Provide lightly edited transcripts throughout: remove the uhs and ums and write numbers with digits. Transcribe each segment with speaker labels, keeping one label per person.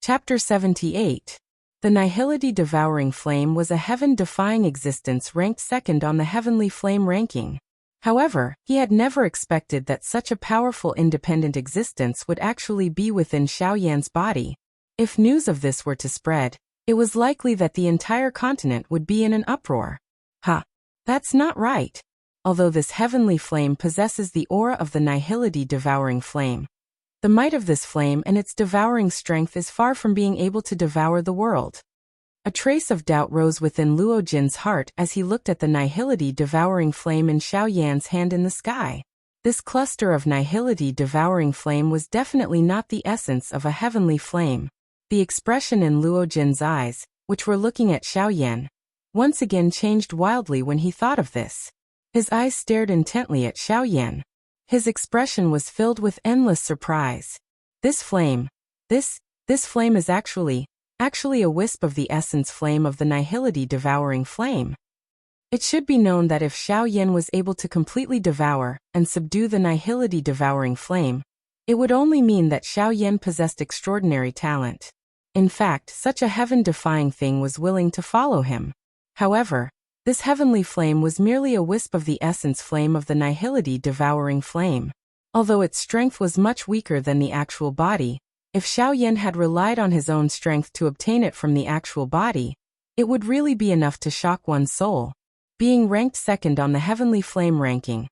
Speaker 1: Chapter 78. The Nihility Devouring Flame was a heaven-defying existence ranked second on the Heavenly Flame ranking. However, he had never expected that such a powerful independent existence would actually be within Xiaoyan's body. If news of this were to spread, it was likely that the entire continent would be in an uproar. That's not right. Although this heavenly flame possesses the aura of the Nihility Devouring Flame, the might of this flame and its devouring strength is far from being able to devour the world. A trace of doubt rose within Luo Jin's heart as he looked at the Nihility Devouring Flame in Xiaoyan's hand in the sky. This cluster of Nihility Devouring Flame was definitely not the essence of a heavenly flame. The expression in Luo Jin's eyes, which were looking at Xiaoyan, once again changed wildly when he thought of this. His eyes stared intently at Xiaoyan. His expression was filled with endless surprise. This flame, this flame is actually a wisp of the essence flame of the Nihility Devouring Flame. It should be known that if Xiaoyan was able to completely devour and subdue the Nihility Devouring Flame, it would only mean that Xiaoyan possessed extraordinary talent. In fact, such a heaven-defying thing was willing to follow him. However, this heavenly flame was merely a wisp of the essence flame of the Nihility Devouring Flame. Although its strength was much weaker than the actual body, if Xiaoyan had relied on his own strength to obtain it from the actual body, it would really be enough to shock one's soul. Being ranked second on the Heavenly Flame ranking,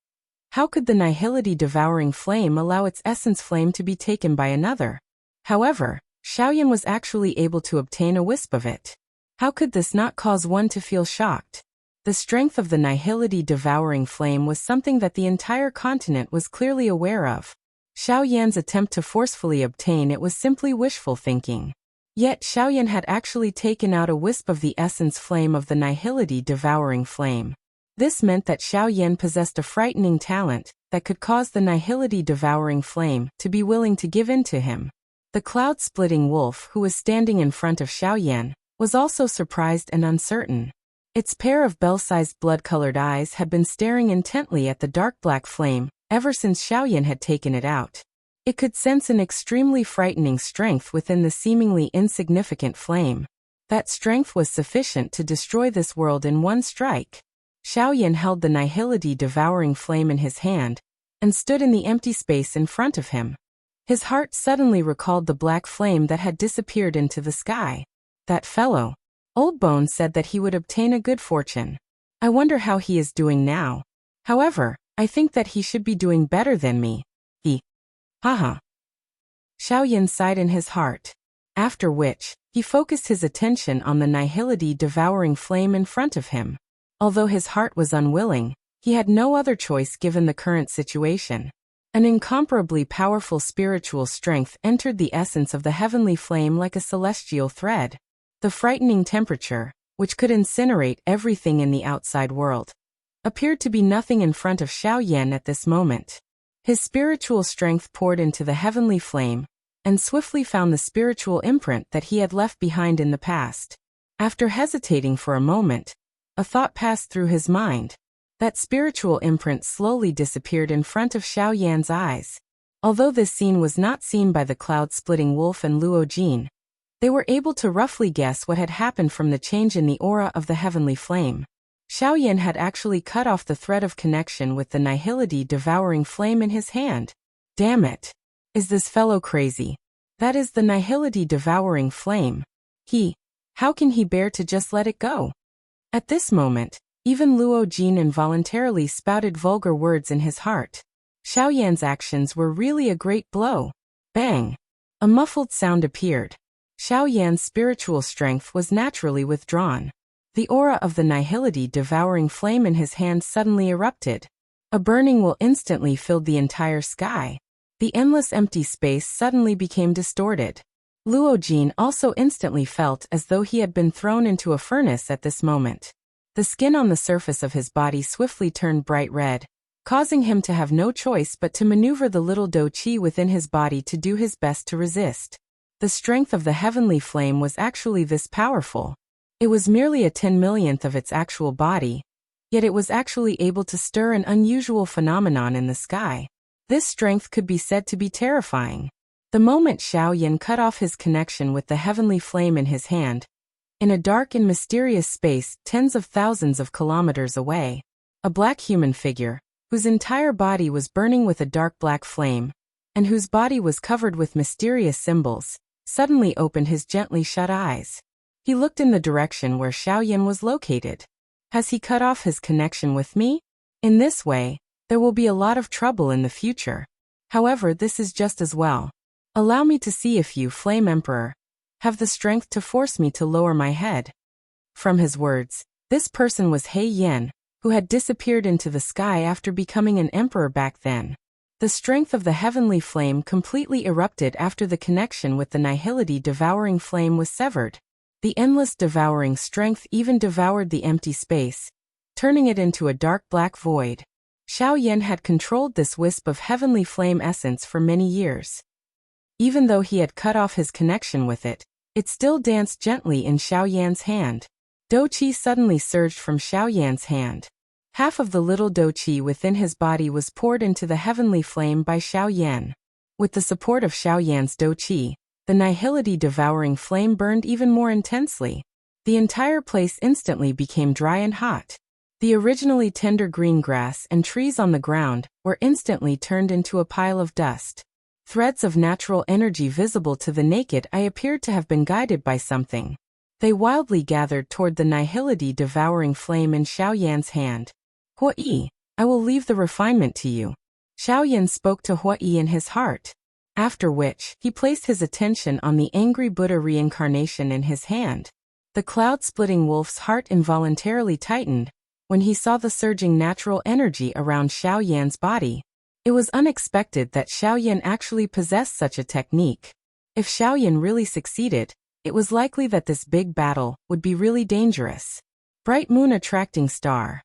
Speaker 1: how could the Nihility Devouring Flame allow its essence flame to be taken by another? However, Xiaoyan was actually able to obtain a wisp of it. How could this not cause one to feel shocked? The strength of the Nihility Devouring Flame was something that the entire continent was clearly aware of. Xiaoyan's attempt to forcefully obtain it was simply wishful thinking. Yet Xiaoyan had actually taken out a wisp of the essence flame of the Nihility Devouring Flame. This meant that Xiaoyan possessed a frightening talent that could cause the Nihility Devouring Flame to be willing to give in to him. The cloud-splitting wolf who was standing in front of Xiaoyan was also surprised and uncertain. Its pair of bell-sized blood-colored eyes had been staring intently at the dark black flame ever since Xiaoyan had taken it out. It could sense an extremely frightening strength within the seemingly insignificant flame. That strength was sufficient to destroy this world in one strike. Xiaoyan held the Nihility Devouring Flame in his hand and stood in the empty space in front of him. His heart suddenly recalled the black flame that had disappeared into the sky. That fellow, Old Bone, said that he would obtain a good fortune. I wonder how he is doing now. However, I think that he should be doing better than me. Xiaoyan sighed in his heart. After which, he focused his attention on the Nihility Devouring Flame in front of him. Although his heart was unwilling, he had no other choice given the current situation. An incomparably powerful spiritual strength entered the essence of the heavenly flame like a celestial thread. The frightening temperature, which could incinerate everything in the outside world, appeared to be nothing in front of Xiaoyan at this moment. His spiritual strength poured into the heavenly flame, and swiftly found the spiritual imprint that he had left behind in the past. After hesitating for a moment, a thought passed through his mind. That spiritual imprint slowly disappeared in front of Xiaoyan's eyes. Although this scene was not seen by the cloud-splitting wolf and Luo Jin, they were able to roughly guess what had happened from the change in the aura of the heavenly flame. Xiaoyan had actually cut off the thread of connection with the Nihility Devouring Flame in his hand. Damn it! Is this fellow crazy? That is the Nihility Devouring Flame. How can he bear to just let it go? At this moment, even Luo Jin involuntarily spouted vulgar words in his heart. Xiaoyan's actions were really a great blow. Bang! A muffled sound appeared. Xiaoyan's spiritual strength was naturally withdrawn. The aura of the Nihility Devouring Flame in his hand suddenly erupted. A burning will instantly filled the entire sky. The endless empty space suddenly became distorted. Luo Jin also instantly felt as though he had been thrown into a furnace at this moment. The skin on the surface of his body swiftly turned bright red, causing him to have no choice but to maneuver the little do qi within his body to do his best to resist. The strength of the heavenly flame was actually this powerful. It was merely a 10 millionth of its actual body, yet it was actually able to stir an unusual phenomenon in the sky. This strength could be said to be terrifying. The moment Xiao Yan cut off his connection with the heavenly flame in his hand, in a dark and mysterious space tens of thousands of kilometers away, a black human figure, whose entire body was burning with a dark black flame, and whose body was covered with mysterious symbols, suddenly opened his gently shut eyes. He looked in the direction where Xiao Yan was located. Has he cut off his connection with me? In this way, there will be a lot of trouble in the future. However, this is just as well. Allow me to see if you, Flame Emperor, have the strength to force me to lower my head. From his words, this person was He Yan, who had disappeared into the sky after becoming an emperor back then. The strength of the heavenly flame completely erupted after the connection with the nihility devouring flame was severed. The endless devouring strength even devoured the empty space, turning it into a dark black void. Xiao Yan had controlled this wisp of heavenly flame essence for many years. Even though he had cut off his connection with it, it still danced gently in Xiao Yan's hand. Do Qi suddenly surged from Xiao Yan's hand. Half of the little Do Qi within his body was poured into the heavenly flame by Xiao Yan. With the support of Xiao Yan's Do Qi, the nihility devouring flame burned even more intensely. The entire place instantly became dry and hot. The originally tender green grass and trees on the ground were instantly turned into a pile of dust. Threads of natural energy visible to the naked eye appeared to have been guided by something. They wildly gathered toward the nihility devouring flame in Xiao Yan's hand. Hua Yi, I will leave the refinement to you. Xiao Yan spoke to Hua Yi in his heart. After which, he placed his attention on the angry Buddha reincarnation in his hand. The cloud-splitting wolf's heart involuntarily tightened when he saw the surging natural energy around Xiao Yan's body. It was unexpected that Xiao Yan actually possessed such a technique. If Xiao Yan really succeeded, it was likely that this big battle would be really dangerous. Bright moon attracting star.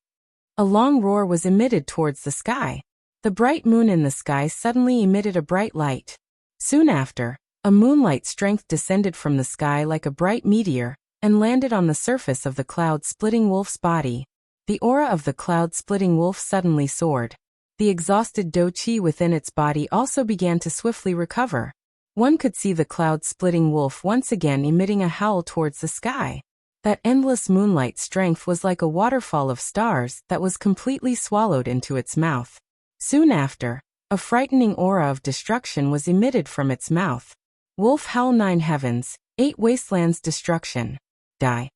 Speaker 1: A long roar was emitted towards the sky. The bright moon in the sky suddenly emitted a bright light. Soon after, a moonlight strength descended from the sky like a bright meteor and landed on the surface of the cloud-splitting wolf's body. The aura of the cloud-splitting wolf suddenly soared. The exhausted Do Qi within its body also began to swiftly recover. One could see the cloud-splitting wolf once again emitting a howl towards the sky. That endless moonlight strength was like a waterfall of stars that was completely swallowed into its mouth. Soon after, a frightening aura of destruction was emitted from its mouth. Wolf howl 9 heavens, 8 wastelands destruction. Die.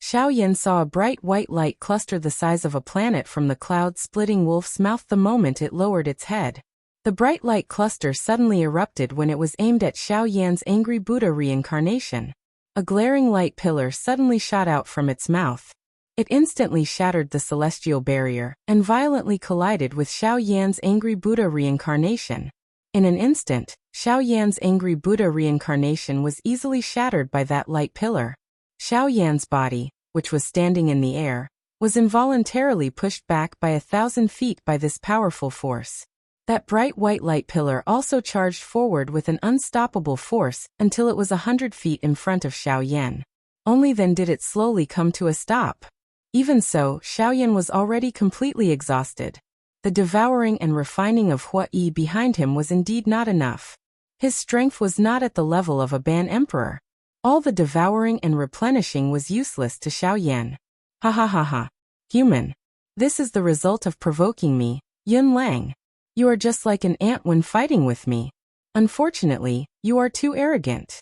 Speaker 1: Xiao Yan saw a bright white light cluster the size of a planet from the cloud-splitting wolf's mouth the moment it lowered its head. The bright light cluster suddenly erupted when it was aimed at Xiao Yan's angry Buddha reincarnation. A glaring light pillar suddenly shot out from its mouth. It instantly shattered the celestial barrier and violently collided with Xiao Yan's angry Buddha reincarnation. In an instant, Xiao Yan's angry Buddha reincarnation was easily shattered by that light pillar. Xiao Yan's body, which was standing in the air, was involuntarily pushed back by 1,000 feet by this powerful force. That bright white light pillar also charged forward with an unstoppable force until it was 100 feet in front of Xiao Yan. Only then did it slowly come to a stop. Even so, Xiao Yan was already completely exhausted. The devouring and refining of Hua Yi behind him was indeed not enough. His strength was not at the level of a Ban Emperor. All the devouring and replenishing was useless to Xiao Yan. Ha ha ha ha. Human. This is the result of provoking me, Yun Lang. You are just like an ant when fighting with me. Unfortunately, you are too arrogant.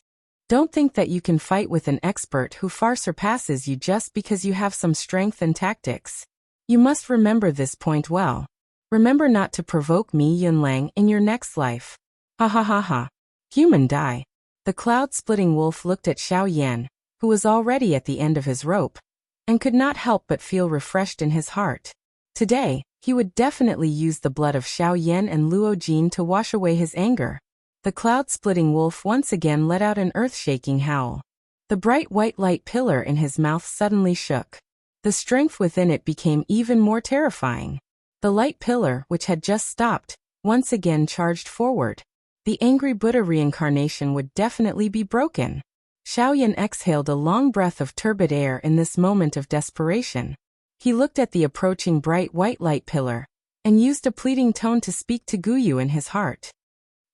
Speaker 1: Don't think that you can fight with an expert who far surpasses you just because you have some strength and tactics. You must remember this point well. Remember not to provoke me, Yun Lang, in your next life. Ha ha ha ha. Human die. The cloud-splitting wolf looked at Xiao Yan, who was already at the end of his rope, and could not help but feel refreshed in his heart. Today, he would definitely use the blood of Xiao Yan and Luo Jin to wash away his anger. The cloud-splitting wolf once again let out an earth-shaking howl. The bright white light pillar in his mouth suddenly shook. The strength within it became even more terrifying. The light pillar, which had just stopped, once again charged forward. The angry Buddha reincarnation would definitely be broken. Xiao Yan exhaled a long breath of turbid air in this moment of desperation. He looked at the approaching bright white light pillar, and used a pleading tone to speak to Guyu in his heart.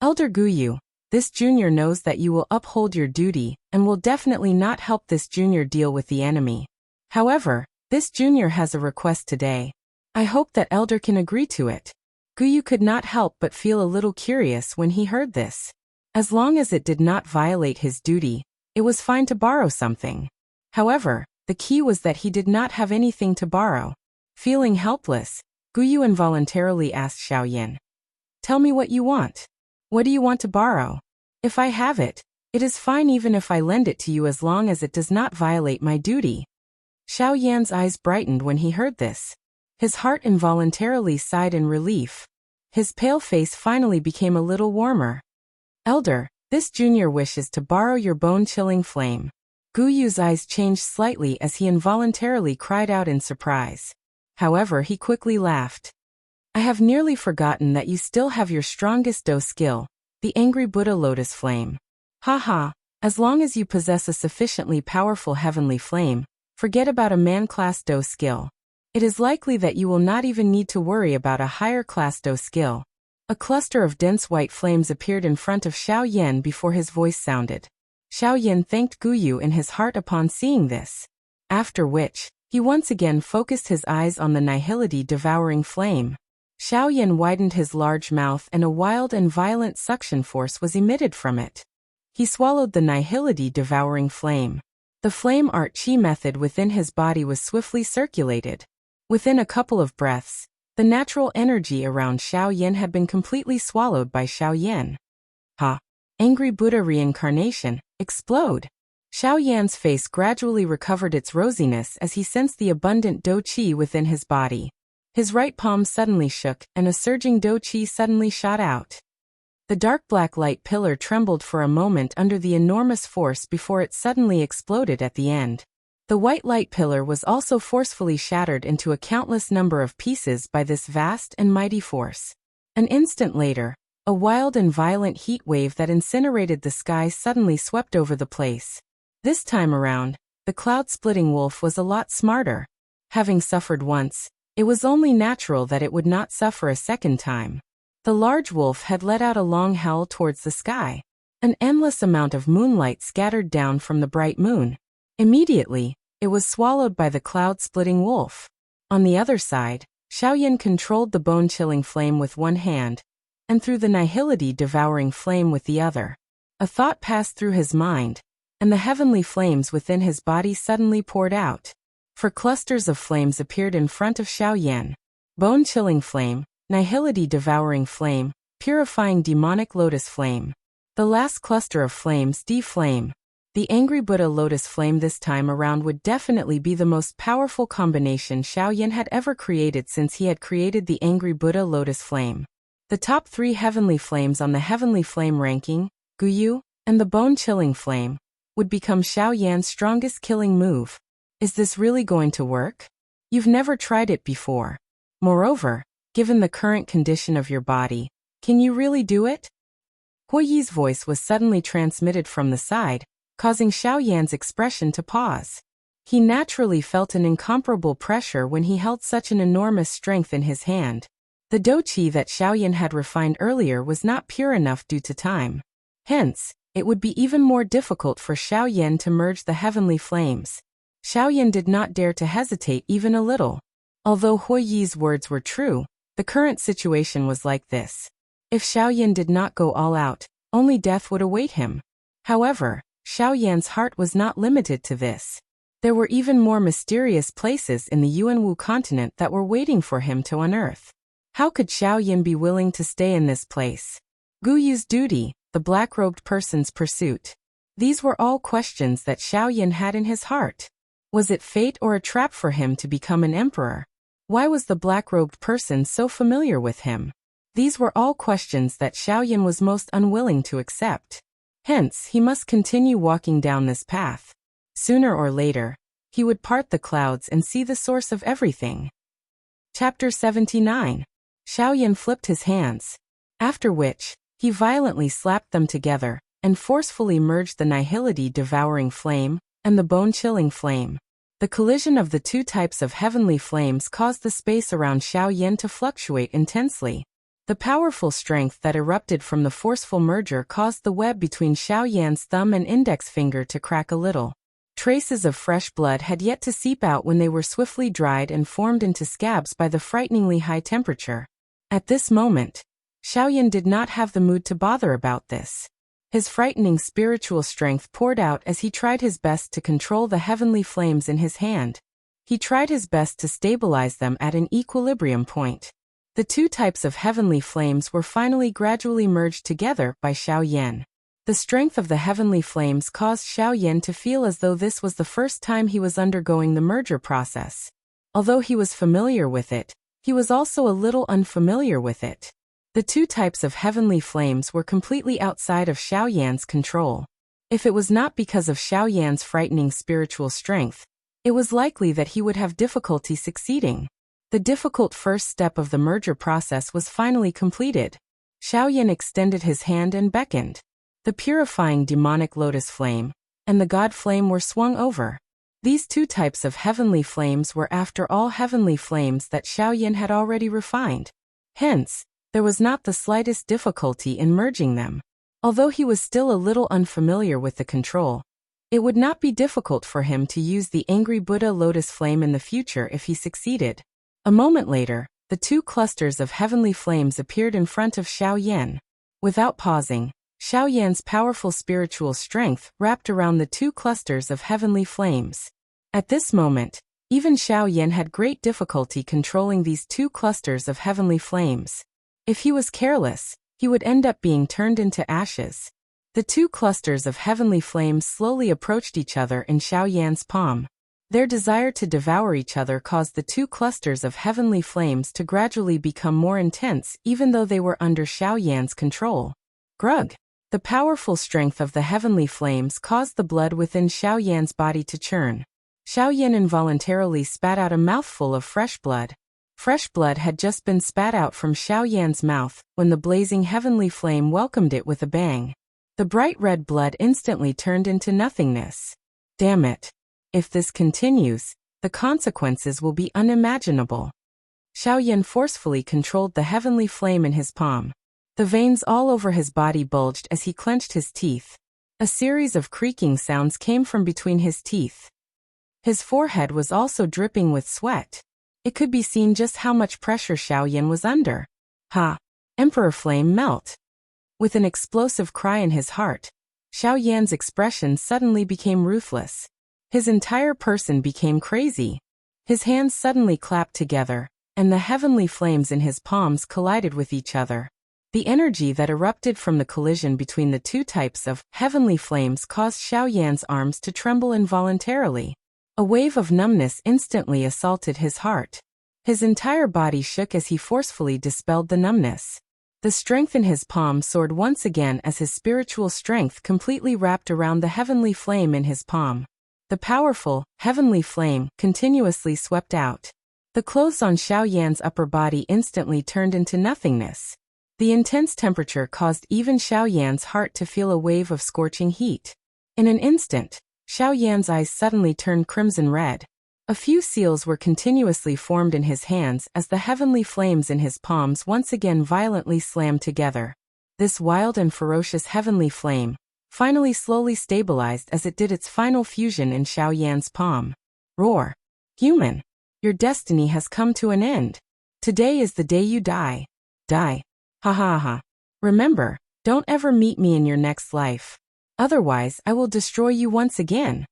Speaker 1: Elder Guyu, This junior knows that you will uphold your duty and will definitely not help this junior deal with the enemy. However, this junior has a request today. I hope that elder can agree to it. Guyu could not help but feel a little curious when he heard this. As long as it did not violate his duty, it was fine to borrow something. However, the key was that he did not have anything to borrow. Feeling helpless, Guyu involuntarily asked Xiaoyan, "Tell me what you want. What do you want to borrow? If I have it, it is fine even if I lend it to you as long as it does not violate my duty." Xiaoyan's eyes brightened when he heard this. His heart involuntarily sighed in relief. His pale face finally became a little warmer. "Elder, this junior wishes to borrow your bone-chilling flame." Guyu's eyes changed slightly as he involuntarily cried out in surprise. However, he quickly laughed. "I have nearly forgotten that you still have your strongest Do skill, the Angry Buddha Lotus Flame. Haha, as long as you possess a sufficiently powerful heavenly flame, forget about a man-class Do skill. It is likely that you will not even need to worry about a higher-class Do skill." A cluster of dense white flames appeared in front of Xiaoyan before his voice sounded. Xiaoyan thanked Guyu in his heart upon seeing this. After which, he once again focused his eyes on the nihility devouring flame. Xiaoyan widened his large mouth and a wild and violent suction force was emitted from it. He swallowed the nihility devouring flame. The flame art chi method within his body was swiftly circulated. Within a couple of breaths, the natural energy around Xiaoyan had been completely swallowed by Xiaoyan. Ha! Angry Buddha reincarnation, explode! Xiaoyan's face gradually recovered its rosiness as he sensed the abundant Do Qi within his body. His right palm suddenly shook and a surging Do Qi suddenly shot out. The dark black light pillar trembled for a moment under the enormous force before it suddenly exploded at the end. The white light pillar was also forcefully shattered into a countless number of pieces by this vast and mighty force. An instant later, a wild and violent heat wave that incinerated the sky suddenly swept over the place. This time around, the cloud-splitting wolf was a lot smarter. Having suffered once, it was only natural that it would not suffer a second time. The large wolf had let out a long howl towards the sky. An endless amount of moonlight scattered down from the bright moon. Immediately, it was swallowed by the cloud-splitting wolf. On the other side, Xiaoyan controlled the bone-chilling flame with one hand, and threw the nihility-devouring flame with the other. A thought passed through his mind, and the heavenly flames within his body suddenly poured out. For clusters of flames appeared in front of Xiaoyan. Bone-chilling flame, nihility-devouring flame, purifying demonic lotus flame. The last cluster of flames, D-flame. The Angry Buddha Lotus Flame this time around would definitely be the most powerful combination Xiaoyan had ever created since he had created the Angry Buddha Lotus Flame. The top 3 heavenly flames on the Heavenly Flame ranking, Guyu, and the Bone-Chilling Flame, would become Xiaoyan's strongest killing move. Is this really going to work? You've never tried it before. Moreover, given the current condition of your body, can you really do it? Huoyi's voice was suddenly transmitted from the side, causing Xiaoyan's expression to pause. He naturally felt an incomparable pressure when he held such an enormous strength in his hand. The Do Qi that Xiaoyan had refined earlier was not pure enough due to time. Hence, it would be even more difficult for Xiaoyan to merge the heavenly flames. Xiaoyan did not dare to hesitate even a little. Although Huoyi's words were true, the current situation was like this. If Xiaoyan did not go all out, only death would await him. However, Xiaoyan's heart was not limited to this. There were even more mysterious places in the Yuanwu continent that were waiting for him to unearth. How could Xiaoyan be willing to stay in this place? Guyu's duty, the black-robed person's pursuit. These were all questions that Xiaoyan had in his heart. Was it fate or a trap for him to become an emperor? Why was the black-robed person so familiar with him? These were all questions that Xiaoyan was most unwilling to accept. Hence, he must continue walking down this path. Sooner or later, he would part the clouds and see the source of everything. Chapter 79. Xiaoyan flipped his hands. After which, he violently slapped them together, and forcefully merged the nihility-devouring flame, and the bone-chilling flame. The collision of the 2 types of heavenly flames caused the space around Xiaoyan to fluctuate intensely. The powerful strength that erupted from the forceful merger caused the web between Xiao Yan's thumb and index finger to crack a little. Traces of fresh blood had yet to seep out when they were swiftly dried and formed into scabs by the frighteningly high temperature. At this moment, Xiao Yan did not have the mood to bother about this. His frightening spiritual strength poured out as he tried his best to control the heavenly flames in his hand. He tried his best to stabilize them at an equilibrium point. The two types of heavenly flames were finally gradually merged together by Xiao Yan. The strength of the heavenly flames caused Xiao Yan to feel as though this was the first time he was undergoing the merger process. Although he was familiar with it, he was also a little unfamiliar with it. The two types of heavenly flames were completely outside of Xiao Yan's control. If it was not because of Xiao Yan's frightening spiritual strength, it was likely that he would have difficulty succeeding. The difficult first step of the merger process was finally completed. Xiao Yan extended his hand and beckoned. The purifying demonic lotus flame and the god flame were swung over. These two types of heavenly flames were after all heavenly flames that Xiao Yan had already refined. Hence, there was not the slightest difficulty in merging them. Although he was still a little unfamiliar with the control, it would not be difficult for him to use the angry Buddha lotus flame in the future if he succeeded. A moment later, the two clusters of heavenly flames appeared in front of Xiao Yan. Without pausing, Xiao Yan's powerful spiritual strength wrapped around the two clusters of heavenly flames. At this moment, even Xiao Yan had great difficulty controlling these two clusters of heavenly flames. If he was careless, he would end up being turned into ashes. The two clusters of heavenly flames slowly approached each other in Xiao Yan's palm. Their desire to devour each other caused the two clusters of heavenly flames to gradually become more intense even though they were under Xiao Yan's control. Grug! The powerful strength of the heavenly flames caused the blood within Xiao Yan's body to churn. Xiao Yan involuntarily spat out a mouthful of fresh blood. Fresh blood had just been spat out from Xiao Yan's mouth when the blazing heavenly flame welcomed it with a bang. The bright red blood instantly turned into nothingness. Damn it! If this continues, the consequences will be unimaginable. Xiao Yan forcefully controlled the heavenly flame in his palm. The veins all over his body bulged as he clenched his teeth. A series of creaking sounds came from between his teeth. His forehead was also dripping with sweat. It could be seen just how much pressure Xiao Yan was under. Ha! Emperor Flame melt! With an explosive cry in his heart, Xiao Yan's expression suddenly became ruthless. His entire person became crazy. His hands suddenly clapped together, and the heavenly flames in his palms collided with each other. The energy that erupted from the collision between the two types of heavenly flames caused Xiao Yan's arms to tremble involuntarily. A wave of numbness instantly assaulted his heart. His entire body shook as he forcefully dispelled the numbness. The strength in his palm soared once again as his spiritual strength completely wrapped around the heavenly flame in his palm. The powerful, heavenly flame continuously swept out. The clothes on Xiao Yan's upper body instantly turned into nothingness. The intense temperature caused even Xiao Yan's heart to feel a wave of scorching heat. In an instant, Xiao Yan's eyes suddenly turned crimson red. A few seals were continuously formed in his hands as the heavenly flames in his palms once again violently slammed together. This wild and ferocious heavenly flame finally slowly stabilized as it did its final fusion in Xiao Yan's palm. Roar! Human! Your destiny has come to an end. Today is the day you die. Die. Ha ha ha. Remember, don't ever meet me in your next life. Otherwise I will destroy you once again.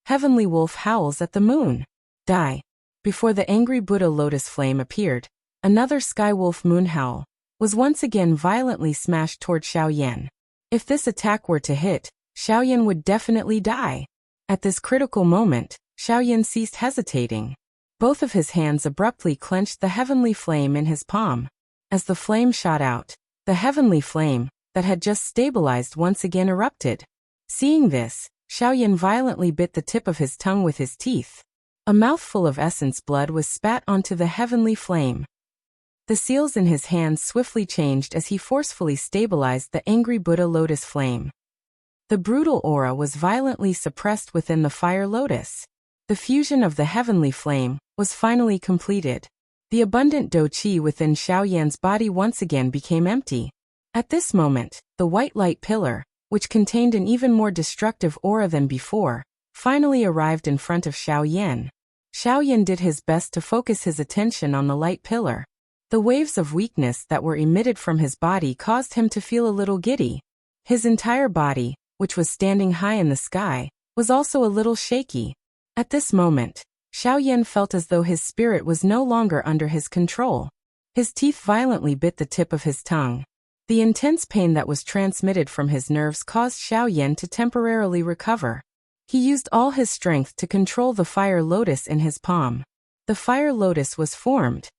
Speaker 1: Heavenly Wolf howls at the moon. Die. Before the angry Buddha lotus flame appeared, another Sky Wolf moon howl was once again violently smashed toward Xiao Yan. If this attack were to hit, Xiao Yan would definitely die. At this critical moment, Xiao Yan ceased hesitating. Both of his hands abruptly clenched the heavenly flame in his palm. As the flame shot out, the heavenly flame that had just stabilized once again erupted. Seeing this, Xiao Yan violently bit the tip of his tongue with his teeth. A mouthful of essence blood was spat onto the heavenly flame. The seals in his hands swiftly changed as he forcefully stabilized the angry Buddha lotus flame. The brutal aura was violently suppressed within the fire lotus. The fusion of the heavenly flame was finally completed. The abundant Do Qi within Xiao Yan's body once again became empty. At this moment, the white light pillar, which contained an even more destructive aura than before, finally arrived in front of Xiao Yan. Xiao Yan did his best to focus his attention on the light pillar. The waves of weakness that were emitted from his body caused him to feel a little giddy. His entire body, which was standing high in the sky, was also a little shaky. At this moment, Xiao Yan felt as though his spirit was no longer under his control. His teeth violently bit the tip of his tongue. The intense pain that was transmitted from his nerves caused Xiao Yan to temporarily recover. He used all his strength to control the fire lotus in his palm. The fire lotus was formed.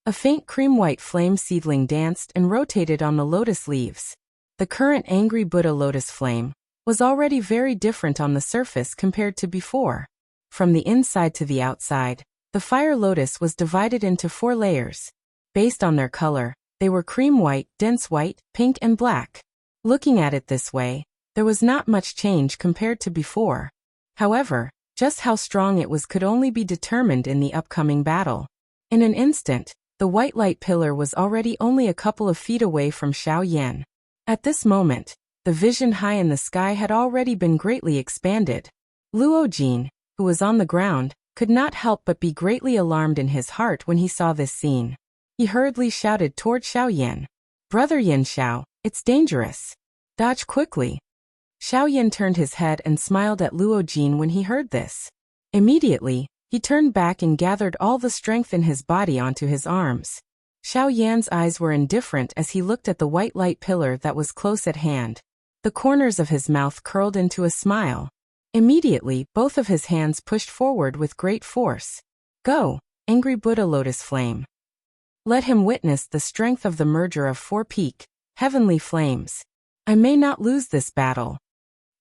Speaker 1: A faint cream-white flame seedling danced and rotated on the lotus leaves. The current angry Buddha lotus flame was already very different on the surface compared to before. From the inside to the outside, the fire lotus was divided into 4 layers. Based on their color, they were cream white, dense white, pink and black. Looking at it this way, there was not much change compared to before. However, just how strong it was could only be determined in the upcoming battle. In an instant, the white light pillar was already only a couple of feet away from Xiao Yan. At this moment, the vision high in the sky had already been greatly expanded. Luo Jin, who was on the ground, could not help but be greatly alarmed in his heart when he saw this scene. He hurriedly shouted toward Xiao Yan, "Brother Yin Xiao, it's dangerous. Dodge quickly." Xiao Yan turned his head and smiled at Luo Jin when he heard this. Immediately, he turned back and gathered all the strength in his body onto his arms. Xiao Yan's eyes were indifferent as he looked at the white light pillar that was close at hand. The corners of his mouth curled into a smile. Immediately, both of his hands pushed forward with great force. "Go, angry Buddha lotus flame. Let him witness the strength of the merger of 4 peak, heavenly flames. I may not lose this battle."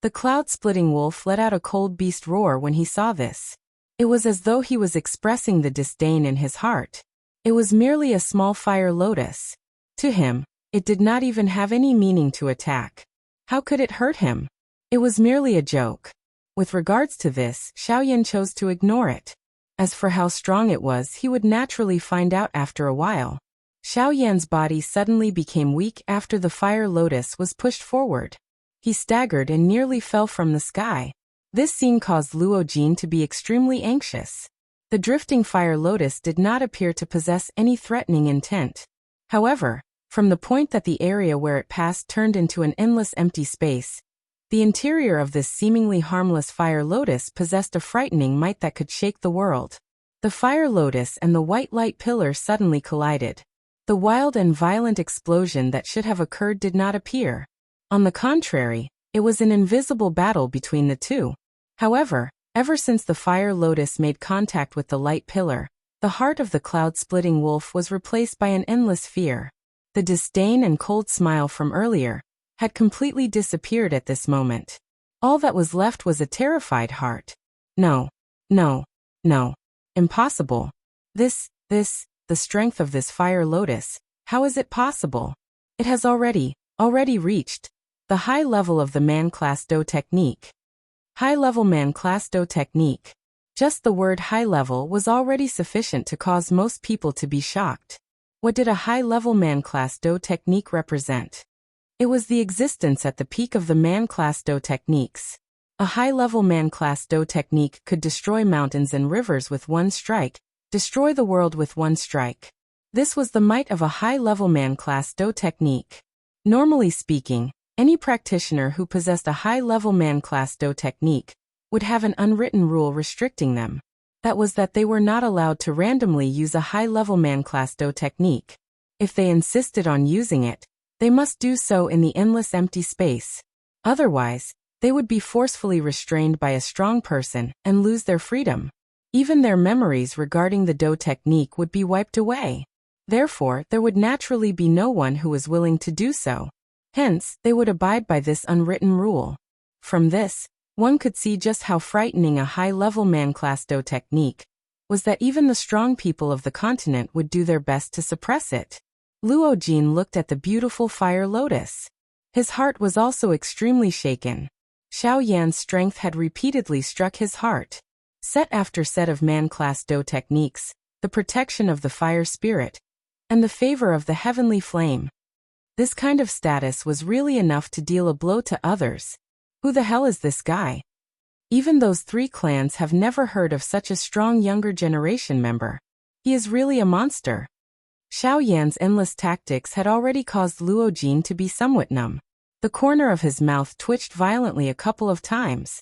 Speaker 1: The cloud-splitting wolf let out a cold beast roar when he saw this. It was as though he was expressing the disdain in his heart. It was merely a small fire lotus. To him, it did not even have any meaning to attack. How could it hurt him? It was merely a joke. With regards to this, Xiao Yan chose to ignore it. As for how strong it was, he would naturally find out after a while. Xiao Yan's body suddenly became weak after the fire lotus was pushed forward. He staggered and nearly fell from the sky. This scene caused Luo Jin to be extremely anxious. The drifting fire lotus did not appear to possess any threatening intent. However, from the point that the area where it passed turned into an endless empty space, the interior of this seemingly harmless fire lotus possessed a frightening might that could shake the world. The fire lotus and the white light pillar suddenly collided. The wild and violent explosion that should have occurred did not appear. On the contrary, it was an invisible battle between the two. However, ever since the fire lotus made contact with the light pillar, the heart of the cloud-splitting wolf was replaced by an endless fear. The disdain and cold smile from earlier had completely disappeared at this moment. All that was left was a terrified heart. No, no, no. Impossible. The strength of this fire lotus, how is it possible? It has already reached the high level of the man-class Do technique. High-level man-class Do technique. Just the word high level was already sufficient to cause most people to be shocked. What did a high-level man-class Do technique represent? It was the existence at the peak of the man-class Do techniques. A high-level man-class Do technique could destroy mountains and rivers with one strike, destroy the world with one strike. This was the might of a high-level man-class Do technique. Normally speaking, any practitioner who possessed a high-level man-class Do technique would have an unwritten rule restricting them. That was that they were not allowed to randomly use a high-level man-class Do technique. If they insisted on using it, they must do so in the endless empty space. Otherwise, they would be forcefully restrained by a strong person and lose their freedom. Even their memories regarding the Do technique would be wiped away. Therefore, there would naturally be no one who was willing to do so. Hence, they would abide by this unwritten rule. From this, one could see just how frightening a high-level man-class Do technique was, that even the strong people of the continent would do their best to suppress it. Luo Jin looked at the beautiful fire lotus. His heart was also extremely shaken. Xiao Yan's strength had repeatedly struck his heart. Set after set of man-class Do techniques, the protection of the fire spirit, and the favor of the heavenly flame. This kind of status was really enough to deal a blow to others. Who the hell is this guy? Even those 3 clans have never heard of such a strong younger generation member. He is really a monster. Xiao Yan's endless tactics had already caused Luo Jin to be somewhat numb. The corner of his mouth twitched violently a couple of times.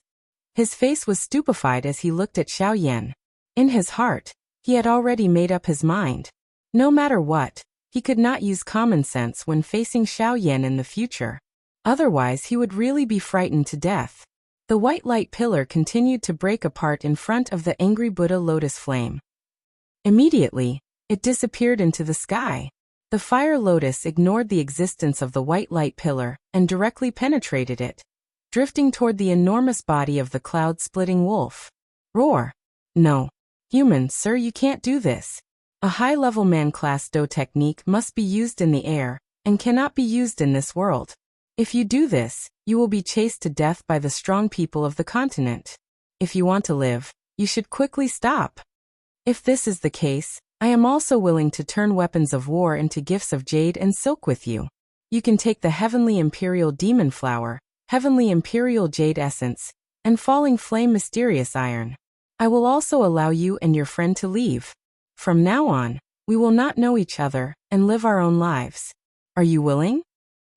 Speaker 1: His face was stupefied as he looked at Xiao Yan. In his heart, he had already made up his mind. No matter what, he could not use common sense when facing Xiao Yan in the future. Otherwise he would really be frightened to death. The white light pillar continued to break apart in front of the angry Buddha lotus flame. Immediately, it disappeared into the sky. The fire lotus ignored the existence of the white light pillar and directly penetrated it, drifting toward the enormous body of the cloud-splitting wolf. Roar! No. Human, sir, you can't do this. A high-level man-class Do technique must be used in the air and cannot be used in this world. If you do this, you will be chased to death by the strong people of the continent. If you want to live, you should quickly stop. If this is the case, I am also willing to turn weapons of war into gifts of jade and silk with you. You can take the Heavenly Imperial Demon Flower, Heavenly Imperial Jade Essence, and Falling Flame Mysterious Iron. I will also allow you and your friend to leave. From now on, we will not know each other and live our own lives. Are you willing?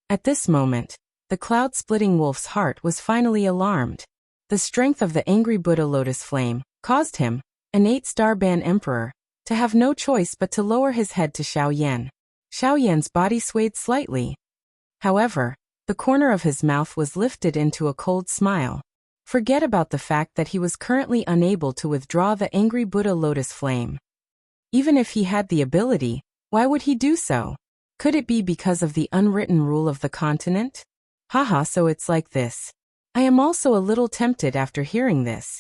Speaker 1: At this moment, the cloud-splitting wolf's heart was finally alarmed. The strength of the angry Buddha lotus flame caused him, an 8-star Ban Emperor, to have no choice but to lower his head to Xiao Yan. Xiao Yan's body swayed slightly. However, the corner of his mouth was lifted into a cold smile. Forget about the fact that he was currently unable to withdraw the angry Buddha lotus flame. Even if he had the ability, why would he do so? Could it be because of the unwritten rule of the continent? Haha, so it's like this. I am also a little tempted after hearing this.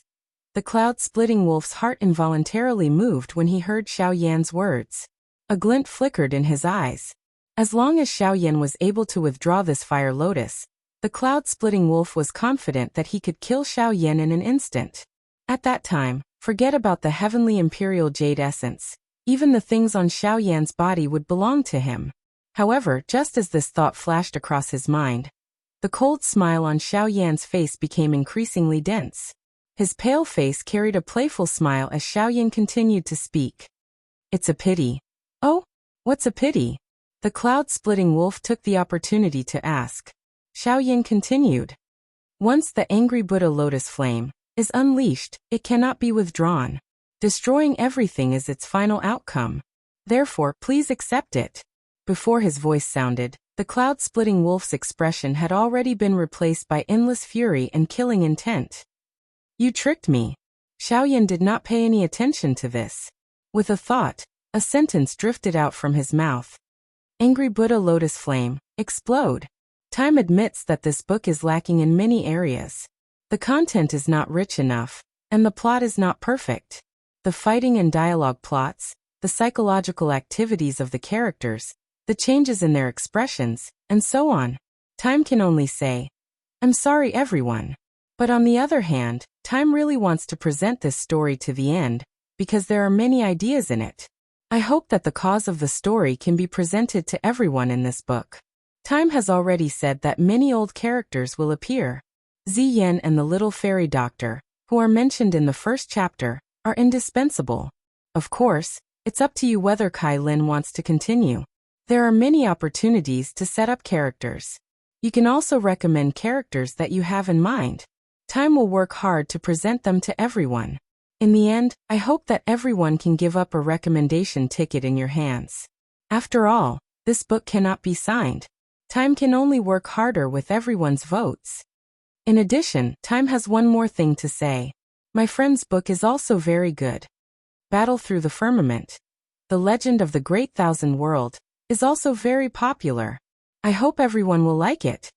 Speaker 1: The cloud-splitting wolf's heart involuntarily moved when he heard Xiao Yan's words. A glint flickered in his eyes. As long as Xiao Yan was able to withdraw this fire lotus, the cloud-splitting wolf was confident that he could kill Xiao Yan in an instant. At that time, forget about the Heavenly Imperial Jade Essence. Even the things on Xiao Yan's body would belong to him. However, just as this thought flashed across his mind, the cold smile on Xiao Yan's face became increasingly dense. His pale face carried a playful smile as Xiao Yan continued to speak. It's a pity. Oh? What's a pity? The cloud-splitting wolf took the opportunity to ask. Xiao Yan continued. Once the angry Buddha lotus flame is unleashed, it cannot be withdrawn. Destroying everything is its final outcome. Therefore, please accept it. Before his voice sounded, the cloud-splitting wolf's expression had already been replaced by endless fury and killing intent. You tricked me. Xiao Yan did not pay any attention to this. With a thought, a sentence drifted out from his mouth. Angry Buddha lotus flame, explode. Time admits that this book is lacking in many areas. The content is not rich enough, and the plot is not perfect. The fighting and dialogue plots, the psychological activities of the characters, the changes in their expressions, and so on. Time can only say, I'm sorry everyone. But on the other hand, Time really wants to present this story to the end, because there are many ideas in it. I hope that the cause of the story can be presented to everyone in this book. Time has already said that many old characters will appear. Ziyan and the little fairy doctor, who are mentioned in the first chapter, are indispensable. Of course, it's up to you whether Kai Lin wants to continue. There are many opportunities to set up characters. You can also recommend characters that you have in mind. Time will work hard to present them to everyone. In the end, I hope that everyone can give up a recommendation ticket in your hands. After all, this book cannot be signed. Time can only work harder with everyone's votes. In addition, Time has one more thing to say. My friend's book is also very good. Battle Through the Firmament, The Legend of the Great Thousand World, is also very popular. I hope everyone will like it.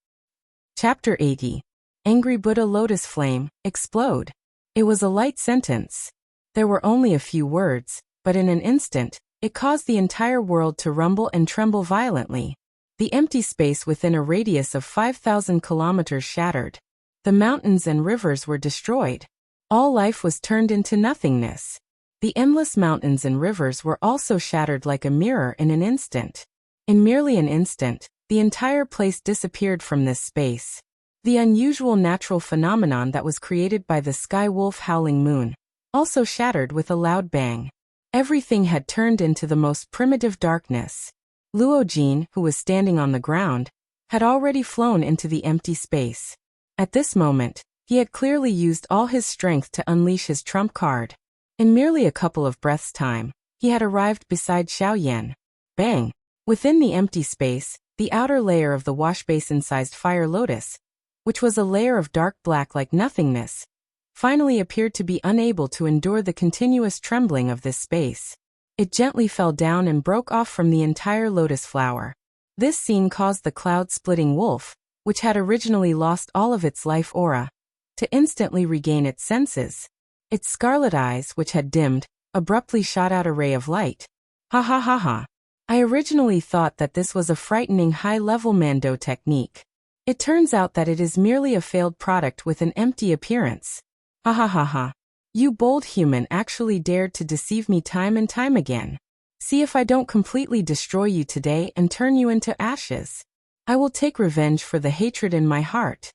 Speaker 1: Chapter 80. Angry Buddha Lotus Flame, Explode. It was a light sentence. There were only a few words, but in an instant, it caused the entire world to rumble and tremble violently. The empty space within a radius of 5,000 kilometers shattered. The mountains and rivers were destroyed. All life was turned into nothingness. The endless mountains and rivers were also shattered like a mirror in an instant. In merely an instant, the entire place disappeared from this space. The unusual natural phenomenon that was created by the sky wolf howling moon also shattered with a loud bang. Everything had turned into the most primitive darkness. Luo Jin, who was standing on the ground, had already flown into the empty space. At this moment, he had clearly used all his strength to unleash his trump card. In merely a couple of breaths' time, he had arrived beside Xiaoyan. Bang! Within the empty space, the outer layer of the washbasin-sized fire lotus, which was a layer of dark black like nothingness, finally appeared to be unable to endure the continuous trembling of this space. It gently fell down and broke off from the entire lotus flower. This scene caused the cloud-splitting wolf, which had originally lost all of its life aura, to instantly regain its senses. Its scarlet eyes, which had dimmed, abruptly shot out a ray of light. Ha ha ha ha. I originally thought that this was a frightening high-level Mando technique. It turns out that it is merely a failed product with an empty appearance. Ha ha ha ha. You bold human actually dared to deceive me time and time again. See if I don't completely destroy you today and turn you into ashes. I will take revenge for the hatred in my heart.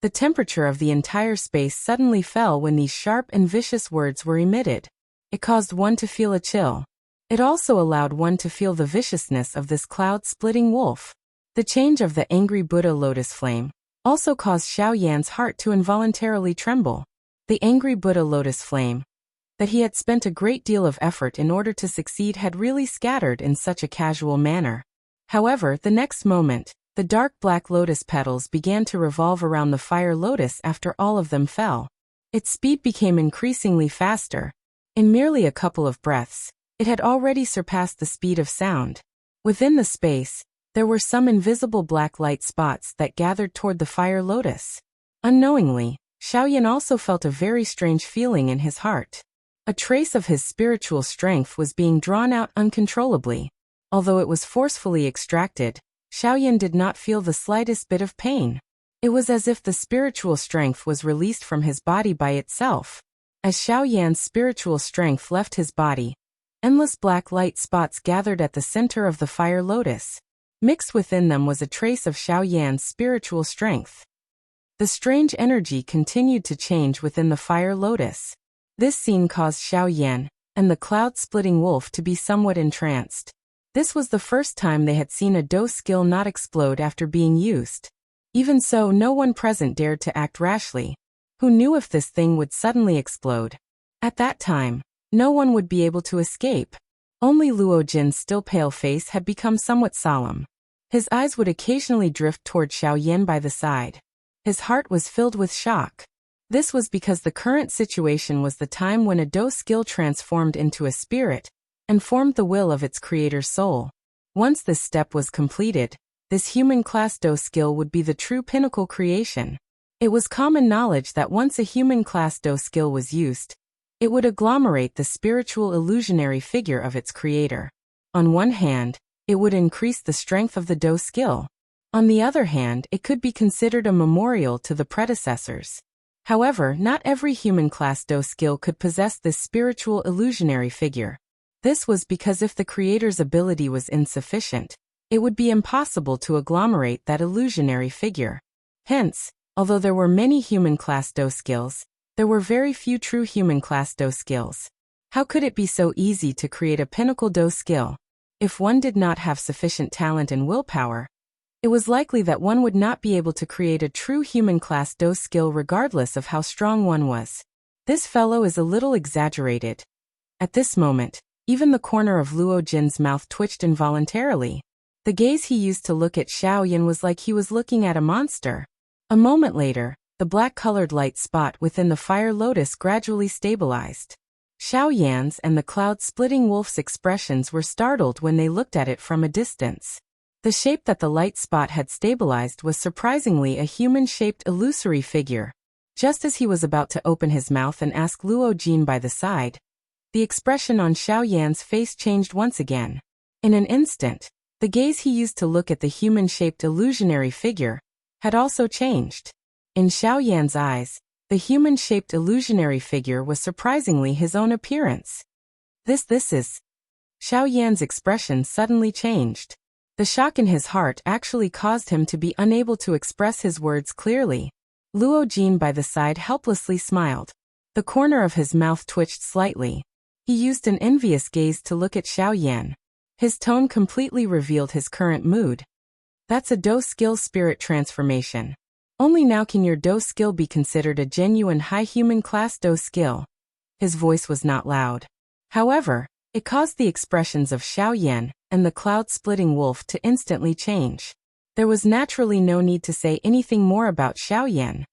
Speaker 1: The temperature of the entire space suddenly fell when these sharp and vicious words were emitted. It caused one to feel a chill. It also allowed one to feel the viciousness of this cloud-splitting wolf. The change of the angry Buddha lotus flame also caused Xiaoyan's heart to involuntarily tremble. The angry Buddha lotus flame that he had spent a great deal of effort in order to succeed had really scattered in such a casual manner. However, the next moment, the dark black lotus petals began to revolve around the fire lotus after all of them fell. Its speed became increasingly faster. In merely a couple of breaths, it had already surpassed the speed of sound. Within the space, there were some invisible black light spots that gathered toward the fire lotus. Unknowingly, Xiaoyan also felt a very strange feeling in his heart. A trace of his spiritual strength was being drawn out uncontrollably. Although it was forcefully extracted, Xiaoyan did not feel the slightest bit of pain. It was as if the spiritual strength was released from his body by itself. As Xiaoyan's spiritual strength left his body, endless black light spots gathered at the center of the fire lotus. Mixed within them was a trace of Xiaoyan's spiritual strength. The strange energy continued to change within the fire lotus. This scene caused Xiaoyan and the cloud-splitting wolf to be somewhat entranced. This was the first time they had seen a Do skill not explode after being used. Even so, no one present dared to act rashly. Who knew if this thing would suddenly explode? At that time, no one would be able to escape. Only Luo Jin's still pale face had become somewhat solemn. His eyes would occasionally drift toward Xiaoyan by the side. His heart was filled with shock. This was because the current situation was the time when a Do skill transformed into a spirit and formed the will of its creator's soul. Once this step was completed, this human class Do skill would be the true pinnacle creation. It was common knowledge that once a human class Do skill was used, it would agglomerate the spiritual illusionary figure of its creator. On one hand, it would increase the strength of the Do skill. On the other hand, it could be considered a memorial to the predecessors. However, not every human class Do skill could possess this spiritual illusionary figure. This was because if the creator's ability was insufficient, it would be impossible to agglomerate that illusionary figure. Hence, although there were many human class Do skills, there were very few true human class Do skills. How could it be so easy to create a pinnacle Do skill? If one did not have sufficient talent and willpower, it was likely that one would not be able to create a true human class Do skill regardless of how strong one was. This fellow is a little exaggerated. At this moment, even the corner of Luo Jin's mouth twitched involuntarily. The gaze he used to look at Xiaoyan was like he was looking at a monster. A moment later, the black-colored light spot within the fire lotus gradually stabilized. Xiaoyan's and the cloud-splitting wolf's expressions were startled when they looked at it from a distance. The shape that the light spot had stabilized was surprisingly a human-shaped illusory figure. Just as he was about to open his mouth and ask Luo Jin by the side, the expression on Xiaoyan's face changed once again. In an instant, the gaze he used to look at the human-shaped illusionary figure had also changed. In Xiaoyan's eyes, the human-shaped illusionary figure was surprisingly his own appearance. This is. Xiao Yan's expression suddenly changed. The shock in his heart actually caused him to be unable to express his words clearly. Luo Jin by the side helplessly smiled. The corner of his mouth twitched slightly. He used an envious gaze to look at Xiao Yan. His tone completely revealed his current mood. That's a Do skill spirit transformation. Only now can your Do skill be considered a genuine high human class Do skill. His voice was not loud. However, it caused the expressions of Xiao Yan and the cloud-splitting wolf to instantly change. There was naturally no need to say anything more about Xiao Yan.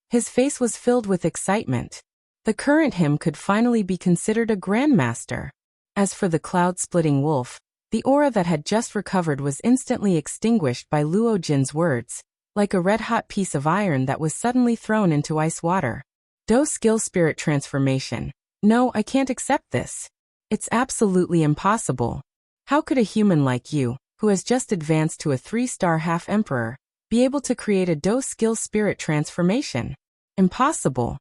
Speaker 1: His face was filled with excitement. The current him could finally be considered a grandmaster. As for the cloud-splitting wolf, the aura that had just recovered was instantly extinguished by Luo Jin's words, like a red-hot piece of iron that was suddenly thrown into ice water. Do skill spirit transformation. No, I can't accept this. It's absolutely impossible. How could a human like you, who has just advanced to a 3-star half-emperor, be able to create a Do skill spirit transformation? Impossible.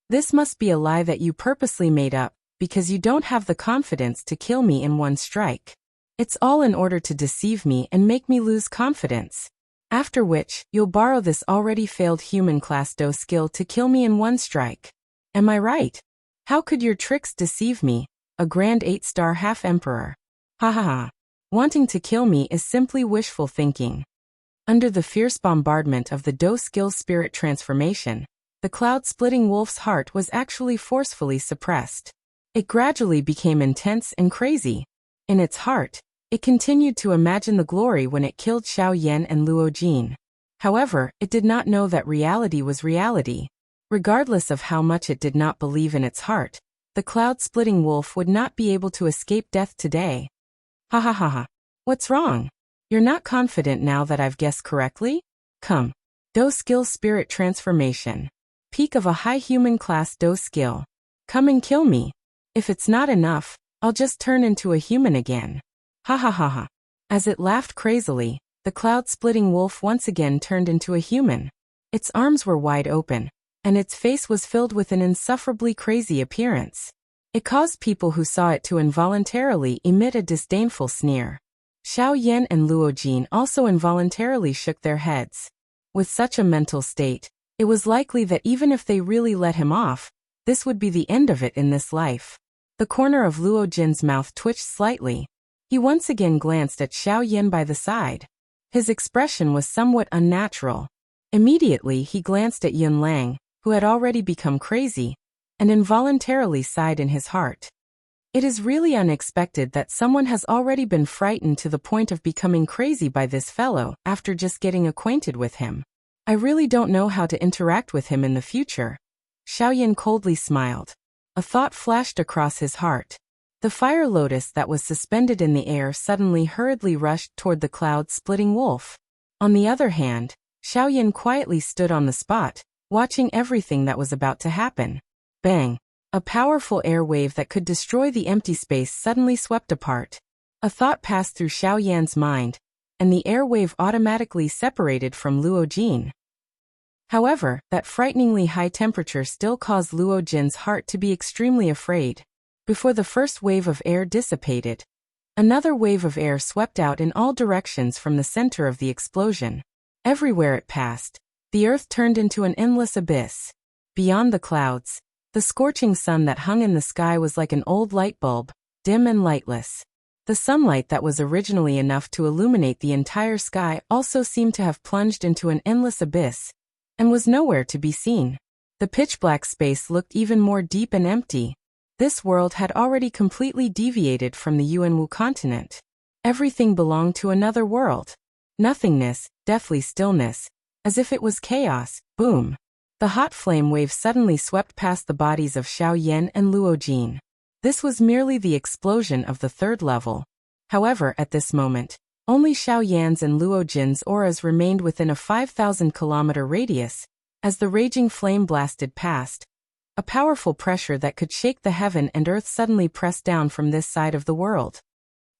Speaker 1: This must be a lie that you purposely made up, because you don't have the confidence to kill me in one strike. It's all in order to deceive me and make me lose confidence. After which, you'll borrow this already failed human class Do skill to kill me in one strike. Am I right? How could your tricks deceive me, a grand 8-star half-emperor? Ha ha ha. Wanting to kill me is simply wishful thinking. Under the fierce bombardment of the Do skill spirit transformation, the cloud-splitting wolf's heart was actually forcefully suppressed. It gradually became intense and crazy. In its heart, it continued to imagine the glory when it killed Xiao Yan and Luo Jin. However, it did not know that reality was reality. Regardless of how much it did not believe in its heart, the cloud-splitting wolf would not be able to escape death today. Ha ha ha ha. What's wrong? You're not confident now that I've guessed correctly? Come. Do skill spirit transformation. Peak of a high human class Do skill. Come and kill me. If it's not enough, I'll just turn into a human again. Ha ha ha ha. As it laughed crazily, the cloud-splitting wolf once again turned into a human. Its arms were wide open, and its face was filled with an insufferably crazy appearance. It caused people who saw it to involuntarily emit a disdainful sneer. Xiao Yan and Luo Jin also involuntarily shook their heads. With such a mental state, it was likely that even if they really let him off, this would be the end of it in this life. The corner of Luo Jin's mouth twitched slightly. He once again glanced at Xiao Yan by the side. His expression was somewhat unnatural. Immediately he glanced at Yun Lang, who had already become crazy, and involuntarily sighed in his heart. It is really unexpected that someone has already been frightened to the point of becoming crazy by this fellow after just getting acquainted with him. I really don't know how to interact with him in the future. Xiao Yan coldly smiled. A thought flashed across his heart. The fire lotus that was suspended in the air suddenly hurriedly rushed toward the cloud-splitting wolf. On the other hand, Xiao Yan quietly stood on the spot, watching everything that was about to happen. Bang! A powerful air wave that could destroy the empty space suddenly swept apart. A thought passed through Xiao Yan's mind, and the air wave automatically separated from Luo Jin. However, that frighteningly high temperature still caused Luo Jin's heart to be extremely afraid. Before the first wave of air dissipated, another wave of air swept out in all directions from the center of the explosion. Everywhere it passed, the earth turned into an endless abyss. Beyond the clouds, the scorching sun that hung in the sky was like an old light bulb, dim and lightless. The sunlight that was originally enough to illuminate the entire sky also seemed to have plunged into an endless abyss, and was nowhere to be seen. The pitch-black space looked even more deep and empty. This world had already completely deviated from the Yuanwu continent. Everything belonged to another world. Nothingness, deathly stillness, as if it was chaos. Boom! The hot flame wave suddenly swept past the bodies of Xiao Yan and Luo Jin. This was merely the explosion of the third level. However, at this moment, only Xiao Yan's and Luo Jin's auras remained within a 5,000-kilometer radius. As the raging flame blasted past, a powerful pressure that could shake the heaven and earth suddenly pressed down from this side of the world.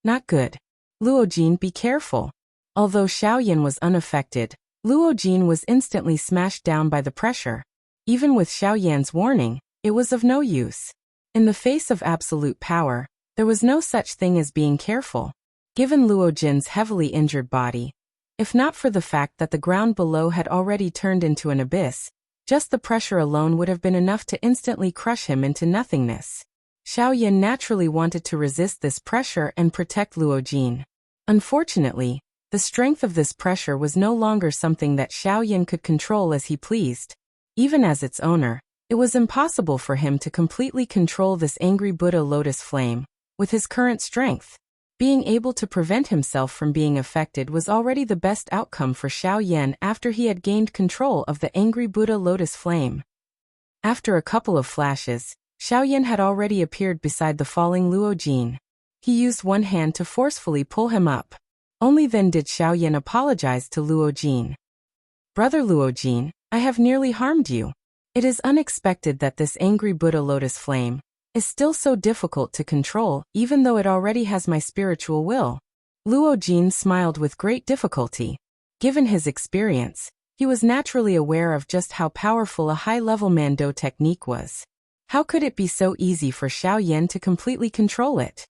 Speaker 1: Not good. Luo Jin, be careful. Although Xiao Yan was unaffected, Luo Jin was instantly smashed down by the pressure. Even with Xiao Yan's warning, it was of no use. In the face of absolute power, there was no such thing as being careful. Given Luo Jin's heavily injured body, if not for the fact that the ground below had already turned into an abyss, just the pressure alone would have been enough to instantly crush him into nothingness. Xiaoyan naturally wanted to resist this pressure and protect Luo Jin. Unfortunately, the strength of this pressure was no longer something that Xiaoyan could control as he pleased. Even as its owner, it was impossible for him to completely control this angry Buddha lotus flame with his current strength. Being able to prevent himself from being affected was already the best outcome for Xiaoyan after he had gained control of the angry Buddha lotus flame. After a couple of flashes, Xiaoyan had already appeared beside the falling Luo Jin. He used one hand to forcefully pull him up. Only then did Xiaoyan apologize to Luo Jin. "Brother Luo Jin, I have nearly harmed you. It is unexpected that this angry Buddha lotus flame is still so difficult to control, even though it already has my spiritual will." Luo Jin smiled with great difficulty. Given his experience, he was naturally aware of just how powerful a high-level Mando technique was. How could it be so easy for Xiaoyan to completely control it?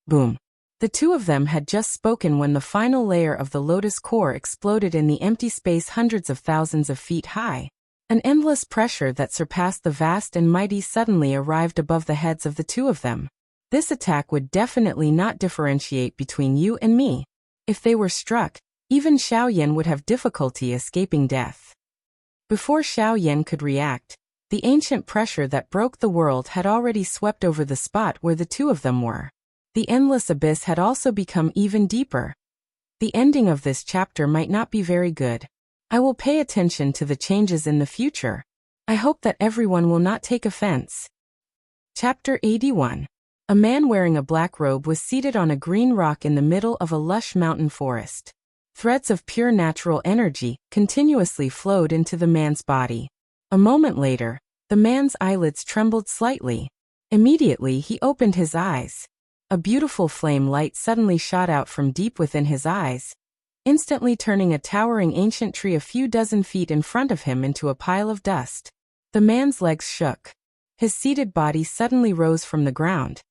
Speaker 1: Boom. The two of them had just spoken when the final layer of the lotus core exploded in the empty space hundreds of thousands of feet high. An endless pressure that surpassed the vast and mighty suddenly arrived above the heads of the two of them. This attack would definitely not differentiate between you and me. If they were struck, even Xiaoyan would have difficulty escaping death. Before Xiaoyan could react, the ancient pressure that broke the world had already swept over the spot where the two of them were. The endless abyss had also become even deeper. The ending of this chapter might not be very good. I will pay attention to the changes in the future. I hope that everyone will not take offense. Chapter 81. A man wearing a black robe was seated on a green rock in the middle of a lush mountain forest. Threads of pure natural energy continuously flowed into the man's body. A moment later, the man's eyelids trembled slightly. Immediately he opened his eyes. A beautiful flame light suddenly shot out from deep within his eyes, instantly turning a towering ancient tree a few dozen feet in front of him into a pile of dust. The man's legs shook. His seated body suddenly rose from the ground.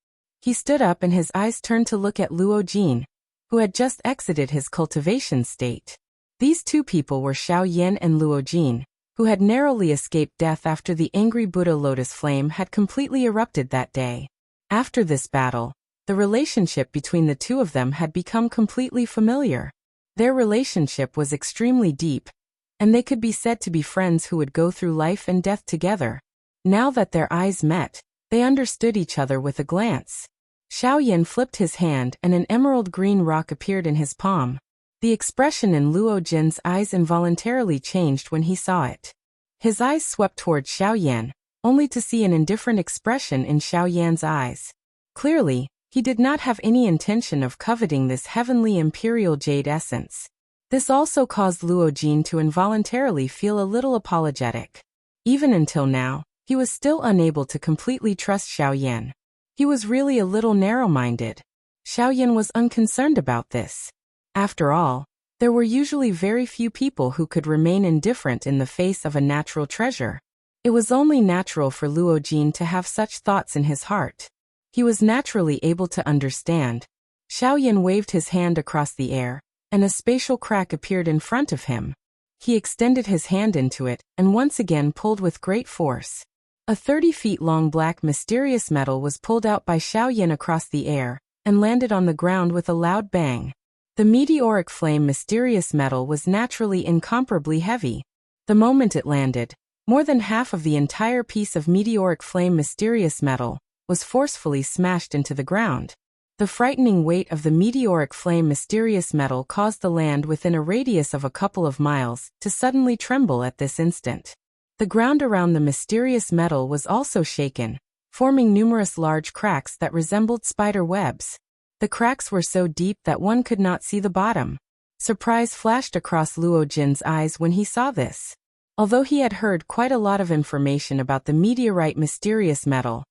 Speaker 1: He stood up and his eyes turned to look at Luo Jin, who had just exited his cultivation state. These two people were Xiaoyan and Luo Jin, who had narrowly escaped death after the angry Buddha lotus flame had completely erupted that day. After this battle, the relationship between the two of them had become completely familiar. Their relationship was extremely deep, and they could be said to be friends who would go through life and death together. Now that their eyes met, they understood each other with a glance. Xiaoyan flipped his hand and an emerald green rock appeared in his palm. The expression in Luo Jin's eyes involuntarily changed when he saw it. His eyes swept towards Xiaoyan, only to see an indifferent expression in Xiaoyan's eyes. Clearly, he did not have any intention of coveting this heavenly imperial jade essence. This also caused Luo Jin to involuntarily feel a little apologetic. Even until now, he was still unable to completely trust Xiaoyan. He was really a little narrow-minded. Xiaoyan was unconcerned about this. After all, there were usually very few people who could remain indifferent in the face of a natural treasure. It was only natural for Luo Jin to have such thoughts in his heart. He was naturally able to understand. Xiaoyan waved his hand across the air, and a spatial crack appeared in front of him. He extended his hand into it, and once again pulled with great force. A 30 feet long black mysterious metal was pulled out by Xiaoyan across the air, and landed on the ground with a loud bang. The meteoric flame mysterious metal was naturally incomparably heavy. The moment it landed, more than half of the entire piece of meteoric flame mysterious metal was forcefully smashed into the ground. The frightening weight of the meteoric flame mysterious metal caused the land within a radius of a couple of miles to suddenly tremble at this instant. The ground around the mysterious metal was also shaken, forming numerous large cracks that resembled spider webs. The cracks were so deep that one could not see the bottom. Surprise flashed across Luo Jin's eyes when he saw this. Although he had heard quite a lot of information about the meteorite mysterious metal,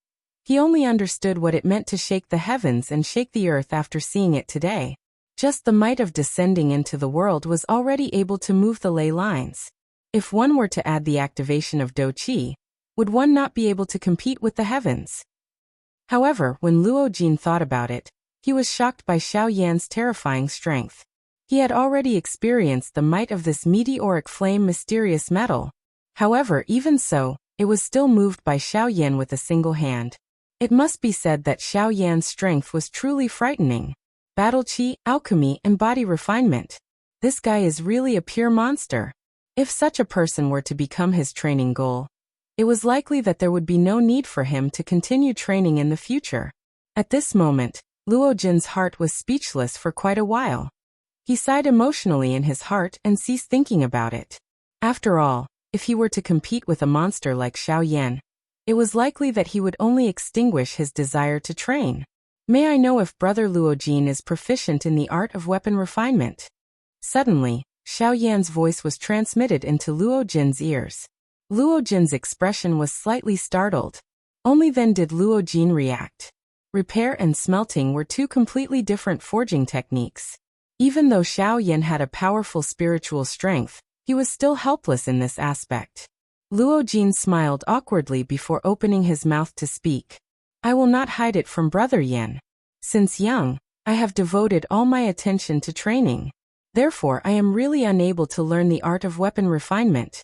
Speaker 1: he only understood what it meant to shake the heavens and shake the earth after seeing it today. Just the might of descending into the world was already able to move the ley lines. If one were to add the activation of Do Qi, would one not be able to compete with the heavens? However, when Luo Jin thought about it, he was shocked by Xiao Yan's terrifying strength. He had already experienced the might of this meteoric flame mysterious metal. However, even so, it was still moved by Xiao Yan with a single hand. It must be said that Xiao Yan's strength was truly frightening. Battle chi, alchemy, and body refinement. This guy is really a pure monster. If such a person were to become his training goal, it was likely that there would be no need for him to continue training in the future. At this moment, Luo Jin's heart was speechless for quite a while. He sighed emotionally in his heart and ceased thinking about it. After all, if he were to compete with a monster like Xiao Yan, it was likely that he would only extinguish his desire to train. May I know if Brother Luo Jin is proficient in the art of weapon refinement? Suddenly, Xiao Yan's voice was transmitted into Luo Jin's ears. Luo Jin's expression was slightly startled. Only then did Luo Jin react. Repair and smelting were two completely different forging techniques. Even though Xiao Yan had a powerful spiritual strength, he was still helpless in this aspect. Luo Jin smiled awkwardly before opening his mouth to speak. I will not hide it from Brother Yan. Since young, I have devoted all my attention to training. Therefore, I am really unable to learn the art of weapon refinement.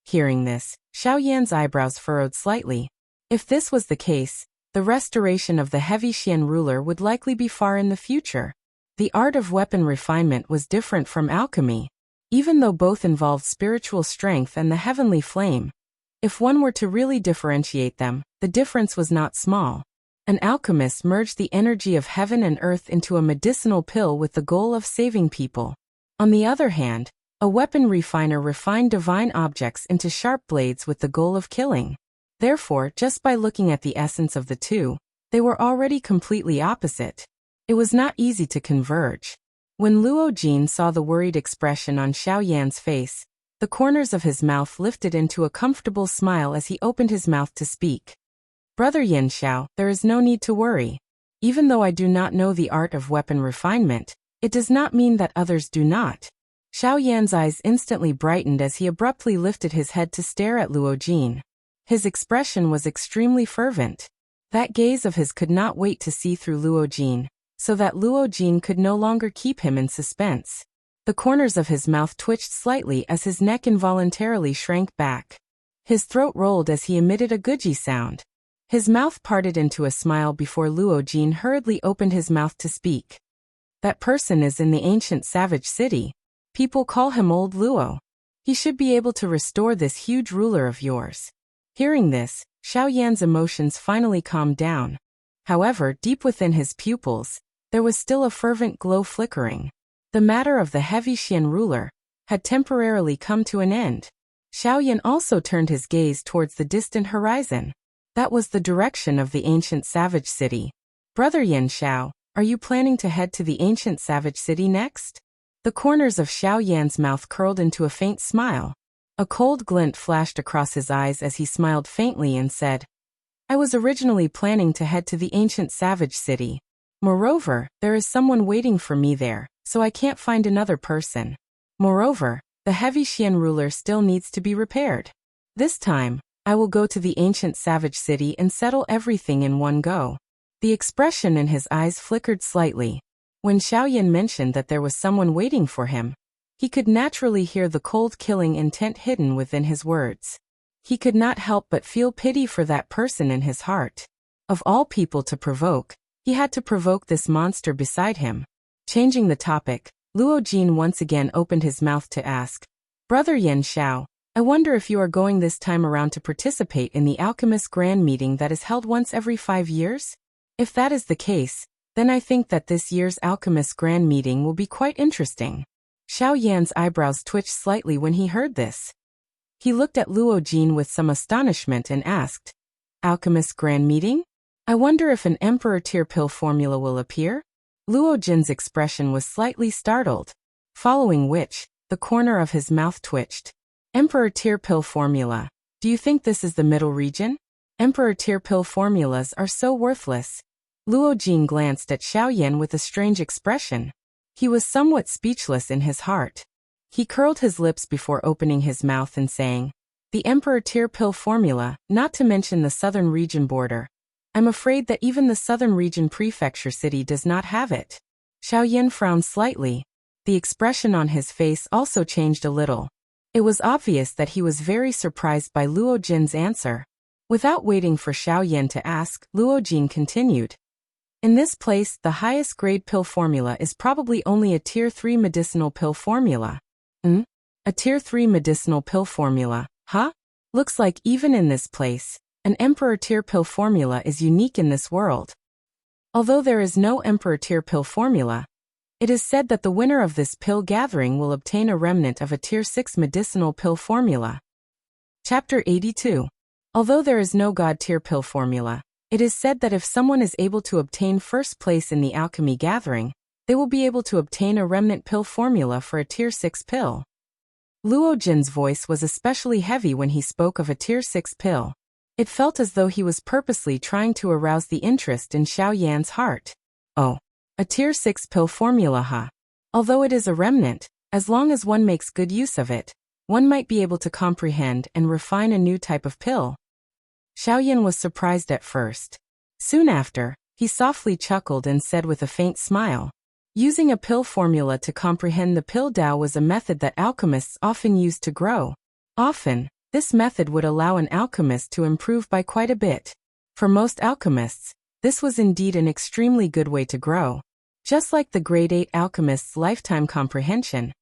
Speaker 1: Hearing this, Xiao Yan's eyebrows furrowed slightly. If this was the case, the restoration of the heavy Xian ruler would likely be far in the future. The art of weapon refinement was different from alchemy. Even though both involved spiritual strength and the heavenly flame, if one were to really differentiate them, the difference was not small. An alchemist merged the energy of heaven and earth into a medicinal pill with the goal of saving people. On the other hand, a weapon refiner refined divine objects into sharp blades with the goal of killing. Therefore, just by looking at the essence of the two, they were already completely opposite. It was not easy to converge. When Luo Jin saw the worried expression on Xiao Yan's face, the corners of his mouth lifted into a comfortable smile as he opened his mouth to speak. Brother Yan Xiao, there is no need to worry. Even though I do not know the art of weapon refinement, it does not mean that others do not. Xiao Yan's eyes instantly brightened as he abruptly lifted his head to stare at Luo Jin. His expression was extremely fervent. That gaze of his could not wait to see through Luo Jin, so that Luo Jin could no longer keep him in suspense. The corners of his mouth twitched slightly as his neck involuntarily shrank back. His throat rolled as he emitted a guji sound. His mouth parted into a smile before Luo Jin hurriedly opened his mouth to speak. That person is in the ancient savage city. People call him Old Luo. He should be able to restore this huge ruler of yours. Hearing this, Xiao Yan's emotions finally calmed down. However, deep within his pupils, there was still a fervent glow flickering. The matter of the heavy Xian ruler had temporarily come to an end. Xiao Yan also turned his gaze towards the distant horizon. That was the direction of the ancient savage city. Brother Yan Xiao, are you planning to head to the ancient savage city next? The corners of Xiao Yan's mouth curled into a faint smile. A cold glint flashed across his eyes as he smiled faintly and said, I was originally planning to head to the ancient savage city. Moreover, there is someone waiting for me there, so I can't find another person. Moreover, the heavy Xian ruler still needs to be repaired. This time, I will go to the ancient savage city and settle everything in one go. The expression in his eyes flickered slightly. When Xiao Yan mentioned that there was someone waiting for him, he could naturally hear the cold killing intent hidden within his words. He could not help but feel pity for that person in his heart. Of all people to provoke, he had to provoke this monster beside him. Changing the topic, Luo Jin once again opened his mouth to ask, Brother Yan Xiao, I wonder if you are going this time around to participate in the Alchemist Grand Meeting that is held once every 5 years? If that is the case, then I think that this year's Alchemist Grand Meeting will be quite interesting. Xiao Yan's eyebrows twitched slightly when he heard this. He looked at Luo Jin with some astonishment and asked, Alchemist Grand Meeting? I wonder if an Emperor Tier pill formula will appear? Luo Jin's expression was slightly startled, following which, the corner of his mouth twitched. Emperor Tier pill formula. Do you think this is the middle region? Emperor Tier pill formulas are so worthless. Luo Jin glanced at Xiao Yan with a strange expression. He was somewhat speechless in his heart. He curled his lips before opening his mouth and saying, the Emperor Tier pill formula, not to mention the southern region border. I'm afraid that even the southern region prefecture city does not have it. Xiaoyan frowned slightly. The expression on his face also changed a little. It was obvious that he was very surprised by Luo Jin's answer. Without waiting for Xiaoyan to ask, Luo Jin continued. In this place, the highest grade pill formula is probably only a Tier 3 medicinal pill formula. A Tier 3 medicinal pill formula, huh? Looks like even in this place, an Emperor Tier pill formula is unique in this world. Although there is no Emperor Tier pill formula, it is said that the winner of this pill gathering will obtain a remnant of a Tier 6 medicinal pill formula. Chapter 82. Although there is no God Tier pill formula, it is said that if someone is able to obtain first place in the alchemy gathering, they will be able to obtain a remnant pill formula for a Tier 6 pill. Luo Jin's voice was especially heavy when he spoke of a Tier 6 pill. It felt as though he was purposely trying to arouse the interest in Xiaoyan's heart. Oh, a Tier 6 pill formula, huh? Although it is a remnant, as long as one makes good use of it, one might be able to comprehend and refine a new type of pill. Xiaoyan was surprised at first. Soon after, he softly chuckled and said with a faint smile, using a pill formula to comprehend the pill Tao was a method that alchemists often used to grow. Often, this method would allow an alchemist to improve by quite a bit. For most alchemists, this was indeed an extremely good way to grow. Just like the grade 8 alchemist's lifetime comprehension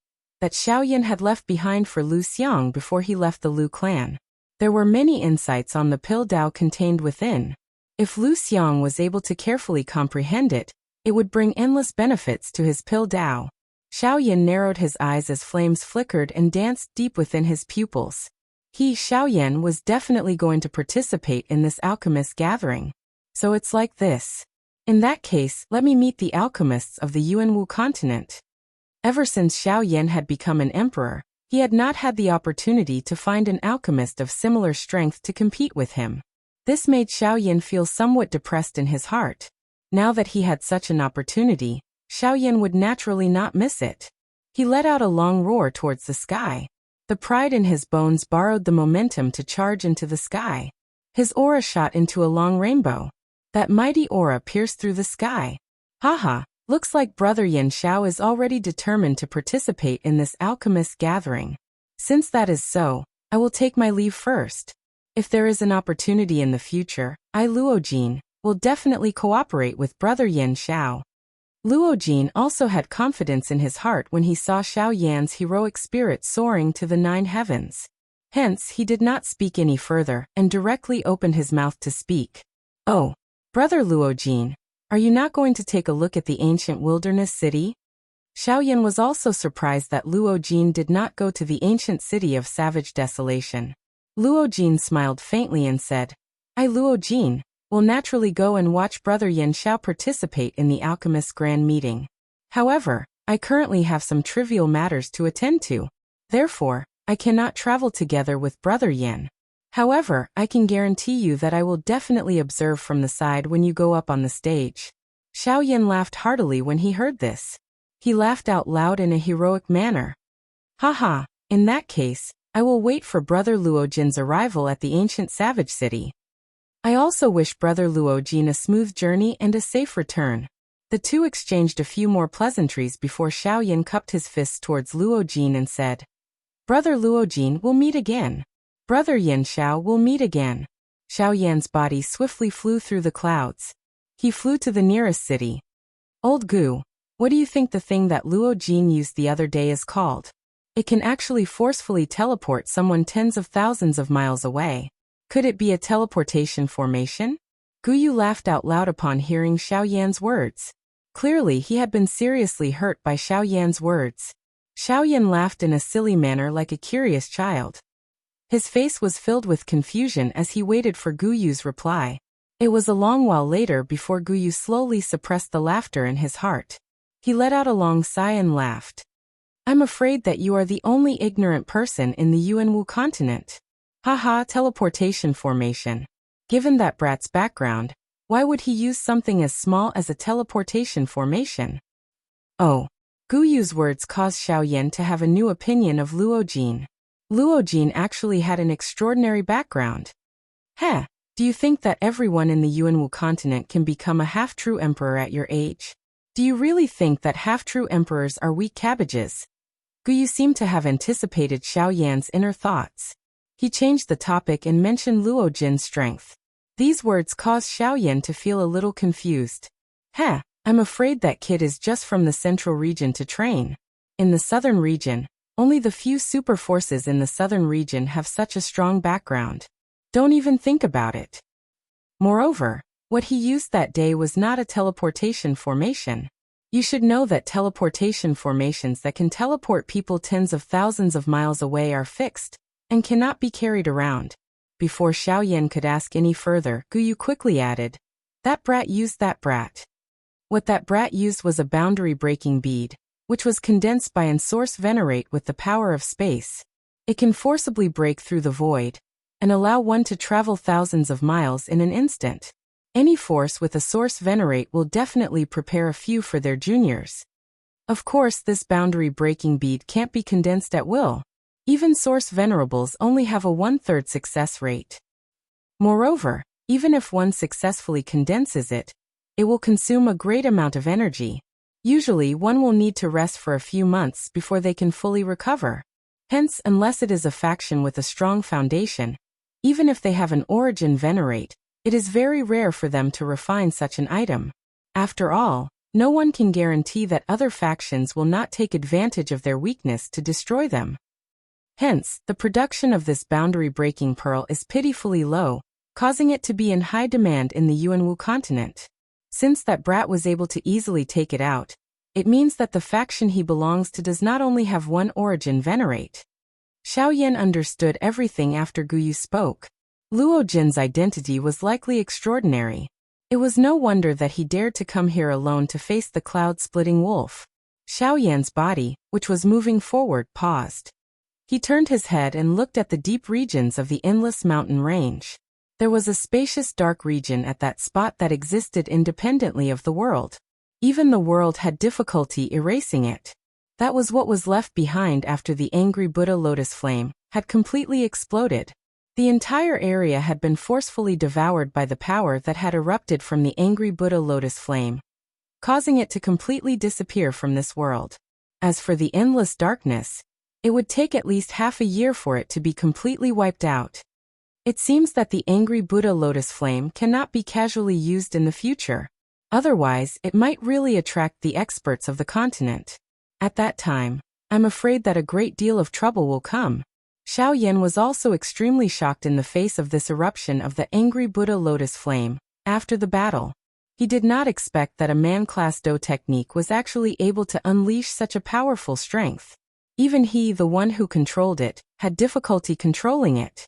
Speaker 1: that Xiaoyan had left behind for Lu Xiang before he left the Lu clan. There were many insights on the pill Tao contained within. If Lu Xiang was able to carefully comprehend it, it would bring endless benefits to his pill Tao. Xiaoyan narrowed his eyes as flames flickered and danced deep within his pupils. He, Xiaoyan, was definitely going to participate in this alchemist gathering. So it's like this. In that case, let me meet the alchemists of the Yuanwu continent. Ever since Xiaoyan had become an emperor, he had not had the opportunity to find an alchemist of similar strength to compete with him. This made Xiaoyan feel somewhat depressed in his heart. Now that he had such an opportunity, Xiaoyan would naturally not miss it. He let out a long roar towards the sky. The pride in his bones borrowed the momentum to charge into the sky. His aura shot into a long rainbow. That mighty aura pierced through the sky. Haha, looks like Brother Yan Xiao is already determined to participate in this alchemist gathering. Since that is so, I will take my leave first. If there is an opportunity in the future, I, Luo Jin, will definitely cooperate with Brother Yan Xiao. Luo Jin also had confidence in his heart when he saw Xiaoyan's heroic spirit soaring to the 9 heavens. Hence, he did not speak any further and directly opened his mouth to speak. Oh, Brother Luo Jin, are you not going to take a look at the ancient wilderness city? Xiaoyan was also surprised that Luo Jin did not go to the ancient city of savage desolation. Luo Jin smiled faintly and said, I, Luo Jin, will naturally go and watch Brother Yan Xiao participate in the alchemist's grand meeting. However, I currently have some trivial matters to attend to. Therefore, I cannot travel together with Brother Yan. However, I can guarantee you that I will definitely observe from the side when you go up on the stage. Xiaoyan laughed heartily when he heard this. He laughed out loud in a heroic manner. Haha, in that case, I will wait for Brother Luo Jin's arrival at the ancient savage city. I also wish Brother Luo Jin a smooth journey and a safe return. The two exchanged a few more pleasantries before Xiaoyan cupped his fists towards Luo Jin and said, Brother Luo Jin, we'll meet again. Brother Yan Xiao, we'll meet again. Xiaoyan's body swiftly flew through the clouds. He flew to the nearest city. Old Gu, what do you think the thing that Luo Jin used the other day is called? It can actually forcefully teleport someone tens of thousands of miles away. Could it be a teleportation formation? Guyu laughed out loud upon hearing Xiaoyan's words. Clearly he had been seriously hurt by Xiaoyan's words. Xiaoyan laughed in a silly manner like a curious child. His face was filled with confusion as he waited for Guyu's reply. It was a long while later before Guyu slowly suppressed the laughter in his heart. He let out a long sigh and laughed. I'm afraid that you are the only ignorant person in the Yuanwu continent. Haha, teleportation formation. Given that brat's background, why would he use something as small as a teleportation formation? Oh. Guyu's words caused Xiaoyan to have a new opinion of Luo Jin. Luo Jin actually had an extraordinary background. Heh, do Do you think that everyone in the Yuanwu continent can become a half-true emperor at your age? Do you really think that half-true emperors are weak cabbages? Guyu seemed to have anticipated Xiao Yan's inner thoughts. He changed the topic and mentioned Luo Jin's strength. These words caused Xiao Yan to feel a little confused. I'm afraid that kid is just from the central region to train. In the southern region, only the few super forces in the southern region have such a strong background. Don't even think about it. Moreover, what he used that day was not a teleportation formation. You should know that teleportation formations that can teleport people tens of thousands of miles away are fixed and cannot be carried around. Before Xiao Yan could ask any further, Guyu quickly added, "That brat used that brat." What that brat used was a boundary-breaking bead, which was condensed by and source venerate with the power of space. It can forcibly break through the void and allow one to travel thousands of miles in an instant. Any force with a source venerate will definitely prepare a few for their juniors. Of course, this boundary-breaking bead can't be condensed at will. Even source venerables only have a 1/3 success rate. Moreover, even if one successfully condenses it, it will consume a great amount of energy. Usually, one will need to rest for a few months before they can fully recover. Hence, unless it is a faction with a strong foundation, even if they have an origin venerate, it is very rare for them to refine such an item. After all, no one can guarantee that other factions will not take advantage of their weakness to destroy them. Hence, the production of this boundary-breaking pearl is pitifully low, causing it to be in high demand in the Yuanwu continent. Since that brat was able to easily take it out, it means that the faction he belongs to does not only have one origin venerate. Xiao Yan understood everything after Guyu spoke. Luo Jin's identity was likely extraordinary. It was no wonder that he dared to come here alone to face the cloud-splitting wolf. Xiao Yan's body, which was moving forward, paused. He turned his head and looked at the deep regions of the endless mountain range. There was a spacious dark region at that spot that existed independently of the world. Even the world had difficulty erasing it. That was what was left behind after the angry Buddha lotus flame had completely exploded. The entire area had been forcefully devoured by the power that had erupted from the angry Buddha lotus flame, causing it to completely disappear from this world. As for the endless darkness, it would take at least half a year for it to be completely wiped out. It seems that the angry Buddha lotus flame cannot be casually used in the future. Otherwise, it might really attract the experts of the continent. At that time, I'm afraid that a great deal of trouble will come. Xiao Yan was also extremely shocked in the face of this eruption of the angry Buddha lotus flame. After the battle, he did not expect that a man-class Do technique was actually able to unleash such a powerful strength. Even he, the one who controlled it, had difficulty controlling it.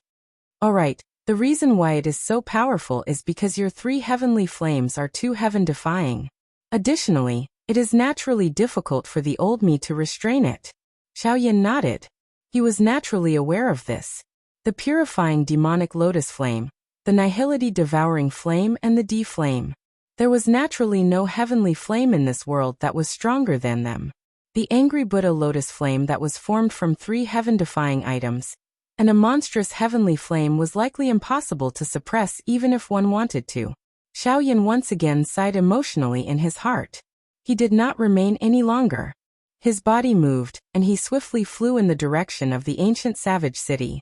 Speaker 1: Alright, the reason why it is so powerful is because your 3 heavenly flames are too heaven-defying. Additionally, it is naturally difficult for the old me to restrain it. Xiao Yan nodded. He was naturally aware of this. The purifying demonic lotus flame, the nihility devouring flame and the D flame. There was naturally no heavenly flame in this world that was stronger than them. The angry Buddha lotus flame that was formed from 3 heaven-defying items, and a monstrous heavenly flame was likely impossible to suppress even if one wanted to. Xiao Yan once again sighed emotionally in his heart. He did not remain any longer. His body moved, and he swiftly flew in the direction of the ancient savage city.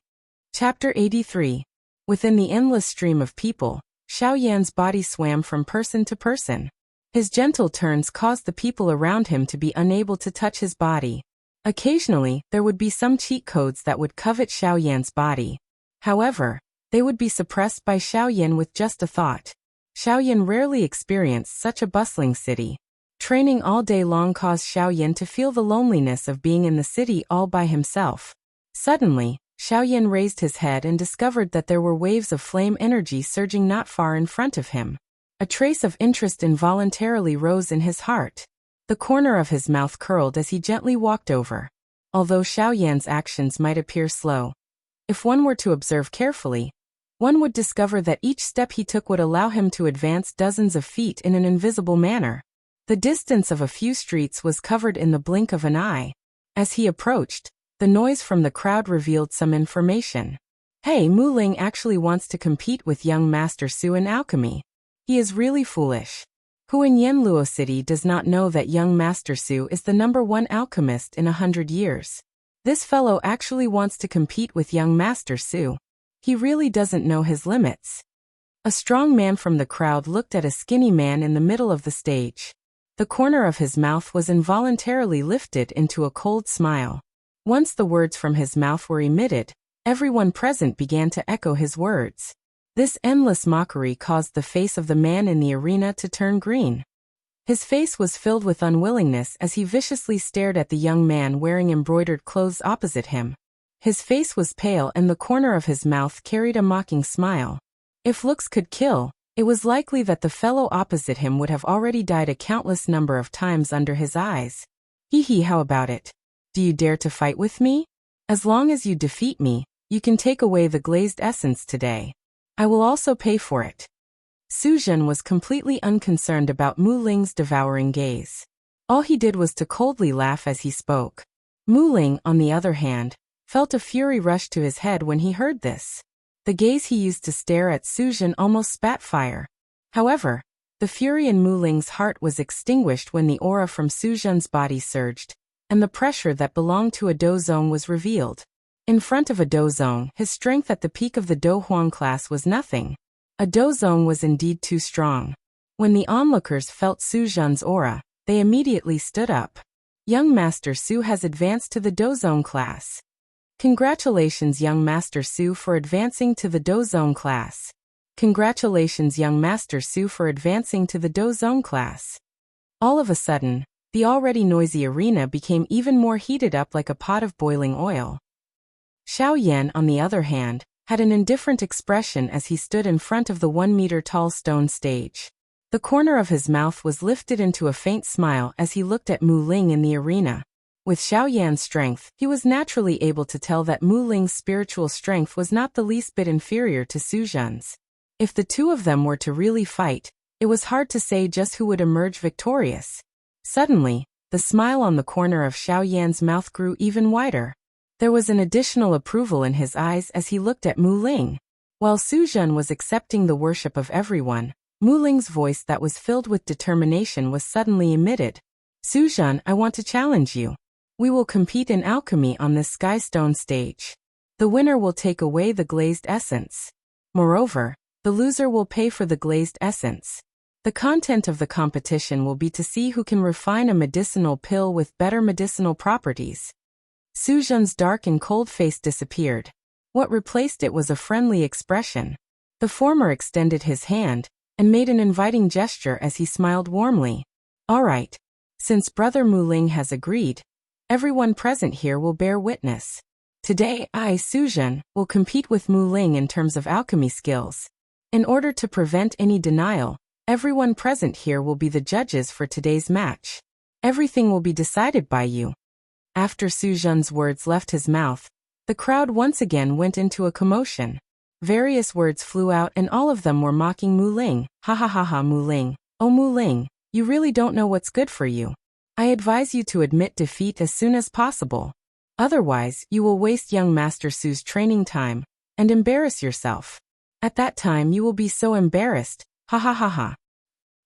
Speaker 1: Chapter 83. Within the endless stream of people, Xiao Yan's body swam from person to person. His gentle turns caused the people around him to be unable to touch his body. Occasionally, there would be some cheat codes that would covet Xiao Yan's body. However, they would be suppressed by Xiao Yan with just a thought. Xiao Yan rarely experienced such a bustling city. Training all day long caused Xiao Yan to feel the loneliness of being in the city all by himself. Suddenly, Xiao Yan raised his head and discovered that there were waves of flame energy surging not far in front of him. A trace of interest involuntarily rose in his heart. The corner of his mouth curled as he gently walked over. Although Xiao Yan's actions might appear slow, if one were to observe carefully, one would discover that each step he took would allow him to advance dozens of feet in an invisible manner. The distance of a few streets was covered in the blink of an eye. As he approached, the noise from the crowd revealed some information. Hey, Mu Ling actually wants to compete with young Master Su in alchemy. He is really foolish. Who in Yanluo City does not know that young Master Su is the #1 alchemist in 100 years? This fellow actually wants to compete with young Master Su. He really doesn't know his limits. A strong man from the crowd looked at a skinny man in the middle of the stage. The corner of his mouth was involuntarily lifted into a cold smile. Once the words from his mouth were emitted, everyone present began to echo his words. This endless mockery caused the face of the man in the arena to turn green. His face was filled with unwillingness as he viciously stared at the young man wearing embroidered clothes opposite him. His face was pale and the corner of his mouth carried a mocking smile. If looks could kill, it was likely that the fellow opposite him would have already died a countless number of times under his eyes. Hee hee, how about it? Do you dare to fight with me? As long as you defeat me, you can take away the glazed essence today. I will also pay for it. Su Zhen was completely unconcerned about Mu Ling's devouring gaze. All he did was to coldly laugh as he spoke. Mu Ling, on the other hand, felt a fury rush to his head when he heard this. The gaze he used to stare at Su Zhen almost spat fire. However, the fury in Mu Ling's heart was extinguished when the aura from Su Zhen's body surged, and the pressure that belonged to a Dozong was revealed. In front of a Dozong, his strength at the peak of the Do Huang class was nothing. A Dozong was indeed too strong. When the onlookers felt Su Zhen's aura, they immediately stood up. Young Master Su has advanced to the Dozong class. Congratulations, young Master Su, for advancing to the Dozong class. Congratulations, young Master Su, for advancing to the Dozong class. All of a sudden, the already noisy arena became even more heated up like a pot of boiling oil. Xiao Yan, on the other hand, had an indifferent expression as he stood in front of the 1-meter-tall stone stage. The corner of his mouth was lifted into a faint smile as he looked at Mu Ling in the arena. With Xiao Yan's strength, he was naturally able to tell that Mu Ling's spiritual strength was not the least bit inferior to Su Zhen's. If the two of them were to really fight, it was hard to say just who would emerge victorious. Suddenly, the smile on the corner of Xiao Yan's mouth grew even wider. There was an additional approval in his eyes as he looked at Mu Ling. While Su Zhen was accepting the worship of everyone, Mu Ling's voice that was filled with determination was suddenly emitted. Su Zhen, I want to challenge you. We will compete in alchemy on this Skystone stage. The winner will take away the glazed essence. Moreover, the loser will pay for the glazed essence. The content of the competition will be to see who can refine a medicinal pill with better medicinal properties. Su Zhen's dark and cold face disappeared. What replaced it was a friendly expression. The former extended his hand and made an inviting gesture as he smiled warmly. All right. Since Brother Mu Ling has agreed, everyone present here will bear witness. Today, I, Su Zhen, will compete with Mu Ling in terms of alchemy skills. In order to prevent any denial, everyone present here will be the judges for today's match. Everything will be decided by you. After Su Zhen's words left his mouth, the crowd once again went into a commotion. Various words flew out and all of them were mocking Mu Ling. Ha ha ha ha, Mu Ling. Oh Mu Ling, you really don't know what's good for you. I advise you to admit defeat as soon as possible. Otherwise, you will waste young Master Su's training time and embarrass yourself. At that time you will be so embarrassed. Ha ha ha ha.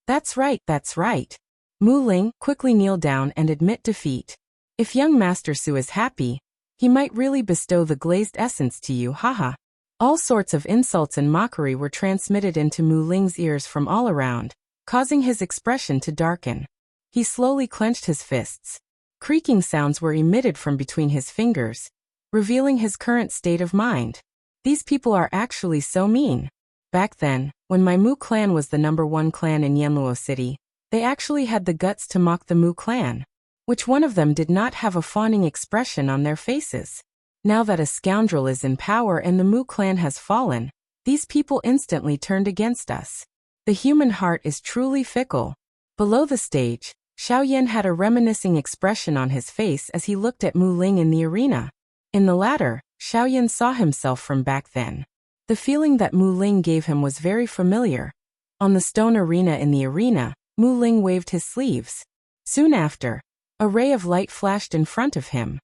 Speaker 1: That's right, that's right. Mu Ling, quickly kneel down and admit defeat. If young Master Su is happy, he might really bestow the glazed essence to you, haha. All sorts of insults and mockery were transmitted into Mu Ling's ears from all around, causing his expression to darken. He slowly clenched his fists. Creaking sounds were emitted from between his fingers, revealing his current state of mind. These people are actually so mean. Back then, when my Mu clan was the #1 clan in Yanluo City, they actually had the guts to mock the Mu clan. Which one of them did not have a fawning expression on their faces? Now that a scoundrel is in power and the Mu clan has fallen, these people instantly turned against us. The human heart is truly fickle. Below the stage, Xiao Yan had a reminiscing expression on his face as he looked at Mu Ling in the arena. In the latter, Xiao Yan saw himself from back then. The feeling that Mu Ling gave him was very familiar. On the stone arena in the arena, Mu Ling waved his sleeves. Soon after, a ray of light flashed in front of him.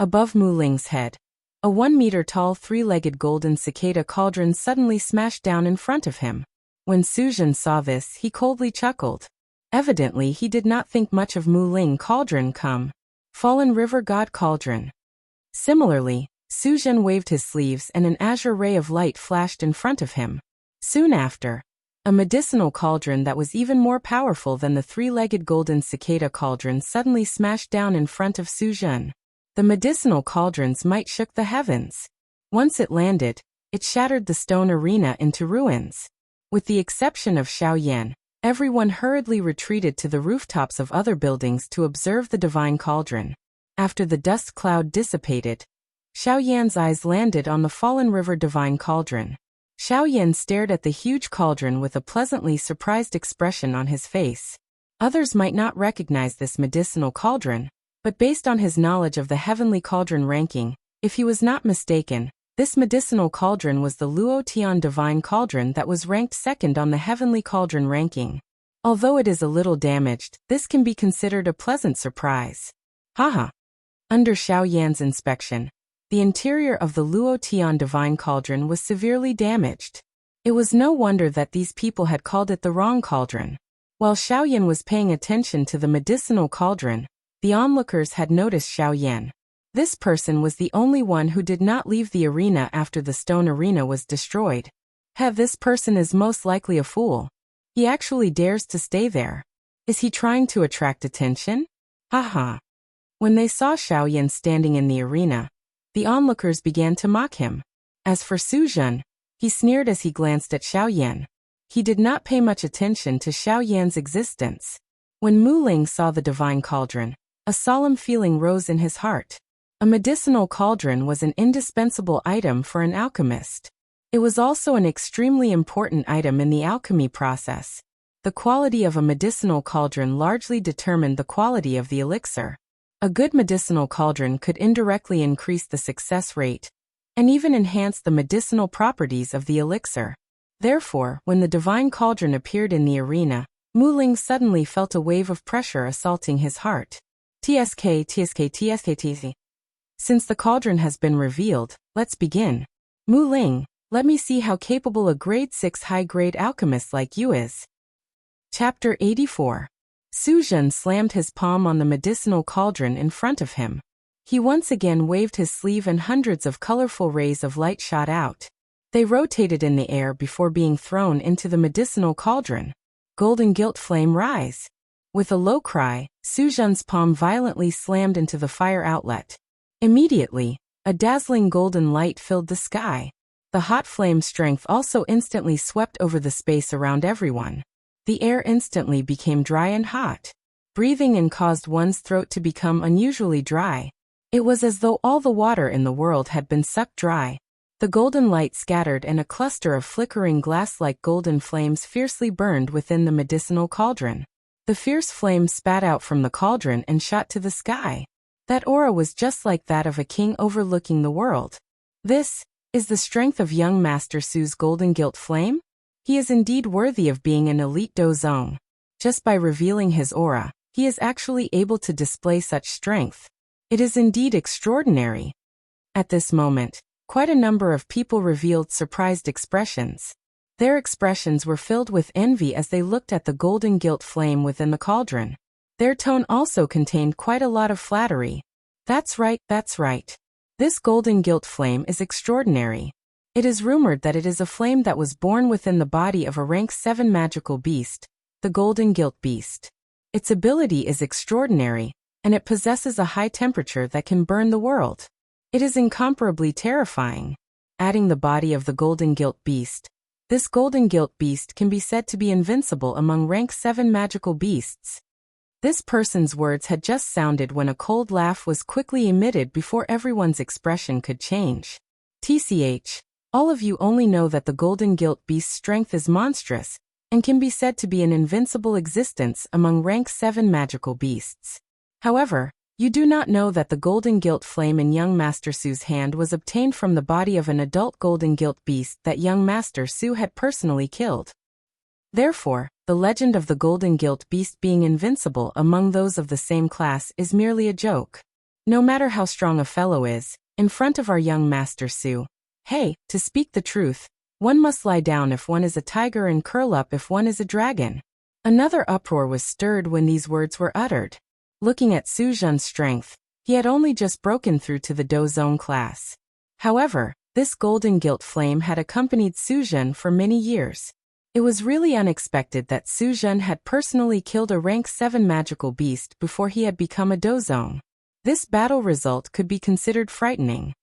Speaker 1: Above Mu Ling's head, A 1-meter-tall three-legged golden cicada cauldron suddenly smashed down in front of him. When Su Zhen saw this, he coldly chuckled. Evidently, he did not think much of Mu Ling cauldron come. Fallen River God Cauldron. Similarly, Su Zhen waved his sleeves and an azure ray of light flashed in front of him. Soon after, a medicinal cauldron that was even more powerful than the three-legged golden cicada cauldron suddenly smashed down in front of Su Zhen. The medicinal cauldron's might shook the heavens. Once it landed, it shattered the stone arena into ruins. With the exception of Xiao Yan, everyone hurriedly retreated to the rooftops of other buildings to observe the divine cauldron. After the dust cloud dissipated, Xiao Yan's eyes landed on the fallen river divine cauldron. Xiao Yan stared at the huge cauldron with a pleasantly surprised expression on his face. Others might not recognize this medicinal cauldron, but based on his knowledge of the heavenly cauldron ranking, if he was not mistaken, this medicinal cauldron was the Luo Tian divine cauldron that was ranked second on the heavenly cauldron ranking. Although it is a little damaged, this can be considered a pleasant surprise. Haha. Under Xiao Yan's inspection, the interior of the Luo Tian divine cauldron was severely damaged. It was no wonder that these people had called it the wrong cauldron. While Xiao Yan was paying attention to the medicinal cauldron, the onlookers had noticed Xiao Yan. This person was the only one who did not leave the arena after the stone arena was destroyed. This person is most likely a fool. He actually dares to stay there. Is he trying to attract attention? Haha. When they saw Xiao Yan standing in the arena, the onlookers began to mock him. As for Su Zhen, he sneered as he glanced at Xiao Yan. He did not pay much attention to Xiao Yan's existence. When Mu Ling saw the divine cauldron, a solemn feeling rose in his heart. A medicinal cauldron was an indispensable item for an alchemist. It was also an extremely important item in the alchemy process. The quality of a medicinal cauldron largely determined the quality of the elixir. A good medicinal cauldron could indirectly increase the success rate, and even enhance the medicinal properties of the elixir. Therefore, when the divine cauldron appeared in the arena, Mu Ling suddenly felt a wave of pressure assaulting his heart. TSK. Since the cauldron has been revealed, let's begin. Mu Ling, let me see how capable a grade 6 high-grade alchemist like you is. Chapter 84. Su Zhen slammed his palm on the medicinal cauldron in front of him. He once again waved his sleeve and hundreds of colorful rays of light shot out. They rotated in the air before being thrown into the medicinal cauldron. Golden gilt flame rise. With a low cry, Su Zhen's palm violently slammed into the fire outlet. Immediately, a dazzling golden light filled the sky. The hot flame strength also instantly swept over the space around everyone. The air instantly became dry and hot. Breathing in caused one's throat to become unusually dry. It was as though all the water in the world had been sucked dry. The golden light scattered and a cluster of flickering glass-like golden flames fiercely burned within the medicinal cauldron. The fierce flames spat out from the cauldron and shot to the sky. That aura was just like that of a king overlooking the world. This is the strength of young Master Su's golden gilt flame? He is indeed worthy of being an elite dozong. Just by revealing his aura, he is actually able to display such strength. It is indeed extraordinary. At this moment, quite a number of people revealed surprised expressions. Their expressions were filled with envy as they looked at the golden gilt flame within the cauldron. Their tone also contained quite a lot of flattery. That's right. This golden gilt flame is extraordinary. It is rumored that it is a flame that was born within the body of a rank 7 magical beast, the golden gilt beast. Its ability is extraordinary, and it possesses a high temperature that can burn the world. It is incomparably terrifying. Adding the body of the golden gilt beast, this golden gilt beast can be said to be invincible among rank 7 magical beasts. This person's words had just sounded when a cold laugh was quickly emitted before everyone's expression could change. TCH, all of you only know that the golden gilt beast's strength is monstrous, and can be said to be an invincible existence among rank 7 magical beasts. However, you do not know that the golden gilt flame in young Master Su's hand was obtained from the body of an adult golden gilt beast that young Master Su had personally killed. Therefore, the legend of the golden gilt beast being invincible among those of the same class is merely a joke. No matter how strong a fellow is, in front of our young Master Su. Hey, to speak the truth, one must lie down if one is a tiger and curl up if one is a dragon. Another uproar was stirred when these words were uttered. Looking at Su Zhen's strength, he had only just broken through to the Dozong class. However, this golden gilt flame had accompanied Su Zhen for many years. It was really unexpected that Su Zhen had personally killed a rank 7 magical beast before he had become a Dozong. This battle result could be considered frightening.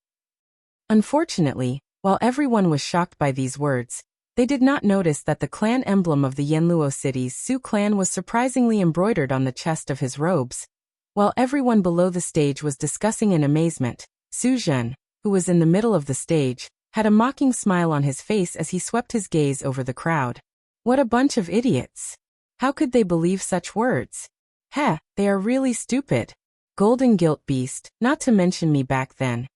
Speaker 1: Unfortunately, while everyone was shocked by these words, they did not notice that the clan emblem of the Yanluo city's Su clan was surprisingly embroidered on the chest of his robes. While everyone below the stage was discussing in amazement, Su Zhen, who was in the middle of the stage, had a mocking smile on his face as he swept his gaze over the crowd. What a bunch of idiots! How could they believe such words? Heh, they are really stupid. Golden gilt beast, not to mention me back then.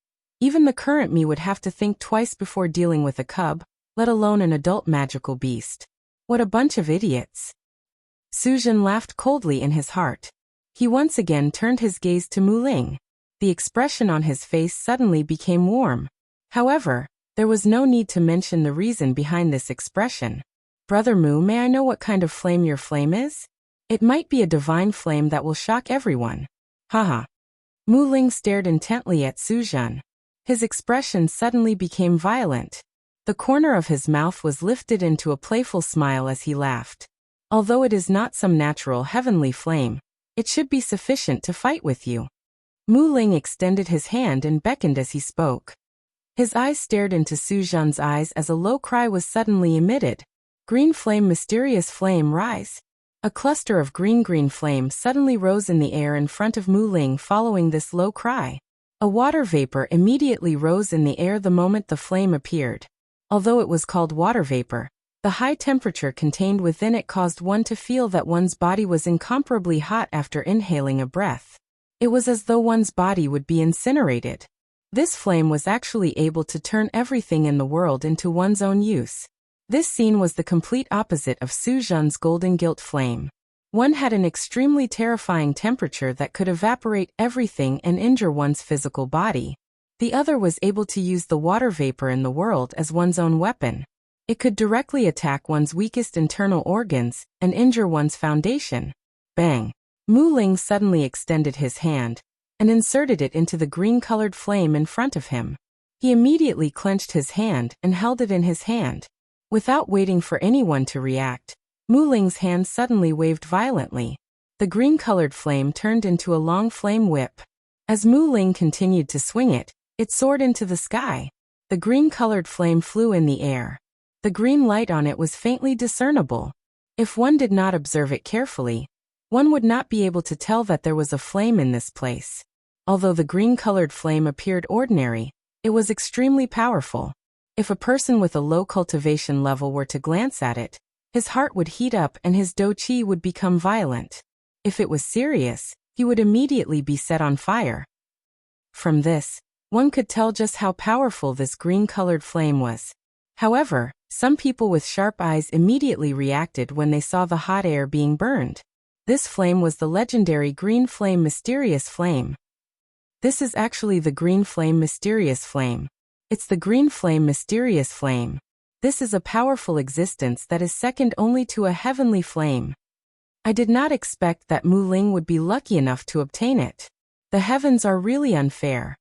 Speaker 1: Even the current me would have to think twice before dealing with a cub, let alone an adult magical beast. What a bunch of idiots. Su Zhen laughed coldly in his heart. He once again turned his gaze to Mu Ling. The expression on his face suddenly became warm. However, there was no need to mention the reason behind this expression. Brother Mu, may I know what kind of flame your flame is? It might be a divine flame that will shock everyone. Haha. Mu Ling stared intently at Su Zhen. His expression suddenly became violent. The corner of his mouth was lifted into a playful smile as he laughed. Although it is not some natural heavenly flame, it should be sufficient to fight with you. Mu Ling extended his hand and beckoned as he spoke. His eyes stared into Su Zhen's eyes as a low cry was suddenly emitted. Green flame, mysterious flame, rise. A cluster of green flame suddenly rose in the air in front of Mu Ling following this low cry. A water vapor immediately rose in the air the moment the flame appeared. Although it was called water vapor, the high temperature contained within it caused one to feel that one's body was incomparably hot after inhaling a breath. It was as though one's body would be incinerated. This flame was actually able to turn everything in the world into one's own use. This scene was the complete opposite of Su Zhen's golden gilt flame. One had an extremely terrifying temperature that could evaporate everything and injure one's physical body. The other was able to use the water vapor in the world as one's own weapon. It could directly attack one's weakest internal organs and injure one's foundation. Bang! Mu Ling suddenly extended his hand and inserted it into the green-colored flame in front of him. He immediately clenched his hand and held it in his hand. Without waiting for anyone to react, Mu Ling's hand suddenly waved violently. The green-colored flame turned into a long flame whip. As Mu Ling continued to swing it, it soared into the sky. The green-colored flame flew in the air. The green light on it was faintly discernible. If one did not observe it carefully, one would not be able to tell that there was a flame in this place. Although the green-colored flame appeared ordinary, it was extremely powerful. If a person with a low cultivation level were to glance at it, his heart would heat up and his do qi would become violent. If it was serious, he would immediately be set on fire. From this, one could tell just how powerful this green-colored flame was. However, some people with sharp eyes immediately reacted when they saw the hot air being burned. This flame was the legendary green flame mysterious flame. This is actually the green flame mysterious flame. It's the green flame mysterious flame. This is a powerful existence that is second only to a heavenly flame. I did not expect that Mu Ling would be lucky enough to obtain it. The heavens are really unfair.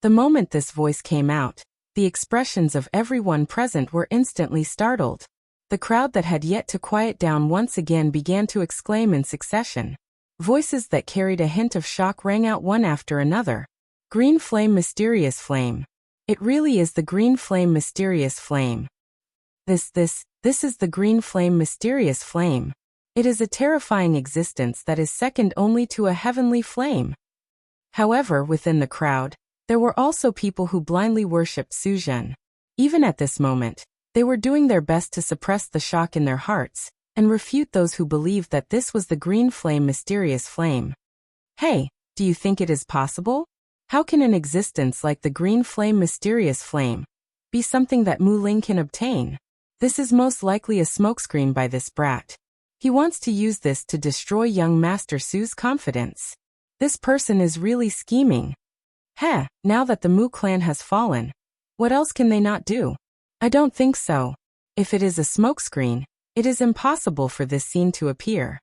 Speaker 1: The moment this voice came out, the expressions of everyone present were instantly startled. The crowd that had yet to quiet down once again began to exclaim in succession. Voices that carried a hint of shock rang out one after another. Green flame mysterious flame. It really is the green flame mysterious flame. This is the green flame mysterious flame. It is a terrifying existence that is second only to a heavenly flame. However, within the crowd, there were also people who blindly worshipped Su Zhen. Even at this moment, they were doing their best to suppress the shock in their hearts and refute those who believed that this was the green flame mysterious flame. Hey, do you think it is possible? How can an existence like the green flame mysterious flame be something that Mu Ling can obtain? This is most likely a smokescreen by this brat. He wants to use this to destroy young Master Su's confidence. This person is really scheming. Heh, now that the Mu clan has fallen, what else can they not do? I don't think so. If it is a smokescreen, it is impossible for this scene to appear.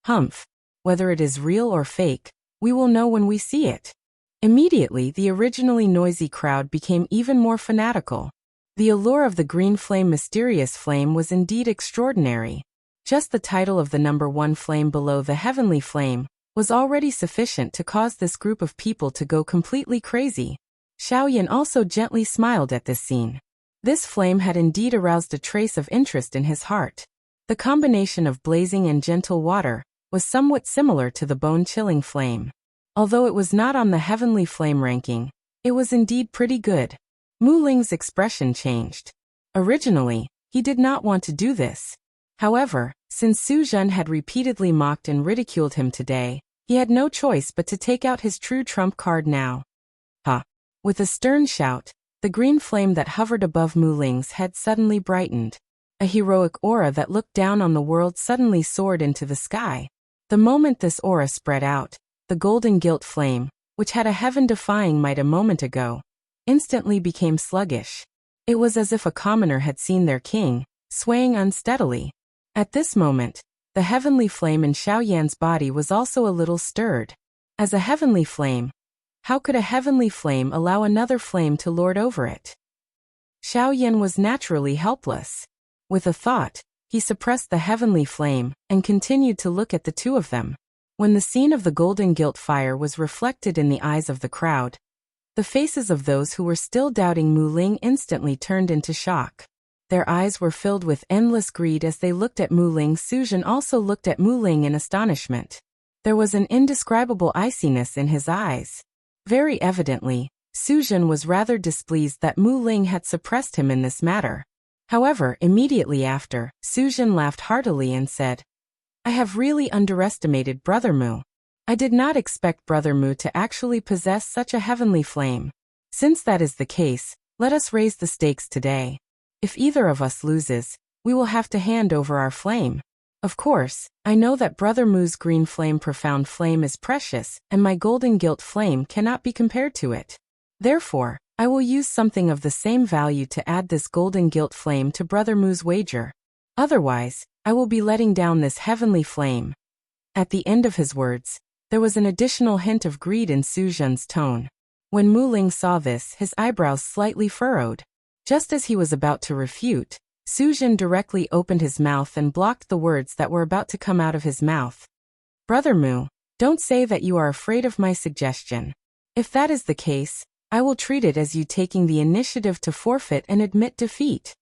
Speaker 1: Humph. Whether it is real or fake, we will know when we see it. Immediately, the originally noisy crowd became even more fanatical. The allure of the green flame, mysterious flame, was indeed extraordinary. Just the title of the number 1 flame below the heavenly flame was already sufficient to cause this group of people to go completely crazy. Xiaoyan also gently smiled at this scene. This flame had indeed aroused a trace of interest in his heart. The combination of blazing and gentle water was somewhat similar to the bone-chilling flame. Although it was not on the heavenly flame ranking, it was indeed pretty good. Mu Ling's expression changed. Originally, he did not want to do this. However, since Su Zhen had repeatedly mocked and ridiculed him today, he had no choice but to take out his true trump card now. Ha! With a stern shout, the green flame that hovered above Mu Ling's head suddenly brightened. A heroic aura that looked down on the world suddenly soared into the sky. The moment this aura spread out, the golden gilt flame, which had a heaven-defying might a moment ago, instantly became sluggish. It was as if a commoner had seen their king, swaying unsteadily. At this moment, the heavenly flame in Xiaoyan's body was also a little stirred. As a heavenly flame, how could a heavenly flame allow another flame to lord over it? Xiaoyan was naturally helpless. With a thought, he suppressed the heavenly flame and continued to look at the two of them. When the scene of the golden gilt fire was reflected in the eyes of the crowd, the faces of those who were still doubting Mu Ling instantly turned into shock. Their eyes were filled with endless greed as they looked at Mu Ling. Su Zhen also looked at Mu Ling in astonishment. There was an indescribable iciness in his eyes. Very evidently, Su Zhen was rather displeased that Mu Ling had suppressed him in this matter. However, immediately after, Su Zhen laughed heartily and said, I have really underestimated Brother Mu. I did not expect Brother Mu to actually possess such a heavenly flame. Since that is the case, let us raise the stakes today. If either of us loses, we will have to hand over our flame. Of course, I know that Brother Mu's green flame, profound flame, is precious, and my golden gilt flame cannot be compared to it. Therefore, I will use something of the same value to add this golden gilt flame to Brother Mu's wager. Otherwise, I will be letting down this heavenly flame. At the end of his words, there was an additional hint of greed in Su Zhen's tone. When Mu Ling saw this, his eyebrows slightly furrowed. Just as he was about to refute, Su Zhen directly opened his mouth and blocked the words that were about to come out of his mouth. Brother Mu, don't say that you are afraid of my suggestion. If that is the case, I will treat it as you taking the initiative to forfeit and admit defeat.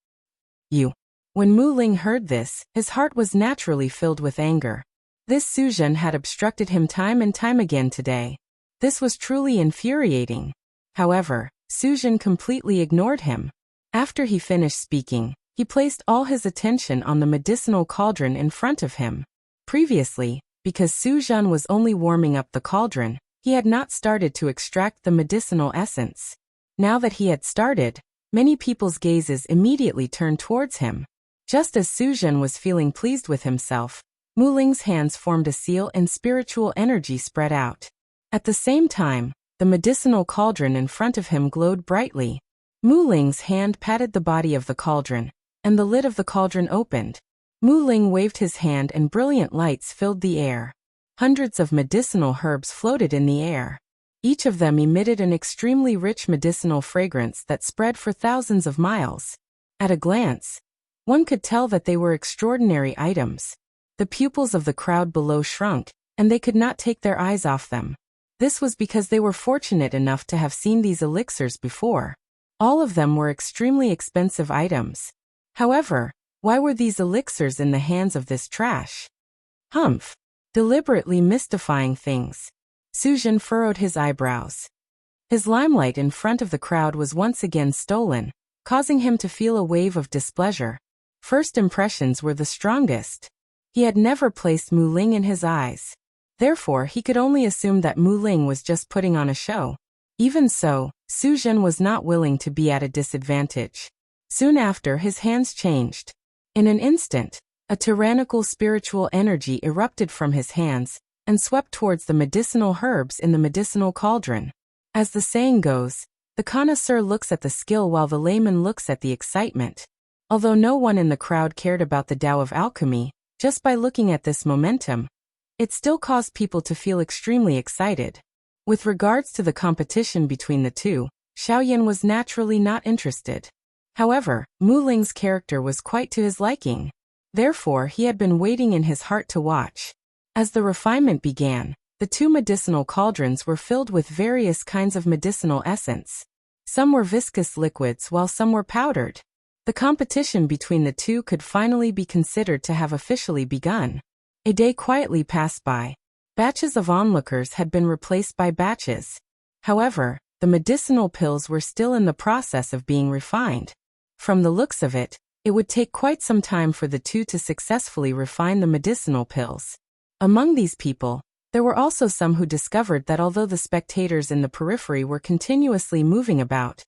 Speaker 1: You. When Mu Ling heard this, his heart was naturally filled with anger. This Su Zhen had obstructed him time and time again today. This was truly infuriating. However, Su Zhen completely ignored him. After he finished speaking, he placed all his attention on the medicinal cauldron in front of him. Previously, because Su Zhen was only warming up the cauldron, he had not started to extract the medicinal essence. Now that he had started, many people's gazes immediately turned towards him. Just as Su Zhen was feeling pleased with himself, Mu Ling's hands formed a seal and spiritual energy spread out. At the same time, the medicinal cauldron in front of him glowed brightly. Mu Ling's hand patted the body of the cauldron, and the lid of the cauldron opened. Mu Ling waved his hand and brilliant lights filled the air. Hundreds of medicinal herbs floated in the air. Each of them emitted an extremely rich medicinal fragrance that spread for thousands of miles. At a glance, one could tell that they were extraordinary items. The pupils of the crowd below shrunk, and they could not take their eyes off them. This was because they were fortunate enough to have seen these elixirs before. All of them were extremely expensive items. However, why were these elixirs in the hands of this trash? Humph! Deliberately mystifying things. Su Zhen furrowed his eyebrows. His limelight in front of the crowd was once again stolen, causing him to feel a wave of displeasure. First impressions were the strongest. He had never placed Mu Ling in his eyes. Therefore, he could only assume that Mu Ling was just putting on a show. Even so, Su Zhen was not willing to be at a disadvantage. Soon after, his hands changed. In an instant, a tyrannical spiritual energy erupted from his hands and swept towards the medicinal herbs in the medicinal cauldron. As the saying goes, the connoisseur looks at the skill while the layman looks at the excitement. Although no one in the crowd cared about the Tao of alchemy, just by looking at this momentum, it still caused people to feel extremely excited. With regards to the competition between the two, Xiaoyan was naturally not interested. However, Mu Ling's character was quite to his liking. Therefore, he had been waiting in his heart to watch. As the refinement began, the two medicinal cauldrons were filled with various kinds of medicinal essence. Some were viscous liquids while some were powdered. The competition between the two could finally be considered to have officially begun. A day quietly passed by. Batches of onlookers had been replaced by batches. However, the medicinal pills were still in the process of being refined. From the looks of it, it would take quite some time for the two to successfully refine the medicinal pills. Among these people, there were also some who discovered that although the spectators in the periphery were continuously moving about,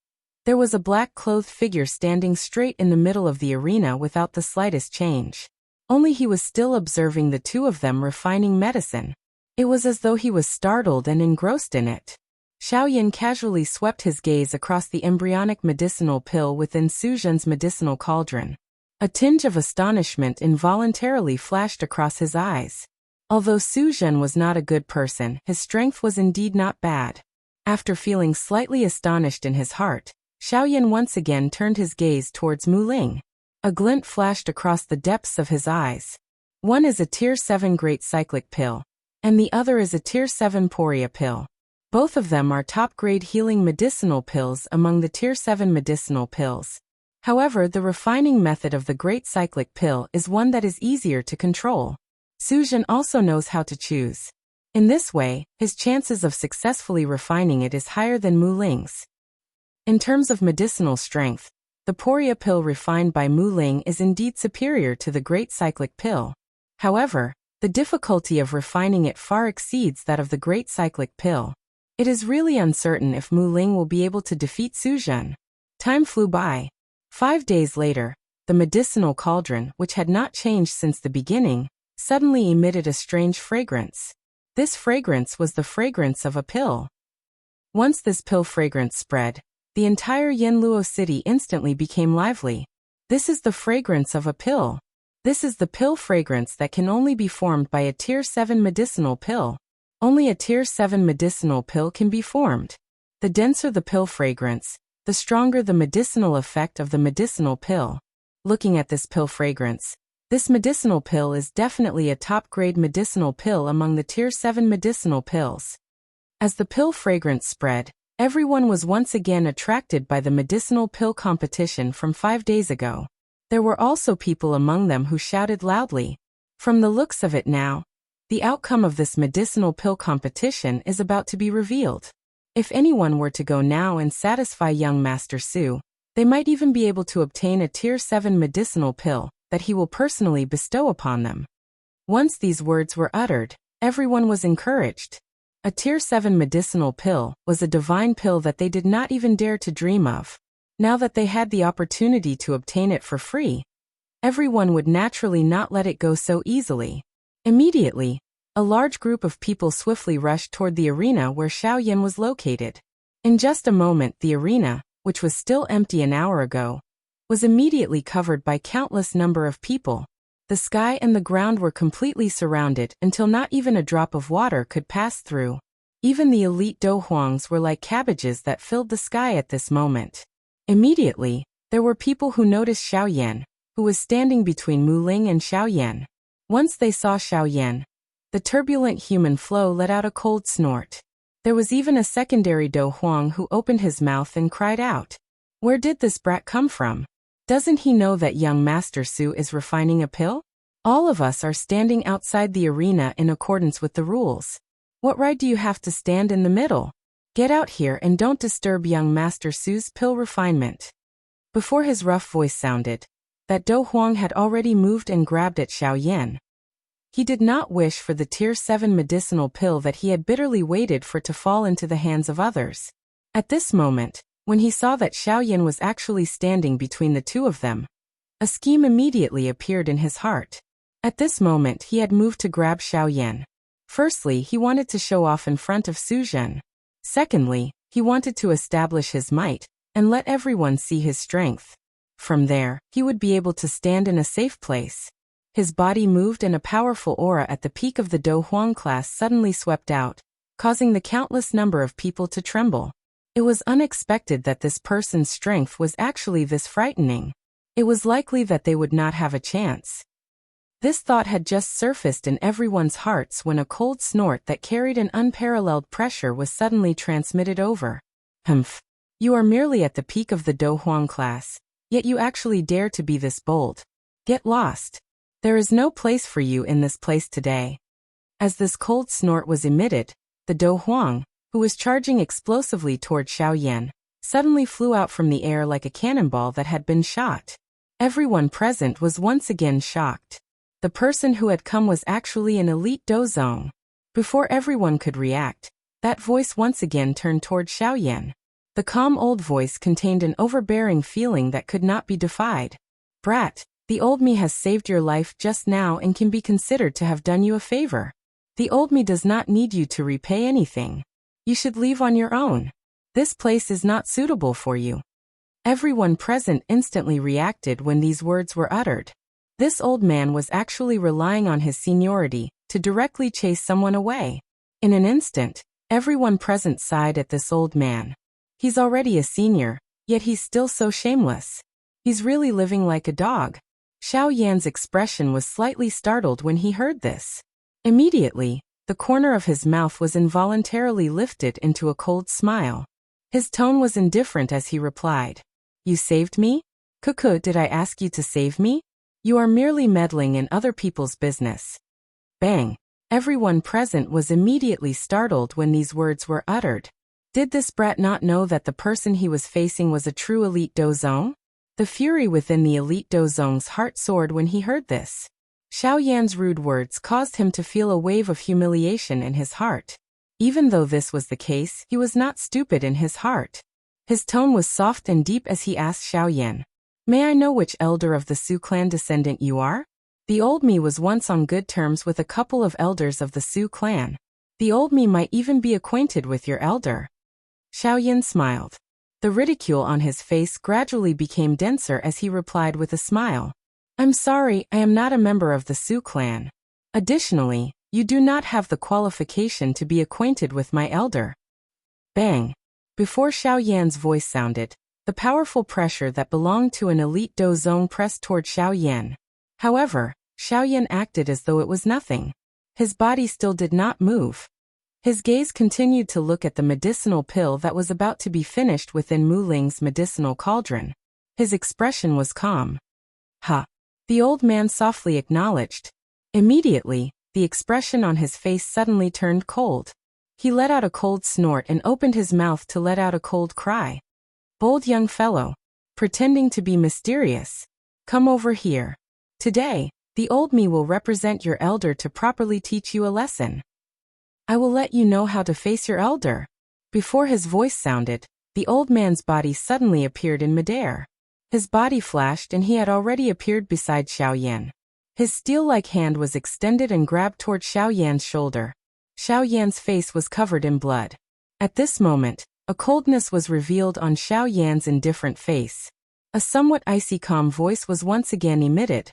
Speaker 1: there was a black-clothed figure standing straight in the middle of the arena without the slightest change. Only he was still observing the two of them refining medicine. It was as though he was startled and engrossed in it. Xiaoyan casually swept his gaze across the embryonic medicinal pill within Su Zhen's medicinal cauldron. A tinge of astonishment involuntarily flashed across his eyes. Although Su Zhen was not a good person, his strength was indeed not bad. After feeling slightly astonished in his heart, Xiaoyan once again turned his gaze towards Mu Ling. A glint flashed across the depths of his eyes. One is a Tier 7 Great Cyclic Pill, and the other is a Tier 7 Poria Pill. Both of them are top-grade healing medicinal pills among the Tier 7 medicinal pills. However, the refining method of the Great Cyclic Pill is one that is easier to control. Su Zhen also knows how to choose. In this way, his chances of successfully refining it is higher than Mu Ling's. In terms of medicinal strength, the Poria pill refined by Mu Ling is indeed superior to the Great Cyclic Pill. However, the difficulty of refining it far exceeds that of the Great Cyclic Pill. It is really uncertain if Mu Ling will be able to defeat Su Zhen. Time flew by. 5 days later, the medicinal cauldron, which had not changed since the beginning, suddenly emitted a strange fragrance. This fragrance was the fragrance of a pill. Once this pill fragrance spread, the entire Yanluo city instantly became lively. This is the fragrance of a pill. This is the pill fragrance that can only be formed by a Tier 7 medicinal pill. Only a Tier 7 medicinal pill can be formed. The denser the pill fragrance, the stronger the medicinal effect of the medicinal pill. Looking at this pill fragrance, this medicinal pill is definitely a top-grade medicinal pill among the Tier 7 medicinal pills. As the pill fragrance spread, everyone was once again attracted by the medicinal pill competition from 5 days ago. There were also people among them who shouted loudly. From the looks of it now, the outcome of this medicinal pill competition is about to be revealed. If anyone were to go now and satisfy young Master Su, they might even be able to obtain a Tier 7 medicinal pill that he will personally bestow upon them. Once these words were uttered, everyone was encouraged. A Tier 7 medicinal pill was a divine pill that they did not even dare to dream of. Now that they had the opportunity to obtain it for free, everyone would naturally not let it go so easily. Immediately, a large group of people swiftly rushed toward the arena where Xiaoyan was located. In just a moment, the arena, which was still empty an hour ago, was immediately covered by countless number of people. The sky and the ground were completely surrounded until not even a drop of water could pass through. Even the elite Do Huangs were like cabbages that filled the sky at this moment. Immediately, there were people who noticed Xiaoyan, who was standing between Mu Ling and Xiaoyan. Once they saw Xiaoyan, the turbulent human flow let out a cold snort. There was even a secondary Do Huang who opened his mouth and cried out. Where did this brat come from? Doesn't he know that young Master Su is refining a pill? All of us are standing outside the arena in accordance with the rules. What right do you have to stand in the middle? Get out here and don't disturb young Master Su's pill refinement. Before his rough voice sounded, that Do Huang had already moved and grabbed at Xiaoyan. He did not wish for the Tier 7 medicinal pill that he had bitterly waited for to fall into the hands of others. At this moment, when he saw that Xiaoyan was actually standing between the two of them, a scheme immediately appeared in his heart. At this moment he had moved to grab Xiaoyan. Firstly, he wanted to show off in front of Su Zhen. Secondly, He wanted to establish his might and let everyone see his strength. From there, he would be able to stand in a safe place. His body moved and a powerful aura at the peak of the Do Huang class suddenly swept out, causing the countless number of people to tremble. It was unexpected that this person's strength was actually this frightening. It was likely that they would not have a chance. This thought had just surfaced in everyone's hearts when a cold snort that carried an unparalleled pressure was suddenly transmitted over. Humph. You are merely at the peak of the Do Huang class, yet you actually dare to be this bold. Get lost. There is no place for you in this place today. As this cold snort was emitted, the Do Huang, who was charging explosively toward Xiaoyan, suddenly flew out from the air like a cannonball that had been shot. Everyone present was once again shocked. The person who had come was actually an elite Dozong. Before everyone could react, that voice once again turned toward Xiaoyan. The calm old voice contained an overbearing feeling that could not be defied. Brat, the old me has saved your life just now and can be considered to have done you a favor. The old me does not need you to repay anything. You should leave on your own. This place is not suitable for you. Everyone present instantly reacted when these words were uttered. This old man was actually relying on his seniority to directly chase someone away. In an instant, everyone present sighed at this old man. He's already a senior, yet he's still so shameless. He's really living like a dog. Xiao Yan's expression was slightly startled when he heard this. Immediately, the corner of his mouth was involuntarily lifted into a cold smile. His tone was indifferent as he replied, "You saved me? Cuckoo, did I ask you to save me? You are merely meddling in other people's business." Bang! Everyone present was immediately startled when these words were uttered. Did this brat not know that the person he was facing was a true elite Dozong? The fury within the elite Dozong's heart soared when he heard this. Xiao Yan's rude words caused him to feel a wave of humiliation in his heart. Even though this was the case, he was not stupid in his heart. His tone was soft and deep as he asked Xiao Yan, "May I know which elder of the Su clan descendant you are?" The old me was once on good terms with a couple of elders of the Su clan. The old me might even be acquainted with your elder. Xiao Yan smiled. The ridicule on his face gradually became denser as he replied with a smile, "I'm sorry, I am not a member of the Su clan. Additionally, you do not have the qualification to be acquainted with my elder." Bang! Before Xiao Yan's voice sounded, the powerful pressure that belonged to an elite Dozong pressed toward Xiao Yan. However, Xiao Yan acted as though it was nothing. His body still did not move. His gaze continued to look at the medicinal pill that was about to be finished within Mu Ling's medicinal cauldron. His expression was calm. "Ha!" The old man softly acknowledged. Immediately, the expression on his face suddenly turned cold. He let out a cold snort and opened his mouth to let out a cold cry. "Bold young fellow, pretending to be mysterious. Come over here. Today, the old me will represent your elder to properly teach you a lesson. I will let you know how to face your elder." Before his voice sounded, the old man's body suddenly appeared in midair. His body flashed and he had already appeared beside Xiao Yan. His steel-like hand was extended and grabbed toward Xiao Yan's shoulder. Xiao Yan's face was covered in blood. At this moment, a coldness was revealed on Xiao Yan's indifferent face. A somewhat icy calm voice was once again emitted.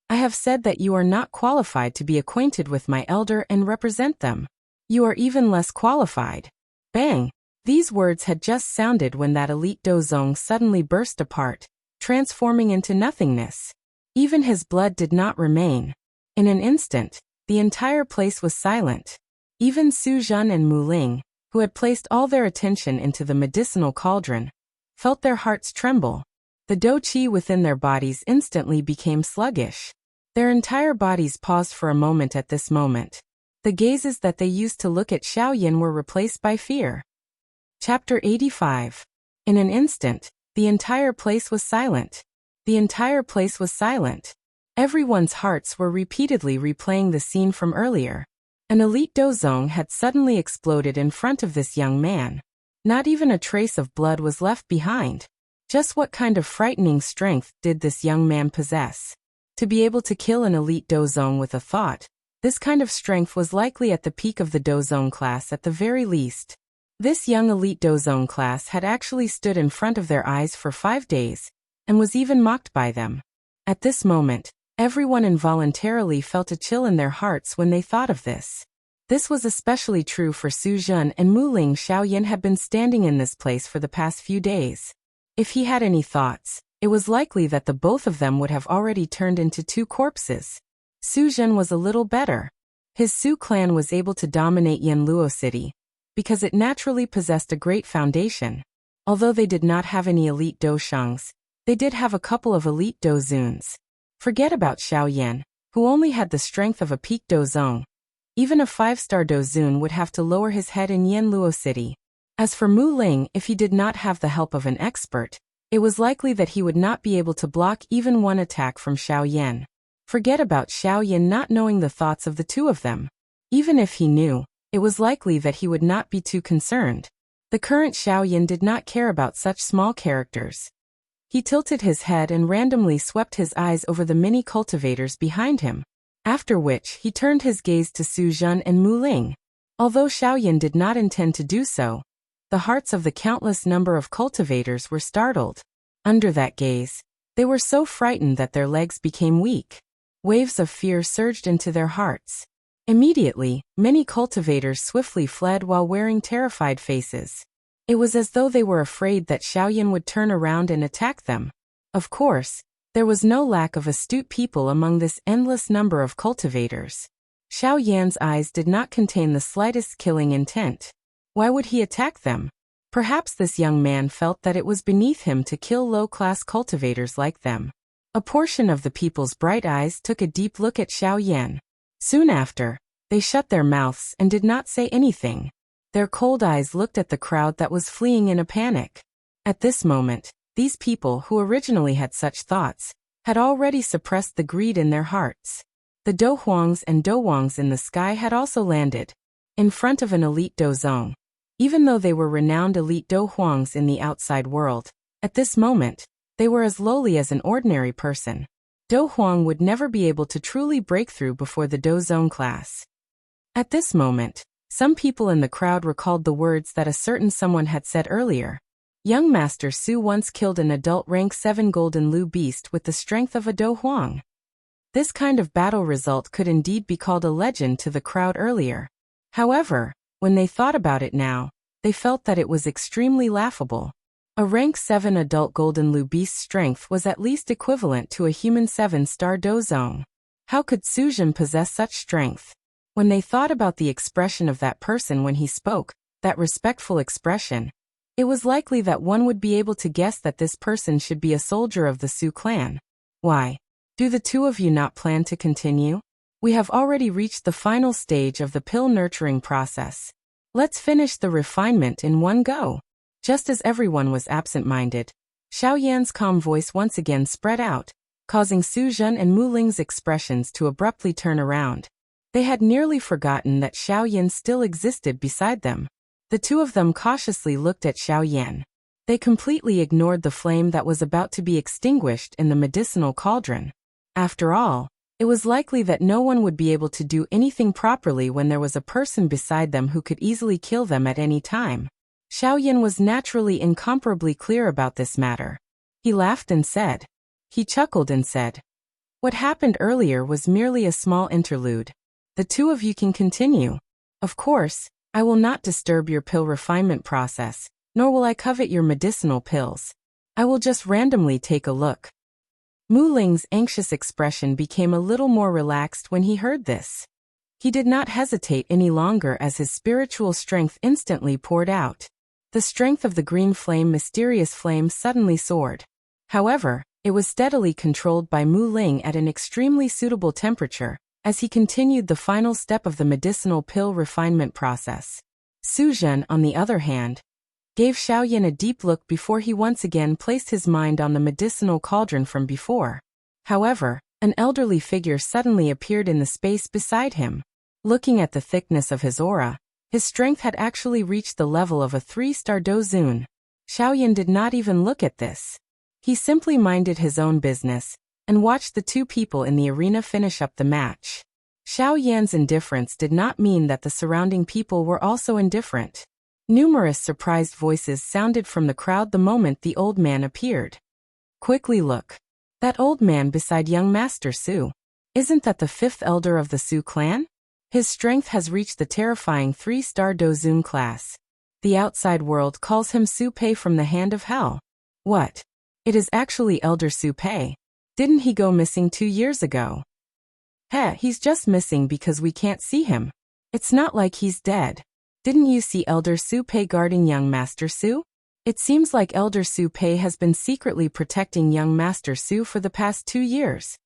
Speaker 1: "I have said that you are not qualified to be acquainted with my elder and represent them. You are even less qualified." Bang! These words had just sounded when that elite Dozong suddenly burst apart, transforming into nothingness. Even his blood did not remain. In an instant, the entire place was silent. Even Su Zhen and Mu Ling, who had placed all their attention into the medicinal cauldron, felt their hearts tremble. The do qi within their bodies instantly became sluggish. Their entire bodies paused for a moment at this moment. The gazes that they used to look at Xiao Yan were replaced by fear. Chapter 85. In an instant, the entire place was silent. The entire place was silent. Everyone's hearts were repeatedly replaying the scene from earlier. An elite Dozong had suddenly exploded in front of this young man. Not even a trace of blood was left behind. Just what kind of frightening strength did this young man possess? To be able to kill an elite Dozong with a thought, this kind of strength was likely at the peak of the Dozong class at the very least. This young elite Dozong class had actually stood in front of their eyes for 5 days, and was even mocked by them. At this moment, everyone involuntarily felt a chill in their hearts when they thought of this. This was especially true for Su Jun and Mu Ling. Xiaoyan had been standing in this place for the past few days. If he had any thoughts, it was likely that the both of them would have already turned into 2 corpses. Su Jun was a little better. His Su clan was able to dominate Yanluo City, because it naturally possessed a great foundation. Although they did not have any elite Doshangs, they did have a couple of elite Dozuns. Forget about Xiaoyan, who only had the strength of a peak Dozong. Even a 5-star Dozun would have to lower his head in Yanluo City. As for Mu Ling, if he did not have the help of an expert, it was likely that he would not be able to block even one attack from Xiaoyan. Forget about Xiaoyan not knowing the thoughts of the 2 of them. Even if he knew, it was likely that he would not be too concerned. The current Xiaoyan did not care about such small characters. He tilted his head and randomly swept his eyes over the many cultivators behind him, after which he turned his gaze to Su Jun and Mu Ling. Although Xiaoyan did not intend to do so, the hearts of the countless number of cultivators were startled. Under that gaze, they were so frightened that their legs became weak. Waves of fear surged into their hearts. Immediately, many cultivators swiftly fled while wearing terrified faces. It was as though they were afraid that Xiaoyan would turn around and attack them. Of course, there was no lack of astute people among this endless number of cultivators. Xiaoyan's eyes did not contain the slightest killing intent. Why would he attack them? Perhaps this young man felt that it was beneath him to kill low-class cultivators like them. A portion of the people's bright eyes took a deep look at Xiaoyan. Soon after, they shut their mouths and did not say anything. Their cold eyes looked at the crowd that was fleeing in a panic. At this moment, these people who originally had such thoughts had already suppressed the greed in their hearts. The Do Huangs and Do Wangs in the sky had also landed, in front of an elite Dozong. Even though they were renowned elite Do Huangs in the outside world, at this moment, they were as lowly as an ordinary person. Do Huang would never be able to truly break through before the Dozong class. At this moment, some people in the crowd recalled the words that a certain someone had said earlier. Young Master Su once killed an adult rank 7 golden Lu beast with the strength of a Do Huang. This kind of battle result could indeed be called a legend to the crowd earlier. However, when they thought about it now, they felt that it was extremely laughable. A rank 7 adult golden Lu beast's strength was at least equivalent to a human 7-star Dozong. How could Su Jun possess such strength? When they thought about the expression of that person when he spoke, that respectful expression, it was likely that one would be able to guess that this person should be a soldier of the Su clan. Why? Do the 2 of you not plan to continue? We have already reached the final stage of the pill nurturing process. Let's finish the refinement in one go. Just as everyone was absent-minded, Xiaoyan's calm voice once again spread out, causing Su Jun and Mu Ling's expressions to abruptly turn around. They had nearly forgotten that Xiaoyan still existed beside them. The 2 of them cautiously looked at Xiaoyan. They completely ignored the flame that was about to be extinguished in the medicinal cauldron. After all, it was likely that no one would be able to do anything properly when there was a person beside them who could easily kill them at any time. Xiaoyan was naturally incomparably clear about this matter. He laughed and said. He chuckled and said, "What happened earlier was merely a small interlude. The 2 of you can continue. Of course, I will not disturb your pill refinement process, nor will I covet your medicinal pills. I will just randomly take a look." Mu Ling's anxious expression became a little more relaxed when he heard this. He did not hesitate any longer as his spiritual strength instantly poured out. The strength of the green flame, mysterious flame, suddenly soared. However, it was steadily controlled by Mu Ling at an extremely suitable temperature, as he continued the final step of the medicinal pill refinement process. Su Jun, on the other hand, gave Xiaoyan a deep look before he once again placed his mind on the medicinal cauldron from before. However, an elderly figure suddenly appeared in the space beside him. Looking at the thickness of his aura, his strength had actually reached the level of a 3-star Dozun. Xiaoyan did not even look at this. He simply minded his own business, and watched the 2 people in the arena finish up the match. Xiaoyan's indifference did not mean that the surrounding people were also indifferent. Numerous surprised voices sounded from the crowd the moment the old man appeared. Quickly look. That old man beside young Master Su. Isn't that the fifth elder of the Su clan? His strength has reached the terrifying 3-star Dozun class. The outside world calls him Su Pei from the hand of hell. What? It is actually Elder Su Pei. Didn't he go missing 2 years ago? He's just missing because we can't see him. It's not like he's dead. Didn't you see Elder Su Pei guarding young Master Su? It seems like Elder Su Pei has been secretly protecting young Master Su for the past 2 years.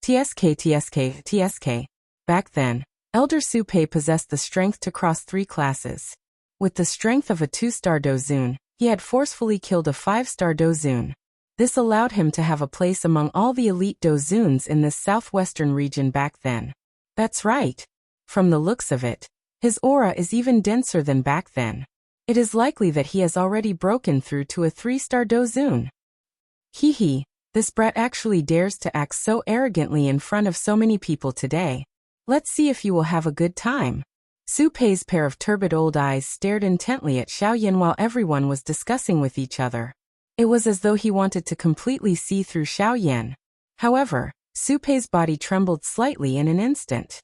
Speaker 1: TSK. Back then, Elder Su Pei possessed the strength to cross 3 classes. With the strength of a 2-star Dozun, he had forcefully killed a 5-star Dozun. This allowed him to have a place among all the elite Dozuns in this southwestern region back then. That's right. From the looks of it, his aura is even denser than back then. It is likely that he has already broken through to a 3-star Dozun. Hee, this brat actually dares to act so arrogantly in front of so many people today. Let's see if you will have a good time. Su Pei's pair of turbid old eyes stared intently at Xiaoyan while everyone was discussing with each other. It was as though he wanted to completely see through Xiaoyan. However, Su Pei's body trembled slightly in an instant.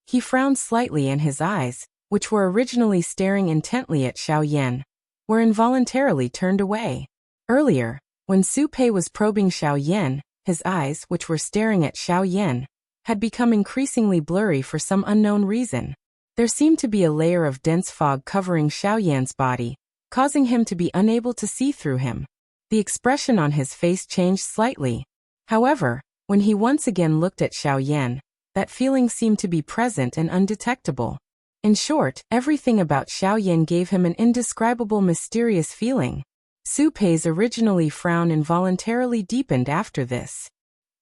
Speaker 1: He frowned slightly and his eyes, which were originally staring intently at Xiaoyan, were involuntarily turned away. Earlier, when Su Pei was probing Xiaoyan, his eyes, which were staring at Xiaoyan, had become increasingly blurry for some unknown reason. There seemed to be a layer of dense fog covering Xiaoyan's body, causing him to be unable to see through him. The expression on his face changed slightly. However, when he once again looked at Xiaoyan, that feeling seemed to be present and undetectable. In short, everything about Xiaoyan gave him an indescribable mysterious feeling. Su Pei's originally frown involuntarily deepened after this.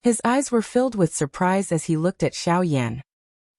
Speaker 1: His eyes were filled with surprise as he looked at Xiaoyan.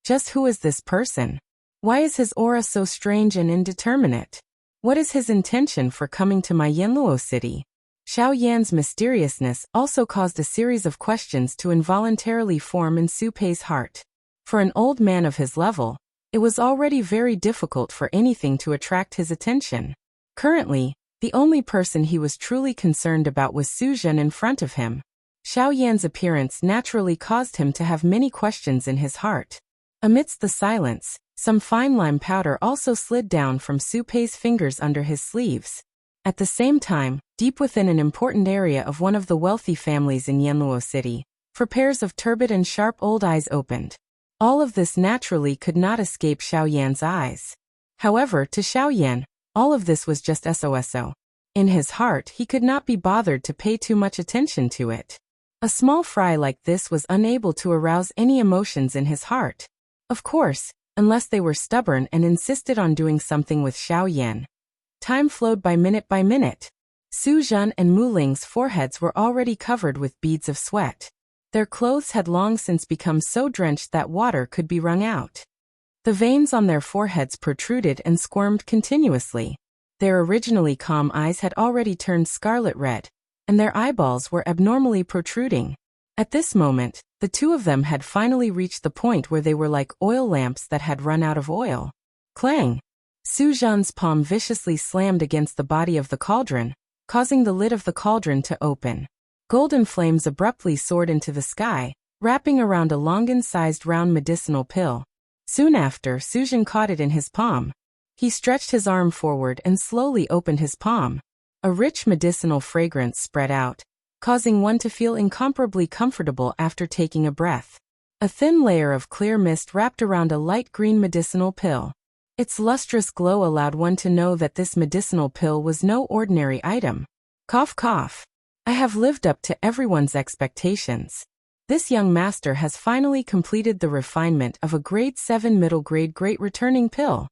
Speaker 1: Just who is this person? Why is his aura so strange and indeterminate? What is his intention for coming to my Yanluo city? Xiaoyan's mysteriousness also caused a series of questions to involuntarily form in Su Pei's heart. For an old man of his level, it was already very difficult for anything to attract his attention. Currently, the only person he was truly concerned about was Su Zhen in front of him. Xiaoyan's appearance naturally caused him to have many questions in his heart. Amidst the silence, some fine lime powder also slid down from Su Pei's fingers under his sleeves. At the same time, deep within an important area of one of the wealthy families in Yanluo City, 4 pairs of turbid and sharp old eyes opened. All of this naturally could not escape Xiaoyan's eyes. However, to Xiaoyan, all of this was just SOSO. In his heart, he could not be bothered to pay too much attention to it. A small fry like this was unable to arouse any emotions in his heart. Of course, unless they were stubborn and insisted on doing something with Xiaoyan. Time flowed by minute. Su Zhen and Mu Ling's foreheads were already covered with beads of sweat. Their clothes had long since become so drenched that water could be wrung out. The veins on their foreheads protruded and squirmed continuously. Their originally calm eyes had already turned scarlet red, and their eyeballs were abnormally protruding. At this moment, the 2 of them had finally reached the point where they were like oil lamps that had run out of oil. Clang! Su Zhen's palm viciously slammed against the body of the cauldron, causing the lid of the cauldron to open. Golden flames abruptly soared into the sky, wrapping around a longan-sized round medicinal pill. Soon after, Su Zhen caught it in his palm. He stretched his arm forward and slowly opened his palm. A rich medicinal fragrance spread out, causing one to feel incomparably comfortable after taking a breath. A thin layer of clear mist wrapped around a light green medicinal pill. Its lustrous glow allowed one to know that this medicinal pill was no ordinary item. Cough cough. I have lived up to everyone's expectations. This young master has finally completed the refinement of a grade 7 middle grade great returning pill.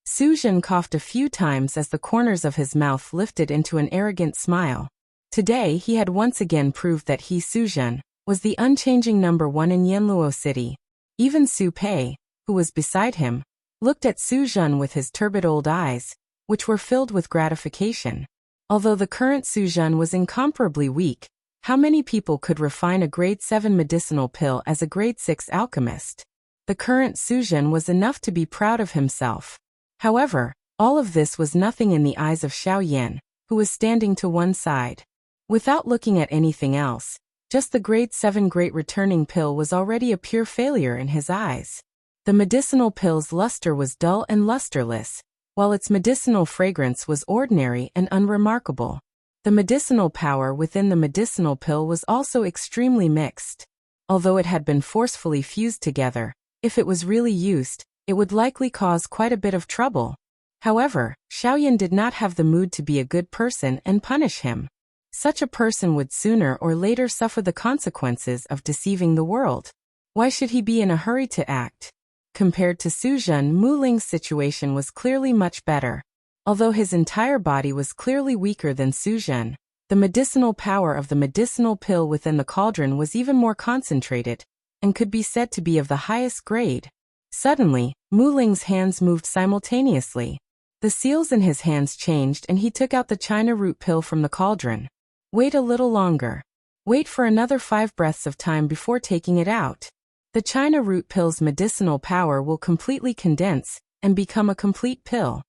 Speaker 1: Su Zhen coughed a few times as the corners of his mouth lifted into an arrogant smile. Today he had once again proved that he, Su Zhen, was the unchanging number 1 in Yanluo City. Even Su Pei, who was beside him, looked at Su Zhen with his turbid old eyes, which were filled with gratification. Although the current Su Zhen was incomparably weak, how many people could refine a grade 7 medicinal pill as a grade 6 alchemist? The current Su Zhen was enough to be proud of himself. However, All of this was nothing in the eyes of Xiaoyan, who was standing to one side. Without looking at anything else, just the grade 7 great returning pill was already a pure failure in his eyes. The medicinal pill's luster was dull and lusterless, while its medicinal fragrance was ordinary and unremarkable. The medicinal power within the medicinal pill was also extremely mixed. Although it had been forcefully fused together, if it was really used, it would likely cause quite a bit of trouble. However, Xiaoyan did not have the mood to be a good person and punish him. Such a person would sooner or later suffer the consequences of deceiving the world. Why should he be in a hurry to act? Compared to Su Zhen, Mu Ling's situation was clearly much better. Although his entire body was clearly weaker than Su Zhen, the medicinal power of the medicinal pill within the cauldron was even more concentrated, and could be said to be of the highest grade. Suddenly, Mu Ling's hands moved simultaneously. The seals in his hands changed and he took out the China root pill from the cauldron. Wait a little longer. Wait for another 5 breaths of time before taking it out. The China root pill's medicinal power will completely condense and become a complete pill.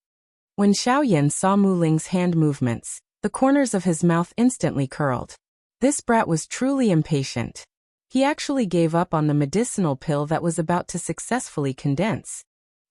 Speaker 1: When Xiaoyan saw Mu Ling's hand movements, the corners of his mouth instantly curled. This brat was truly impatient. He actually gave up on the medicinal pill that was about to successfully condense.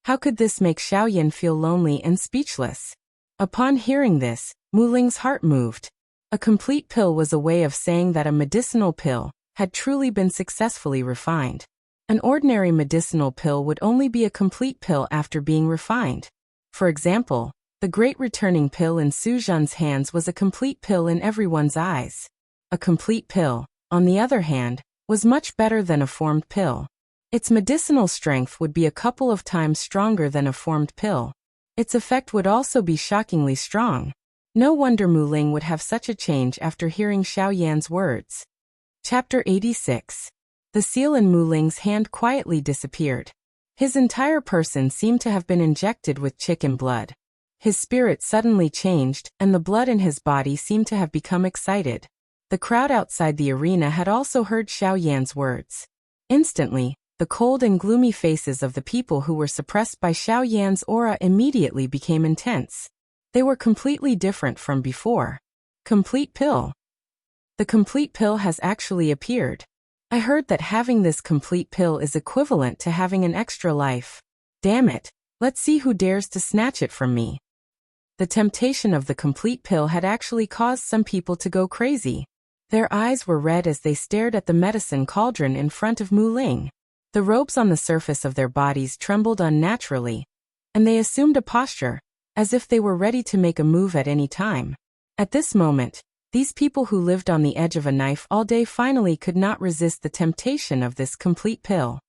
Speaker 1: How could this make Xiaoyan feel lonely and speechless? Upon hearing this, Mu Ling's heart moved. A complete pill was a way of saying that a medicinal pill had truly been successfully refined. An ordinary medicinal pill would only be a complete pill after being refined. For example, the great returning pill in Su Zhen's hands was a complete pill in everyone's eyes. A complete pill, on the other hand, was much better than a formed pill. Its medicinal strength would be a couple of times stronger than a formed pill. Its effect would also be shockingly strong. No wonder Mu Ling would have such a change after hearing Xiaoyan's words. Chapter 86. The seal in Mu Ling's hand quietly disappeared. His entire person seemed to have been injected with chicken blood. His spirit suddenly changed, and the blood in his body seemed to have become excited. The crowd outside the arena had also heard Xiaoyan's words. Instantly, the cold and gloomy faces of the people who were suppressed by Xiaoyan's aura immediately became intense. They were completely different from before. Complete pill. The complete pill has actually appeared. I heard that having this complete pill is equivalent to having an extra life. Damn it, let's see who dares to snatch it from me. The temptation of the complete pill had actually caused some people to go crazy. Their eyes were red as they stared at the medicine cauldron in front of Mu Ling. The robes on the surface of their bodies trembled unnaturally, and they assumed a posture, as if they were ready to make a move at any time. At this moment, these people who lived on the edge of a knife all day finally could not resist the temptation of this complete pill.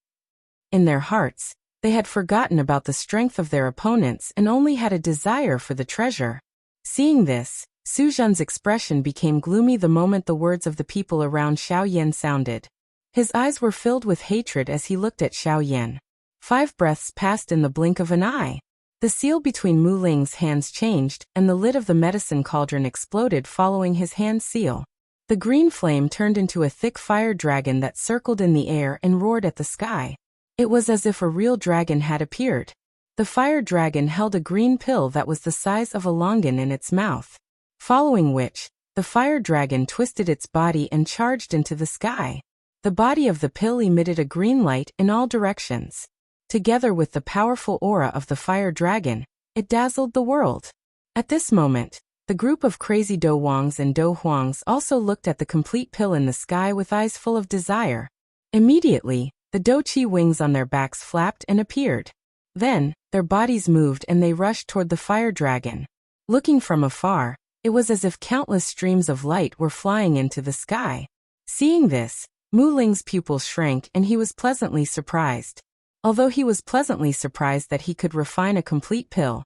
Speaker 1: In their hearts, they had forgotten about the strength of their opponents and only had a desire for the treasure. Seeing this, Su Zhen's expression became gloomy the moment the words of the people around Xiaoyan sounded. His eyes were filled with hatred as he looked at Xiaoyan. 5 breaths passed in the blink of an eye. The seal between Mu Ling's hands changed, and the lid of the medicine cauldron exploded following his hand seal. The green flame turned into a thick fire dragon that circled in the air and roared at the sky. It was as if a real dragon had appeared. The fire dragon held a green pill that was the size of a longan in its mouth. Following which, the fire dragon twisted its body and charged into the sky. The body of the pill emitted a green light in all directions. Together with the powerful aura of the fire dragon, it dazzled the world. At this moment, the group of crazy Do Wangs and Do Huangs also looked at the complete pill in the sky with eyes full of desire. Immediately, the Do Qi wings on their backs flapped and appeared. Then, their bodies moved and they rushed toward the fire dragon. Looking from afar, it was as if countless streams of light were flying into the sky. Seeing this, Mu Ling's pupils shrank and he was pleasantly surprised. Although he was pleasantly surprised that he could refine a complete pill,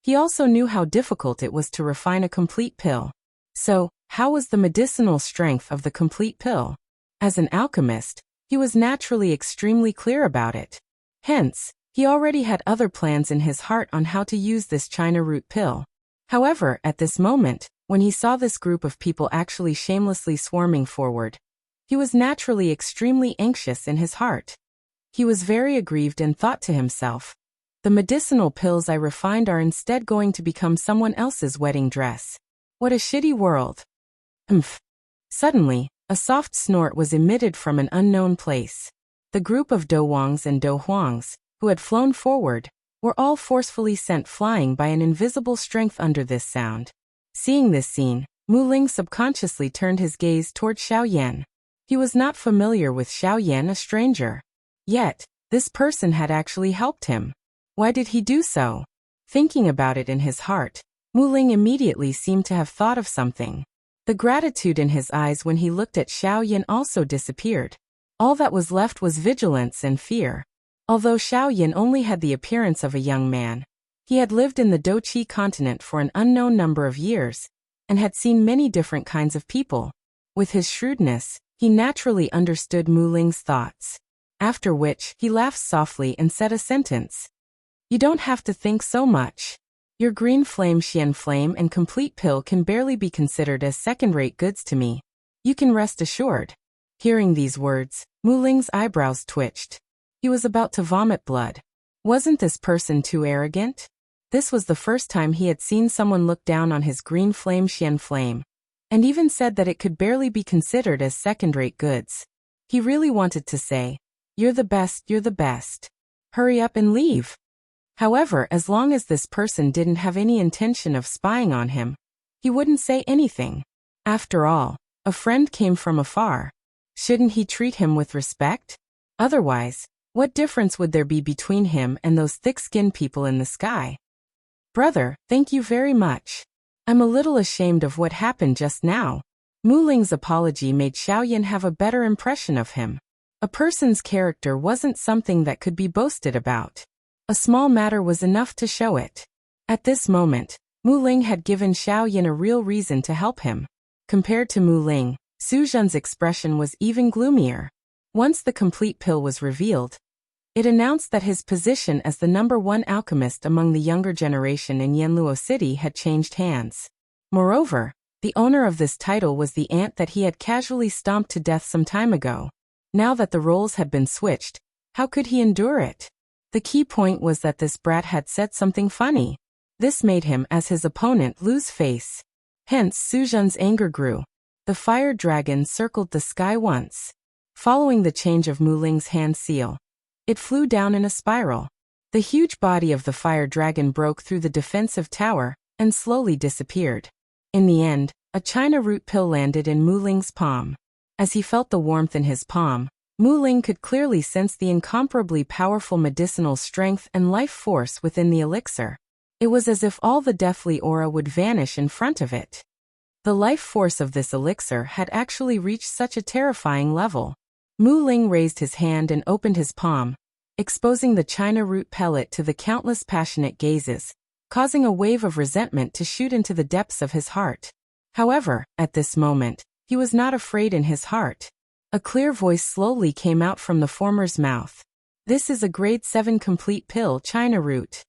Speaker 1: he also knew how difficult it was to refine a complete pill. So, how was the medicinal strength of the complete pill? As an alchemist, he was naturally extremely clear about it. Hence, he already had other plans in his heart on how to use this China root pill. However, at this moment, when he saw this group of people actually shamelessly swarming forward, he was naturally extremely anxious in his heart. He was very aggrieved and thought to himself, The medicinal pills I refined are instead going to become someone else's wedding dress. What a shitty world. Umph. Suddenly, a soft snort was emitted from an unknown place. The group of Dowongs and Dohuangs, who had flown forward, were all forcefully sent flying by an invisible strength under this sound. Seeing this scene, Mu Ling subconsciously turned his gaze toward Xiaoyan. He was not familiar with Xiaoyan, a stranger. Yet, this person had actually helped him. Why did he do so? Thinking about it in his heart, Mu Ling immediately seemed to have thought of something. The gratitude in his eyes when he looked at Xiaoyan also disappeared. All that was left was vigilance and fear. Although Xiaoyan only had the appearance of a young man, he had lived in the Doqi continent for an unknown number of years, and had seen many different kinds of people. With his shrewdness, he naturally understood Mu Ling's thoughts. After which, he laughed softly and said a sentence. You don't have to think so much. Your green flame Xian flame and complete pill can barely be considered as second-rate goods to me. You can rest assured. Hearing these words, Mu Ling's eyebrows twitched. He was about to vomit blood. Wasn't this person too arrogant? This was the first time he had seen someone look down on his green flame Xian flame, and even said that it could barely be considered as second-rate goods. He really wanted to say, you're the best. Hurry up and leave. However, as long as this person didn't have any intention of spying on him, he wouldn't say anything. After all, a friend came from afar. Shouldn't he treat him with respect? Otherwise, what difference would there be between him and those thick-skinned people in the sky? Brother, thank you very much. I'm a little ashamed of what happened just now. Mu Ling's apology made Xiaoyan have a better impression of him. A person's character wasn't something that could be boasted about. A small matter was enough to show it. At this moment, Mu Ling had given Xiaoyan a real reason to help him. Compared to Mu Ling, Su Zhen's expression was even gloomier. Once the complete pill was revealed, it announced that his position as the #1 alchemist among the younger generation in Yanluo City had changed hands. Moreover, the owner of this title was the ant that he had casually stomped to death some time ago. Now that the roles had been switched, how could he endure it? The key point was that this brat had said something funny. This made him, as his opponent, lose face. Hence Su Zhen's anger grew. The fire dragon circled the sky once. Following the change of Mu Ling's hand seal, it flew down in a spiral. The huge body of the fire dragon broke through the defensive tower and slowly disappeared. In the end, a China root pill landed in Mu Ling's palm. As he felt the warmth in his palm, Mu Ling could clearly sense the incomparably powerful medicinal strength and life force within the elixir. It was as if all the deathly aura would vanish in front of it. The life force of this elixir had actually reached such a terrifying level. Mu Ling raised his hand and opened his palm, exposing the China root pellet to the countless passionate gazes, causing a wave of resentment to shoot into the depths of his heart. However, at this moment, he was not afraid in his heart. A clear voice slowly came out from the former's mouth. This is a grade 7 complete pill China root.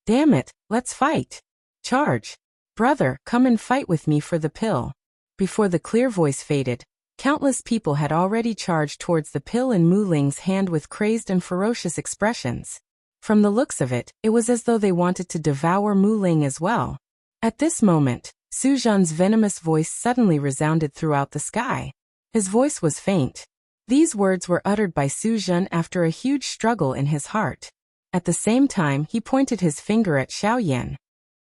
Speaker 1: Damn it, let's fight. Charge. Brother, come and fight with me for the pill. Before the clear voice faded, countless people had already charged towards the pill in Mu Ling's hand with crazed and ferocious expressions. From the looks of it, it was as though they wanted to devour Mu Ling as well. At this moment, Su Zhen's venomous voice suddenly resounded throughout the sky. His voice was faint. These words were uttered by Su Zhen after a huge struggle in his heart. At the same time, he pointed his finger at Xiaoyan.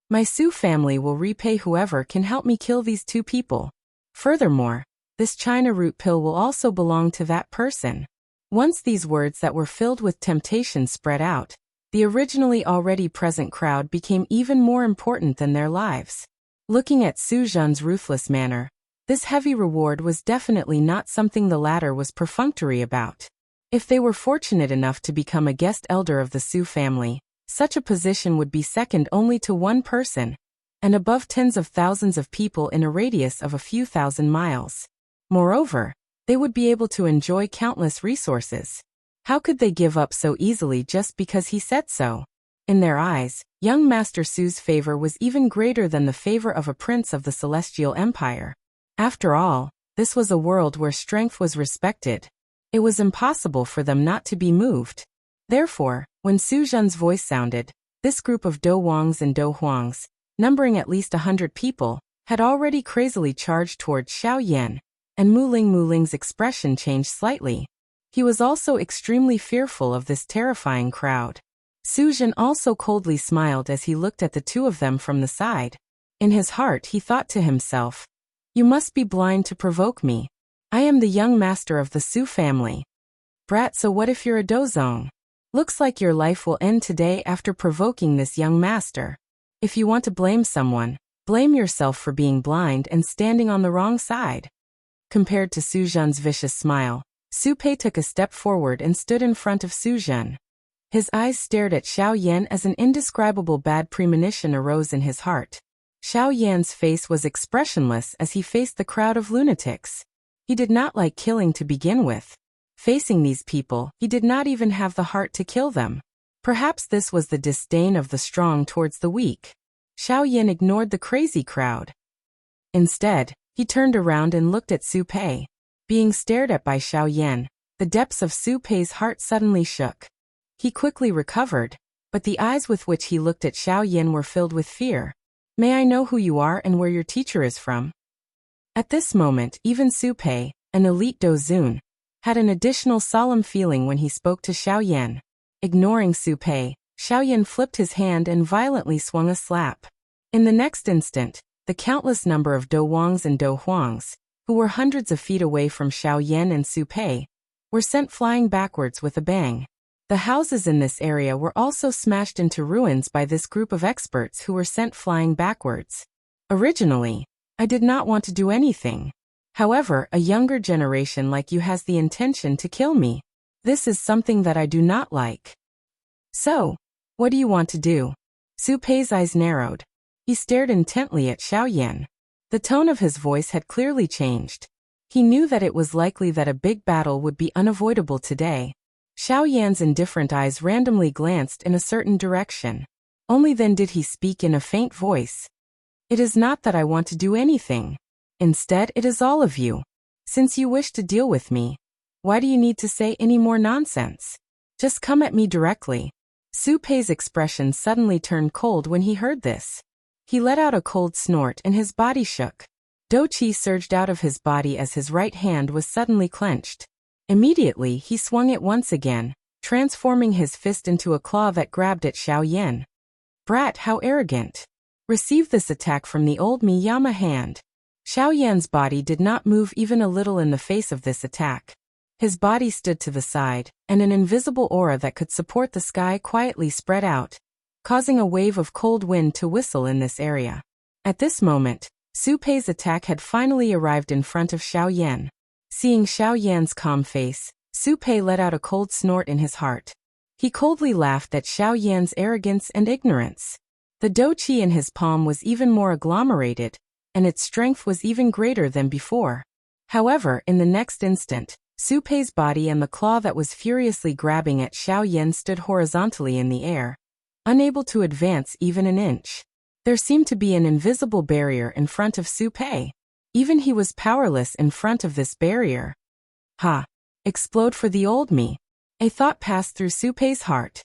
Speaker 1: My Su family will repay whoever can help me kill these two people. Furthermore, this China root pill will also belong to that person. Once these words that were filled with temptation spread out, the originally already present crowd became even more important than their lives. Looking at Su Zhen's ruthless manner, this heavy reward was definitely not something the latter was perfunctory about. If they were fortunate enough to become a guest elder of the Su family, such a position would be second only to one person, and above tens of thousands of people in a radius of a few thousand miles. Moreover, they would be able to enjoy countless resources. How could they give up so easily just because he said so? In their eyes, young Master Su's favor was even greater than the favor of a prince of the Celestial Empire. After all, this was a world where strength was respected. It was impossible for them not to be moved. Therefore, when Su Zhen's voice sounded, this group of Do Wangs and Do Huangs, numbering at least 100 people, had already crazily charged towards Xiao Yan, and Muling's expression changed slightly. He was also extremely fearful of this terrifying crowd. Su Zhen also coldly smiled as he looked at the two of them from the side. In his heart he thought to himself, "You must be blind to provoke me. I am the young master of the Su family. Brat, so what if you're a Dozong? Looks like your life will end today after provoking this young master. If you want to blame someone, blame yourself for being blind and standing on the wrong side." Compared to Su Zhen's vicious smile, Su Pei took a step forward and stood in front of Su Zhen. His eyes stared at Xiao Yan as an indescribable bad premonition arose in his heart. Xiao Yan's face was expressionless as he faced the crowd of lunatics. He did not like killing to begin with. Facing these people, he did not even have the heart to kill them. Perhaps this was the disdain of the strong towards the weak. Xiao Yan ignored the crazy crowd. Instead, he turned around and looked at Su Pei. Being stared at by Xiao Yan, the depths of Su Pei's heart suddenly shook. He quickly recovered, but the eyes with which he looked at Xiao Yan were filled with fear. "May I know who you are and where your teacher is from?" At this moment, even Su Pei, an elite Dozun, had an additional solemn feeling when he spoke to Xiao Yan. Ignoring Su Pei, Xiao Yan flipped his hand and violently swung a slap. In the next instant, the countless number of Do Wangs and Do Huangs, who were hundreds of feet away from Xiao Yan and Su Pei, were sent flying backwards with a bang. The houses in this area were also smashed into ruins by this group of experts who were sent flying backwards. Originally, I did not want to do anything. However, a younger generation like you has the intention to kill me. This is something that I do not like. So, what do you want to do? Su Pei's eyes narrowed. He stared intently at Xiao Yan. The tone of his voice had clearly changed. He knew that it was likely that a big battle would be unavoidable today. Xiao Yan's indifferent eyes randomly glanced in a certain direction. Only then did he speak in a faint voice. "It is not that I want to do anything. Instead, it is all of you. Since you wish to deal with me, why do you need to say any more nonsense? Just come at me directly." Su Pei's expression suddenly turned cold when he heard this. He let out a cold snort and his body shook. Do Qi surged out of his body as his right hand was suddenly clenched. Immediately, he swung it once again, transforming his fist into a claw that grabbed at Xiao Yan. "Brat, how arrogant. Receive this attack from the old Miyama hand." Xiao Yan's body did not move even a little in the face of this attack. His body stood to the side, and an invisible aura that could support the sky quietly spread out, causing a wave of cold wind to whistle in this area. At this moment, Su Pei's attack had finally arrived in front of Xiao Yan. Seeing Xiao Yan's calm face, Su Pei let out a cold snort in his heart. He coldly laughed at Xiao Yan's arrogance and ignorance. The Do Qi in his palm was even more agglomerated, and its strength was even greater than before. However, in the next instant, Su Pei's body and the claw that was furiously grabbing at Xiao Yan stood horizontally in the air, unable to advance even an inch. There seemed to be an invisible barrier in front of Su Pei. Even he was powerless in front of this barrier. "Ha! Explode for the old me." A thought passed through Su Pei's heart.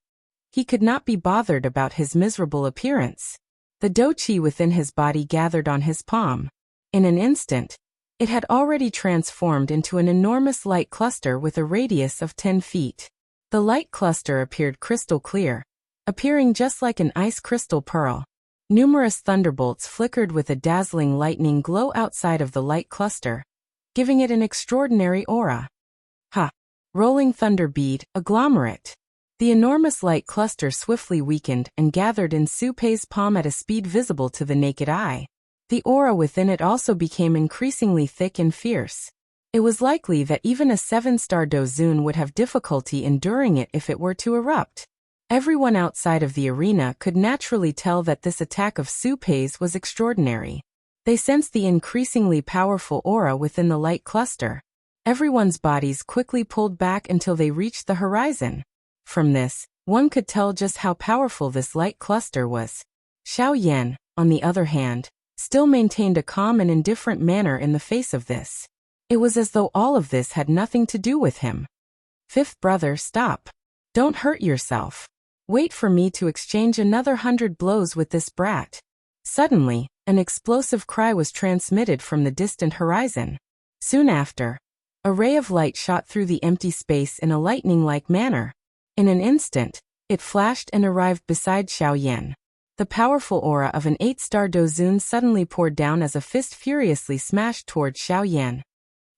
Speaker 1: He could not be bothered about his miserable appearance. The Do Qi within his body gathered on his palm. In an instant, it had already transformed into an enormous light cluster with a radius of 10 feet. The light cluster appeared crystal clear, appearing just like an ice crystal pearl. Numerous thunderbolts flickered with a dazzling lightning glow outside of the light cluster, giving it an extraordinary aura. "Ha! Rolling thunder bead, agglomerate." The enormous light cluster swiftly weakened and gathered in Su Pei's palm at a speed visible to the naked eye. The aura within it also became increasingly thick and fierce. It was likely that even a 7-star Dozun would have difficulty enduring it if it were to erupt. Everyone outside of the arena could naturally tell that this attack of Su Pei's was extraordinary. They sensed the increasingly powerful aura within the light cluster. Everyone's bodies quickly pulled back until they reached the horizon. From this, one could tell just how powerful this light cluster was. Xiao Yan, on the other hand, still maintained a calm and indifferent manner in the face of this. It was as though all of this had nothing to do with him. "Fifth brother, stop. Don't hurt yourself. Wait for me to exchange another 100 blows with this brat. Suddenly, an explosive cry was transmitted from the distant horizon. Soon after, a ray of light shot through the empty space in a lightning-like manner. In an instant, it flashed and arrived beside Xiao Yan. The powerful aura of an 8-star Dozun suddenly poured down as a fist furiously smashed toward Xiao Yan.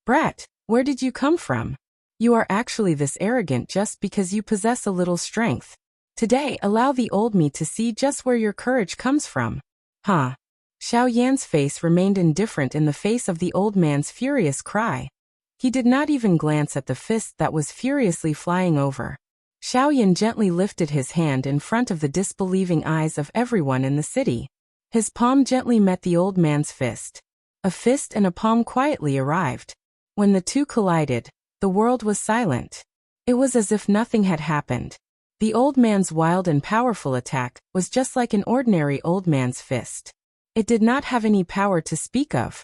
Speaker 1: Brat, where did you come from? You are actually this arrogant just because you possess a little strength. Today, allow the old me to see just where your courage comes from. Huh? Xiao Yan's face remained indifferent in the face of the old man's furious cry. He did not even glance at the fist that was furiously flying over. Xiao Yan gently lifted his hand in front of the disbelieving eyes of everyone in the city. His palm gently met the old man's fist. A fist and a palm quietly arrived. When the two collided, the world was silent. It was as if nothing had happened. The old man's wild and powerful attack was just like an ordinary old man's fist. It did not have any power to speak of.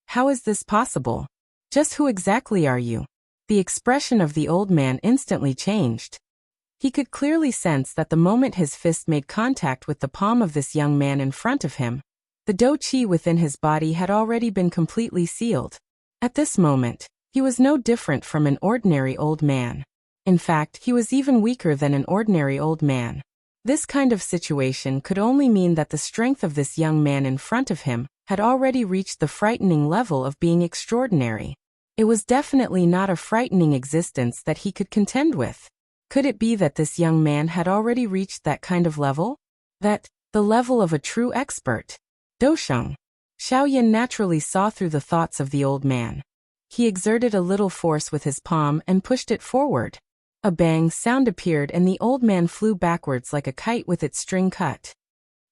Speaker 1: How is this possible? Just who exactly are you? The expression of the old man instantly changed. He could clearly sense that the moment his fist made contact with the palm of this young man in front of him, the dou qi within his body had already been completely sealed. At this moment, he was no different from an ordinary old man. In fact, he was even weaker than an ordinary old man. This kind of situation could only mean that the strength of this young man in front of him had already reached the frightening level of being extraordinary. It was definitely not a frightening existence that he could contend with. Could it be that this young man had already reached that kind of level? The level of a true expert? Dosheng. Xiao Yan naturally saw through the thoughts of the old man. He exerted a little force with his palm and pushed it forward. A bang sound appeared and the old man flew backwards like a kite with its string cut.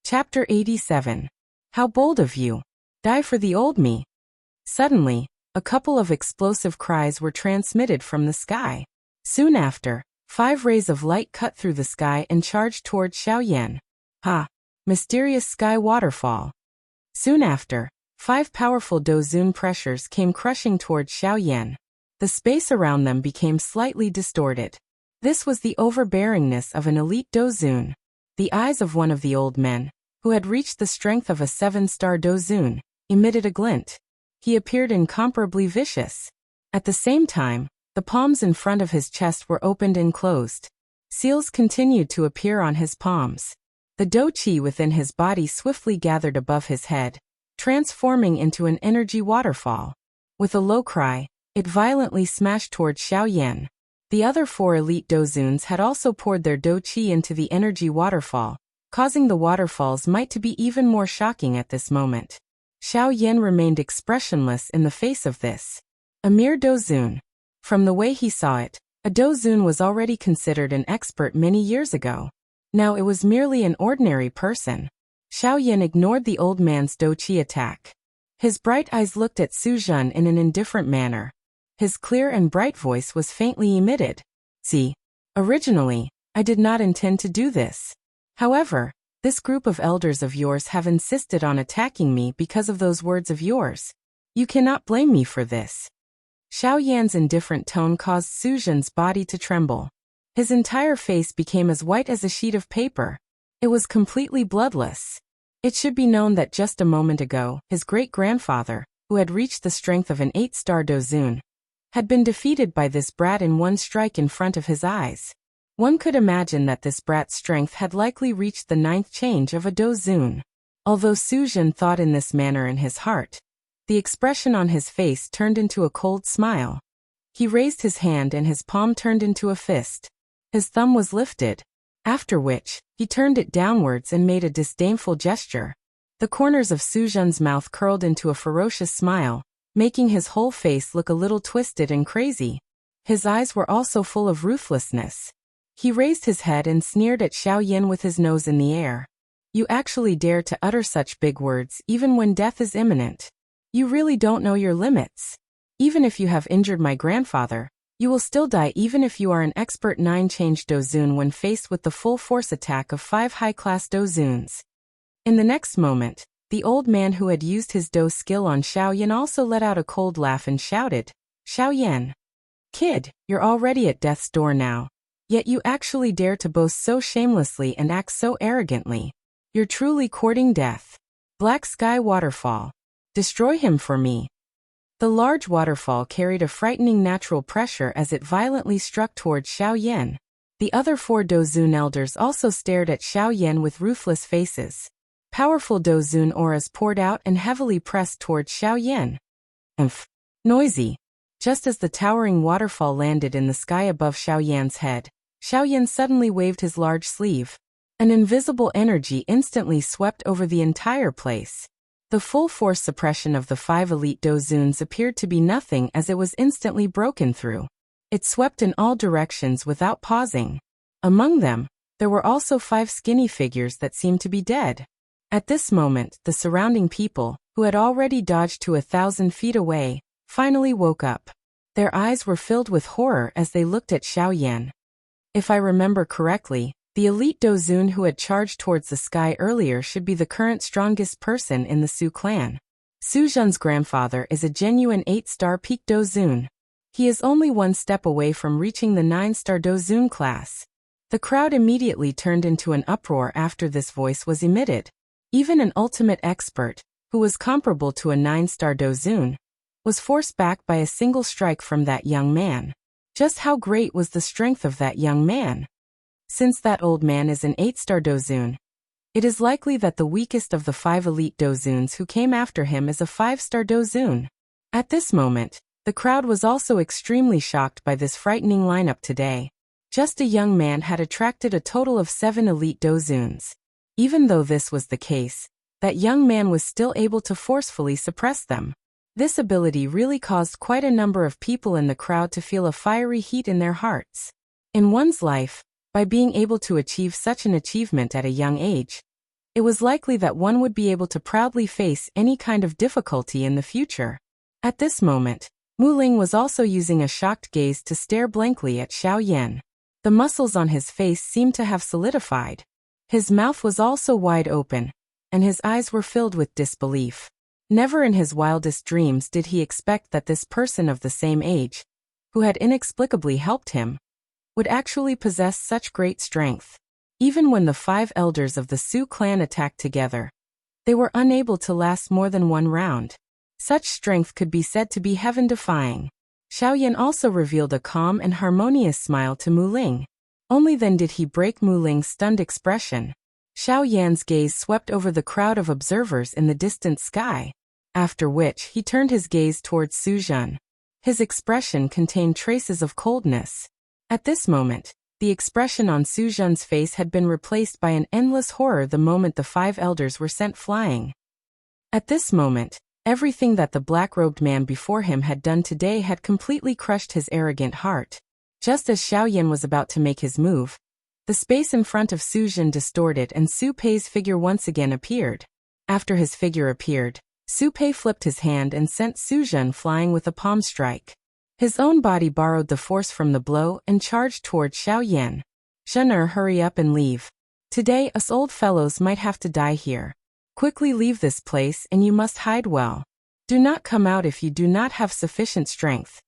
Speaker 1: Chapter 87. How bold of you! Die for the old me! Suddenly, a couple of explosive cries were transmitted from the sky. Soon after, 5 rays of light cut through the sky and charged toward Xiao Yan. Ha! Mysterious sky waterfall. Soon after, 5 powerful Dozun pressures came crushing toward Xiao Yan. The space around them became slightly distorted. This was the overbearingness of an elite Dozun. The eyes of one of the old men, who had reached the strength of a 7-star Dozun, emitted a glint. He appeared incomparably vicious. At the same time, the palms in front of his chest were opened and closed. Seals continued to appear on his palms. The dou qi within his body swiftly gathered above his head, transforming into an energy waterfall. With a low cry, it violently smashed toward Xiao Yan. The other 4 elite Dozuns had also poured their dou qi into the energy waterfall, causing the waterfall's might to be even more shocking at this moment. Xiao Yan remained expressionless in the face of this. A mere Dozun. From the way he saw it, a Dozun was already considered an expert many years ago. Now it was merely an ordinary person. Xiao Yan ignored the old man's dou qi attack. His bright eyes looked at Su Zhen in an indifferent manner. His clear and bright voice was faintly emitted. See, originally, I did not intend to do this. However, this group of elders of yours have insisted on attacking me because of those words of yours. You cannot blame me for this. Xiao Yan's indifferent tone caused Su Zhen's body to tremble. His entire face became as white as a sheet of paper. It was completely bloodless. It should be known that just a moment ago, his great-grandfather, who had reached the strength of an 8-star Dozun, had been defeated by this brat in one strike in front of his eyes. One could imagine that this brat's strength had likely reached the 9th change of a Dozun. Although Su Zhen thought in this manner in his heart, the expression on his face turned into a cold smile. He raised his hand and his palm turned into a fist. His thumb was lifted, after which, he turned it downwards and made a disdainful gesture. The corners of Su Zhen's mouth curled into a ferocious smile, making his whole face look a little twisted and crazy. His eyes were also full of ruthlessness. He raised his head and sneered at Xiao Yan with his nose in the air. You actually dare to utter such big words even when death is imminent. You really don't know your limits. Even if you have injured my grandfather, you will still die even if you are an expert 9-change Dozun when faced with the full force attack of 5 high-class Dozuns. In the next moment, the old man who had used his dou skill on Xiao Yan also let out a cold laugh and shouted, Xiao Yan, kid, you're already at death's door now. Yet you actually dare to boast so shamelessly and act so arrogantly. You're truly courting death. Black Sky Waterfall. Destroy him for me. The large waterfall carried a frightening natural pressure as it violently struck towards Xiao Yan. The other 4 Dozun elders also stared at Xiao Yan with ruthless faces. Powerful Dozun auras poured out and heavily pressed towards Xiao Yan. Umph. Noisy. Just as the towering waterfall landed in the sky above Xiao Yan's head, Xiao Yan suddenly waved his large sleeve. An invisible energy instantly swept over the entire place. The full force suppression of the 5 elite Dozuns appeared to be nothing as it was instantly broken through. It swept in all directions without pausing. Among them, there were also 5 skinny figures that seemed to be dead. At this moment, the surrounding people, who had already dodged to 1,000 feet away, finally woke up. Their eyes were filled with horror as they looked at Xiao Yan. If I remember correctly, the elite Dozun who had charged towards the sky earlier should be the current strongest person in the Su clan. Su Zhen's grandfather is a genuine 8-star peak Dozun. He is only 1 step away from reaching the 9-star Dozun class. The crowd immediately turned into an uproar after this voice was emitted. Even an ultimate expert, who was comparable to a 9-star Dozun, was forced back by a single strike from that young man. Just how great was the strength of that young man? Since that old man is an 8-star Dozun, it is likely that the weakest of the 5 elite Dozuns who came after him is a 5-star Dozun. At this moment, the crowd was also extremely shocked by this frightening lineup today. Just a young man had attracted a total of 7 elite Dozuns. Even though this was the case, that young man was still able to forcefully suppress them. This ability really caused quite a number of people in the crowd to feel a fiery heat in their hearts. In one's life, by being able to achieve such an achievement at a young age, it was likely that one would be able to proudly face any kind of difficulty in the future. At this moment, Mu Ling was also using a shocked gaze to stare blankly at Xiao Yan. The muscles on his face seemed to have solidified. His mouth was also wide open, and his eyes were filled with disbelief. Never in his wildest dreams did he expect that this person of the same age, who had inexplicably helped him, would actually possess such great strength. Even when the 5 elders of the Su clan attacked together, they were unable to last more than 1 round. Such strength could be said to be heaven-defying. Xiao Yan also revealed a calm and harmonious smile to Mu Ling. Only then did he break Mu Ling's stunned expression. Xiao Yan's gaze swept over the crowd of observers in the distant sky, after which he turned his gaze towards Su Zhen. His expression contained traces of coldness. At this moment, the expression on Su Zhen's face had been replaced by an endless horror the moment the 5 elders were sent flying. At this moment, everything that the black-robed man before him had done today had completely crushed his arrogant heart. Just as Xiao Yan was about to make his move, the space in front of Su Zhen distorted and Su Pei's figure once again appeared. After his figure appeared, Su Pei flipped his hand and sent Su Zhen flying with a palm strike. His own body borrowed the force from the blow and charged toward Xiao Yan. "Zhener, hurry up and leave. Today us old fellows might have to die here. Quickly leave this place and you must hide well. Do not come out if you do not have sufficient strength."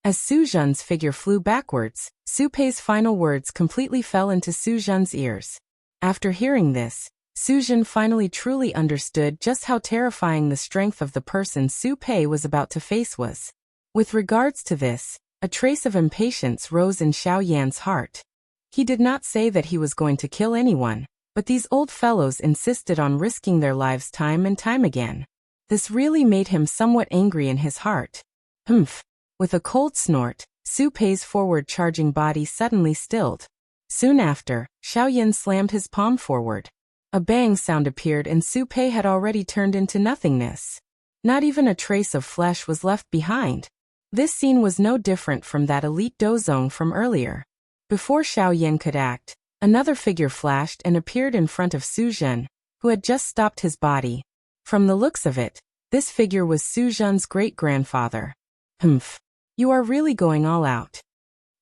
Speaker 1: As Su Zhen's figure flew backwards, Su Pei's final words completely fell into Su Zhen's ears. After hearing this, Su Zhen finally truly understood just how terrifying the strength of the person Su Pei was about to face was. With regards to this, a trace of impatience rose in Xiao Yan's heart. He did not say that he was going to kill anyone, but these old fellows insisted on risking their lives time and time again. This really made him somewhat angry in his heart. Humph! With a cold snort, Su Pei's forward-charging body suddenly stilled. Soon after, Xiao Yan slammed his palm forward. A bang sound appeared and Su Pei had already turned into nothingness. Not even a trace of flesh was left behind. This scene was no different from that elite Dozong from earlier. Before Xiao Yan could act, another figure flashed and appeared in front of Su Zhen, who had just stopped his body. From the looks of it, this figure was Su Zhen's great-grandfather. Humph! You are really going all out.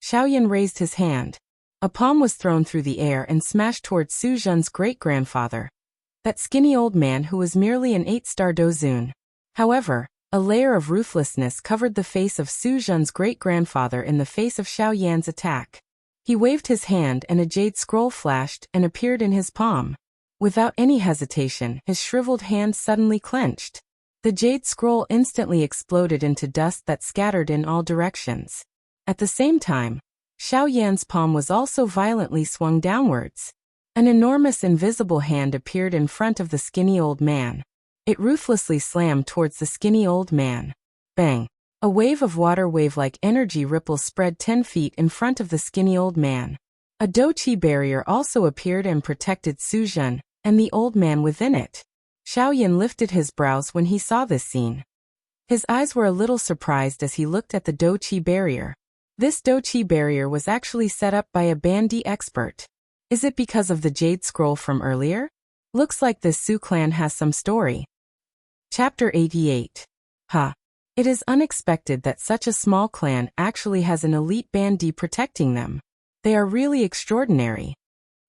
Speaker 1: Xiao Yan raised his hand. A palm was thrown through the air and smashed towards Su Zhen's great-grandfather, that skinny old man who was merely an 8-star Dozun. However, a layer of ruthlessness covered the face of Su Zhen's great-grandfather in the face of Xiao Yan's attack. He waved his hand and a jade scroll flashed and appeared in his palm. Without any hesitation, his shriveled hand suddenly clenched. The jade scroll instantly exploded into dust that scattered in all directions. At the same time, Xiao Yan's palm was also violently swung downwards. An enormous invisible hand appeared in front of the skinny old man. It ruthlessly slammed towards the skinny old man. Bang! A wave of water wave-like energy ripples spread 10 feet in front of the skinny old man. A Douqi barrier also appeared and protected Su Zhen and the old man within it. Xiao Yan lifted his brows when he saw this scene. His eyes were a little surprised as he looked at the Douqi barrier. This Douqi barrier was actually set up by a Bandi expert. Is it because of the jade scroll from earlier? Looks like this Su clan has some story. Chapter 88. It is unexpected that such a small clan actually has an elite Bandi protecting them. They are really extraordinary.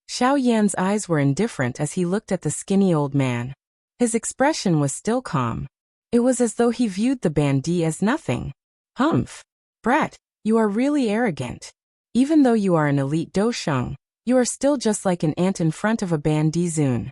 Speaker 1: Xiao Yan's eyes were indifferent as he looked at the skinny old man. His expression was still calm. It was as though he viewed the Bandi as nothing. Humph! Brat, you are really arrogant. Even though you are an elite Dosheng, you are still just like an ant in front of a Bandi Zun.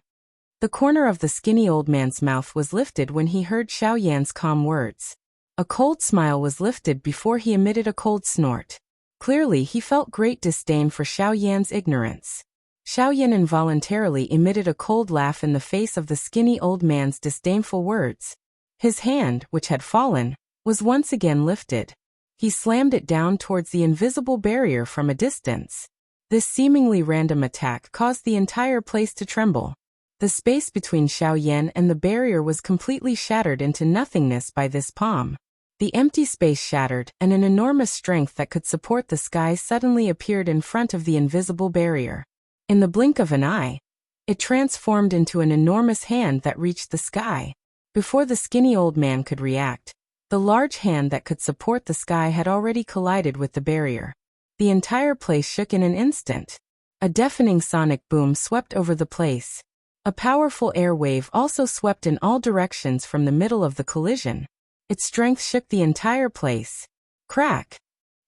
Speaker 1: The corner of the skinny old man's mouth was lifted when he heard Xiao Yan's calm words. A cold smile was lifted before he emitted a cold snort. Clearly he felt great disdain for Xiao Yan's ignorance. Xiao Yan involuntarily emitted a cold laugh in the face of the skinny old man's disdainful words. His hand, which had fallen, was once again lifted. He slammed it down towards the invisible barrier from a distance. This seemingly random attack caused the entire place to tremble. The space between Xiao Yan and the barrier was completely shattered into nothingness by this palm. The empty space shattered, and an enormous strength that could support the sky suddenly appeared in front of the invisible barrier. In the blink of an eye, it transformed into an enormous hand that reached the sky. Before the skinny old man could react, the large hand that could support the sky had already collided with the barrier. The entire place shook in an instant. A deafening sonic boom swept over the place. A powerful air wave also swept in all directions from the middle of the collision. Its strength shook the entire place. Crack!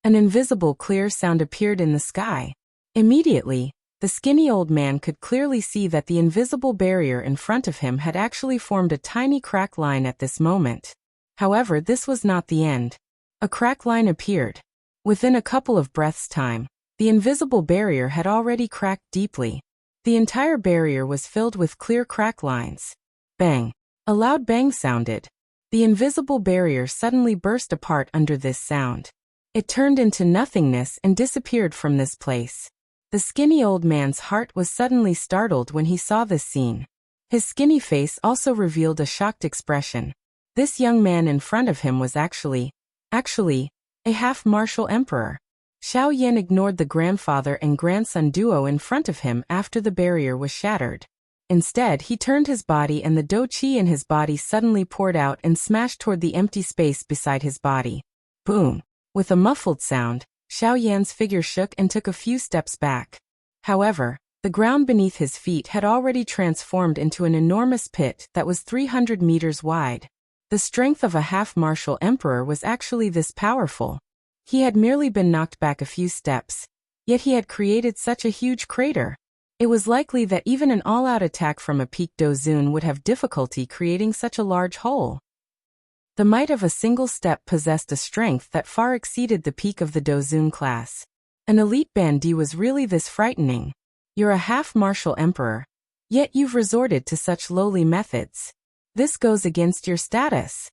Speaker 1: An invisible clear sound appeared in the sky. Immediately, the skinny old man could clearly see that the invisible barrier in front of him had actually formed a tiny crack line at this moment. However, this was not the end. A crack line appeared. Within a couple of breaths' time, the invisible barrier had already cracked deeply. The entire barrier was filled with clear crack lines. Bang! A loud bang sounded. The invisible barrier suddenly burst apart under this sound. It turned into nothingness and disappeared from this place. The skinny old man's heart was suddenly startled when he saw this scene. His skinny face also revealed a shocked expression. This young man in front of him was actually, a half-martial emperor. Xiao Yan ignored the grandfather and grandson duo in front of him after the barrier was shattered. Instead, he turned his body and the Douqi in his body suddenly poured out and smashed toward the empty space beside his body. Boom! With a muffled sound, Xiao Yan's figure shook and took a few steps back. However, the ground beneath his feet had already transformed into an enormous pit that was 300 meters wide. The strength of a half-martial emperor was actually this powerful. He had merely been knocked back a few steps, yet he had created such a huge crater. It was likely that even an all-out attack from a peak Dozun would have difficulty creating such a large hole. The might of a single step possessed a strength that far exceeded the peak of the Dozun class. An elite Bandi was really this frightening. You're a half-martial emperor, yet you've resorted to such lowly methods. This goes against your status.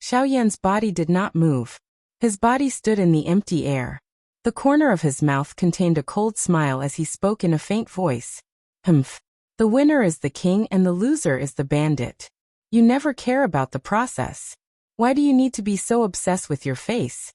Speaker 1: Xiao Yan's body did not move. His body stood in the empty air. The corner of his mouth contained a cold smile as he spoke in a faint voice. Humph. The winner is the king and the loser is the bandit. You never care about the process. Why do you need to be so obsessed with your face?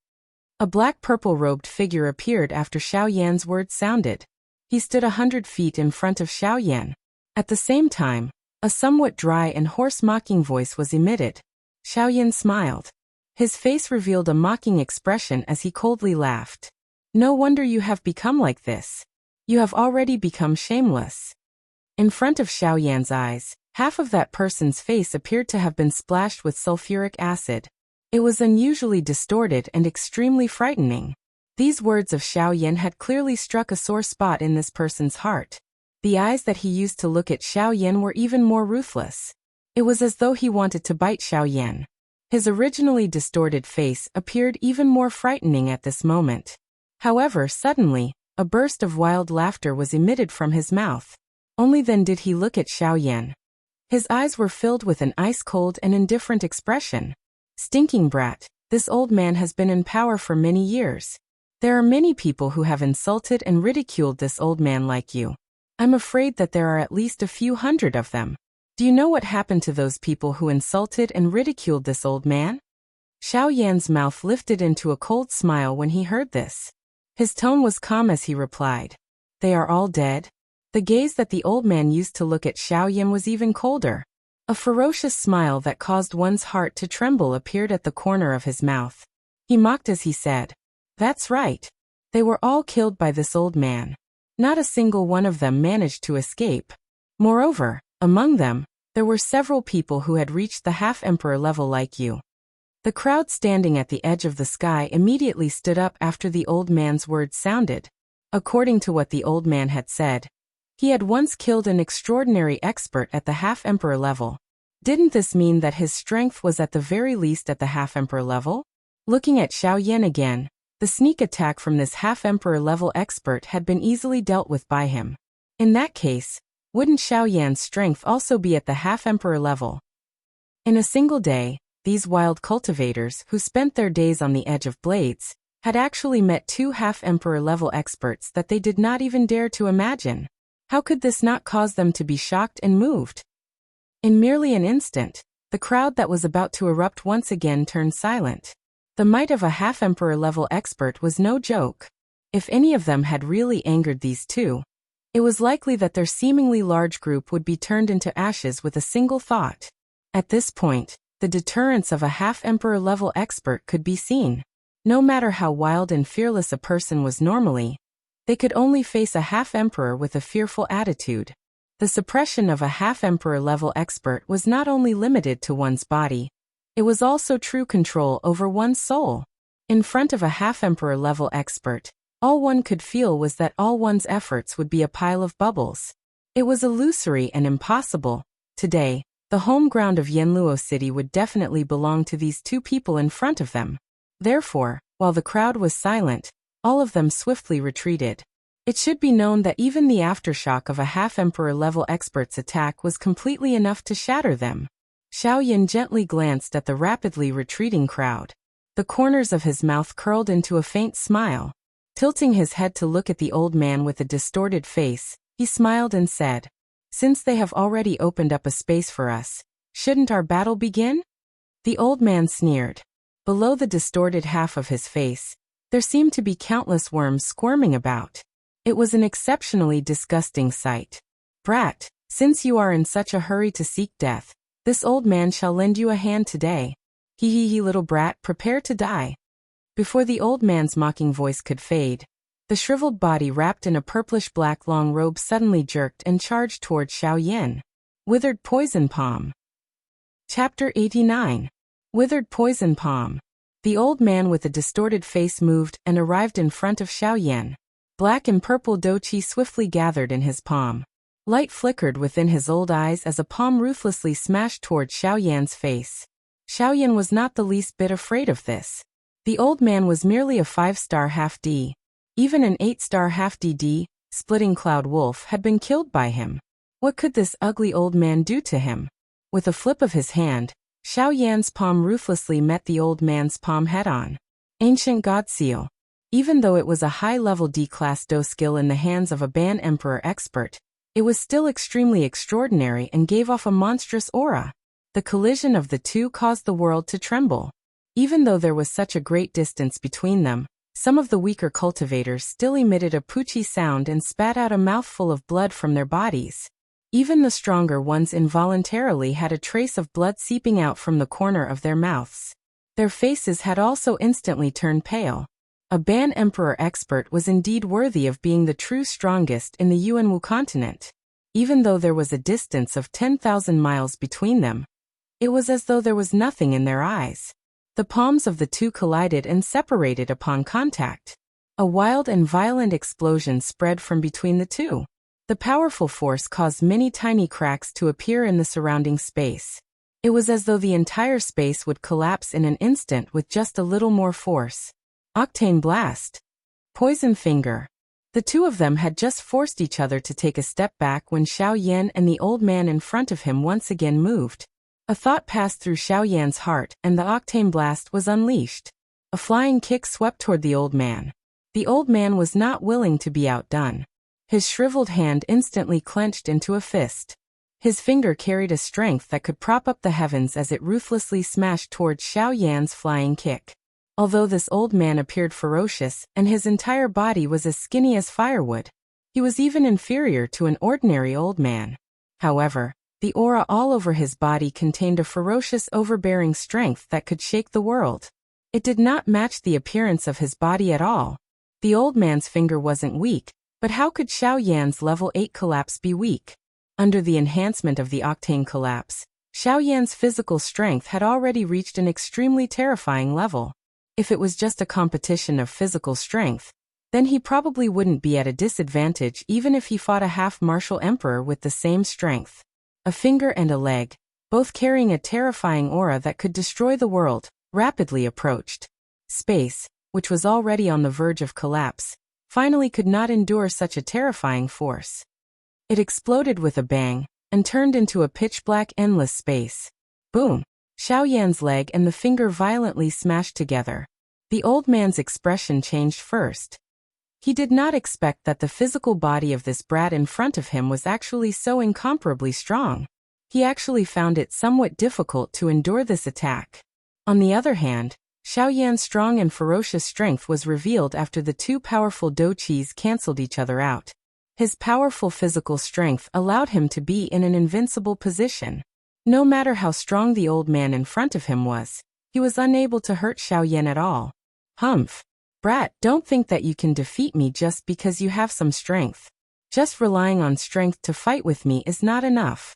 Speaker 1: A black purple-robed figure appeared after Xiao Yan's words sounded. He stood 100 feet in front of Xiao Yan. At the same time, a somewhat dry and hoarse mocking voice was emitted. Xiao Yan smiled. His face revealed a mocking expression as he coldly laughed. No wonder you have become like this. You have already become shameless. In front of Xiao Yan's eyes, half of that person's face appeared to have been splashed with sulfuric acid. It was unusually distorted and extremely frightening. These words of Xiao Yan had clearly struck a sore spot in this person's heart. The eyes that he used to look at Xiao Yan were even more ruthless. It was as though he wanted to bite Xiao Yan. His originally distorted face appeared even more frightening at this moment. However, suddenly, a burst of wild laughter was emitted from his mouth. Only then did he look at Xiao Yan. His eyes were filled with an ice-cold and indifferent expression. Stinking brat, this old man has been in power for many years. There are many people who have insulted and ridiculed this old man like you. I'm afraid that there are at least a few hundred of them. Do you know what happened to those people who insulted and ridiculed this old man? Xiao Yan's mouth lifted into a cold smile when he heard this. His tone was calm as he replied. They are all dead? The gaze that the old man used to look at Xiao Yan was even colder. A ferocious smile that caused one's heart to tremble appeared at the corner of his mouth. He mocked as he said, "That's right. They were all killed by this old man. Not a single one of them managed to escape. Moreover, among them, there were several people who had reached the half-emperor level like you." The crowd standing at the edge of the sky immediately stood up after the old man's words sounded. According to what the old man had said, he had once killed an extraordinary expert at the half-emperor level. Didn't this mean that his strength was at the very least at the half-emperor level? Looking at Xiao Yan again, the sneak attack from this half-emperor level expert had been easily dealt with by him. In that case, wouldn't Xiao Yan's strength also be at the half-emperor level? In a single day, these wild cultivators, who spent their days on the edge of blades, had actually met two half-emperor level experts that they did not even dare to imagine. How could this not cause them to be shocked and moved? In merely an instant, the crowd that was about to erupt once again turned silent. The might of a half-emperor level expert was no joke. If any of them had really angered these two, it was likely that their seemingly large group would be turned into ashes with a single thought. At this point, the deterrence of a half-emperor level expert could be seen. No matter how wild and fearless a person was normally, they could only face a half-emperor with a fearful attitude. The suppression of a half-emperor level expert was not only limited to one's body, it was also true control over one's soul. In front of a half-emperor level expert, all one could feel was that all one's efforts would be a pile of bubbles. It was illusory and impossible. Today, the home ground of Yanluo City would definitely belong to these two people in front of them. Therefore, while the crowd was silent, all of them swiftly retreated. It should be known that even the aftershock of a half-emperor level expert's attack was completely enough to shatter them. Xiao Yan gently glanced at the rapidly retreating crowd. The corners of his mouth curled into a faint smile. Tilting his head to look at the old man with a distorted face, he smiled and said, "Since they have already opened up a space for us, shouldn't our battle begin?" The old man sneered. Below the distorted half of his face, there seemed to be countless worms squirming about. It was an exceptionally disgusting sight. "Brat, since you are in such a hurry to seek death, this old man shall lend you a hand today. Hee little brat, prepare to die." Before the old man's mocking voice could fade, the shriveled body wrapped in a purplish-black long robe suddenly jerked and charged toward Xiao Yan. Withered Poison Palm. Chapter 89. Withered Poison Palm. The old man with a distorted face moved and arrived in front of Xiao Yan. Black and purple doqi swiftly gathered in his palm. Light flickered within his old eyes as a palm ruthlessly smashed toward Xiao Yan's face. Xiao Yan was not the least bit afraid of this. The old man was merely a 5-star half-D. Even an 8-star half-DD, Splitting Cloud Wolf, had been killed by him. What could this ugly old man do to him? With a flip of his hand, Xiao Yan's palm ruthlessly met the old man's palm head-on. Ancient God Seal. Even though it was a high-level D-class Do skill in the hands of a Ban Emperor expert, it was still extremely extraordinary and gave off a monstrous aura. The collision of the two caused the world to tremble. Even though there was such a great distance between them, some of the weaker cultivators still emitted a poochie sound and spat out a mouthful of blood from their bodies. Even the stronger ones involuntarily had a trace of blood seeping out from the corner of their mouths. Their faces had also instantly turned pale. A Ban Emperor expert was indeed worthy of being the true strongest in the Yuanwu continent. Even though there was a distance of 10,000 miles between them, it was as though there was nothing in their eyes. The palms of the two collided and separated upon contact. A wild and violent explosion spread from between the two. The powerful force caused many tiny cracks to appear in the surrounding space. It was as though the entire space would collapse in an instant with just a little more force. Octane blast. Poison finger. The two of them had just forced each other to take a step back when Xiao Yan and the old man in front of him once again moved. A thought passed through Xiao Yan's heart, and the octane blast was unleashed. A flying kick swept toward the old man. The old man was not willing to be outdone. His shriveled hand instantly clenched into a fist. His finger carried a strength that could prop up the heavens as it ruthlessly smashed towards Xiao Yan's flying kick. Although this old man appeared ferocious and his entire body was as skinny as firewood, he was even inferior to an ordinary old man. However, the aura all over his body contained a ferocious, overbearing strength that could shake the world. It did not match the appearance of his body at all. The old man's finger wasn't weak, but how could Xiao Yan's level 8 collapse be weak? Under the enhancement of the octane collapse, Xiao Yan's physical strength had already reached an extremely terrifying level. If it was just a competition of physical strength, then he probably wouldn't be at a disadvantage even if he fought a half-martial emperor with the same strength. A finger and a leg, both carrying a terrifying aura that could destroy the world, rapidly approached. Space, which was already on the verge of collapse, finally could not endure such a terrifying force. It exploded with a bang, and turned into a pitch-black endless space. Boom! Xiao Yan's leg and the finger violently smashed together. The old man's expression changed first. He did not expect that the physical body of this brat in front of him was actually so incomparably strong. He actually found it somewhat difficult to endure this attack. On the other hand, Xiao Yan's strong and ferocious strength was revealed after the two powerful douqis cancelled each other out. His powerful physical strength allowed him to be in an invincible position. No matter how strong the old man in front of him was, he was unable to hurt Xiao Yan at all. Humph! Brat, don't think that you can defeat me just because you have some strength. Just relying on strength to fight with me is not enough.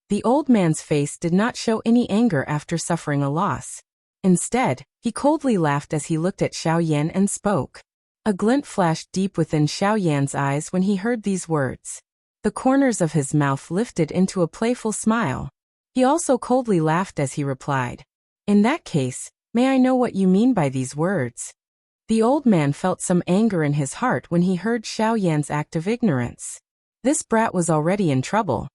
Speaker 1: The old man's face did not show any anger after suffering a loss. Instead, he coldly laughed as he looked at Xiao Yan and spoke. A glint flashed deep within Xiao Yan's eyes when he heard these words. The corners of his mouth lifted into a playful smile. He also coldly laughed as he replied, "In that case, may I know what you mean by these words?" The old man felt some anger in his heart when he heard Xiao Yan's act of ignorance. This brat was already in trouble,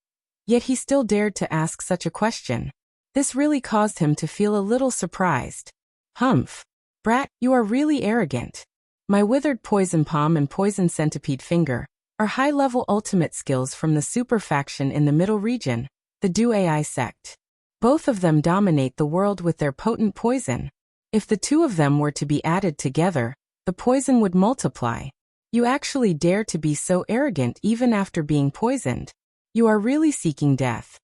Speaker 1: yet he still dared to ask such a question. This really caused him to feel a little surprised. Humph! Brat, you are really arrogant. My withered poison palm and poison centipede finger are high-level ultimate skills from the super faction in the middle region, the Du Ai sect. Both of them dominate the world with their potent poison. If the two of them were to be added together, the poison would multiply. You actually dare to be so arrogant even after being poisoned. You are really seeking death.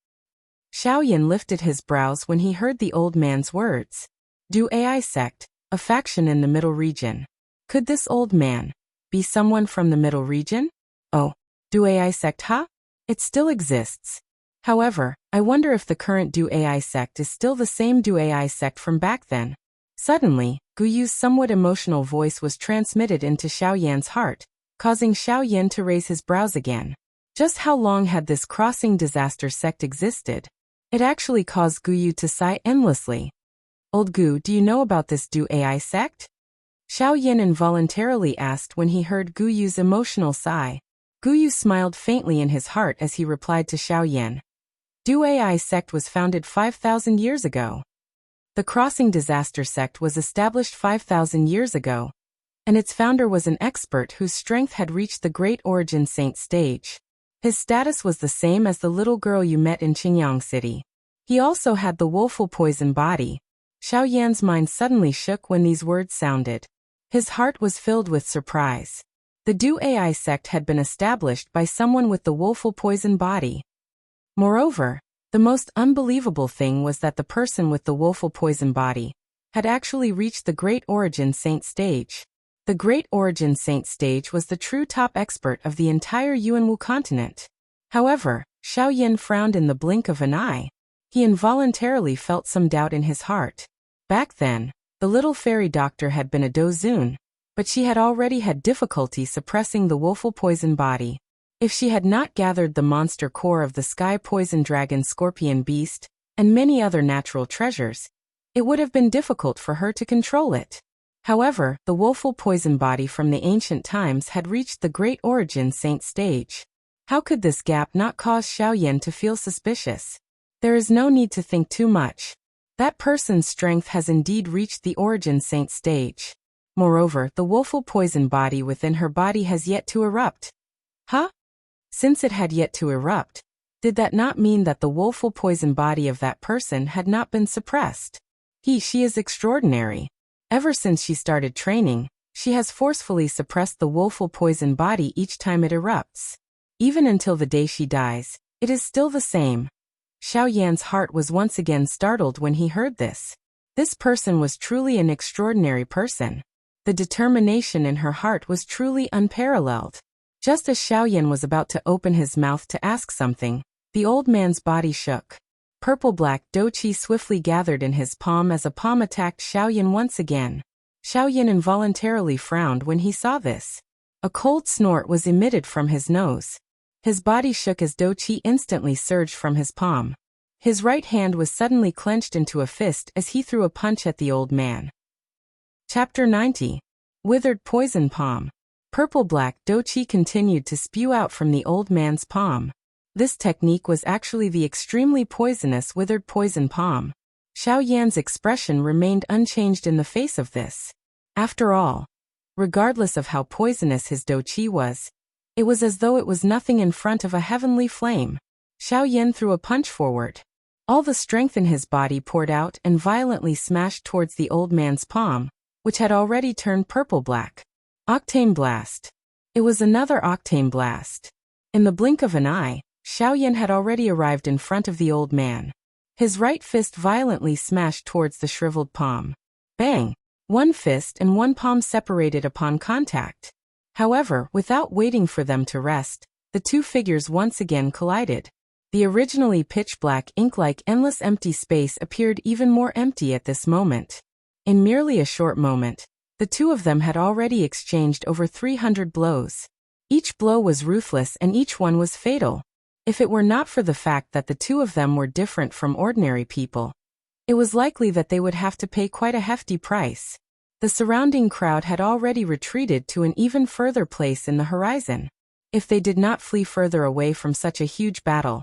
Speaker 1: Xiao Yan lifted his brows when he heard the old man's words. Du Ai sect, a faction in the middle region. Could this old man be someone from the middle region? Oh, Du Ai sect, huh? It still exists. However, I wonder if the current Du Ai sect is still the same Du Ai sect from back then. Suddenly, Gu Yu's somewhat emotional voice was transmitted into Xiao Yan's heart, causing Xiao Yan to raise his brows again. Just how long had this crossing disaster sect existed? It actually caused Gu Yu to sigh endlessly. Old Gu, do you know about this Du Ai sect? Xiao Yan involuntarily asked when he heard Gu Yu's emotional sigh. Gu Yu smiled faintly in his heart as he replied to Xiao Yan. Du Ai sect was founded 5,000 years ago. The Crossing Disaster sect was established 5,000 years ago, and its founder was an expert whose strength had reached the Great Origin Saint stage. His status was the same as the little girl you met in Qingyang City. He also had the woeful poison body. Xiao Yan's mind suddenly shook when these words sounded. His heart was filled with surprise. The Du Ai sect had been established by someone with the woeful poison body. Moreover, the most unbelievable thing was that the person with the woeful poison body had actually reached the Great Origin Saint stage. The Great Origin Saint stage was the true top expert of the entire Yuanwu continent. However, Xiao Yan frowned in the blink of an eye. He involuntarily felt some doubt in his heart. Back then, the little fairy doctor had been a dozun. but she had already had difficulty suppressing the woeful poison body. If she had not gathered the monster core of the sky poison dragon scorpion beast, and many other natural treasures, it would have been difficult for her to control it. However, the woeful poison body from the ancient times had reached the great origin saint stage. How could this gap not cause Xiaoyan to feel suspicious? There is no need to think too much. That person's strength has indeed reached the origin saint stage. Moreover, the woeful poison body within her body has yet to erupt. Huh? Since it had yet to erupt, did that not mean that the woeful poison body of that person had not been suppressed? She is extraordinary. Ever since she started training, she has forcefully suppressed the woeful poison body each time it erupts. Even until the day she dies, it is still the same. Xiaoyan's heart was once again startled when he heard this. This person was truly an extraordinary person. The determination in her heart was truly unparalleled. Just as Xiaoyan was about to open his mouth to ask something, the old man's body shook. Purple-black Douqi swiftly gathered in his palm as a palm attacked Xiaoyan once again. Xiaoyan involuntarily frowned when he saw this. A cold snort was emitted from his nose. His body shook as Douqi instantly surged from his palm. His right hand was suddenly clenched into a fist as he threw a punch at the old man. Chapter 90. Withered Poison Palm. Purple-black Douqi continued to spew out from the old man's palm. This technique was actually the extremely poisonous withered poison palm. Xiaoyan's expression remained unchanged in the face of this. After all, regardless of how poisonous his Douqi was, it was as though it was nothing in front of a heavenly flame. Xiaoyan threw a punch forward. All the strength in his body poured out and violently smashed towards the old man's palm, which had already turned purple-black. Octane Blast. It was another Octane Blast. In the blink of an eye, Xiaoyan had already arrived in front of the old man. His right fist violently smashed towards the shriveled palm. Bang! One fist and one palm separated upon contact. However, without waiting for them to rest, the two figures once again collided. The originally pitch-black ink-like endless empty space appeared even more empty at this moment. In merely a short moment, the two of them had already exchanged over 300 blows. Each blow was ruthless and each one was fatal. If it were not for the fact that the two of them were different from ordinary people, it was likely that they would have to pay quite a hefty price. The surrounding crowd had already retreated to an even further place in the horizon. If they did not flee further away from such a huge battle,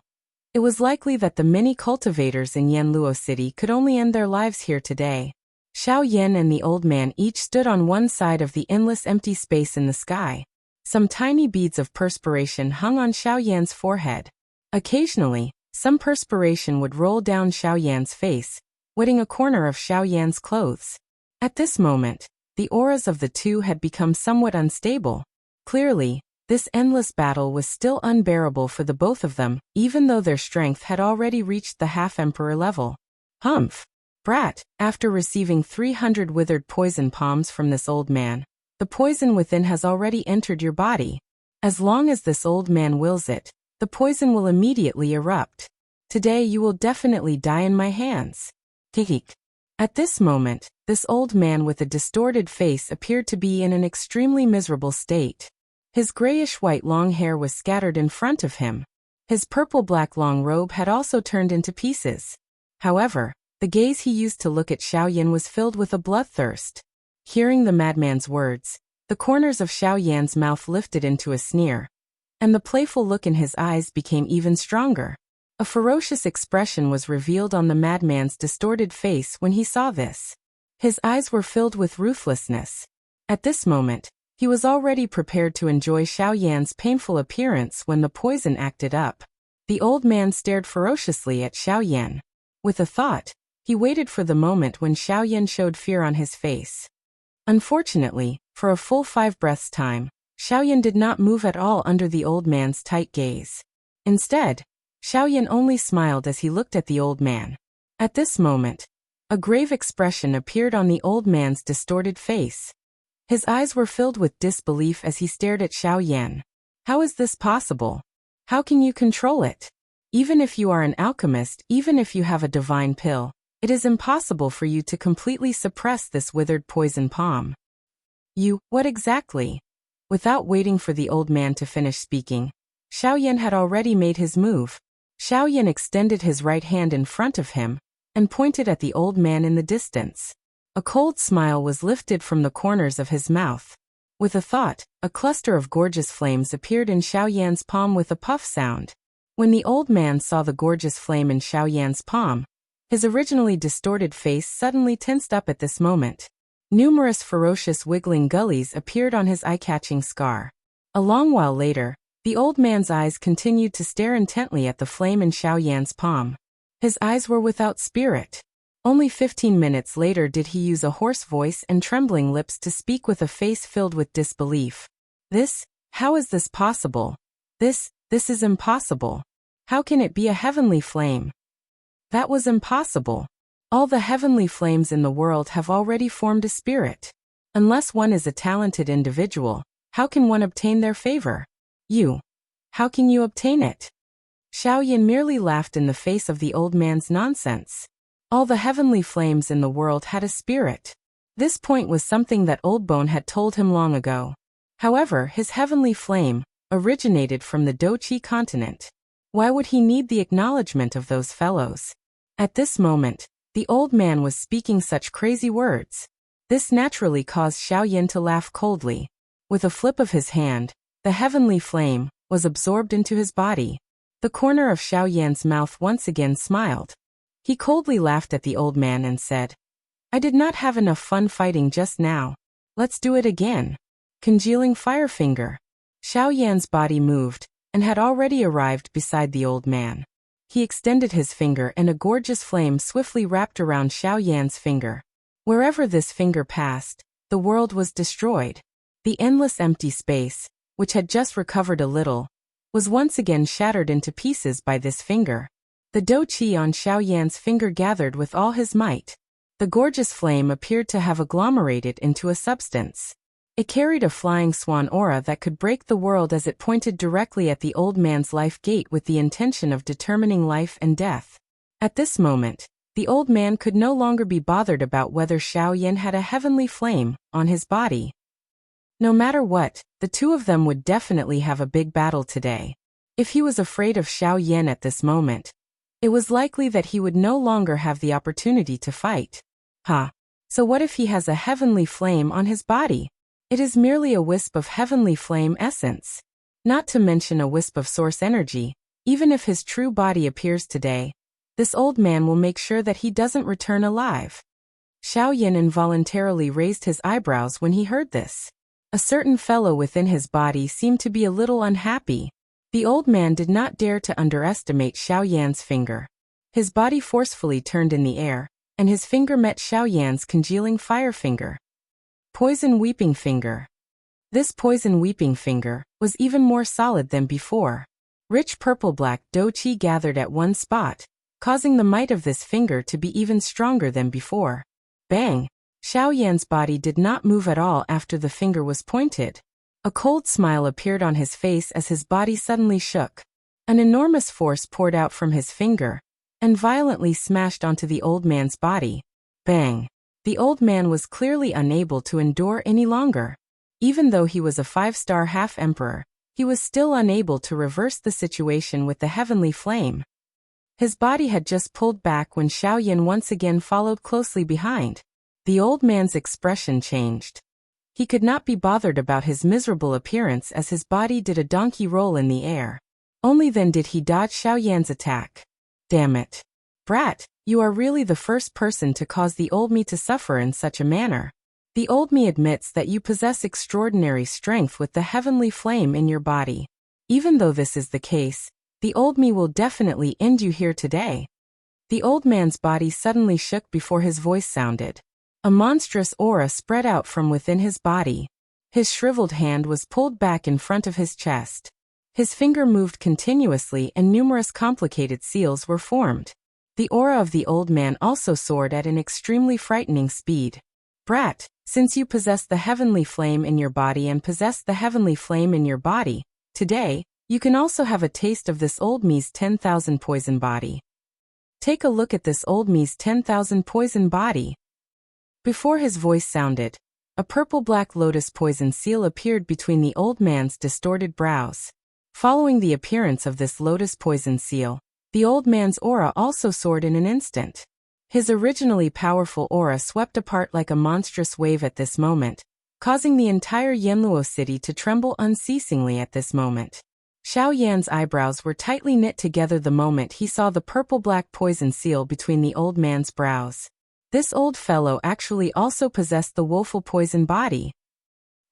Speaker 1: it was likely that the many cultivators in Yanluo City could only end their lives here today. Xiaoyan and the old man each stood on one side of the endless empty space in the sky. Some tiny beads of perspiration hung on Xiaoyan's forehead. Occasionally, some perspiration would roll down Xiaoyan's face, wetting a corner of Xiaoyan's clothes. At this moment, the auras of the two had become somewhat unstable. Clearly, this endless battle was still unbearable for the both of them, even though their strength had already reached the half-emperor level. Humph! Brat! After receiving 300 withered poison palms from this old man, the poison within has already entered your body. As long as this old man wills it, the poison will immediately erupt. Today you will definitely die in my hands. Kikik. At this moment, this old man with a distorted face appeared to be in an extremely miserable state. His grayish-white long hair was scattered in front of him. His purple-black long robe had also turned into pieces. However, the gaze he used to look at Xiaoyan was filled with a bloodthirst. Hearing the madman's words, the corners of Xiaoyan's mouth lifted into a sneer, and the playful look in his eyes became even stronger. A ferocious expression was revealed on the madman's distorted face when he saw this. His eyes were filled with ruthlessness. At this moment, he was already prepared to enjoy Xiaoyan's painful appearance when the poison acted up. The old man stared ferociously at Xiaoyan. With a thought, he waited for the moment when Xiaoyan showed fear on his face. Unfortunately, for a full 5 breaths' time, Xiaoyan did not move at all under the old man's tight gaze. Instead, Xiaoyan only smiled as he looked at the old man. At this moment, a grave expression appeared on the old man's distorted face. His eyes were filled with disbelief as he stared at Xiaoyan. How is this possible? How can you control it? Even if you are an alchemist, even if you have a divine pill, it is impossible for you to completely suppress this withered poison palm. What exactly? Without waiting for the old man to finish speaking, Xiaoyan had already made his move. Xiaoyan extended his right hand in front of him and pointed at the old man in the distance. A cold smile was lifted from the corners of his mouth. With a thought, a cluster of gorgeous flames appeared in Xiaoyan's palm with a puff sound. When the old man saw the gorgeous flame in Xiaoyan's palm, his originally distorted face suddenly tensed up at this moment. Numerous ferocious wiggling gullies appeared on his eye-catching scar. A long while later, the old man's eyes continued to stare intently at the flame in Xiaoyan's palm. His eyes were without spirit. Only 15 minutes later did he use a hoarse voice and trembling lips to speak with a face filled with disbelief. How is this possible? This is impossible. How can it be a heavenly flame? That was impossible. All the heavenly flames in the world have already formed a spirit. Unless one is a talented individual, how can one obtain their favor? How can you obtain it? Xiaoyan merely laughed in the face of the old man's nonsense. All the heavenly flames in the world had a spirit. This point was something that Old Bone had told him long ago. However, his heavenly flame originated from the Doqi continent. Why would he need the acknowledgement of those fellows? At this moment, the old man was speaking such crazy words. This naturally caused Xiaoyan to laugh coldly. With a flip of his hand, the heavenly flame was absorbed into his body. The corner of Xiaoyan's mouth once again smiled. He coldly laughed at the old man and said, "I did not have enough fun fighting just now. Let's do it again." Congealing Firefinger. Xiaoyan's body moved and had already arrived beside the old man. He extended his finger and a gorgeous flame swiftly wrapped around Xiaoyan's finger. Wherever this finger passed, the world was destroyed. The endless empty space, which had just recovered a little, was once again shattered into pieces by this finger. The Doqi on Xiaoyan's finger gathered with all his might. The gorgeous flame appeared to have agglomerated into a substance. It carried a flying swan aura that could break the world as it pointed directly at the old man's life gate with the intention of determining life and death. At this moment, the old man could no longer be bothered about whether Xiaoyan had a heavenly flame on his body. No matter what, the two of them would definitely have a big battle today. If he was afraid of Xiaoyan at this moment, it was likely that he would no longer have the opportunity to fight. So what if he has a heavenly flame on his body? It is merely a wisp of heavenly flame essence. Not to mention a wisp of source energy. Even if his true body appears today, this old man will make sure that he doesn't return alive. Xiaoyan involuntarily raised his eyebrows when he heard this. A certain fellow within his body seemed to be a little unhappy. The old man did not dare to underestimate Xiaoyan's finger. His body forcefully turned in the air, and his finger met Xiaoyan's congealing Firefinger. Poison Weeping Finger. This Poison Weeping Finger was even more solid than before. Rich purple-black Doqi gathered at one spot, causing the might of this finger to be even stronger than before. Bang! Xiaoyan's body did not move at all after the finger was pointed. A cold smile appeared on his face as his body suddenly shook. An enormous force poured out from his finger and violently smashed onto the old man's body. Bang! The old man was clearly unable to endure any longer. Even though he was a 5-star half-emperor, he was still unable to reverse the situation with the heavenly flame. His body had just pulled back when Xiaoyan once again followed closely behind. The old man's expression changed. He could not be bothered about his miserable appearance as his body did a donkey roll in the air. Only then did he dodge Xiaoyan's attack. Damn it. Brat, you are really the first person to cause the old me to suffer in such a manner. The old me admits that you possess extraordinary strength with the heavenly flame in your body. Even though this is the case, the old me will definitely end you here today. The old man's body suddenly shook before his voice sounded. A monstrous aura spread out from within his body. His shriveled hand was pulled back in front of his chest. His finger moved continuously and numerous complicated seals were formed. The aura of the old man also soared at an extremely frightening speed. Brat, since you possess the heavenly flame in your body and possess the heavenly flame in your body, today, you can also have a taste of this old me's 10,000 poison body. Take a look at this old me's 10,000 poison body. Before his voice sounded, a purple-black lotus poison seal appeared between the old man's distorted brows. Following the appearance of this lotus poison seal, the old man's aura also soared in an instant. His originally powerful aura swept apart like a monstrous wave at this moment, causing the entire Yanluo city to tremble unceasingly at this moment. Xiao Yan's eyebrows were tightly knit together the moment he saw the purple-black poison seal between the old man's brows. This old fellow actually also possessed the woeful poison body.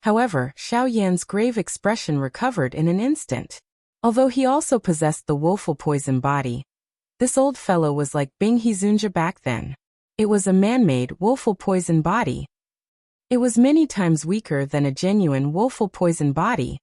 Speaker 1: However, Xiao Yan's grave expression recovered in an instant. Although he also possessed the woeful poison body, this old fellow was like Bing Hezunja back then. It was a man-made, woeful poison body. It was many times weaker than a genuine woeful poison body.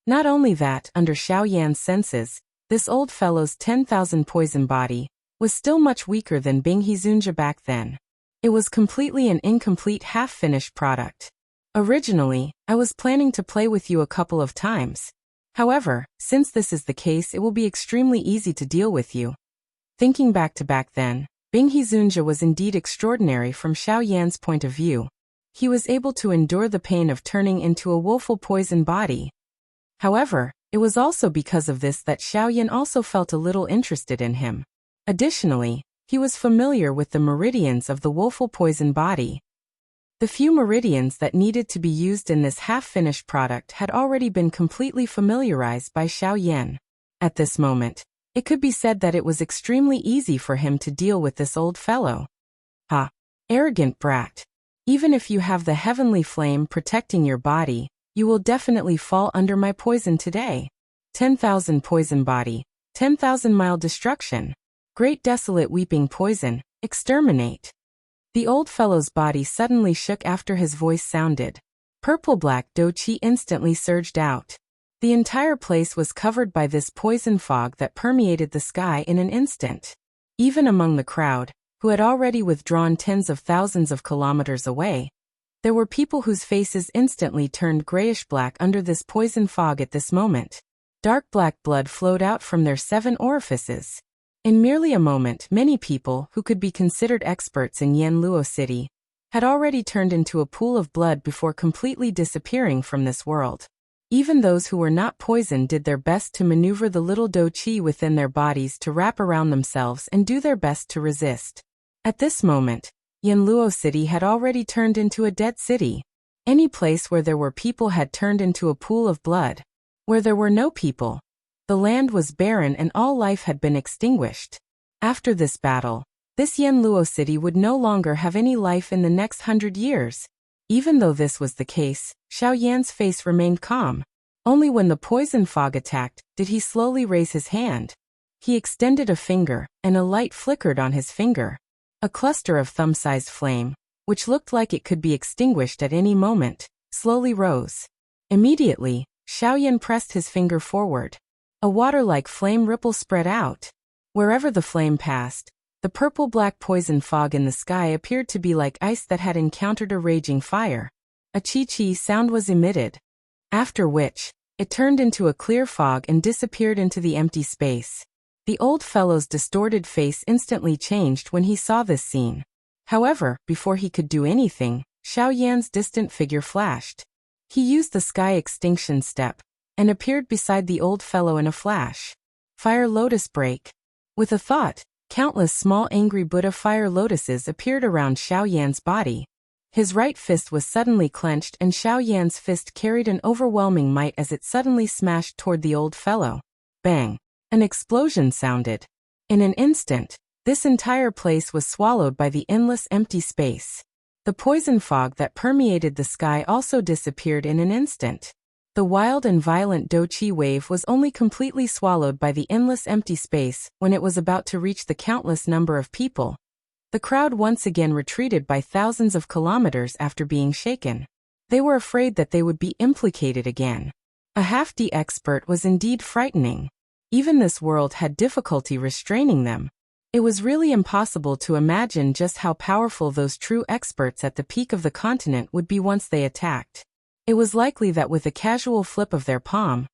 Speaker 1: Not only that, under Xiao Yan's senses, this old fellow's 10,000 poison body was still much weaker than Bing Hezunja back then. It was completely an incomplete half-finished product. Originally, I was planning to play with you a couple of times. However, since this is the case, it will be extremely easy to deal with you. Thinking back then, Bing Hezunja was indeed extraordinary from Xiao Yan's point of view. He was able to endure the pain of turning into a woeful poison body. However, it was also because of this that Xiao Yan also felt a little interested in him. Additionally, he was familiar with the meridians of the woeful poison body. The few meridians that needed to be used in this half-finished product had already been completely familiarized by Xiao Yan. At this moment, it could be said that it was extremely easy for him to deal with this old fellow. Ha! Arrogant brat. Even if you have the heavenly flame protecting your body, you will definitely fall under my poison today. 10,000 poison body, 10,000 mild destruction. Great desolate weeping poison, exterminate. The old fellow's body suddenly shook after his voice sounded. Purple-black do qi instantly surged out. The entire place was covered by this poison fog that permeated the sky in an instant. Even among the crowd, who had already withdrawn tens of thousands of kilometers away, there were people whose faces instantly turned grayish-black under this poison fog at this moment. Dark black blood flowed out from their 7 orifices. In merely a moment, many people who could be considered experts in Yanluo City had already turned into a pool of blood before completely disappearing from this world. Even those who were not poisoned did their best to maneuver the little do qi within their bodies to wrap around themselves and do their best to resist. At this moment, Yanluo City had already turned into a dead city. Any place where there were people had turned into a pool of blood. Where there were no people, the land was barren and all life had been extinguished. After this battle, this Yanluo City would no longer have any life in the next 100 years. Even though this was the case, Xiao Yan's face remained calm. Only when the poison fog attacked did he slowly raise his hand. He extended a finger, and a light flickered on his finger. A cluster of thumb-sized flame, which looked like it could be extinguished at any moment, slowly rose. Immediately, Xiao Yan pressed his finger forward. A water-like flame ripple spread out. Wherever the flame passed, the purple-black poison fog in the sky appeared to be like ice that had encountered a raging fire. A chi-chi sound was emitted. After which, it turned into a clear fog and disappeared into the empty space. The old fellow's distorted face instantly changed when he saw this scene. However, before he could do anything, Xiao Yan's distant figure flashed. He used the sky extinction step, and appeared beside the old fellow in a flash. Fire lotus break. With a thought, countless small angry Buddha fire lotuses appeared around Xiao Yan's body. His right fist was suddenly clenched and Xiao Yan's fist carried an overwhelming might as it suddenly smashed toward the old fellow. Bang! An explosion sounded. In an instant, this entire place was swallowed by the endless empty space. The poison fog that permeated the sky also disappeared in an instant. The wild and violent do qi wave was only completely swallowed by the endless empty space when it was about to reach the countless number of people. The crowd once again retreated by thousands of kilometers after being shaken. They were afraid that they would be implicated again. A half-D expert was indeed frightening. Even this world had difficulty restraining them. It was really impossible to imagine just how powerful those true experts at the peak of the continent would be once they attacked. It was likely that with a casual flip of their palm,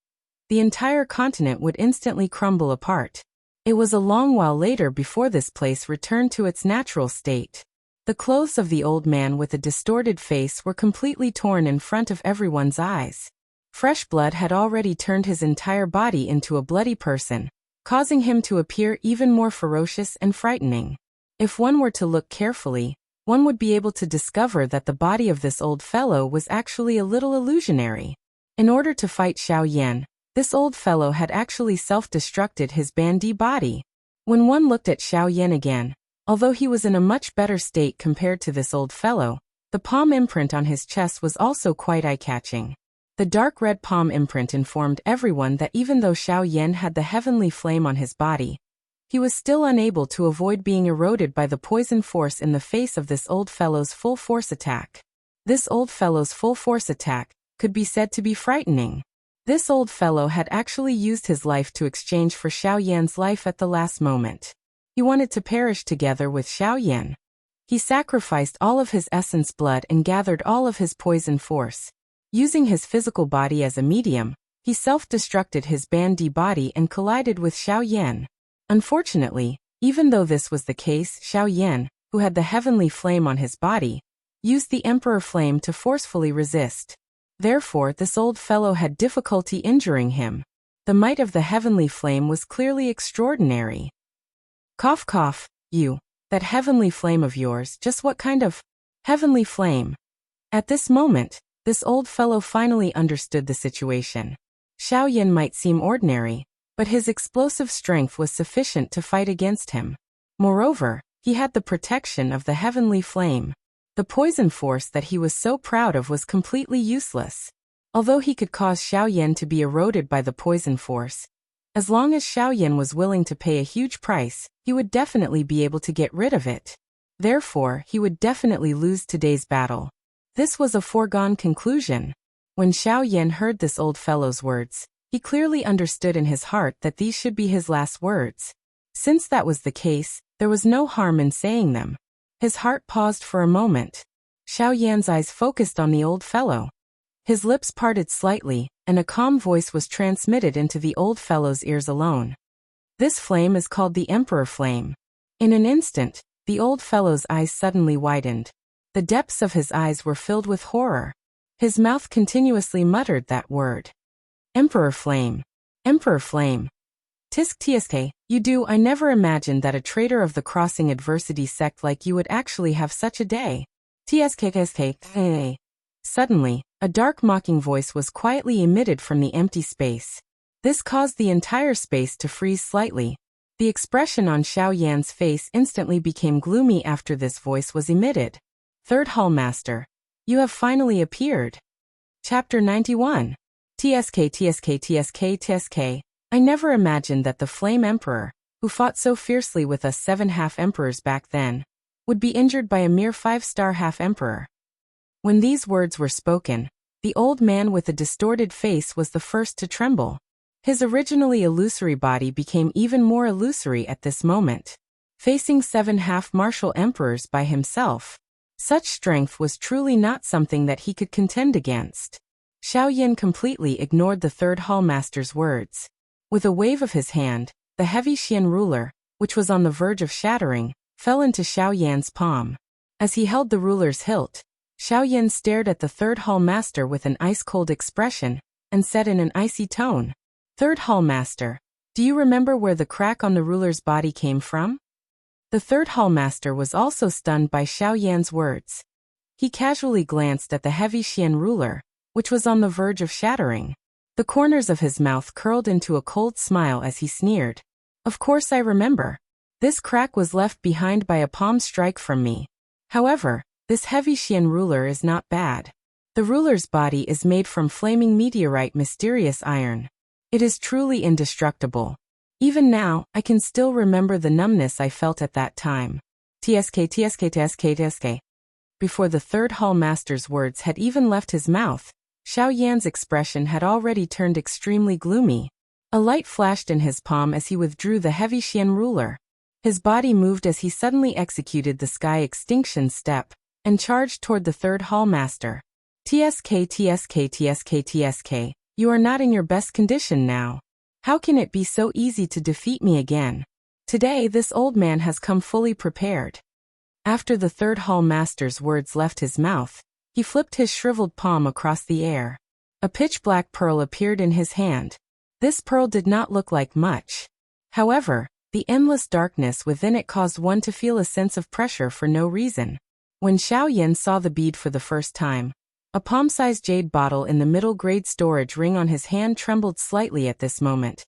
Speaker 1: the entire continent would instantly crumble apart. It was a long while later before this place returned to its natural state. The clothes of the old man with a distorted face were completely torn in front of everyone's eyes. Fresh blood had already turned his entire body into a bloody person, causing him to appear even more ferocious and frightening. If one were to look carefully, one would be able to discover that the body of this old fellow was actually a little illusionary. In order to fight Xiao Yan, this old fellow had actually self-destructed his bandy body. When one looked at Xiao Yan again, although he was in a much better state compared to this old fellow, the palm imprint on his chest was also quite eye-catching. The dark red palm imprint informed everyone that even though Xiao Yan had the heavenly flame on his body, he was still unable to avoid being eroded by the poison force in the face of this old fellow's full force attack. This old fellow's full force attack could be said to be frightening. This old fellow had actually used his life to exchange for Xiao Yan's life at the last moment. He wanted to perish together with Xiao Yan. He sacrificed all of his essence blood and gathered all of his poison force. Using his physical body as a medium, he self-destructed his bandy body and collided with Xiao Yan. Unfortunately, even though this was the case, Xiao Yan, who had the heavenly flame on his body, used the Emperor Flame to forcefully resist. Therefore, this old fellow had difficulty injuring him. The might of the heavenly flame was clearly extraordinary. Cough cough, you, that heavenly flame of yours, just what kind of heavenly flame? At this moment, this old fellow finally understood the situation. Xiao Yan might seem ordinary, but his explosive strength was sufficient to fight against him. Moreover, he had the protection of the heavenly flame. The poison force that he was so proud of was completely useless. Although he could cause Xiao Yan to be eroded by the poison force, as long as Xiao Yan was willing to pay a huge price, he would definitely be able to get rid of it. Therefore, he would definitely lose today's battle. This was a foregone conclusion. When Xiao Yan heard this old fellow's words, he clearly understood in his heart that these should be his last words. Since that was the case, there was no harm in saying them. His heart paused for a moment. Xiao Yan's eyes focused on the old fellow. His lips parted slightly, and a calm voice was transmitted into the old fellow's ears alone. This flame is called the Emperor Flame. In an instant, the old fellow's eyes suddenly widened. The depths of his eyes were filled with horror. His mouth continuously muttered that word. Emperor Flame. Emperor Flame. Tisk tsk, you do. I never imagined that a traitor of the Crossing Adversity sect like you would actually have such a day. Tsk. Suddenly, a dark mocking voice was quietly emitted from the empty space. This caused the entire space to freeze slightly. The expression on Xiao Yan's face instantly became gloomy after this voice was emitted. Third Hall Master. You have finally appeared. Chapter 91. Tsk. I never imagined that the Flame Emperor, who fought so fiercely with us 7 half-emperors back then, would be injured by a mere 5-star half-emperor. When these words were spoken, the old man with a distorted face was the first to tremble. His originally illusory body became even more illusory at this moment. Facing 7 half-martial emperors by himself, such strength was truly not something that he could contend against. Xiao Yan completely ignored the Third Hall Master's words. With a wave of his hand, the heavy Xian ruler, which was on the verge of shattering, fell into Xiao Yan's palm. As he held the ruler's hilt, Xiao Yan stared at the Third Hall Master with an ice-cold expression, and said in an icy tone, Third Hall Master, do you remember where the crack on the ruler's body came from? The Third Hall Master was also stunned by Xiao Yan's words. He casually glanced at the heavy Xian ruler, which was on the verge of shattering. The corners of his mouth curled into a cold smile as he sneered. Of course I remember. This crack was left behind by a palm strike from me. However, this heavy Xian ruler is not bad. The ruler's body is made from flaming meteorite mysterious iron. It is truly indestructible. Even now, I can still remember the numbness I felt at that time. Tsk. Before the Third Hall Master's words had even left his mouth, Xiao Yan's expression had already turned extremely gloomy. A light flashed in his palm as he withdrew the heavy Xian ruler. His body moved as he suddenly executed the Sky Extinction Step, and charged toward the Third Hall Master. Tsk. You are not in your best condition now. How can it be so easy to defeat me again? Today this old man has come fully prepared. After the third hall master's words left his mouth, he flipped his shriveled palm across the air. A pitch-black pearl appeared in his hand. This pearl did not look like much. However, the endless darkness within it caused one to feel a sense of pressure for no reason. When Xiaoyan saw the bead for the first time, a palm-sized jade bottle in the middle-grade storage ring on his hand trembled slightly at this moment,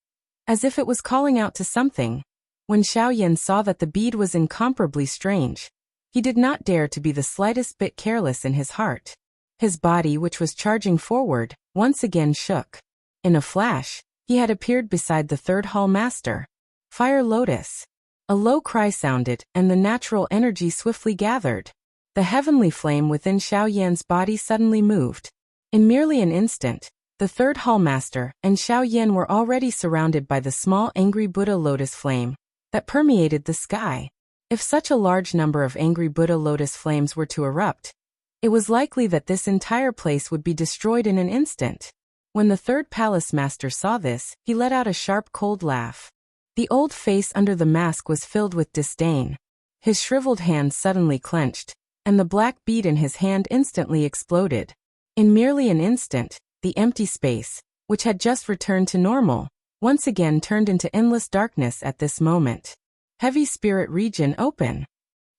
Speaker 1: as if it was calling out to something. When Xiaoyan saw that the bead was incomparably strange, he did not dare to be the slightest bit careless in his heart. His body, which was charging forward, once again shook. In a flash, he had appeared beside the third hall master. Fire Lotus. A low cry sounded, and the natural energy swiftly gathered. The heavenly flame within Xiaoyan's body suddenly moved. In merely an instant, the third hall master and Xiaoyan were already surrounded by the small angry Buddha lotus flame that permeated the sky. If such a large number of angry Buddha lotus flames were to erupt, it was likely that this entire place would be destroyed in an instant. When the third palace master saw this, he let out a sharp cold laugh. The old face under the mask was filled with disdain. His shriveled hand suddenly clenched, and the black bead in his hand instantly exploded. In merely an instant, the empty space, which had just returned to normal, once again turned into endless darkness at this moment. Heavy spirit region open.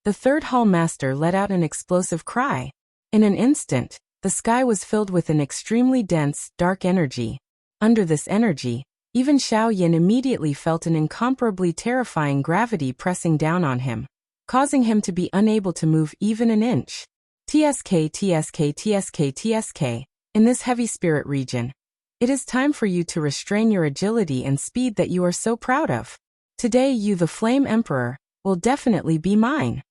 Speaker 1: The third hall master let out an explosive cry. In an instant, the sky was filled with an extremely dense, dark energy. Under this energy, even Xiaoyan immediately felt an incomparably terrifying gravity pressing down on him, causing him to be unable to move even an inch. TSK. In this heavy spirit region, it is time for you to restrain your agility and speed that you are so proud of. Today you, the Flame Emperor, will definitely be mine.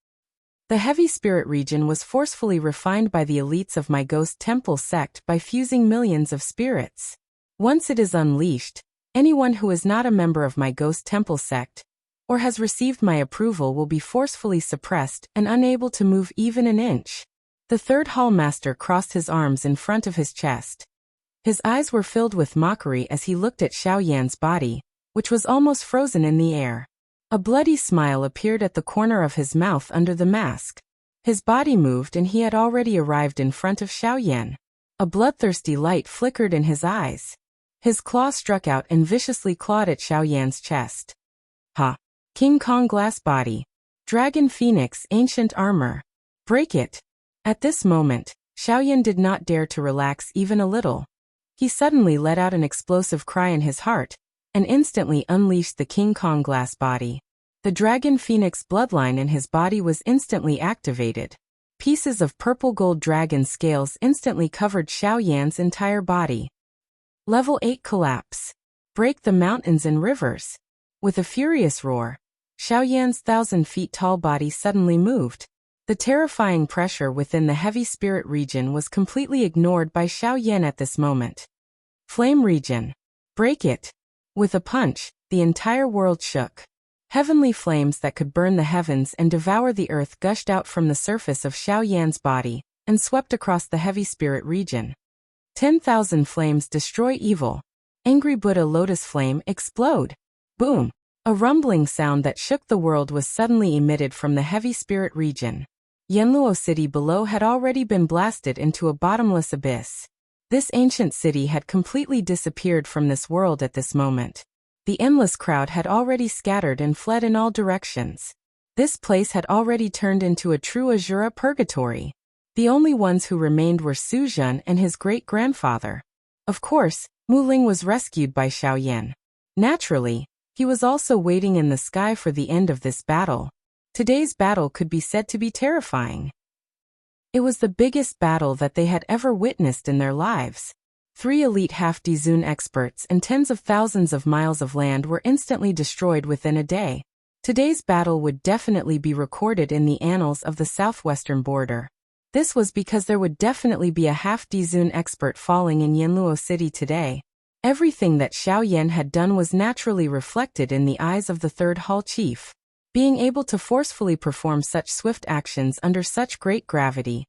Speaker 1: The heavy spirit region was forcefully refined by the elites of my Ghost Temple sect by fusing millions of spirits. Once it is unleashed, anyone who is not a member of my Ghost Temple sect, or has received my approval, will be forcefully suppressed and unable to move even an inch. The third hall master crossed his arms in front of his chest. His eyes were filled with mockery as he looked at Xiaoyan's body, which was almost frozen in the air. A bloody smile appeared at the corner of his mouth under the mask. His body moved and he had already arrived in front of Xiaoyan. A bloodthirsty light flickered in his eyes. His claw struck out and viciously clawed at Xiaoyan's chest. Ha! King Kong glass body. Dragon Phoenix ancient armor. Break it! At this moment, Xiaoyan did not dare to relax even a little. He suddenly let out an explosive cry in his heart, and instantly unleashed the King Kong glass body. The Dragon Phoenix bloodline in his body was instantly activated. Pieces of purple gold dragon scales instantly covered Xiaoyan's entire body. Level 8 collapse. Break the mountains and rivers. With a furious roar, Xiaoyan's 1,000 feet tall body suddenly moved. The terrifying pressure within the heavy spirit region was completely ignored by Xiaoyan at this moment. Flame region. Break it. With a punch, the entire world shook. Heavenly flames that could burn the heavens and devour the earth gushed out from the surface of Xiaoyan's body and swept across the heavy spirit region. 10,000 flames destroy evil. Angry Buddha lotus flame explode. Boom! A rumbling sound that shook the world was suddenly emitted from the heavy spirit region. Yanluo city below had already been blasted into a bottomless abyss. This ancient city had completely disappeared from this world at this moment. The endless crowd had already scattered and fled in all directions. This place had already turned into a true Azura purgatory. The only ones who remained were Su Zhen and his great-grandfather. Of course, Mu Ling was rescued by Xiaoyan. Naturally, he was also waiting in the sky for the end of this battle. Today's battle could be said to be terrifying. It was the biggest battle that they had ever witnessed in their lives. 3 elite half-dezun experts and tens of thousands of miles of land were instantly destroyed within a day. Today's battle would definitely be recorded in the annals of the southwestern border. This was because there would definitely be a half-dezun expert falling in Yanluo City today. Everything that Xiaoyan had done was naturally reflected in the eyes of the third hall chief. Being able to forcefully perform such swift actions under such great gravity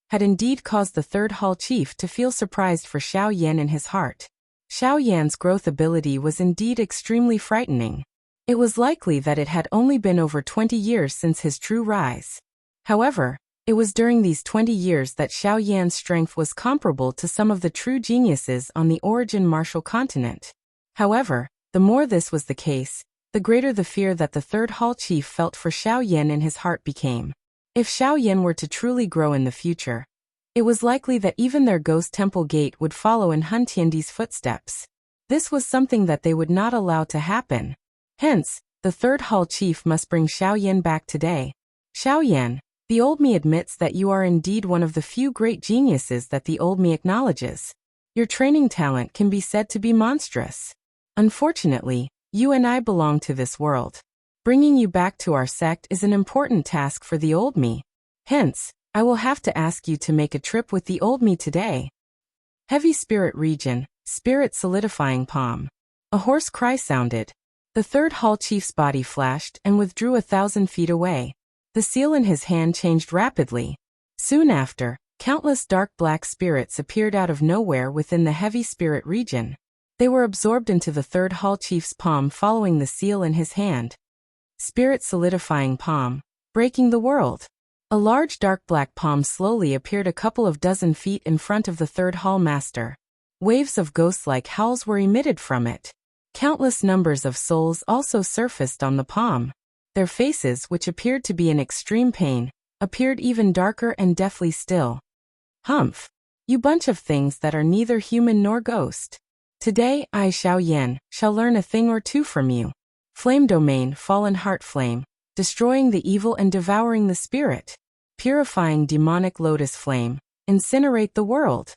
Speaker 1: had indeed caused the third hall chief to feel surprised for Xiaoyan in his heart. Xiaoyan's growth ability was indeed extremely frightening. It was likely that it had only been over 20 years since his true rise. However, it was during these 20 years that Xiao Yan's strength was comparable to some of the true geniuses on the origin martial continent. However, the more this was the case, the greater the fear that the third hall chief felt for Xiao Yan in his heart became. If Xiao Yan were to truly grow in the future, it was likely that even their ghost temple gate would follow in Hun Tiandi's footsteps. This was something that they would not allow to happen. Hence, the third hall chief must bring Xiao Yan back today. Xiao Yan, the old me admits that you are indeed one of the few great geniuses that the old me acknowledges. Your training talent can be said to be monstrous. Unfortunately, you and I belong to this world. Bringing you back to our sect is an important task for the old me. Hence, I will have to ask you to make a trip with the old me today. Heavy spirit region, spirit solidifying palm. A hoarse cry sounded. The third hall chief's body flashed and withdrew 1,000 feet away. The seal in his hand changed rapidly. Soon after, countless dark black spirits appeared out of nowhere within the heavy spirit region. They were absorbed into the third hall chief's palm following the seal in his hand. Spirit solidifying palm, breaking the world. A large dark black palm slowly appeared a couple of dozen feet in front of the third hall master. Waves of ghost-like howls were emitted from it. Countless numbers of souls also surfaced on the palm. Their faces, which appeared to be in extreme pain, appeared even darker and deathly still. Humph! You bunch of things that are neither human nor ghost. Today, I, Xiao Yan, shall learn a thing or two from you. Flame domain, fallen heart flame, destroying the evil and devouring the spirit. Purifying demonic lotus flame, incinerate the world.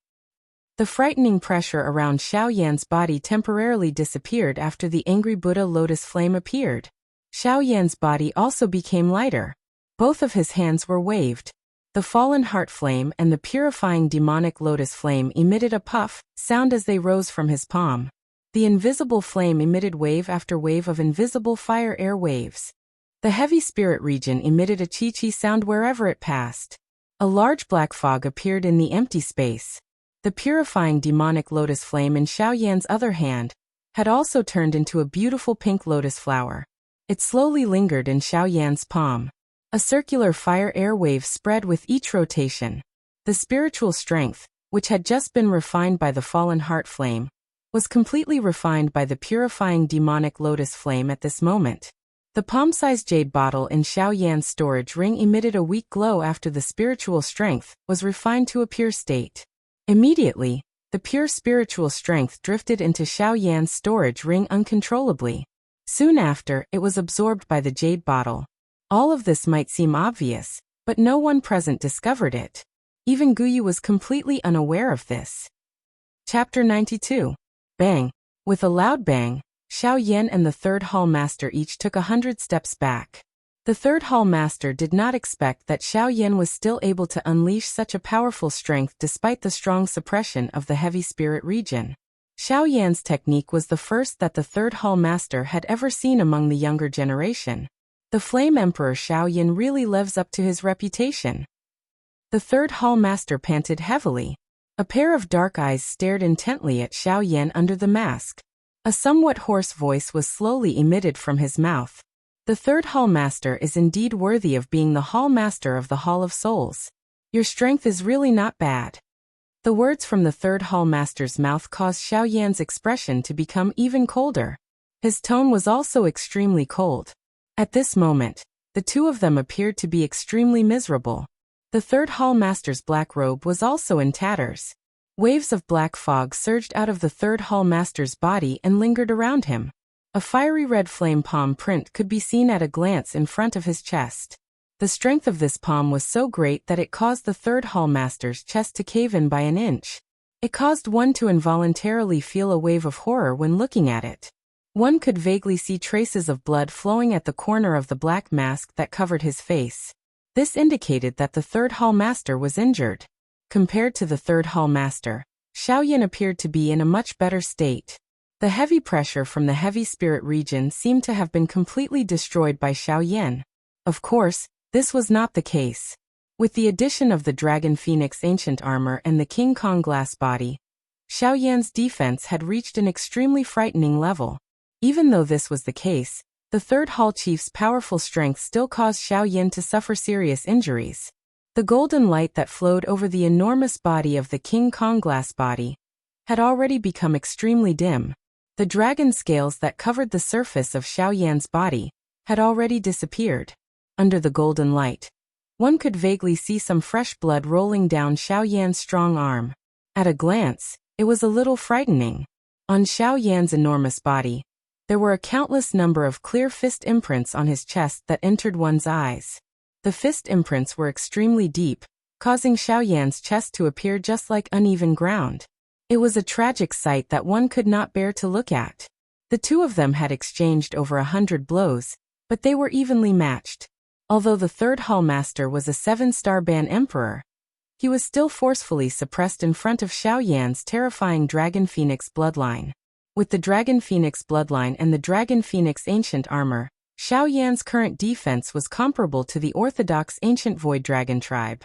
Speaker 1: The frightening pressure around Xiao Yan's body temporarily disappeared after the angry Buddha lotus flame appeared. Xiao Yan's body also became lighter. Both of his hands were waved. The fallen heart flame and the purifying demonic lotus flame emitted a puff sound as they rose from his palm. The invisible flame emitted wave after wave of invisible fire air waves. The heavy spirit region emitted a chi-chi sound wherever it passed. A large black fog appeared in the empty space. The purifying demonic lotus flame in Xiao Yan's other hand had also turned into a beautiful pink lotus flower. It slowly lingered in Xiao Yan's palm. A circular fire air wave spread with each rotation. The spiritual strength, which had just been refined by the fallen heart flame, was completely refined by the purifying demonic lotus flame at this moment. The palm-sized jade bottle in Xiao Yan's storage ring emitted a weak glow after the spiritual strength was refined to a pure state. Immediately, the pure spiritual strength drifted into Xiao Yan's storage ring uncontrollably. Soon after, it was absorbed by the jade bottle. All of this might seem obvious, but no one present discovered it. Even Guyu was completely unaware of this. Chapter 92. Bang! With a loud bang, Xiao Yan and the third hall master each took 100 steps back. The third hall master did not expect that Xiao Yan was still able to unleash such a powerful strength despite the strong suppression of the heavy spirit region. Xiao Yan's technique was the first that the third hall master had ever seen among the younger generation. The Flame Emperor Xiao Yan really lives up to his reputation. The third hall master panted heavily. A pair of dark eyes stared intently at Xiao Yan under the mask. A somewhat hoarse voice was slowly emitted from his mouth. The third hall master is indeed worthy of being the hall master of the Hall of Souls. Your strength is really not bad. The words from the third hall master's mouth caused Xiao Yan's expression to become even colder. His tone was also extremely cold. At this moment, the two of them appeared to be extremely miserable. The third hall master's black robe was also in tatters. Waves of black fog surged out of the third hall master's body and lingered around him. A fiery red flame palm print could be seen at a glance in front of his chest. The strength of this palm was so great that it caused the third hall master's chest to cave in by an inch. It caused one to involuntarily feel a wave of horror when looking at it. One could vaguely see traces of blood flowing at the corner of the black mask that covered his face. This indicated that the third hall master was injured. Compared to the third hall master, Xiao Yan appeared to be in a much better state. The heavy pressure from the heavy spirit region seemed to have been completely destroyed by Xiao Yan. Of course, this was not the case. With the addition of the Dragon Phoenix ancient armor and the King Kong glass body, Xiao Yan's defense had reached an extremely frightening level. Even though this was the case, The third hall chief's powerful strength still caused Xiao Yan to suffer serious injuries. The golden light that flowed over the enormous body of the King Kong glass body had already become extremely dim. The dragon scales that covered the surface of Xiao Yan's body had already disappeared. Under the golden light, one could vaguely see some fresh blood rolling down Xiao Yan's strong arm. At a glance, it was a little frightening. On Xiao Yan's enormous body, there were a countless number of clear fist imprints on his chest that entered one's eyes. The fist imprints were extremely deep, causing Xiao Yan's chest to appear just like uneven ground. It was a tragic sight that one could not bear to look at. The two of them had exchanged over 100 blows, but they were evenly matched. Although the third hall master was a 7-star ban emperor, he was still forcefully suppressed in front of Xiao Yan's terrifying Dragon Phoenix bloodline. With the Dragon Phoenix bloodline and the Dragon Phoenix ancient armor, Xiao Yan's current defense was comparable to the orthodox ancient Void Dragon tribe.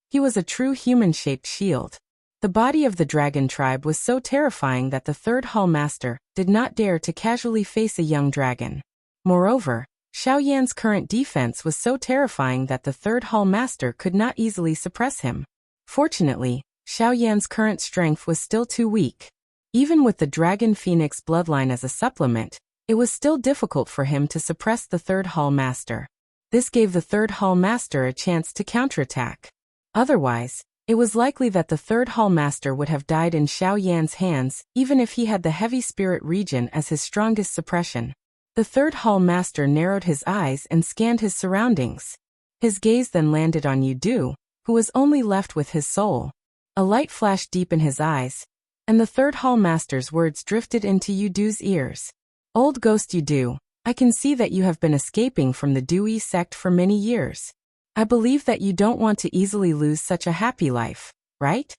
Speaker 1: He was a true human-shaped shield. The body of the dragon tribe was so terrifying that the third hall master did not dare to casually face a young dragon. Moreover, Xiao Yan's current defense was so terrifying that the third hall master could not easily suppress him. Fortunately, Xiao Yan's current strength was still too weak. Even with the Dragon Phoenix bloodline as a supplement, it was still difficult for him to suppress the third hall master. This gave the third hall master a chance to counterattack. Otherwise, it was likely that the third hall master would have died in Xiao Yan's hands, even if he had the heavy spirit region as his strongest suppression. The third hall master narrowed his eyes and scanned his surroundings. His gaze then landed on Yudu, who was only left with his soul. A light flashed deep in his eyes, and the third hall master's words drifted into Yudu's ears. Old ghost Yudu, I can see that you have been escaping from the Dui sect for many years. I believe that you don't want to easily lose such a happy life, right?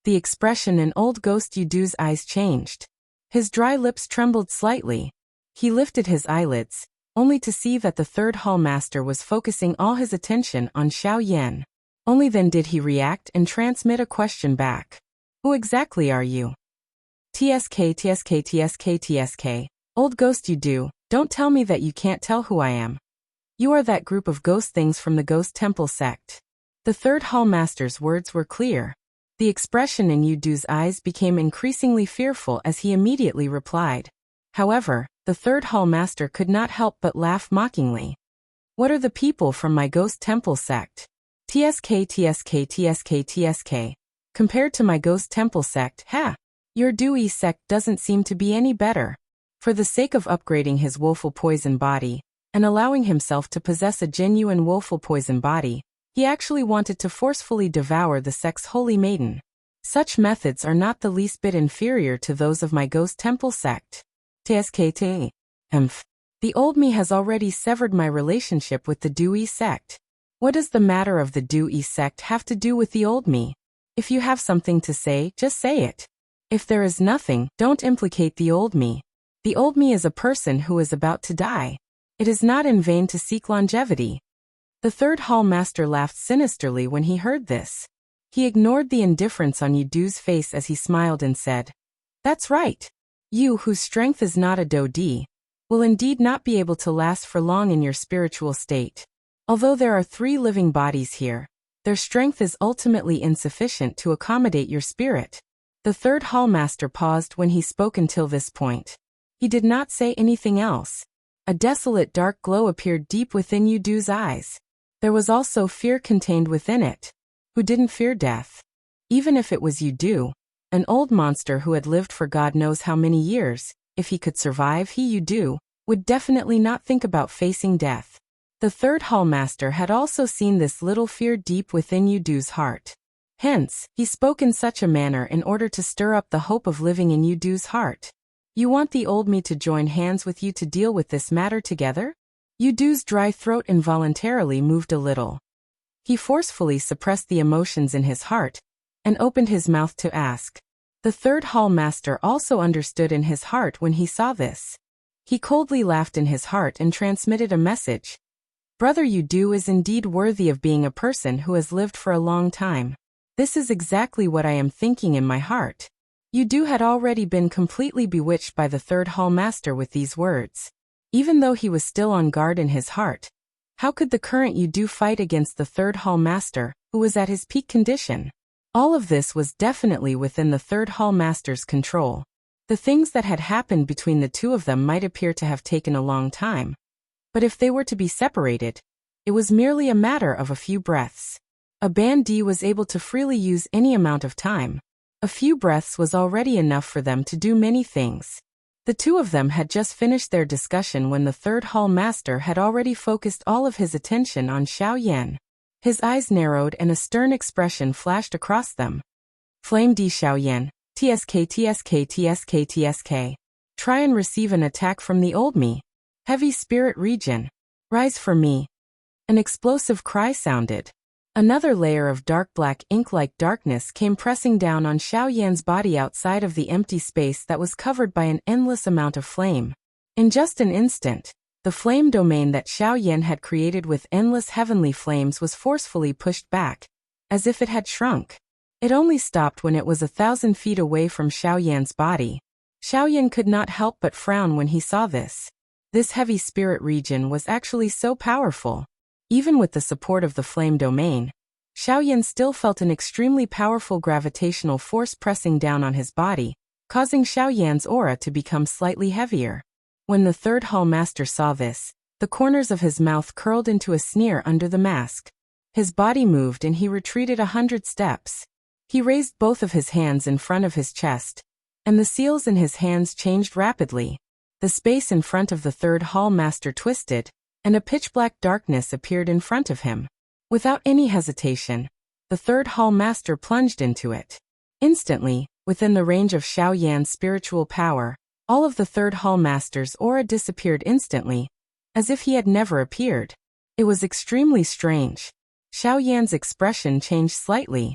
Speaker 1: The expression in old ghost Yudu's eyes changed. His dry lips trembled slightly. He lifted his eyelids, only to see that the third hall master was focusing all his attention on Xiao Yan. Only then did he react and transmit a question back. Who exactly are you? TSK. Old ghost Yudu, don't tell me that you can't tell who I am. You are that group of ghost things from the Ghost Temple sect. The third hall master's words were clear. The expression in Yudu's eyes became increasingly fearful as he immediately replied. However, the third hall master could not help but laugh mockingly. What are the people from my Ghost Temple sect? TSK. Compared to my Ghost Temple sect, your Dui sect doesn't seem to be any better. For the sake of upgrading his woeful poison body, and allowing himself to possess a genuine woeful poison body, he actually wanted to forcefully devour the sect's holy maiden. Such methods are not the least bit inferior to those of my Ghost Temple sect. TSKT. The old me has already severed my relationship with the Dui sect. What does the matter of the Dui sect have to do with the old me? If you have something to say, just say it. If there is nothing, don't implicate the old me. The old me is a person who is about to die. It is not in vain to seek longevity. The third hall master laughed sinisterly when he heard this. He ignored the indifference on Yudu's face as he smiled and said, That's right. You, whose strength is not a Dodi, will indeed not be able to last for long in your spiritual state. Although there are 3 living bodies here, their strength is ultimately insufficient to accommodate your spirit. The third hall master paused when he spoke until this point. He did not say anything else. A desolate dark glow appeared deep within Yudu's eyes. There was also fear contained within it. Who didn't fear death? Even if it was Yudu, an old monster who had lived for God knows how many years, if he could survive, Yudu would definitely not think about facing death. The third hall master had also seen this little fear deep within Yudu's heart. Hence, he spoke in such a manner in order to stir up the hope of living in Yudu's heart. You want the old me to join hands with you to deal with this matter together? Yudu's dry throat involuntarily moved a little. He forcefully suppressed the emotions in his heart, and opened his mouth to ask. The third hall master also understood in his heart when he saw this. He coldly laughed in his heart and transmitted a message. Brother Yudu is indeed worthy of being a person who has lived for a long time. This is exactly what I am thinking in my heart. Yudu had already been completely bewitched by the third hall master with these words. Even though he was still on guard in his heart, how could the current Yudu fight against the third hall master, who was at his peak condition? All of this was definitely within the third hall master's control. The things that had happened between the two of them might appear to have taken a long time. But if they were to be separated, it was merely a matter of a few breaths. A bandit was able to freely use any amount of time. A few breaths was already enough for them to do many things. The two of them had just finished their discussion when the third hall master had already focused all of his attention on Xiao Yan. His eyes narrowed and a stern expression flashed across them. Flame D Xiao Yan, TSK TSK TSK TSK. Try and receive an attack from the old me. Heavy spirit region. Rise for me. An explosive cry sounded. Another layer of dark black ink-like darkness came pressing down on Xiao Yan's body outside of the empty space that was covered by an endless amount of flame. In just an instant, the flame domain that Xiao Yan had created with endless heavenly flames was forcefully pushed back, as if it had shrunk. It only stopped when it was 1,000 feet away from Xiao Yan's body. Xiao Yan could not help but frown when he saw this. This heavy spirit region was actually so powerful. Even with the support of the flame domain, Xiao Yan still felt an extremely powerful gravitational force pressing down on his body, causing Xiao Yan's aura to become slightly heavier. When the third hall master saw this, the corners of his mouth curled into a sneer under the mask. His body moved and he retreated 100 steps. He raised both of his hands in front of his chest, and the seals in his hands changed rapidly. The space in front of the third hall master twisted, and a pitch-black darkness appeared in front of him. Without any hesitation, the third hall master plunged into it. Instantly, within the range of Xiao Yan's spiritual power, all of the third hall master's aura disappeared instantly, as if he had never appeared. It was extremely strange. Xiao Yan's expression changed slightly.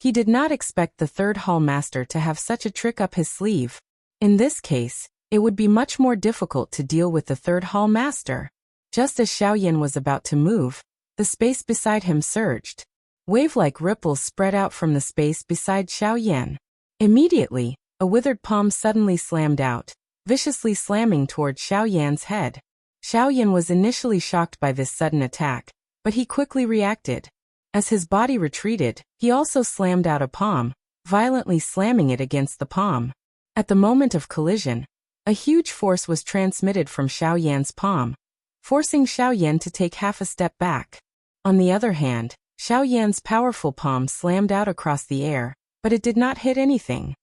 Speaker 1: He did not expect the third hall master to have such a trick up his sleeve. In this case, it would be much more difficult to deal with the third hall master. Just as Xiao Yan was about to move, the space beside him surged. Wave-like ripples spread out from the space beside Xiao Yan. Immediately, a withered palm suddenly slammed out, viciously slamming toward Xiao Yan's head. Xiao Yan was initially shocked by this sudden attack, but he quickly reacted. As his body retreated, he also slammed out a palm, violently slamming it against the palm. At the moment of collision, a huge force was transmitted from Xiao Yan's palm, forcing Xiao Yan to take half a step back. On the other hand, Xiao Yan's powerful palm slammed out across the air, but it did not hit anything.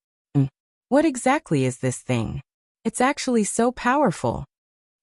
Speaker 1: What exactly is this thing? It's actually so powerful.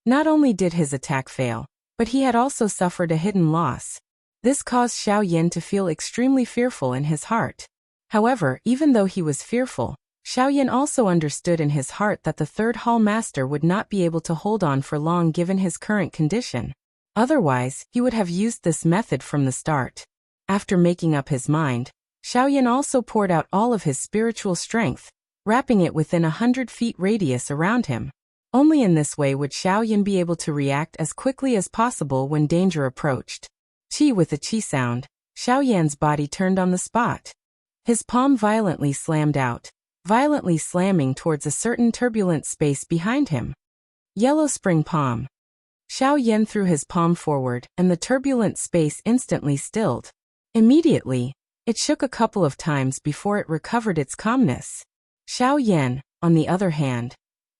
Speaker 1: Not only did his attack fail, but he had also suffered a hidden loss. This caused Xiao Yan to feel extremely fearful in his heart. However, even though he was fearful, Xiao Yan also understood in his heart that the third hall master would not be able to hold on for long given his current condition. Otherwise, he would have used this method from the start. After making up his mind, Xiao Yan also poured out all of his spiritual strength, wrapping it within 100 feet radius around him. Only in this way would Xiao Yan be able to react as quickly as possible when danger approached. Chi with a chi sound, Xiao Yan's body turned on the spot. His palm violently slammed out, violently slamming towards a certain turbulent space behind him. Yellow spring palm. Xiao Yan threw his palm forward and the turbulent space instantly stilled. Immediately, it shook a couple of times before it recovered its calmness. Xiao Yan, on the other hand,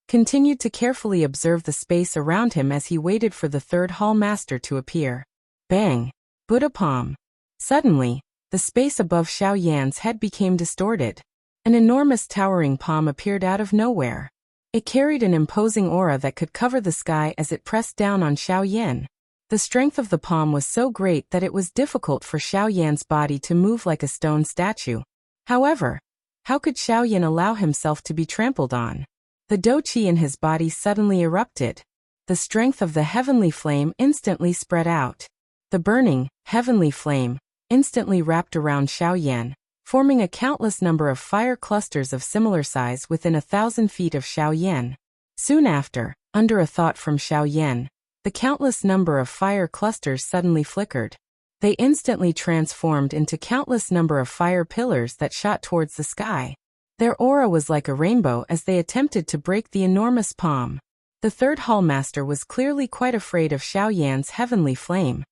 Speaker 1: continued to carefully observe the space around him as he waited for the third hall master to appear. Bang! Buddha palm. Suddenly, the space above Xiao Yan's head became distorted. An enormous towering palm appeared out of nowhere. It carried an imposing aura that could cover the sky as it pressed down on Xiao Yan. The strength of the palm was so great that it was difficult for Xiao Yan's body to move like a stone statue. However, how could Xiao Yan allow himself to be trampled on? The Do Qi in his body suddenly erupted. The strength of the heavenly flame instantly spread out. The burning, heavenly flame instantly wrapped around Xiao Yan, forming a countless number of fire clusters of similar size within 1,000 feet of Xiao Yan. Soon after, under a thought from Xiao Yan, the countless number of fire clusters suddenly flickered. They instantly transformed into countless number of fire pillars that shot towards the sky. Their aura was like a rainbow as they attempted to break the enormous palm. The third hall master was clearly quite afraid of Xiao Yan's heavenly flame.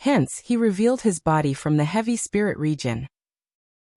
Speaker 1: Hence, he revealed his body from the heavy spirit region.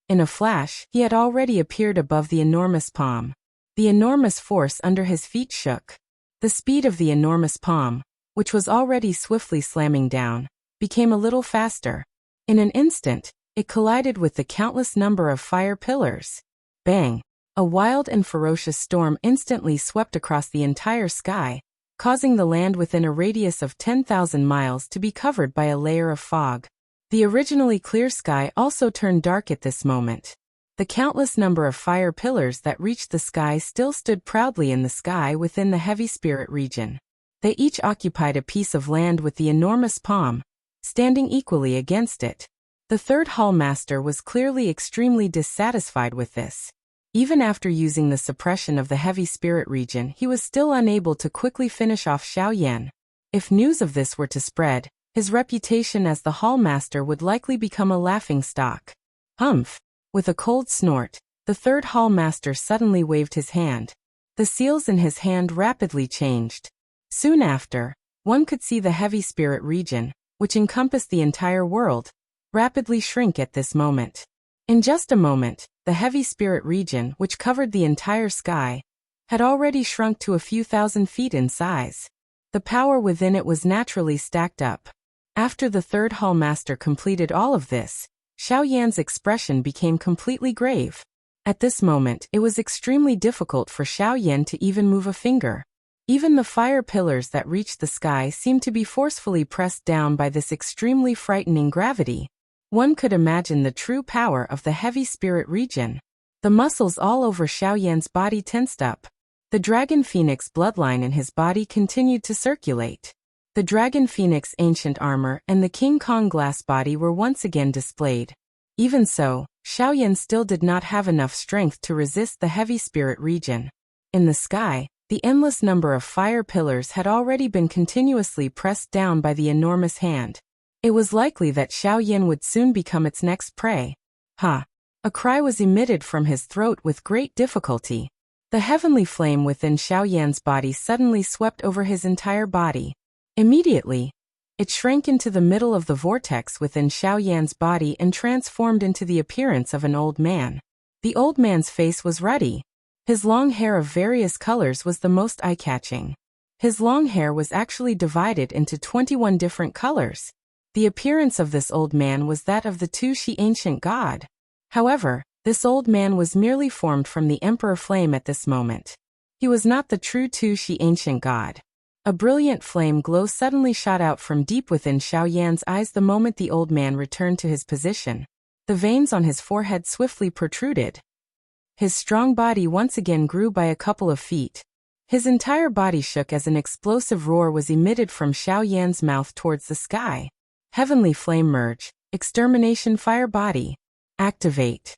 Speaker 1: In a flash, he had already appeared above the enormous palm. The enormous force under his feet shook. The speed of the enormous palm, which was already swiftly slamming down, became a little faster. In an instant, it collided with the countless number of fire pillars. Bang! A wild and ferocious storm instantly swept across the entire sky, causing the land within a radius of 10,000 miles to be covered by a layer of fog. The originally clear sky also turned dark at this moment. The countless number of fire pillars that reached the sky still stood proudly in the sky within the heavy spirit region. They each occupied a piece of land with the enormous palm, standing equally against it. The third hall master was clearly extremely dissatisfied with this. Even after using the suppression of the heavy spirit region, he was still unable to quickly finish off Xiao Yan. If news of this were to spread, his reputation as the hall master would likely become a laughingstock. Humph! With a cold snort, the third hall master suddenly waved his hand. The seals in his hand rapidly changed. Soon after, one could see the heavy spirit region, which encompassed the entire world, rapidly shrink at this moment. In just a moment, the heavy spirit region, which covered the entire sky, had already shrunk to a few thousand feet in size. The power within it was naturally stacked up. After the third hall master completed all of this, Xiao Yan's expression became completely grave. At this moment, it was extremely difficult for Xiao Yan to even move a finger. Even the fire pillars that reached the sky seemed to be forcefully pressed down by this extremely frightening gravity. One could imagine the true power of the heavy spirit region. The muscles all over Xiao Yan's body tensed up. The Dragon Phoenix bloodline in his body continued to circulate. The Dragon Phoenix ancient armor and the King Kong glass body were once again displayed. Even so, Xiao Yan still did not have enough strength to resist the heavy spirit region. In the sky, the endless number of fire pillars had already been continuously pressed down by the enormous hand. It was likely that Xiao Yan would soon become its next prey. Ha! A cry was emitted from his throat with great difficulty. The heavenly flame within Xiao Yan's body suddenly swept over his entire body. Immediately, it shrank into the middle of the vortex within Xiao Yan's body and transformed into the appearance of an old man. The old man's face was ruddy. His long hair of various colors was the most eye-catching. His long hair was actually divided into 21 different colors. The appearance of this old man was that of the Tu Shi ancient god. However, this old man was merely formed from the Emperor Flame at this moment. He was not the true Tu Shi ancient god. A brilliant flame glow suddenly shot out from deep within Xiao Yan's eyes the moment the old man returned to his position. The veins on his forehead swiftly protruded. His strong body once again grew by a couple of feet. His entire body shook as an explosive roar was emitted from Xiao Yan's mouth towards the sky. Heavenly Flame Merge, Extermination Fire Body. Activate.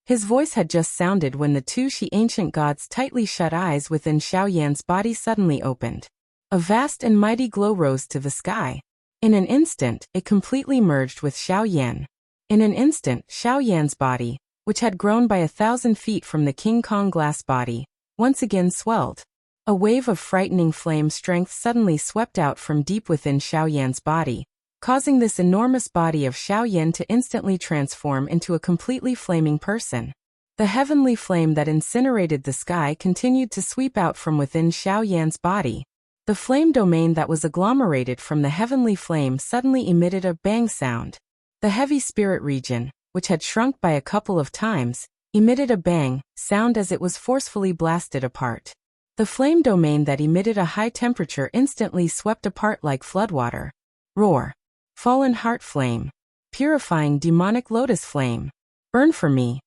Speaker 1: His voice had just sounded when the Tu Shi ancient god's tightly shut eyes within Xiao Yan's body suddenly opened. A vast and mighty glow rose to the sky. In an instant, it completely merged with Xiao Yan. In an instant, Xiao Yan's body, which had grown by 1,000 feet from the King Kong glass body, once again swelled. A wave of frightening flame strength suddenly swept out from deep within Xiao Yan's body, causing this enormous body of Xiao Yan to instantly transform into a completely flaming person. The heavenly flame that incinerated the sky continued to sweep out from within Xiao Yan's body. The flame domain that was agglomerated from the heavenly flame suddenly emitted a bang sound. The heavy spirit region, which had shrunk by a couple of times, emitted a bang sound as it was forcefully blasted apart. The flame domain that emitted a high temperature instantly swept apart like floodwater. Roar. Fallen heart flame. Purifying demonic lotus flame. Burn for me.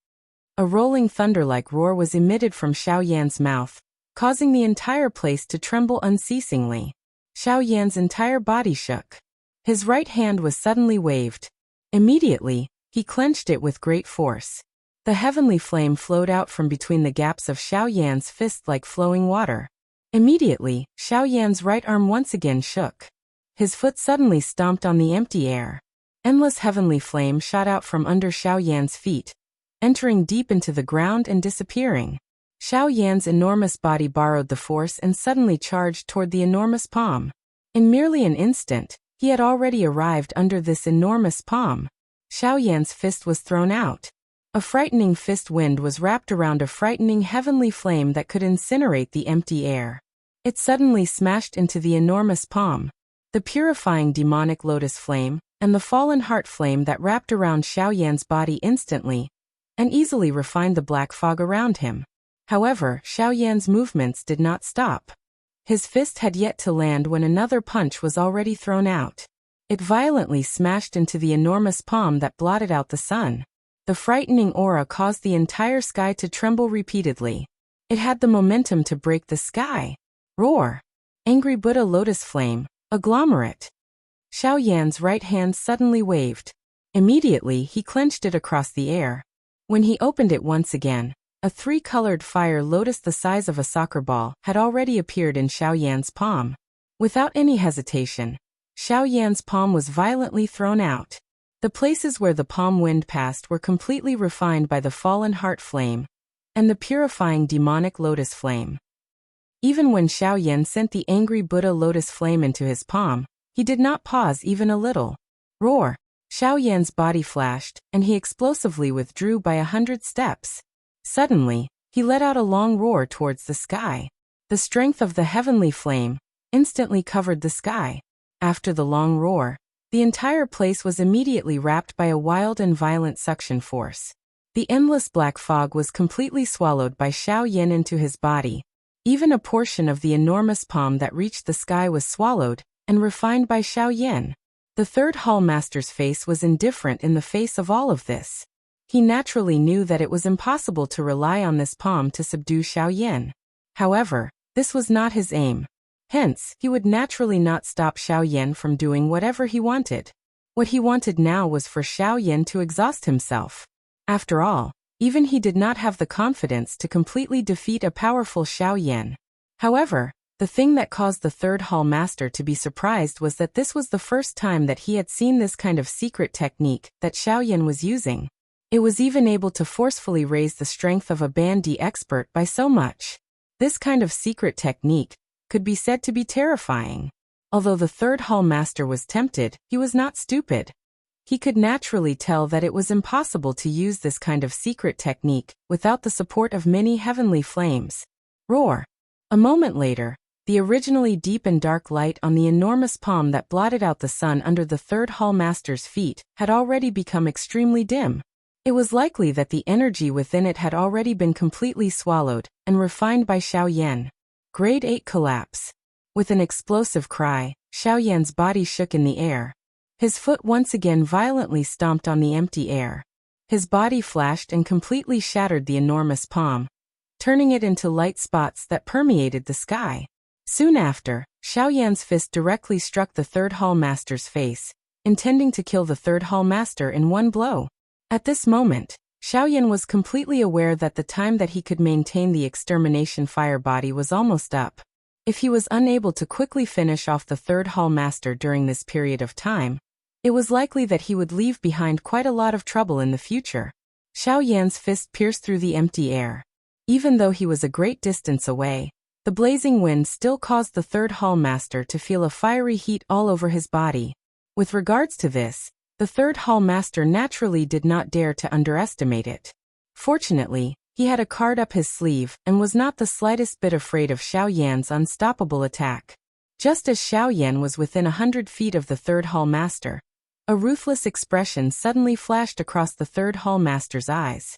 Speaker 1: A rolling thunder-like roar was emitted from Xiao Yan's mouth, causing the entire place to tremble unceasingly. Xiao Yan's entire body shook. His right hand was suddenly waved. Immediately, he clenched it with great force. The heavenly flame flowed out from between the gaps of Xiao Yan's fist like flowing water. Immediately, Xiao Yan's right arm once again shook. His foot suddenly stomped on the empty air. Endless heavenly flame shot out from under Xiao Yan's feet, entering deep into the ground and disappearing. Xiao Yan's enormous body borrowed the force and suddenly charged toward the enormous palm. In merely an instant, he had already arrived under this enormous palm. Xiao Yan's fist was thrown out. A frightening fist wind was wrapped around a frightening heavenly flame that could incinerate the empty air. It suddenly smashed into the enormous palm. The purifying demonic lotus flame, and the fallen heart flame that wrapped around Xiao Yan's body instantly, and easily refined the black fog around him. However, Xiao Yan's movements did not stop. His fist had yet to land when another punch was already thrown out. It violently smashed into the enormous palm that blotted out the sun. The frightening aura caused the entire sky to tremble repeatedly. It had the momentum to break the sky. Roar! Angry Buddha lotus flame, agglomerate. Xiao Yan's right hand suddenly waved. Immediately, he clenched it across the air. When he opened it once again, a three-colored fire lotus the size of a soccer ball had already appeared in Xiao Yan's palm. Without any hesitation, Xiao Yan's palm was violently thrown out. The places where the palm wind passed were completely refined by the fallen heart flame and the purifying demonic lotus flame. Even when Xiao Yan sent the angry Buddha lotus flame into his palm, he did not pause even a little. Roar! Xiao Yan's body flashed, and he explosively withdrew by 100 steps. Suddenly, he let out a long roar towards the sky. The strength of the heavenly flame instantly covered the sky. After the long roar, the entire place was immediately wrapped by a wild and violent suction force. The endless black fog was completely swallowed by Xiao Yan into his body. Even a portion of the enormous palm that reached the sky was swallowed and refined by Xiao Yan. The third hall master's face was indifferent in the face of all of this. He naturally knew that it was impossible to rely on this palm to subdue Xiao Yan. However, this was not his aim. Hence, he would naturally not stop Xiao Yan from doing whatever he wanted. What he wanted now was for Xiao Yan to exhaust himself. After all, even he did not have the confidence to completely defeat a powerful Xiao Yan. However, the thing that caused the third hall master to be surprised was that this was the first time that he had seen this kind of secret technique that Xiao Yan was using. It was even able to forcefully raise the strength of a Band D expert by so much. This kind of secret technique could be said to be terrifying. Although the third hall master was tempted, he was not stupid. He could naturally tell that it was impossible to use this kind of secret technique without the support of many heavenly flames. Roar! A moment later, the originally deep and dark light on the enormous palm that blotted out the sun under the third hall master's feet had already become extremely dim. It was likely that the energy within it had already been completely swallowed and refined by Xiao Yan. Grade 8 collapse. With an explosive cry, Xiao Yan's body shook in the air. His foot once again violently stomped on the empty air. His body flashed and completely shattered the enormous palm, turning it into light spots that permeated the sky. Soon after, Xiao Yan's fist directly struck the third hall master's face, intending to kill the third hall master in one blow. At this moment, Xiao Yan was completely aware that the time that he could maintain the extermination fire body was almost up. If he was unable to quickly finish off the third hall master during this period of time, it was likely that he would leave behind quite a lot of trouble in the future. Xiao Yan's fist pierced through the empty air. Even though he was a great distance away, the blazing wind still caused the third hall master to feel a fiery heat all over his body. With regards to this, the third hall master naturally did not dare to underestimate it. Fortunately, he had a card up his sleeve and was not the slightest bit afraid of Xiao Yan's unstoppable attack. Just as Xiao Yan was within 100 feet of the third hall master, a ruthless expression suddenly flashed across the third hall master's eyes.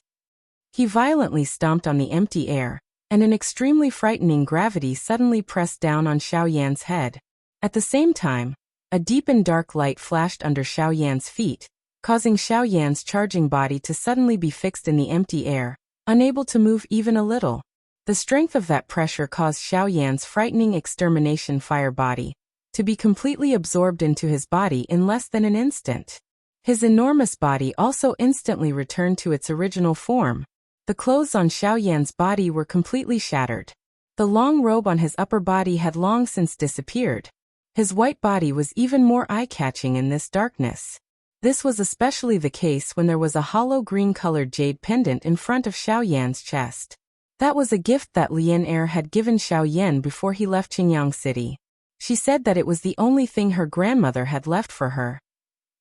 Speaker 1: He violently stomped on the empty air, and an extremely frightening gravity suddenly pressed down on Xiao Yan's head. At the same time, a deep and dark light flashed under Xiao Yan's feet, causing Xiao Yan's charging body to suddenly be fixed in the empty air, unable to move even a little. The strength of that pressure caused Xiao Yan's frightening extermination fire body to be completely absorbed into his body in less than an instant. His enormous body also instantly returned to its original form. The clothes on Xiao Yan's body were completely shattered. The long robe on his upper body had long since disappeared. His white body was even more eye-catching in this darkness. This was especially the case when there was a hollow green-colored jade pendant in front of Xiao Yan's chest. That was a gift that Lian Er had given Xiao Yan before he left Qingyang City. She said that it was the only thing her grandmother had left for her.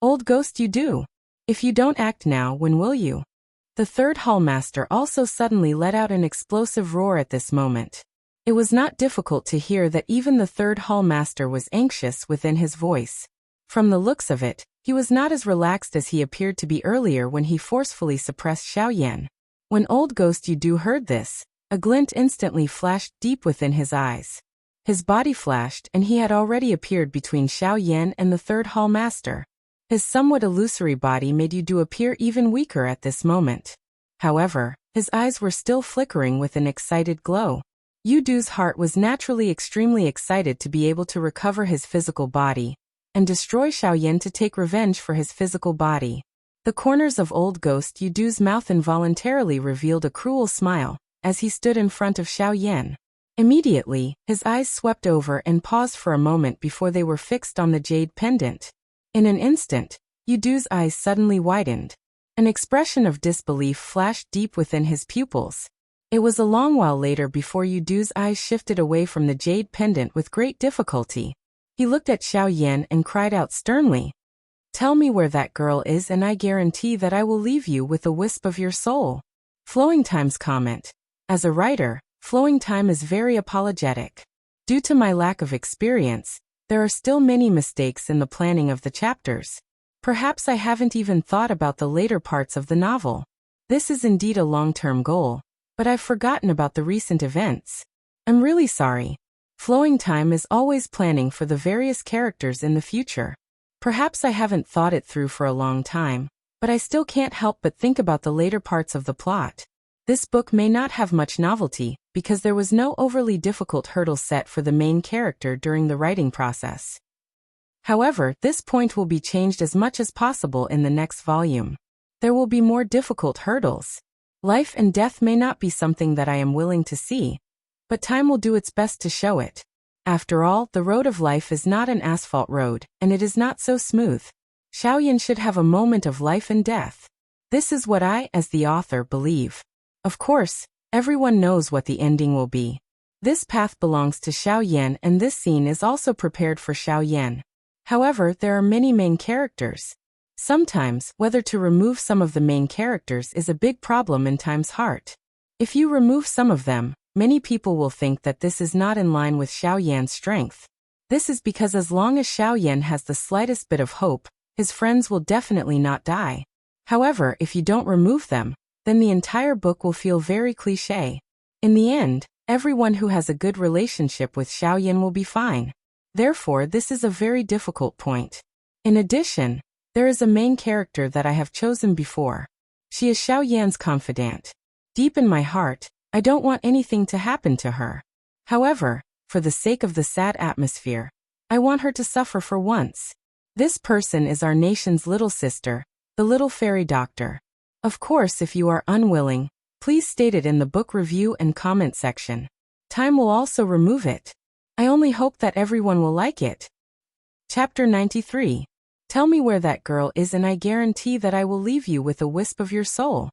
Speaker 1: Old ghost, you do. If you don't act now, when will you? The third hallmaster also suddenly let out an explosive roar at this moment. It was not difficult to hear that even the third hallmaster was anxious within his voice. From the looks of it, he was not as relaxed as he appeared to be earlier when he forcefully suppressed Xiao Yan. When old ghost Yudu heard this, a glint instantly flashed deep within his eyes. His body flashed and he had already appeared between Xiao Yan and the third hallmaster. His somewhat illusory body made Yudu appear even weaker at this moment. However, his eyes were still flickering with an excited glow. Yudu's heart was naturally extremely excited to be able to recover his physical body and destroy Xiao Yan to take revenge for his physical body. The corners of old ghost Yudu's mouth involuntarily revealed a cruel smile as he stood in front of Xiao Yan. Immediately, his eyes swept over and paused for a moment before they were fixed on the jade pendant. In an instant, Yudu's eyes suddenly widened. An expression of disbelief flashed deep within his pupils. It was a long while later before Yudu's eyes shifted away from the jade pendant with great difficulty. He looked at Xiao Yan and cried out sternly, "Tell me where that girl is and I guarantee that I will leave you with a wisp of your soul." Flowing Time's comment. As a writer, Flowing Time is very apologetic. Due to my lack of experience, there are still many mistakes in the planning of the chapters. Perhaps I haven't even thought about the later parts of the novel. This is indeed a long-term goal, but I've forgotten about the recent events. I'm really sorry. Flowing Time is always planning for the various characters in the future. Perhaps I haven't thought it through for a long time, but I still can't help but think about the later parts of the plot. This book may not have much novelty, because there was no overly difficult hurdle set for the main character during the writing process. However, this point will be changed as much as possible in the next volume. There will be more difficult hurdles. Life and death may not be something that I am willing to see, but time will do its best to show it. After all, the road of life is not an asphalt road, and it is not so smooth. Xiao Yan should have a moment of life and death. This is what I, as the author, believe. Of course, everyone knows what the ending will be. This path belongs to Xiao Yan and this scene is also prepared for Xiao Yan. However, there are many main characters. Sometimes, whether to remove some of the main characters is a big problem in Time's heart. If you remove some of them, many people will think that this is not in line with Xiao Yan's strength. This is because as long as Xiao Yan has the slightest bit of hope, his friends will definitely not die. However, if you don't remove them, then the entire book will feel very cliché. In the end, everyone who has a good relationship with Xiao Yan will be fine. Therefore, this is a very difficult point. In addition, there is a main character that I have chosen before. She is Xiao Yan's confidant. Deep in my heart, I don't want anything to happen to her. However, for the sake of the sad atmosphere, I want her to suffer for once. This person is our nation's little sister, the little fairy doctor. Of course, if you are unwilling, please state it in the book review and comment section. Time will also remove it. I only hope that everyone will like it. Chapter 93. Tell me where that girl is and I guarantee that I will leave you with a wisp of your soul.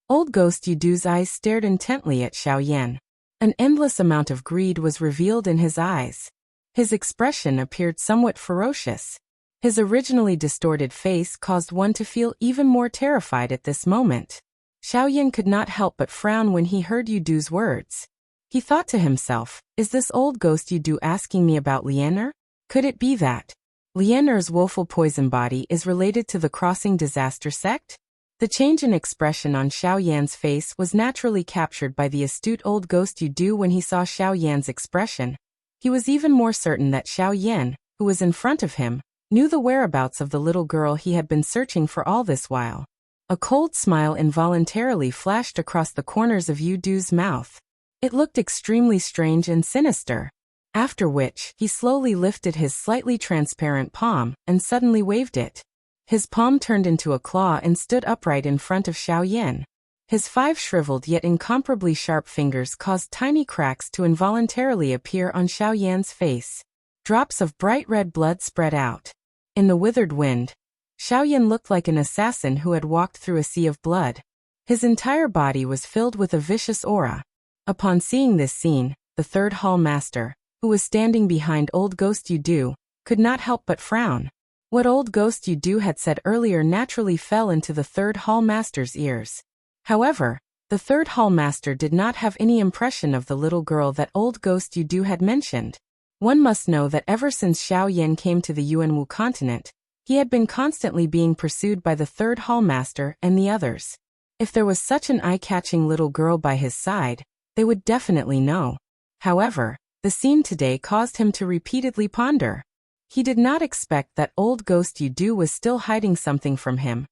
Speaker 1: Old ghost Yudu's eyes stared intently at Xiao Yan. An endless amount of greed was revealed in his eyes. His expression appeared somewhat ferocious. His originally distorted face caused one to feel even more terrified at this moment. Xiao Yan could not help but frown when he heard Yudu's words. He thought to himself, is this old ghost Yudu asking me about Lian Er? Could it be that Lian Er's woeful poison body is related to the Crossing Disaster sect? The change in expression on Xiao Yan's face was naturally captured by the astute old ghost Yudu when he saw Xiao Yan's expression. He was even more certain that Xiao Yan, who was in front of him, knew the whereabouts of the little girl he had been searching for all this while. A cold smile involuntarily flashed across the corners of Yudu's mouth. It looked extremely strange and sinister. After which, he slowly lifted his slightly transparent palm and suddenly waved it. His palm turned into a claw and stood upright in front of Xiao Yan. His 5 shriveled yet incomparably sharp fingers caused tiny cracks to involuntarily appear on Xiao Yan's face. Drops of bright red blood spread out. In the withered wind, Xiao Yan looked like an assassin who had walked through a sea of blood. His entire body was filled with a vicious aura. Upon seeing this scene, the third hall master, who was standing behind old ghost Yudu, could not help but frown. What old ghost Yudu had said earlier naturally fell into the third hall master's ears. However, the third hall master did not have any impression of the little girl that old ghost Yudu had mentioned. One must know that ever since Xiao Yan came to the Yuanwu continent, he had been constantly being pursued by the third hall master and the others. If there was such an eye-catching little girl by his side, they would definitely know. However, the scene today caused him to repeatedly ponder. He did not expect that old ghost Yudu was still hiding something from him,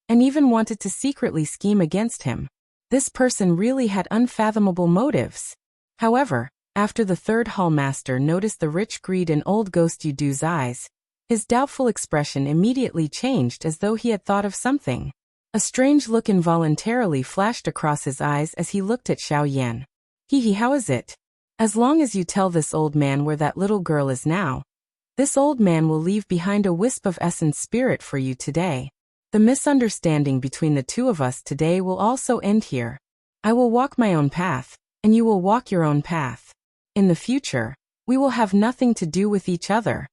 Speaker 1: and even wanted to secretly scheme against him. This person really had unfathomable motives. However, after the third hall master noticed the rich greed in old ghost Yudu's eyes, his doubtful expression immediately changed as though he had thought of something. A strange look involuntarily flashed across his eyes as he looked at Xiao Yan. How is it? As long as you tell this old man where that little girl is now, this old man will leave behind a wisp of essence spirit for you today. The misunderstanding between the two of us today will also end here. I will walk my own path, and you will walk your own path. In the future, we will have nothing to do with each other.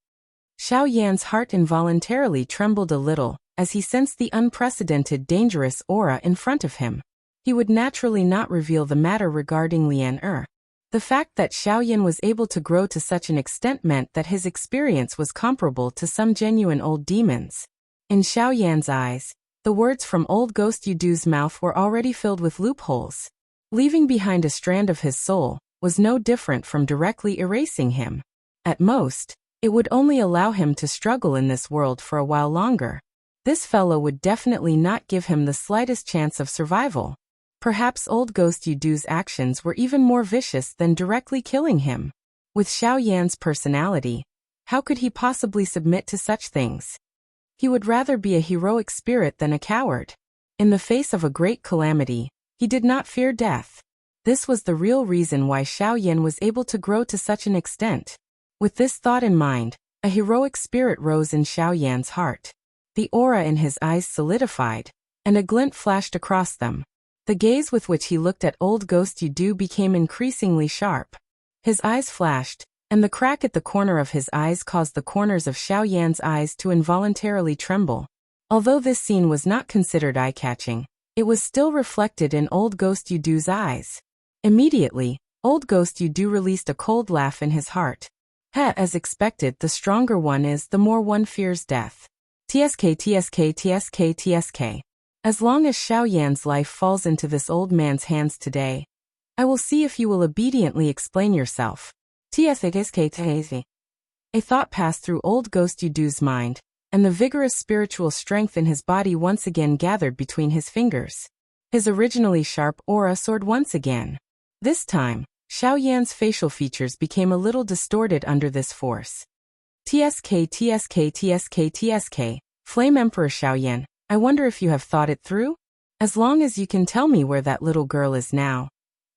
Speaker 1: Xiao Yan's heart involuntarily trembled a little, as he sensed the unprecedented dangerous aura in front of him. He would naturally not reveal the matter regarding Lian Er. The fact that Xiao Yan was able to grow to such an extent meant that his experience was comparable to some genuine old demons. In Xiao Yan's eyes, the words from old ghost Yudu's mouth were already filled with loopholes. Leaving behind a strand of his soul was no different from directly erasing him. At most, it would only allow him to struggle in this world for a while longer. This fellow would definitely not give him the slightest chance of survival. Perhaps old ghost Yudu's actions were even more vicious than directly killing him. With Xiao Yan's personality, how could he possibly submit to such things? He would rather be a heroic spirit than a coward. In the face of a great calamity, he did not fear death. This was the real reason why Xiao Yan was able to grow to such an extent. With this thought in mind, a heroic spirit rose in Xiao Yan's heart. The aura in his eyes solidified, and a glint flashed across them. The gaze with which he looked at old ghost Yudu became increasingly sharp. His eyes flashed, and the crack at the corner of his eyes caused the corners of Xiao Yan's eyes to involuntarily tremble. Although this scene was not considered eye-catching, it was still reflected in old ghost Yudu's eyes. Immediately, old ghost Yudu released a cold laugh in his heart. As expected, the stronger one is, the more one fears death. TSK. As long as Xiao Yan's life falls into this old man's hands today, I will see if you will obediently explain yourself. TSK. A thought passed through old ghost Yudu's mind, and the vigorous spiritual strength in his body once again gathered between his fingers. His originally sharp aura soared once again. This time, Xiao Yan's facial features became a little distorted under this force. TSK. Flame Emperor Xiao Yan, I wonder if you have thought it through? As long as you can tell me where that little girl is now,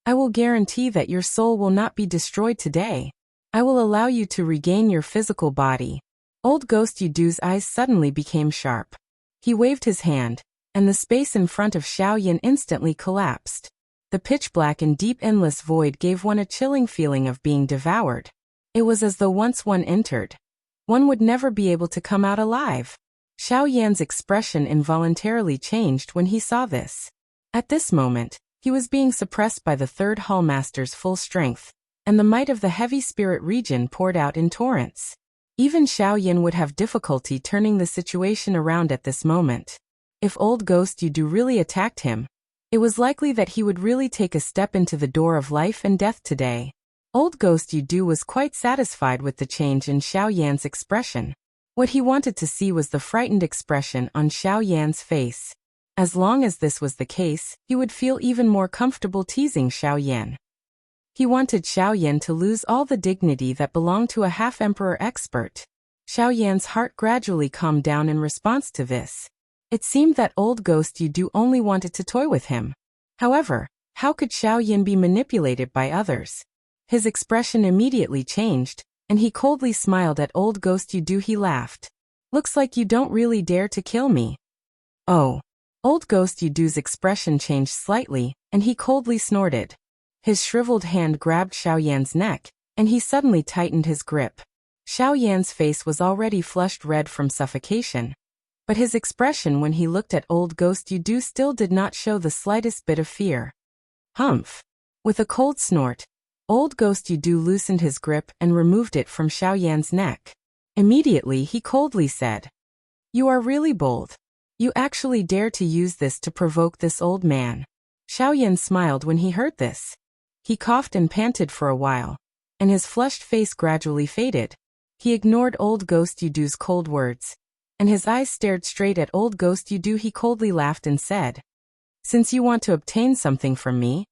Speaker 1: I will guarantee that your soul will not be destroyed today. I will allow you to regain your physical body. Old ghost Yudu's eyes suddenly became sharp. He waved his hand, and the space in front of Xiao Yan instantly collapsed. The pitch-black and deep endless void gave one a chilling feeling of being devoured. It was as though once one entered, one would never be able to come out alive. Xiao Yan's expression involuntarily changed when he saw this. At this moment, he was being suppressed by the third hall master's full strength, and the might of the heavy spirit region poured out in torrents. Even Xiao Yan would have difficulty turning the situation around at this moment. If old ghost Yudu really attacked him, it was likely that he would really take a step into the door of life and death today. Old ghost Yudu was quite satisfied with the change in Xiao Yan's expression. What he wanted to see was the frightened expression on Xiao Yan's face. As long as this was the case, he would feel even more comfortable teasing Xiao Yan. He wanted Xiao Yan to lose all the dignity that belonged to a half-emperor expert. Xiao Yan's heart gradually calmed down in response to this. It seemed that old ghost Yudu only wanted to toy with him. However, how could Xiao Yan be manipulated by others? His expression immediately changed, and he coldly smiled at old ghost Yudu. He laughed. Looks like you don't really dare to kill me. Oh. Old ghost Yudu's expression changed slightly, and he coldly snorted. His shriveled hand grabbed Xiao Yan's neck, and he suddenly tightened his grip. Xiao Yan's face was already flushed red from suffocation, but his expression when he looked at old Ghost Yudu still did not show the slightest bit of fear. Humph! With a cold snort, old Ghost Yudu loosened his grip and removed it from Xiao Yan's neck. Immediately he coldly said, "You are really bold. You actually dare to use this to provoke this old man." Xiao Yan smiled when he heard this. He coughed and panted for a while, and his flushed face gradually faded. He ignored old Ghost Yudu's cold words, and his eyes stared straight at old Ghost Yudu. He coldly laughed and said, "Since you want to obtain something from me,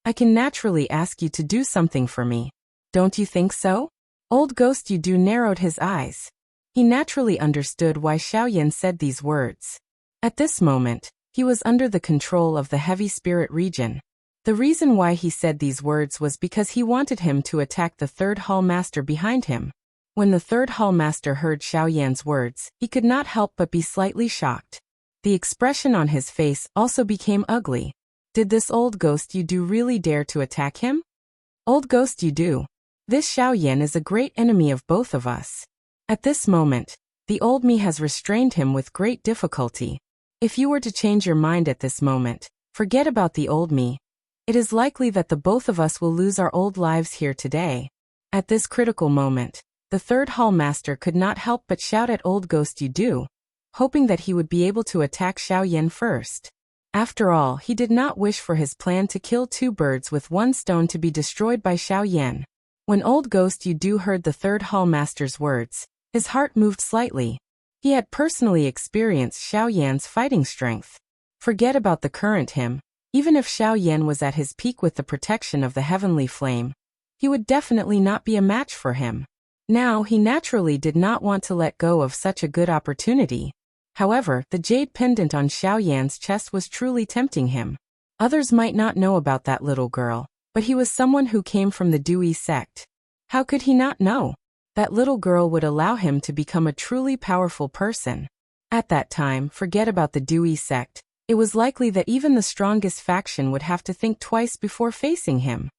Speaker 1: I can naturally ask you to do something for me. Don't you think so?" Old Ghost Yudu narrowed his eyes. He naturally understood why Xiao Yan said these words. At this moment, he was under the control of the heavy spirit region. The reason why he said these words was because he wanted him to attack the third hall master behind him. When the third hall master heard Xiao Yan's words, he could not help but be slightly shocked. The expression on his face also became ugly. Did this old Ghost Yudu really dare to attack him? Old Ghost Yudu, this Xiao Yan is a great enemy of both of us. At this moment, the old me has restrained him with great difficulty. If you were to change your mind at this moment, forget about the old me. It is likely that the both of us will lose our old lives here today. At this critical moment, the third hall master could not help but shout at old Ghost Yudu, hoping that he would be able to attack Xiao Yan first. After all, he did not wish for his plan to kill two birds with one stone to be destroyed by Xiao Yan. When old Ghost Yudu heard the third hall master's words, his heart moved slightly. He had personally experienced Xiao Yan's fighting strength. Forget about the current him. Even if Xiao Yan was at his peak with the protection of the heavenly flame, he would definitely not be a match for him. Now he naturally did not want to let go of such a good opportunity. However, the jade pendant on Xiao Yan's chest was truly tempting him. Others might not know about that little girl, but he was someone who came from the Dewey sect. How could he not know? That little girl would allow him to become a truly powerful person. At that time, forget about the Dewey sect. It was likely that even the strongest faction would have to think twice before facing him.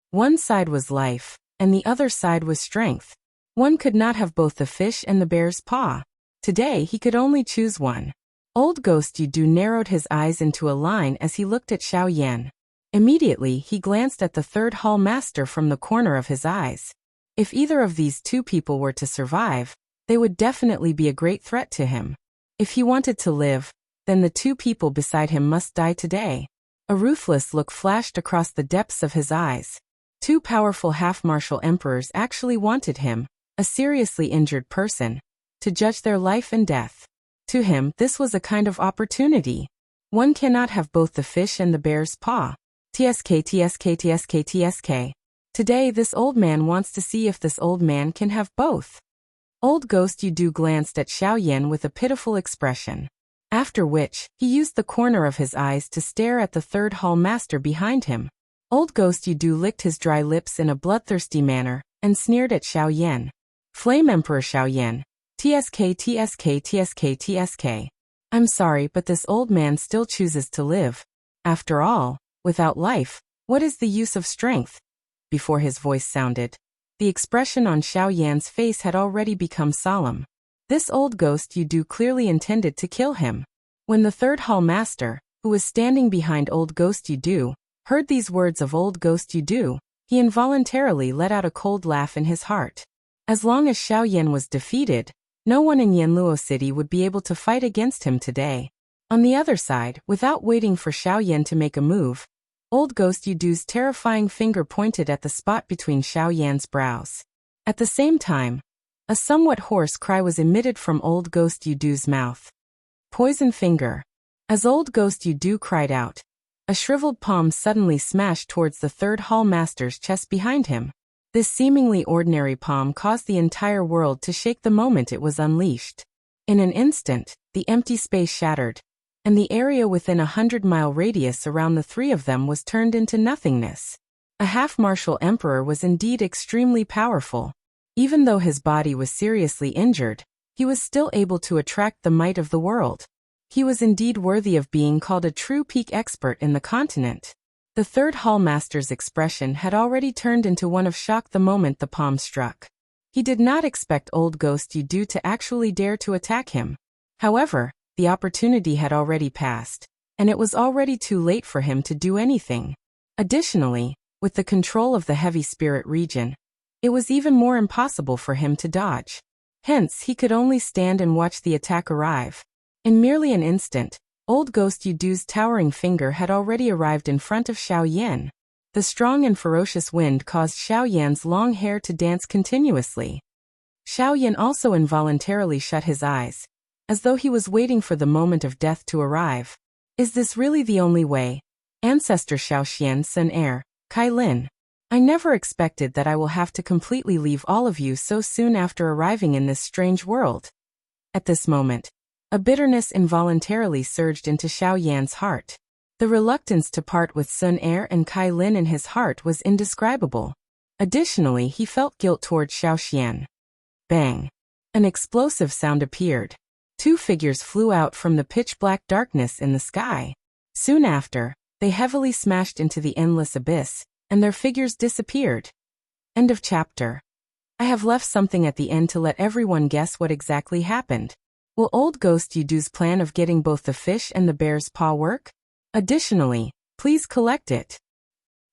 Speaker 1: One side was life, and the other side was strength. One could not have both the fish and the bear's paw. Today he could only choose one. Old Ghost Yudu narrowed his eyes into a line as he looked at Xiao Yan. Immediately he glanced at the third hall master from the corner of his eyes. If either of these two people were to survive, they would definitely be a great threat to him. If he wanted to live, then the two people beside him must die today. A ruthless look flashed across the depths of his eyes. Two powerful half-martial emperors actually wanted him, a seriously injured person, to judge their life and death. To him, this was a kind of opportunity. One cannot have both the fish and the bear's paw. TSK. Today this old man wants to see if this old man can have both. Old Ghost Yudu glanced at Xiao Yan with a pitiful expression. After which, he used the corner of his eyes to stare at the third hall master behind him. Old Ghost Yudu licked his dry lips in a bloodthirsty manner, and sneered at Xiao Yan. Flame Emperor Xiao Yan. TSK. I'm sorry, but this old man still chooses to live. After all, without life, what is the use of strength? Before his voice sounded, the expression on Xiao Yan's face had already become solemn. This old Ghost Yudu clearly intended to kill him. When the third hall master, who was standing behind old Ghost Yudu, heard these words of old Ghost Yudu, he involuntarily let out a cold laugh in his heart. As long as Xiao Yan was defeated, no one in Yanluo City would be able to fight against him today. On the other side, without waiting for Xiao Yan to make a move, old Ghost Yudu's terrifying finger pointed at the spot between Xiao Yan's brows. At the same time, a somewhat hoarse cry was emitted from old Ghost Yudu's mouth. Poison finger. As old Ghost Yudu cried out, a shriveled palm suddenly smashed towards the third hall master's chest behind him. This seemingly ordinary palm caused the entire world to shake the moment it was unleashed. In an instant, the empty space shattered, and the area within a 100-mile radius around the three of them was turned into nothingness. A half-martial emperor was indeed extremely powerful. Even though his body was seriously injured, he was still able to attract the might of the world. He was indeed worthy of being called a true peak expert in the continent. The third hall master's expression had already turned into one of shock the moment the palm struck. He did not expect old ghost Yudu to actually dare to attack him. However, the opportunity had already passed, and it was already too late for him to do anything. Additionally, with the control of the heavy spirit region, it was even more impossible for him to dodge. Hence, he could only stand and watch the attack arrive. In merely an instant, old ghost Yudu's towering finger had already arrived in front of Xiao Yan. The strong and ferocious wind caused Xiao Yan's long hair to dance continuously. Xiao Yan also involuntarily shut his eyes, as though he was waiting for the moment of death to arrive. Is this really the only way? Ancestor Xiao Xian Sun Heir, Kai Lin. I never expected that I will have to completely leave all of you so soon after arriving in this strange world. At this moment, a bitterness involuntarily surged into Xiao Yan's heart. The reluctance to part with Sun Heir and Kai Lin in his heart was indescribable. Additionally, he felt guilt toward Xiao Xian. Bang! An explosive sound appeared. Two figures flew out from the pitch-black darkness in the sky. Soon after, they heavily smashed into the endless abyss, and their figures disappeared. End of chapter. I have left something at the end to let everyone guess what exactly happened. Will old ghost Yudu's plan of getting both the fish and the bear's paw work? Additionally, please collect it.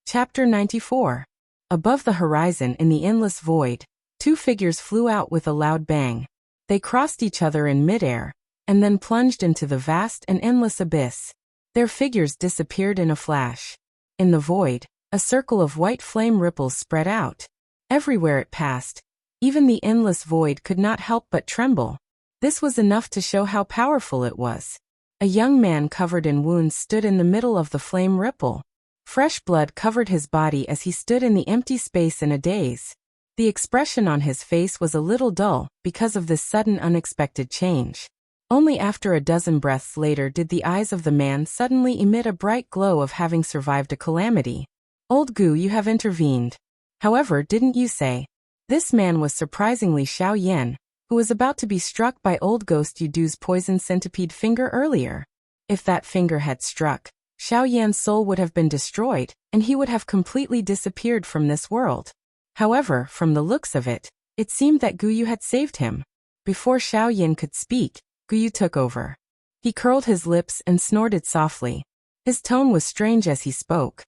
Speaker 1: Chapter 94. Above the horizon in the endless void, two figures flew out with a loud bang. They crossed each other in midair, and then plunged into the vast and endless abyss. Their figures disappeared in a flash. In the void, a circle of white flame ripples spread out. Everywhere it passed, even the endless void could not help but tremble. This was enough to show how powerful it was. A young man covered in wounds stood in the middle of the flame ripple. Fresh blood covered his body as he stood in the empty space in a daze. The expression on his face was a little dull because of this sudden unexpected change. Only after a dozen breaths later did the eyes of the man suddenly emit a bright glow of having survived a calamity. Old Gu, you have intervened. However, didn't you say? This man was surprisingly Xiao Yan, who was about to be struck by old ghost Yudu's poison centipede finger earlier. If that finger had struck, Xiao Yan's soul would have been destroyed, and he would have completely disappeared from this world. However, from the looks of it, it seemed that Guyu had saved him. Before Xiao Yan could speak, Guyu took over. He curled his lips and snorted softly. His tone was strange as he spoke.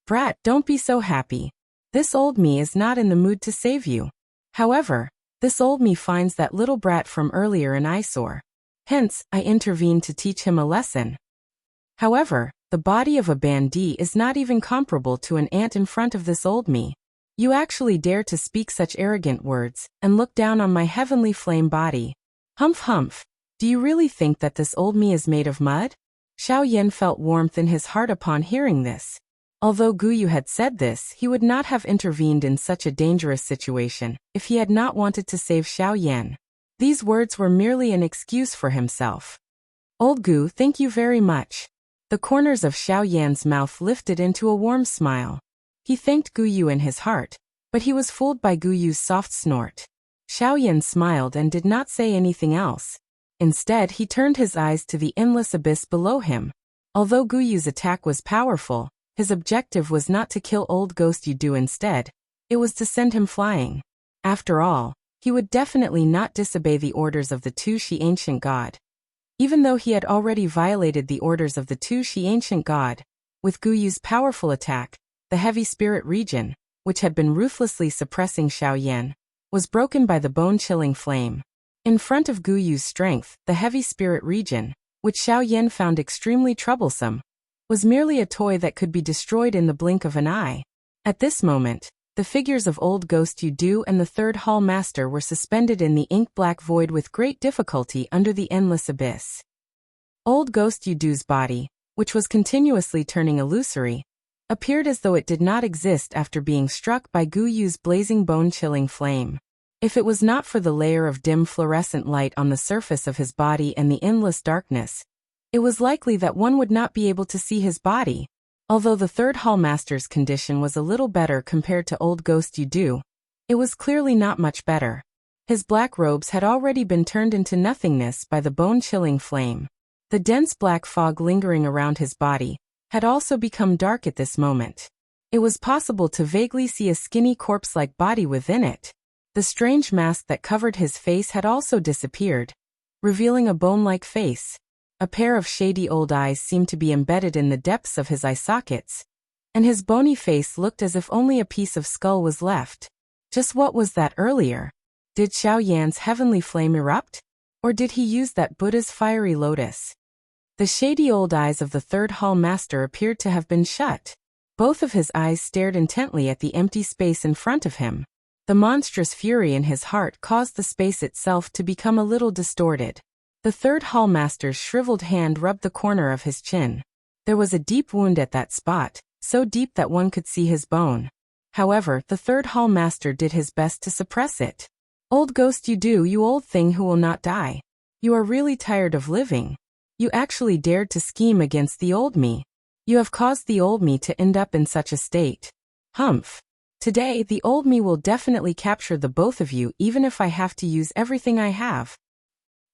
Speaker 1: Brat, don't be so happy. This old me is not in the mood to save you. However, this old me finds that little brat from earlier an eyesore. Hence, I intervened to teach him a lesson. However, the body of a bandit is not even comparable to an ant in front of this old me. You actually dare to speak such arrogant words, and look down on my heavenly flame body. Humph humph. Do you really think that this old me is made of mud? Xiao Yan felt warmth in his heart upon hearing this. Although Guyu had said this, he would not have intervened in such a dangerous situation if he had not wanted to save Xiao Yan. These words were merely an excuse for himself. Old Gu, thank you very much. The corners of Xiao Yan's mouth lifted into a warm smile. He thanked Guyu in his heart, but he was fooled by Guyu's soft snort. Xiao Yan smiled and did not say anything else. Instead, he turned his eyes to the endless abyss below him. Although Guyu's attack was powerful, his objective was not to kill old ghost Yudu instead. It was to send him flying. After all, he would definitely not disobey the orders of the Tu Shi ancient god. Even though he had already violated the orders of the Tu Shi ancient god, with Guyu's powerful attack, the heavy spirit region, which had been ruthlessly suppressing Xiao Yan, was broken by the bone-chilling flame. In front of Guyu's strength, the heavy spirit region, which Xiao Yan found extremely troublesome, was merely a toy that could be destroyed in the blink of an eye. At this moment, the figures of old ghost Yudu and the third hall master were suspended in the ink-black void with great difficulty under the endless abyss. Old ghost Yudu's body, which was continuously turning illusory, appeared as though it did not exist after being struck by Guyu's blazing bone-chilling flame. If it was not for the layer of dim fluorescent light on the surface of his body and the endless darkness, it was likely that one would not be able to see his body. Although the third hall master's condition was a little better compared to old ghost Yudu, it was clearly not much better. His black robes had already been turned into nothingness by the bone-chilling flame. The dense black fog lingering around his body had also become dark at this moment. It was possible to vaguely see a skinny corpse-like body within it. The strange mask that covered his face had also disappeared, revealing a bone-like face. A pair of shady old eyes seemed to be embedded in the depths of his eye sockets, and his bony face looked as if only a piece of skull was left. Just what was that earlier? Did Xiao Yan's heavenly flame erupt? Or did he use that Buddha's fiery lotus? The shady old eyes of the third hall master appeared to have been shut. Both of his eyes stared intently at the empty space in front of him. The monstrous fury in his heart caused the space itself to become a little distorted. The third hall master's shriveled hand rubbed the corner of his chin. There was a deep wound at that spot, so deep that one could see his bone. However, the third hall master did his best to suppress it. "Old ghost, you old thing who will not die. You are really tired of living. You actually dared to scheme against the old me. You have caused the old me to end up in such a state. Humph. Today, the old me will definitely capture the both of you even if I have to use everything I have.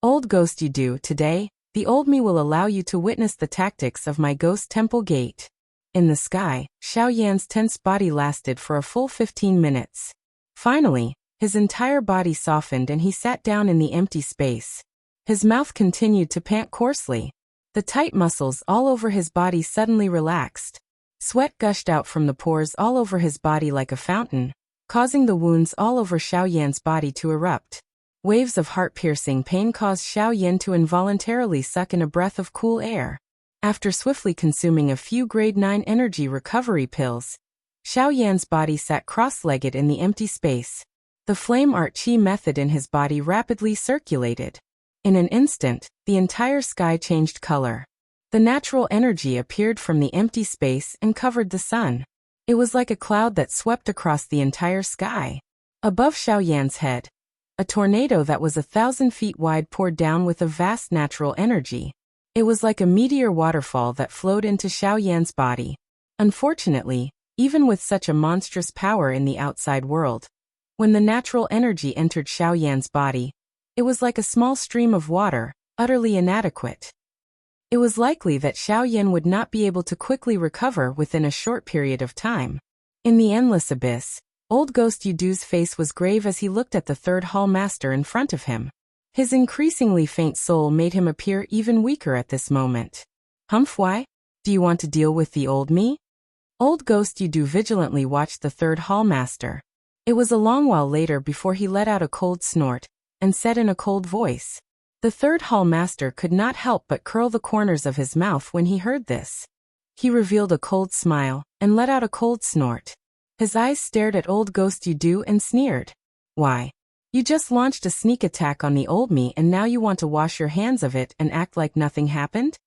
Speaker 1: Old ghost, today, the old me will allow you to witness the tactics of my ghost temple gate." In the sky, Xiao Yan's tense body lasted for a full 15 minutes. Finally, his entire body softened and he sat down in the empty space. His mouth continued to pant coarsely. The tight muscles all over his body suddenly relaxed. Sweat gushed out from the pores all over his body like a fountain, causing the wounds all over Xiao Yan's body to erupt. Waves of heart-piercing pain caused Xiao Yan to involuntarily suck in a breath of cool air. After swiftly consuming a few grade 9 energy recovery pills, Xiao Yan's body sat cross-legged in the empty space. The flame art chi method in his body rapidly circulated. In an instant, the entire sky changed color. The natural energy appeared from the empty space and covered the sun. It was like a cloud that swept across the entire sky. Above Xiao Yan's head, a tornado that was 1,000 feet wide poured down with a vast natural energy. It was like a meteor waterfall that flowed into Xiao Yan's body. Unfortunately, even with such a monstrous power in the outside world, when the natural energy entered Xiao Yan's body, it was like a small stream of water, utterly inadequate. It was likely that Xiao Yan would not be able to quickly recover within a short period of time. In the endless abyss, old ghost Yudu's face was grave as he looked at the third hall master in front of him. His increasingly faint soul made him appear even weaker at this moment. "Humph, why? Do you want to deal with the old me?" Old ghost Yudu vigilantly watched the third hall master. It was a long while later before he let out a cold snort and said in a cold voice. The third hall master could not help but curl the corners of his mouth when he heard this. He revealed a cold smile and let out a cold snort. His eyes stared at old ghost Yudu and sneered. "Why? You just launched a sneak attack on the old me and now you want to wash your hands of it and act like nothing happened?"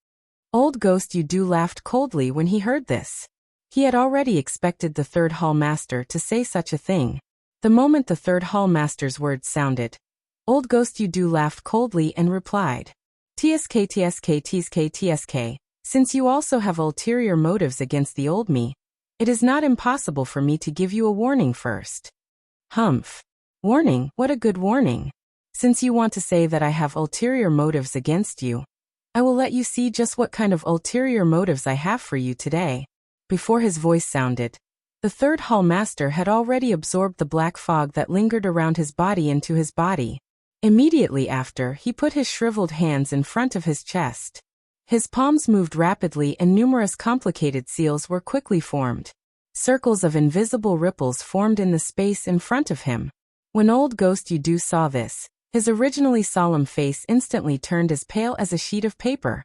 Speaker 1: Old ghost Yudu laughed coldly when he heard this. He had already expected the third hall master to say such a thing. The moment the third hall master's words sounded, old ghost Yudu laughed coldly and replied, "TSK, since you also have ulterior motives against the old me, it is not impossible for me to give you a warning first." "Humph. Warning? What a good warning. Since you want to say that I have ulterior motives against you, I will let you see just what kind of ulterior motives I have for you today." Before his voice sounded, the third hall master had already absorbed the black fog that lingered around his body into his body. Immediately after, he put his shriveled hands in front of his chest. His palms moved rapidly and numerous complicated seals were quickly formed. Circles of invisible ripples formed in the space in front of him. When old ghost Yudu saw this, his originally solemn face instantly turned as pale as a sheet of paper.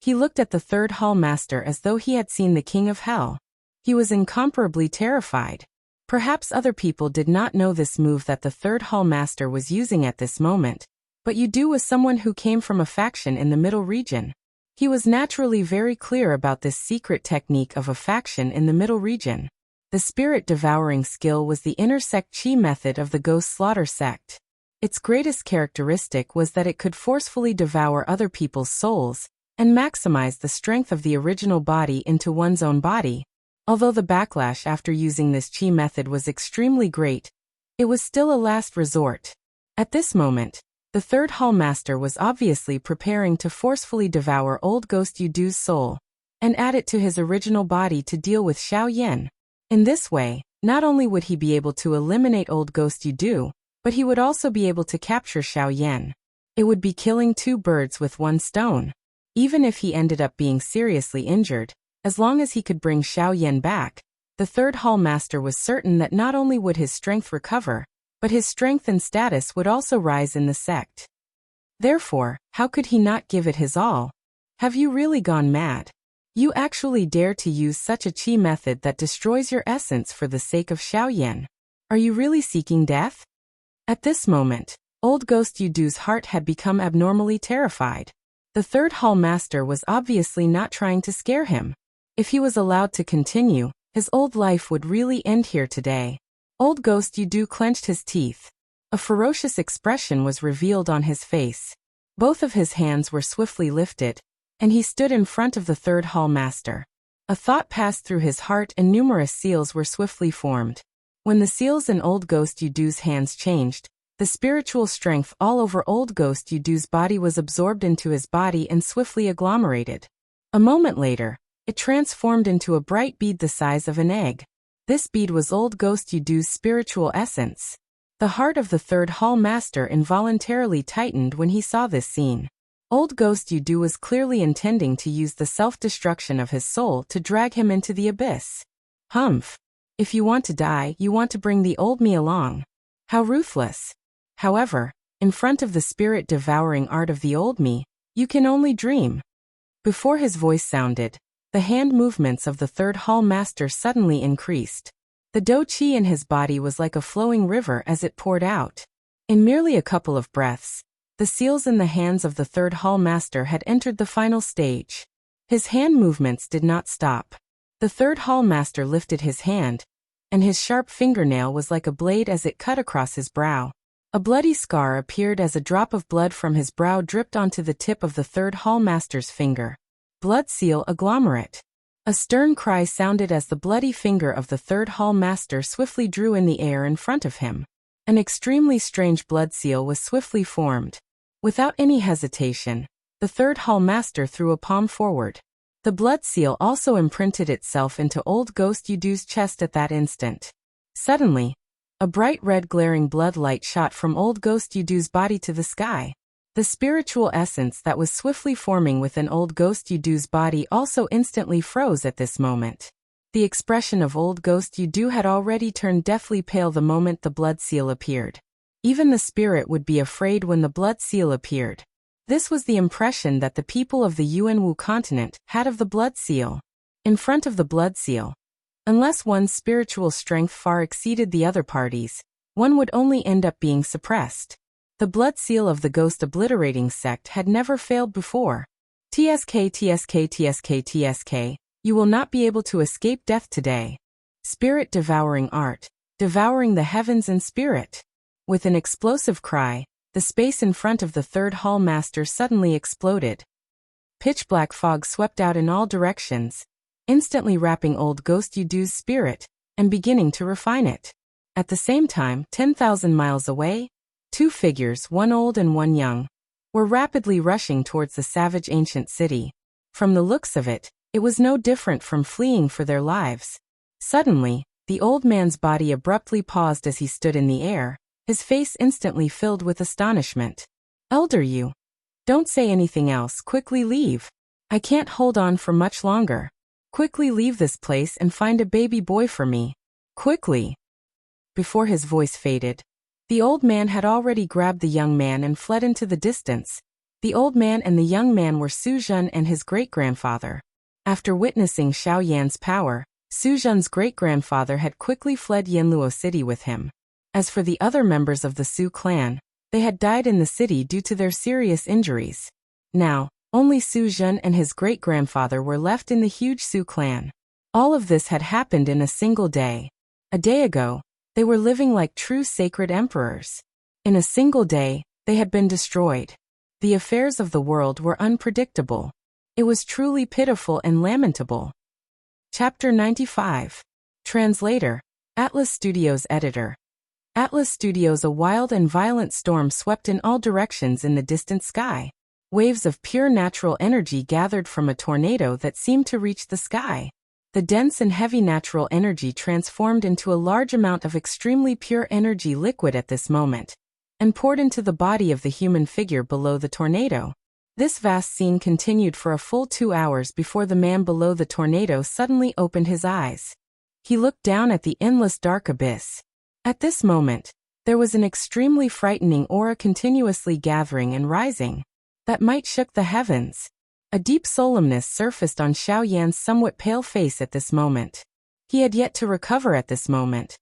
Speaker 1: He looked at the third hall master as though he had seen the king of hell. He was incomparably terrified. Perhaps other people did not know this move that the third hall master was using at this moment, but Yudu was someone who came from a faction in the middle region. He was naturally very clear about this secret technique of a faction in the middle region. The spirit-devouring skill was the intersect chi method of the ghost slaughter sect. Its greatest characteristic was that it could forcefully devour other people's souls and maximize the strength of the original body into one's own body. Although the backlash after using this chi method was extremely great, it was still a last resort. At this moment, the third hall master was obviously preparing to forcefully devour old ghost Yudu's soul. and add it to his original body to deal with Xiao Yan. In this way, not only would he be able to eliminate Old Ghost Yudu, but he would also be able to capture Xiao Yan. It would be killing two birds with one stone. Even if he ended up being seriously injured, as long as he could bring Xiao Yan back, the third Hall Master was certain that not only would his strength recover, but his strength and status would also rise in the sect. Therefore, how could he not give it his all? Have you really gone mad? You actually dare to use such a qi method that destroys your essence for the sake of Xiao Yan? Are you really seeking death? At this moment, Old Ghost Yudu's heart had become abnormally terrified. The third Hall Master was obviously not trying to scare him. If he was allowed to continue, his old life would really end here today. Old Ghost Yudu clenched his teeth. A ferocious expression was revealed on his face. Both of his hands were swiftly lifted, and he stood in front of the third Hall Master. A thought passed through his heart and numerous seals were swiftly formed. When the seals in Old Ghost Yudu's hands changed, the spiritual strength all over Old Ghost Yudu's body was absorbed into his body and swiftly agglomerated. A moment later, it transformed into a bright bead the size of an egg. This bead was Old Ghost Yudu's spiritual essence. The heart of the third Hall Master involuntarily tightened when he saw this scene. Old Ghost Yudu was clearly intending to use the self-destruction of his soul to drag him into the abyss. Humph! If you want to die, you want to bring the old me along. How ruthless! However, in front of the spirit-devouring art of the old me, you can only dream. Before his voice sounded, the hand movements of the third Hall Master suddenly increased. The do qi in his body was like a flowing river as it poured out. In merely a couple of breaths, the seals in the hands of the third Hall Master had entered the final stage. His hand movements did not stop. The third Hall Master lifted his hand, and his sharp fingernail was like a blade as it cut across his brow. A bloody scar appeared as a drop of blood from his brow dripped onto the tip of the third Hall Master's finger. Blood seal agglomerate. A stern cry sounded as the bloody finger of the third Hall Master swiftly drew in the air in front of him. An extremely strange blood seal was swiftly formed. Without any hesitation, the third Hall Master threw a palm forward. The blood seal also imprinted itself into Old Ghost Yudu's chest at that instant. Suddenly, a bright red glaring blood light shot from Old Ghost Yudu's body to the sky. The spiritual essence that was swiftly forming within Old Ghost Yudu's body also instantly froze at this moment. The expression of Old Ghost Yudu had already turned deathly pale the moment the blood seal appeared. Even the spirit would be afraid when the blood seal appeared. This was the impression that the people of the Yuanwu continent had of the blood seal. In front of the blood seal, unless one's spiritual strength far exceeded the other parties, one would only end up being suppressed. The blood seal of the ghost obliterating sect had never failed before. TSK TSK TSK TSK, you will not be able to escape death today. Spirit devouring art, devouring the heavens in spirit. With an explosive cry, the space in front of the third Hall Master suddenly exploded. Pitch-black fog swept out in all directions, instantly wrapping Old Ghost Yudu's spirit, and beginning to refine it. At the same time, 10,000 miles away, two figures, one old and one young, were rapidly rushing towards the savage ancient city. From the looks of it, it was no different from fleeing for their lives. Suddenly, the old man's body abruptly paused as he stood in the air, his face instantly filled with astonishment. Elder you. Don't say anything else, quickly leave. I can't hold on for much longer. Quickly leave this place and find a baby boy for me. Quickly. Before his voice faded, the old man had already grabbed the young man and fled into the distance. The old man and the young man were Su Zhen and his great-grandfather. After witnessing Xiao Yan's power, Su Zhen's great-grandfather had quickly fled Yanluo City with him. As for the other members of the Su clan, they had died in the city due to their serious injuries. Now, only Su Zhen and his great-grandfather were left in the huge Su clan. All of this had happened in a single day. A day ago, they were living like true sacred emperors. In a single day, they had been destroyed. The affairs of the world were unpredictable. It was truly pitiful and lamentable. Chapter 95. Translator, Atlas Studios Editor. Atlas Studios. A wild and violent storm swept in all directions in the distant sky. Waves of pure natural energy gathered from a tornado that seemed to reach the sky. The dense and heavy natural energy transformed into a large amount of extremely pure energy liquid at this moment, and poured into the body of the human figure below the tornado. This vast scene continued for a full 2 hours before the man below the tornado suddenly opened his eyes. He looked down at the endless dark abyss. At this moment, there was an extremely frightening aura continuously gathering and rising, that might shook the heavens. A deep solemnness surfaced on Xiao Yan's somewhat pale face at this moment. He had yet to recover at this moment.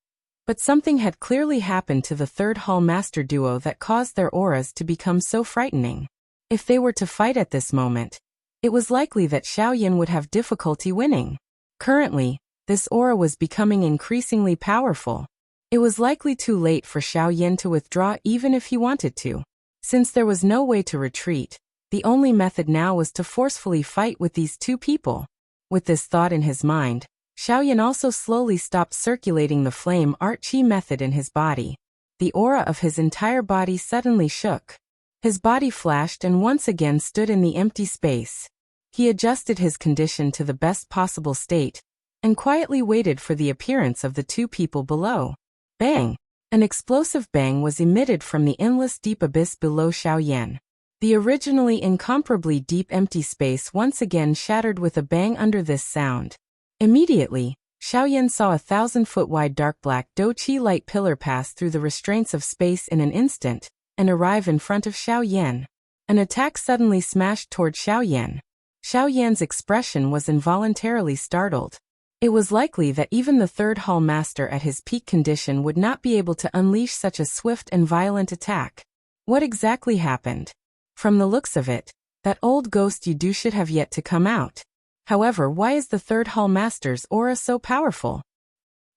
Speaker 1: But something had clearly happened to the third Hall Master duo that caused their auras to become so frightening. If they were to fight at this moment, it was likely that Xiao Yan would have difficulty winning. Currently, this aura was becoming increasingly powerful. It was likely too late for Xiao Yan to withdraw even if he wanted to. Since there was no way to retreat, the only method now was to forcefully fight with these two people. With this thought in his mind, Xiao Yan also slowly stopped circulating the flame art chi method in his body. The aura of his entire body suddenly shook. His body flashed and once again stood in the empty space. He adjusted his condition to the best possible state, and quietly waited for the appearance of the two people below. Bang! An explosive bang was emitted from the endless deep abyss below Xiao Yan. The originally incomparably deep empty space once again shattered with a bang under this sound. Immediately, Xiao Yan saw a 1,000-foot-wide dark black Do-Chi light pillar pass through the restraints of space in an instant, and arrive in front of Xiao Yan. An attack suddenly smashed toward Xiao Yan. Xiao Yan's expression was involuntarily startled. It was likely that even the third Hall Master at his peak condition would not be able to unleash such a swift and violent attack. What exactly happened? From the looks of it, that old ghost you do should have yet to come out. However, why is the third Hall Master's aura so powerful?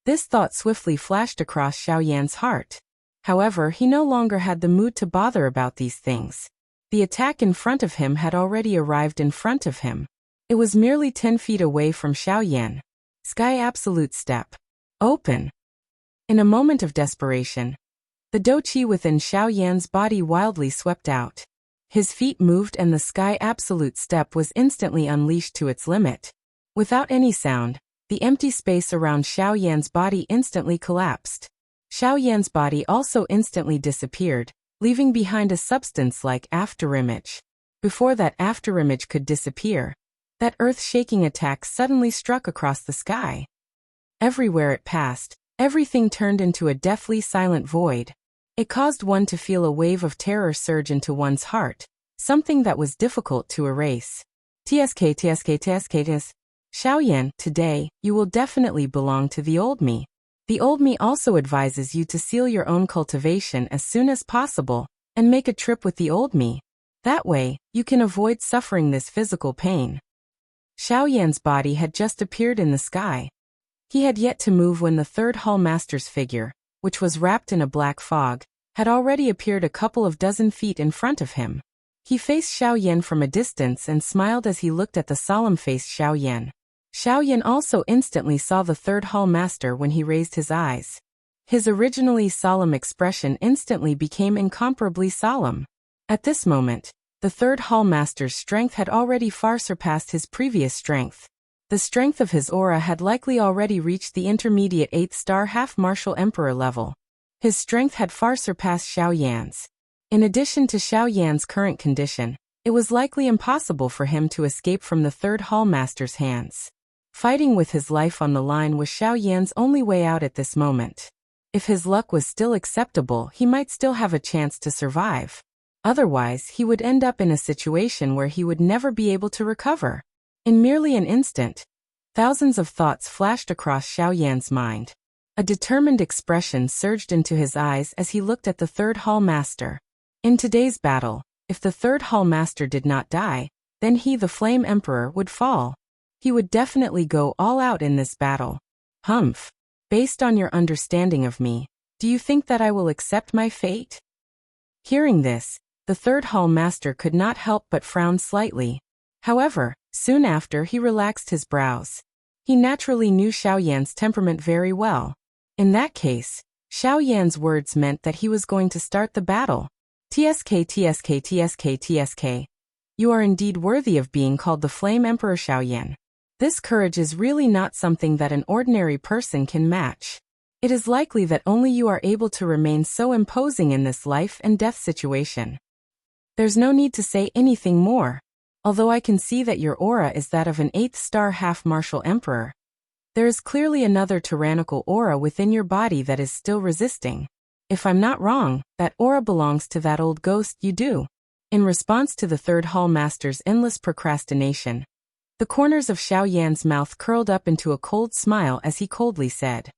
Speaker 1: This thought swiftly flashed across Xiao Yan's heart. However, he no longer had the mood to bother about these things. The attack in front of him had already arrived in front of him. It was merely 10 feet away from Xiao Yan. Sky Absolute Step. Open. In a moment of desperation, the Do-Chi within Xiao Yan's body wildly swept out. His feet moved and the Sky Absolute Step was instantly unleashed to its limit. Without any sound, the empty space around Xiao Yan's body instantly collapsed. Xiao Yan's body also instantly disappeared, leaving behind a substance-like afterimage. Before that afterimage could disappear, that earth-shaking attack suddenly struck across the sky. Everywhere it passed, everything turned into a deathly silent void. It caused one to feel a wave of terror surge into one's heart, something that was difficult to erase. TSK. Xiao Yan, today, you will definitely belong to the old me. The old me also advises you to seal your own cultivation as soon as possible, and make a trip with the old me. That way, you can avoid suffering this physical pain. Xiao Yan's body had just appeared in the sky. He had yet to move when the third Hall Master's figure, which was wrapped in a black fog, had already appeared a couple of dozen feet in front of him. He faced Xiao Yan from a distance and smiled as he looked at the solemn-faced Xiao Yan. Xiao Yan also instantly saw the third Hall Master when he raised his eyes. His originally solemn expression instantly became incomparably solemn. At this moment, the third Hall Master's strength had already far surpassed his previous strength. The strength of his aura had likely already reached the intermediate 8th star half-martial emperor level. His strength had far surpassed Xiao Yan's. In addition to Xiao Yan's current condition, it was likely impossible for him to escape from the third Hall Master's hands. Fighting with his life on the line was Xiao Yan's only way out at this moment. If his luck was still acceptable, he might still have a chance to survive. Otherwise, he would end up in a situation where he would never be able to recover. In merely an instant, thousands of thoughts flashed across Xiao Yan's mind. A determined expression surged into his eyes as he looked at the third Hall Master. In today's battle, if the third Hall Master did not die, then he, the Flame Emperor, would fall. He would definitely go all out in this battle. Humph. Based on your understanding of me, do you think that I will accept my fate? Hearing this, the third Hall Master could not help but frown slightly. However, soon after he relaxed his brows. He naturally knew Xiao Yan's temperament very well. In that case, Xiao Yan's words meant that he was going to start the battle. TSK. You are indeed worthy of being called the Flame Emperor Xiaoyan. This courage is really not something that an ordinary person can match. It is likely that only you are able to remain so imposing in this life and death situation. There's no need to say anything more. Although I can see that your aura is that of an 8th-star half-martial emperor, there is clearly another tyrannical aura within your body that is still resisting. If I'm not wrong, that aura belongs to that old ghost you do. In response to the third hall master's endless procrastination, the corners of Xiaoyan's mouth curled up into a cold smile as he coldly said,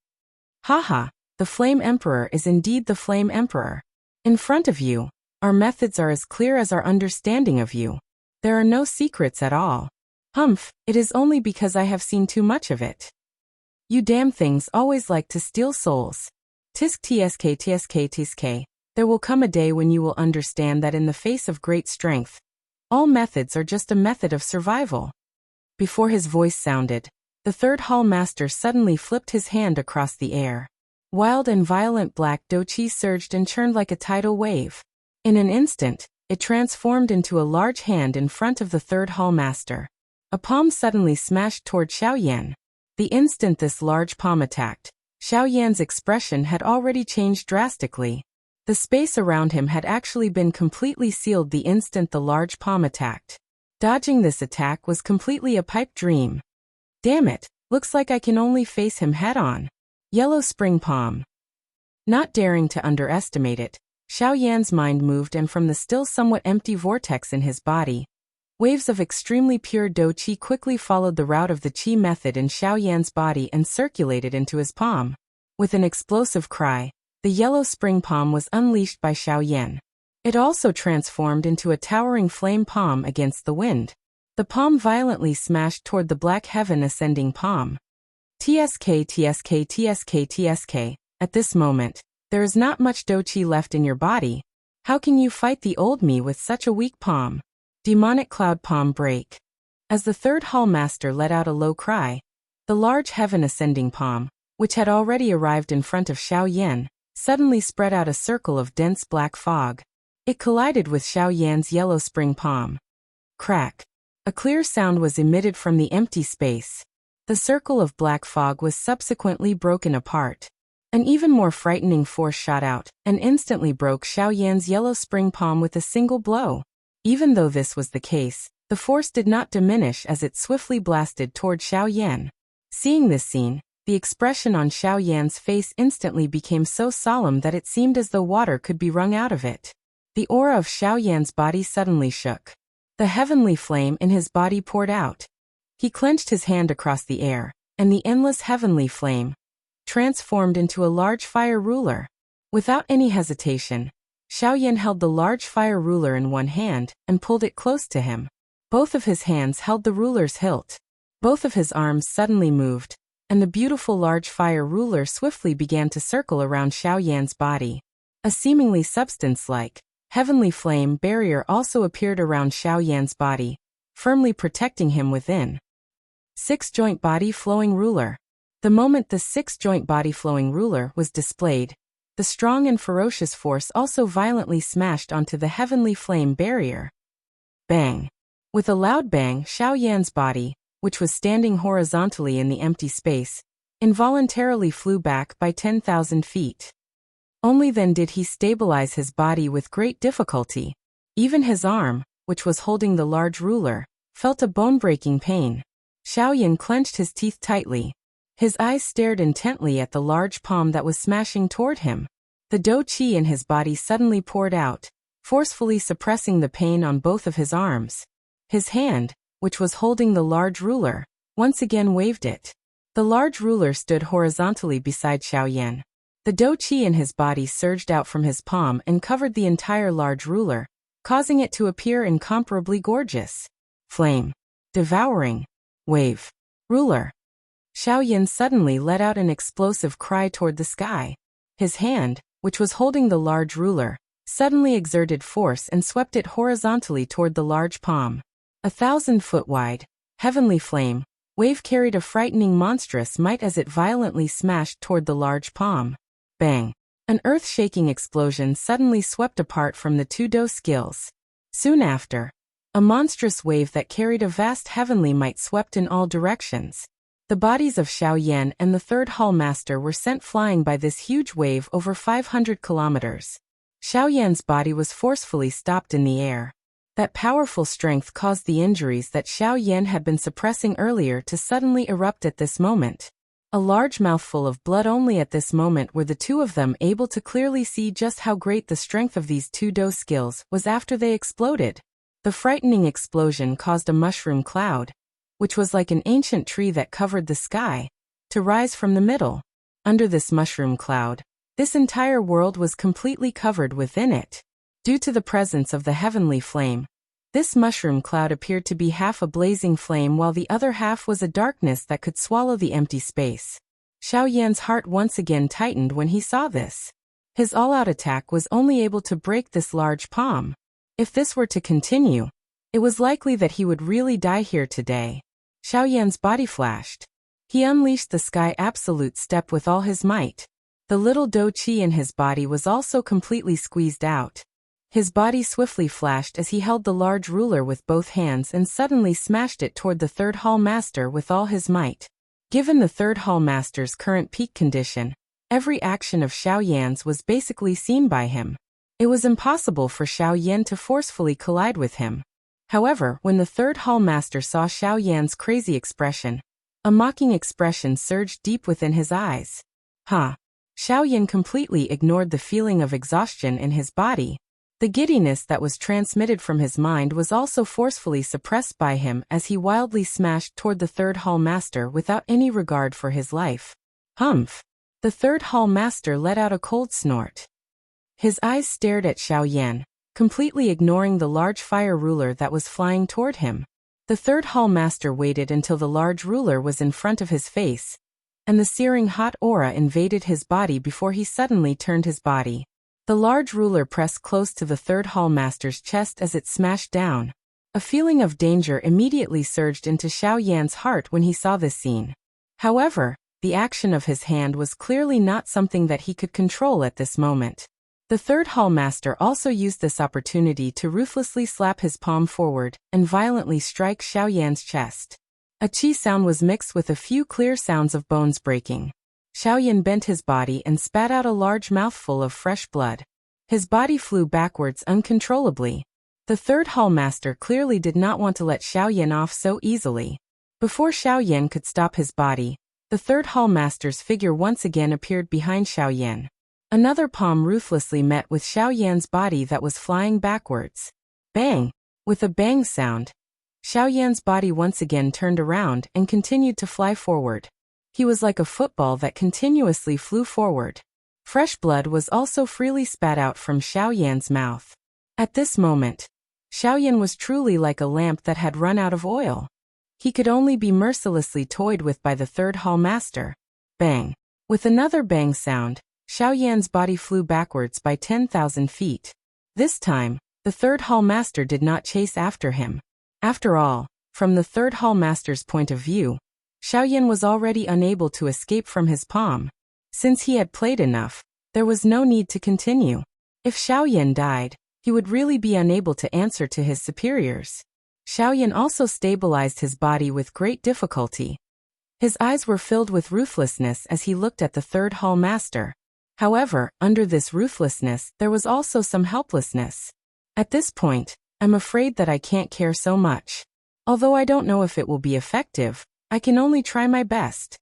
Speaker 1: "Haha, the Flame Emperor is indeed the Flame Emperor. In front of you, our methods are as clear as our understanding of you. There are no secrets at all. Humph, it is only because I have seen too much of it. You damn things always like to steal souls. Tisk tsk tsk tsk. There will come a day when you will understand that in the face of great strength, all methods are just a method of survival." Before his voice sounded, the third hall master suddenly flipped his hand across the air. Wild and violent black doqi surged and churned like a tidal wave. In an instant, it transformed into a large hand in front of the third hall master. A palm suddenly smashed toward Xiaoyan. The instant this large palm attacked, Xiaoyan's expression had already changed drastically. The space around him had actually been completely sealed the instant the large palm attacked. Dodging this attack was completely a pipe dream. Damn it, looks like I can only face him head-on. Yellow spring palm. Not daring to underestimate it, Xiaoyan's mind moved, and from the still somewhat empty vortex in his body, waves of extremely pure do qi quickly followed the route of the qi method in Xiaoyan's body and circulated into his palm. With an explosive cry, the yellow spring palm was unleashed by Xiaoyan. It also transformed into a towering flame palm against the wind. The palm violently smashed toward the black heaven ascending palm. Tsk tsk tsk tsk. At this moment, there is not much do qi left in your body. How can you fight the old me with such a weak palm? Demonic cloud palm break. As the third hall master let out a low cry, the large heaven ascending palm, which had already arrived in front of Xiaoyan, suddenly spread out a circle of dense black fog. It collided with Xiaoyan's yellow spring palm. Crack. A clear sound was emitted from the empty space. The circle of black fog was subsequently broken apart. An even more frightening force shot out and instantly broke Xiaoyan's yellow spring palm with a single blow. Even though this was the case, the force did not diminish as it swiftly blasted toward Xiaoyan. Seeing this scene, the expression on Xiaoyan's face instantly became so solemn that it seemed as though water could be wrung out of it. The aura of Xiaoyan's body suddenly shook. The heavenly flame in his body poured out. He clenched his hand across the air, and the endless heavenly flame transformed into a large fire ruler. Without any hesitation, Xiaoyan held the large fire ruler in one hand and pulled it close to him. Both of his hands held the ruler's hilt. Both of his arms suddenly moved, and the beautiful large fire ruler swiftly began to circle around Xiaoyan's body. A seemingly substance-like, heavenly flame barrier also appeared around Xiaoyan's body, firmly protecting him within. Six-joint body flowing ruler. The moment the six-joint body flowing ruler was displayed, the strong and ferocious force also violently smashed onto the heavenly flame barrier. Bang! With a loud bang, Xiaoyan's body, which was standing horizontally in the empty space, involuntarily flew back by 10,000 feet. Only then did he stabilize his body with great difficulty. Even his arm, which was holding the large ruler, felt a bone-breaking pain. Xiaoyan clenched his teeth tightly. His eyes stared intently at the large palm that was smashing toward him. The do qi in his body suddenly poured out, forcefully suppressing the pain on both of his arms. His hand, which was holding the large ruler, once again waved it. The large ruler stood horizontally beside Xiaoyan. The do qi in his body surged out from his palm and covered the entire large ruler, causing it to appear incomparably gorgeous. Flame. Devouring. Wave. Ruler. Xiaoyan suddenly let out an explosive cry toward the sky. His hand, which was holding the large ruler, suddenly exerted force and swept it horizontally toward the large palm. 1,000-foot wide, heavenly flame, wave carried a frightening monstrous might as it violently smashed toward the large palm. Bang! An earth-shaking explosion suddenly swept apart from the two do skills. Soon after, A monstrous wave that carried a vast heavenly might swept in all directions. The bodies of Xiao Yan and the third hall master were sent flying by this huge wave over 500 kilometers. Xiao Yan's body was forcefully stopped in the air. That powerful strength caused the injuries that Xiao Yan had been suppressing earlier to suddenly erupt at this moment. A large mouthful of blood. Only at this moment were the two of them able to clearly see just how great the strength of these two Do skills was after they exploded. The frightening explosion caused a mushroom cloud, which was like an ancient tree that covered the sky, to rise from the middle. Under this mushroom cloud, this entire world was completely covered within it. Due to the presence of the heavenly flame, this mushroom cloud appeared to be half a blazing flame while the other half was a darkness that could swallow the empty space. Xiao Yan's heart once again tightened when he saw this. His all-out attack was only able to break this large palm. If this were to continue, it was likely that he would really die here today. Xiao Yan's body flashed. He unleashed the sky absolute step with all his might. The little Do Qi in his body was also completely squeezed out. His body swiftly flashed as he held the large ruler with both hands and suddenly smashed it toward the third hall master with all his might. Given the third hall master's current peak condition, every action of Xiao Yan's was basically seen by him. It was impossible for Xiao Yan to forcefully collide with him. However, when the third hall master saw Xiao Yan's crazy expression, a mocking expression surged deep within his eyes. Xiao Yan completely ignored the feeling of exhaustion in his body. The giddiness that was transmitted from his mind was also forcefully suppressed by him as he wildly smashed toward the third hall master without any regard for his life. Humph! The third hall master let out a cold snort. His eyes stared at Xiao Yan, completely ignoring the large fire ruler that was flying toward him. The third hall master waited until the large ruler was in front of his face, and the searing hot aura invaded his body before he suddenly turned his body. The large ruler pressed close to the third hall master's chest as it smashed down. A feeling of danger immediately surged into Xiao Yan's heart when he saw this scene. However, the action of his hand was clearly not something that he could control at this moment. The third hall master also used this opportunity to ruthlessly slap his palm forward and violently strike Xiao Yan's chest. A chi sound was mixed with a few clear sounds of bones breaking. Xiao Yan bent his body and spat out a large mouthful of fresh blood. His body flew backwards uncontrollably. The third hall master clearly did not want to let Xiao Yan off so easily. Before Xiao Yan could stop his body, the third hall master's figure once again appeared behind Xiao Yan. Another palm ruthlessly met with Xiao Yan's body that was flying backwards. Bang! With a bang sound, Xiao Yan's body once again turned around and continued to fly forward. He was like a football that continuously flew forward. Fresh blood was also freely spat out from Xiao Yan's mouth. At this moment, Xiao Yan was truly like a lamp that had run out of oil. He could only be mercilessly toyed with by the third hall master. Bang! With another bang sound, Xiao Yan's body flew backwards by 10,000 feet. This time, the third hall master did not chase after him. After all, from the third hall master's point of view, Xiao Yan was already unable to escape from his palm. Since he had played enough, there was no need to continue. If Xiao Yan died, he would really be unable to answer to his superiors. Xiao Yan also stabilized his body with great difficulty. His eyes were filled with ruthlessness as he looked at the third hall master. However, under this ruthlessness, there was also some helplessness. At this point, I'm afraid that I can't care so much. Although I don't know if it will be effective, I can only try my best.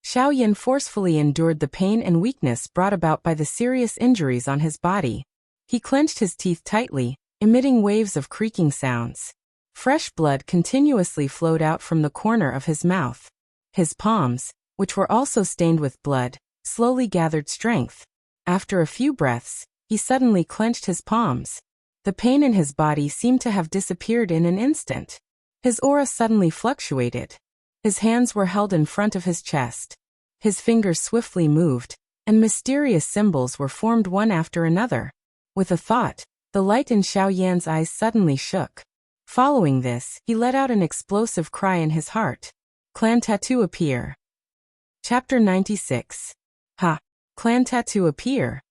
Speaker 1: Xiao Yan forcefully endured the pain and weakness brought about by the serious injuries on his body. He clenched his teeth tightly, emitting waves of creaking sounds. Fresh blood continuously flowed out from the corner of his mouth. His palms, which were also stained with blood, slowly gathered strength. After a few breaths, he suddenly clenched his palms. The pain in his body seemed to have disappeared in an instant. His aura suddenly fluctuated. His hands were held in front of his chest. His fingers swiftly moved, and mysterious symbols were formed one after another. With a thought, the light in Xiao Yan's eyes suddenly shook. Following this, he let out an explosive cry in his heart. Clan tattoo appear. Chapter 96. Clan tattoo appear.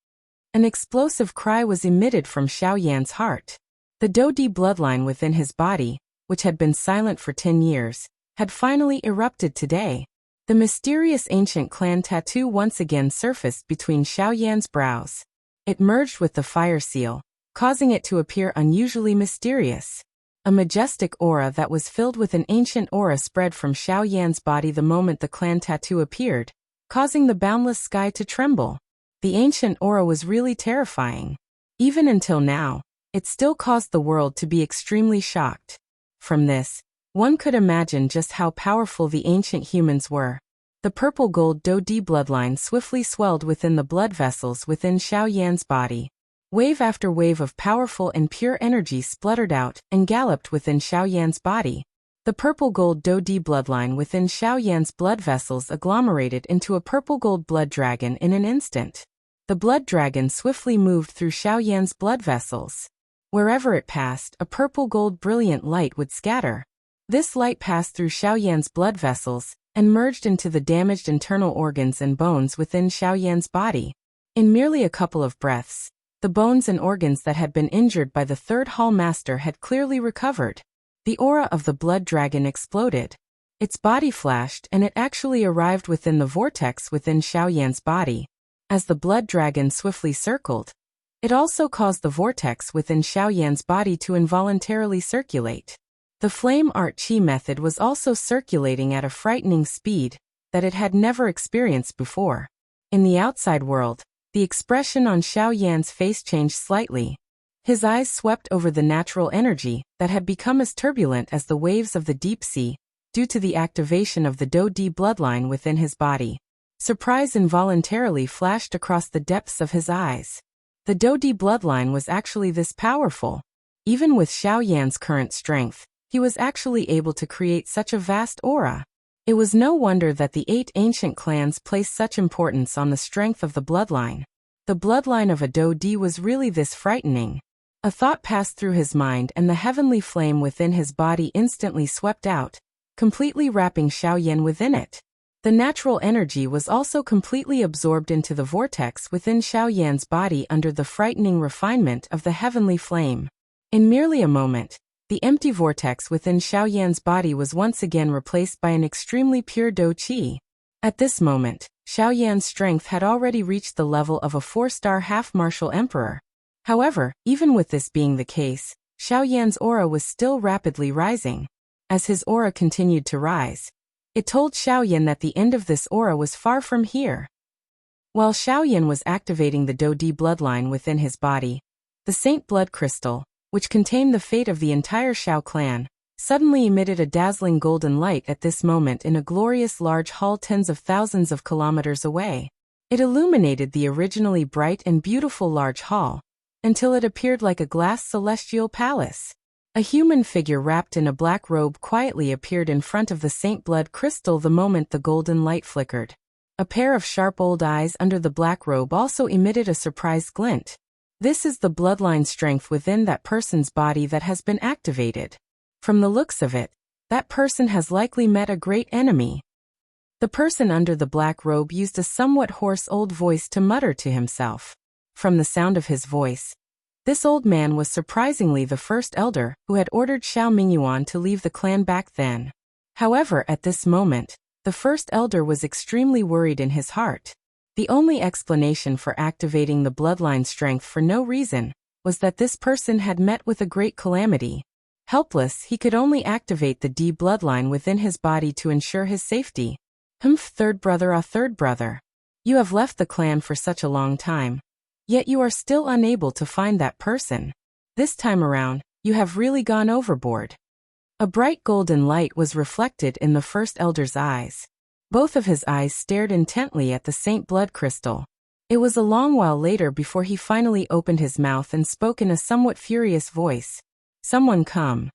Speaker 1: An explosive cry was emitted from Xiao Yan's heart. The The Dodi bloodline within his body, which had been silent for 10 years, had finally erupted today. The mysterious ancient clan tattoo once again surfaced between Xiaoyan's brows. It merged with the fire seal, causing it to appear unusually mysterious. A majestic aura that was filled with an ancient aura spread from Xiaoyan's body the moment the clan tattoo appeared, causing the boundless sky to tremble. The ancient aura was really terrifying. Even until now, it still caused the world to be extremely shocked. From this, one could imagine just how powerful the ancient humans were. The purple-gold Dodi bloodline swiftly swelled within the blood vessels within Xiaoyan's body. Wave after wave of powerful and pure energy spluttered out and galloped within Xiaoyan's body. The purple-gold Dodi bloodline within Xiaoyan's blood vessels agglomerated into a purple-gold blood dragon in an instant. The blood dragon swiftly moved through Xiaoyan's blood vessels. Wherever it passed, a purple-gold brilliant light would scatter. This light passed through Xiaoyan's blood vessels and merged into the damaged internal organs and bones within Xiaoyan's body. In merely a couple of breaths, the bones and organs that had been injured by the third hall master had clearly recovered. The aura of the blood dragon exploded. Its body flashed and it actually arrived within the vortex within Xiaoyan's body. As the blood dragon swiftly circled, it also caused the vortex within Xiaoyan's body to involuntarily circulate. The flame art chi method was also circulating at a frightening speed that it had never experienced before. In the outside world, the expression on Xiaoyan's face changed slightly. His eyes swept over the natural energy that had become as turbulent as the waves of the deep sea, due to the activation of the Dodi bloodline within his body. Surprise involuntarily flashed across the depths of his eyes. The Dodi bloodline was actually this powerful. Even with Xiaoyan's current strength, he was actually able to create such a vast aura. It was no wonder that the 8 ancient clans placed such importance on the strength of the bloodline. The bloodline of a Dodi was really this frightening. A thought passed through his mind and the heavenly flame within his body instantly swept out, completely wrapping Xiaoyan within it. The natural energy was also completely absorbed into the vortex within Xiaoyan's body under the frightening refinement of the heavenly flame. In merely a moment, the empty vortex within Xiaoyan's body was once again replaced by an extremely pure Do Qi. At this moment, Xiaoyan's strength had already reached the level of a 4-star half-martial emperor. However, even with this being the case, Xiaoyan's aura was still rapidly rising. As his aura continued to rise, it told Xiaoyan that the end of this aura was far from here. While Xiaoyan was activating the Dodi bloodline within his body, the Saint Blood Crystal, which contained the fate of the entire Xiao clan, suddenly emitted a dazzling golden light at this moment in a glorious large hall tens of thousands of kilometers away. It illuminated the originally bright and beautiful large hall, until it appeared like a glass celestial palace. A human figure wrapped in a black robe quietly appeared in front of the Saint Blood Crystal the moment the golden light flickered. A pair of sharp old eyes under the black robe also emitted a surprised glint. This is the bloodline strength within that person's body that has been activated. From the looks of it, that person has likely met a great enemy. The person under the black robe used a somewhat hoarse old voice to mutter to himself. From the sound of his voice, this old man was surprisingly the first elder who had ordered Xiao Mingyuan to leave the clan back then. However, at this moment, the first elder was extremely worried in his heart. The only explanation for activating the bloodline strength for no reason was that this person had met with a great calamity. Helpless, he could only activate the D bloodline within his body to ensure his safety. Third brother. You have left the clan for such a long time. Yet you are still unable to find that person. This time around, you have really gone overboard. A bright golden light was reflected in the first elder's eyes. Both of his eyes stared intently at the Saint Blood Crystal. It was a long while later before he finally opened his mouth and spoke in a somewhat furious voice. Someone come.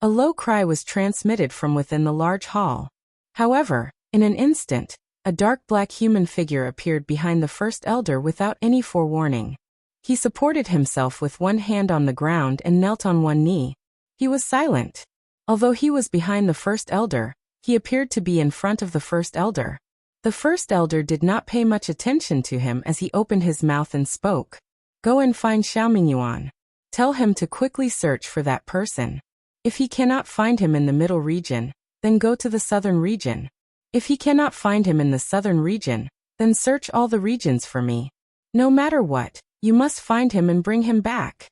Speaker 1: A low cry was transmitted from within the large hall. However, in an instant, a dark black human figure appeared behind the first elder without any forewarning. He supported himself with one hand on the ground and knelt on one knee. He was silent. Although he was behind the first elder, he appeared to be in front of the first elder. The first elder did not pay much attention to him as he opened his mouth and spoke. Go and find Xiao Mingyuan. Tell him to quickly search for that person. If he cannot find him in the middle region, then go to the southern region. If he cannot find him in the southern region, then search all the regions for me. No matter what, you must find him and bring him back."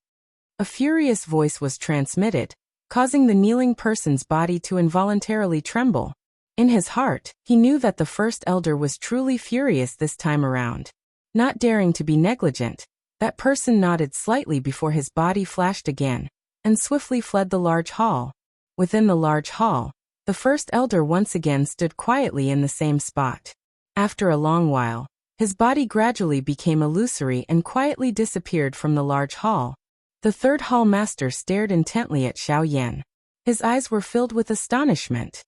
Speaker 1: A furious voice was transmitted, causing the kneeling person's body to involuntarily tremble. In his heart, he knew that the first elder was truly furious this time around. Not daring to be negligent, that person nodded slightly before his body flashed again, and swiftly fled the large hall. Within the large hall, the first elder once again stood quietly in the same spot. After a long while, his body gradually became illusory and quietly disappeared from the large hall. The third hall master stared intently at Xiao Yan. His eyes were filled with astonishment.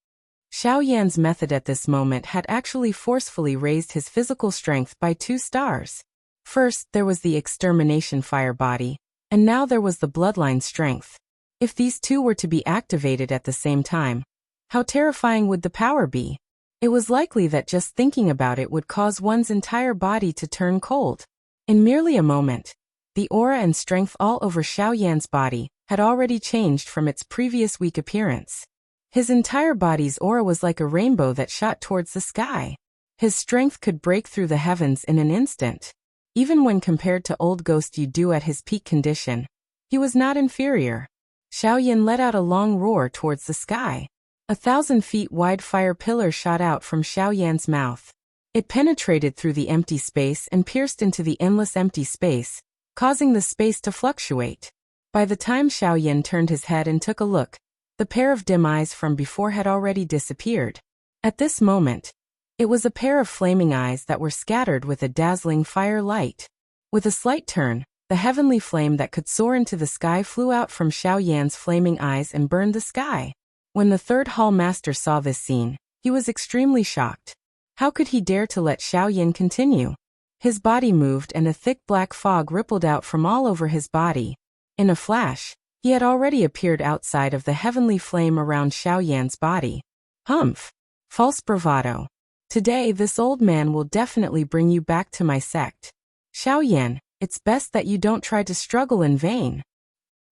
Speaker 1: Xiao Yan's method at this moment had actually forcefully raised his physical strength by 2 stars. First, there was the extermination fire body, and now there was the bloodline strength. If these two were to be activated at the same time, how terrifying would the power be? It was likely that just thinking about it would cause one's entire body to turn cold. In merely a moment, the aura and strength all over Xiao Yan's body had already changed from its previous weak appearance. His entire body's aura was like a rainbow that shot towards the sky. His strength could break through the heavens in an instant. Even when compared to old Ghost Yu at his peak condition, he was not inferior. Xiao Yan let out a long roar towards the sky. 1,000 feet wide fire pillar shot out from Xiao Yan's mouth. It penetrated through the empty space and pierced into the endless empty space, causing the space to fluctuate. By the time Xiao Yan turned his head and took a look, the pair of dim eyes from before had already disappeared. At this moment, it was a pair of flaming eyes that were scattered with a dazzling fire light. With a slight turn, the heavenly flame that could soar into the sky flew out from Xiao Yan's flaming eyes and burned the sky. When the third hall master saw this scene, he was extremely shocked. How could he dare to let Xiao Yan continue? His body moved and a thick black fog rippled out from all over his body. In a flash, he had already appeared outside of the heavenly flame around Xiao Yan's body. Humph! False bravado. Today this old man will definitely bring you back to my sect. Xiao Yan, it's best that you don't try to struggle in vain.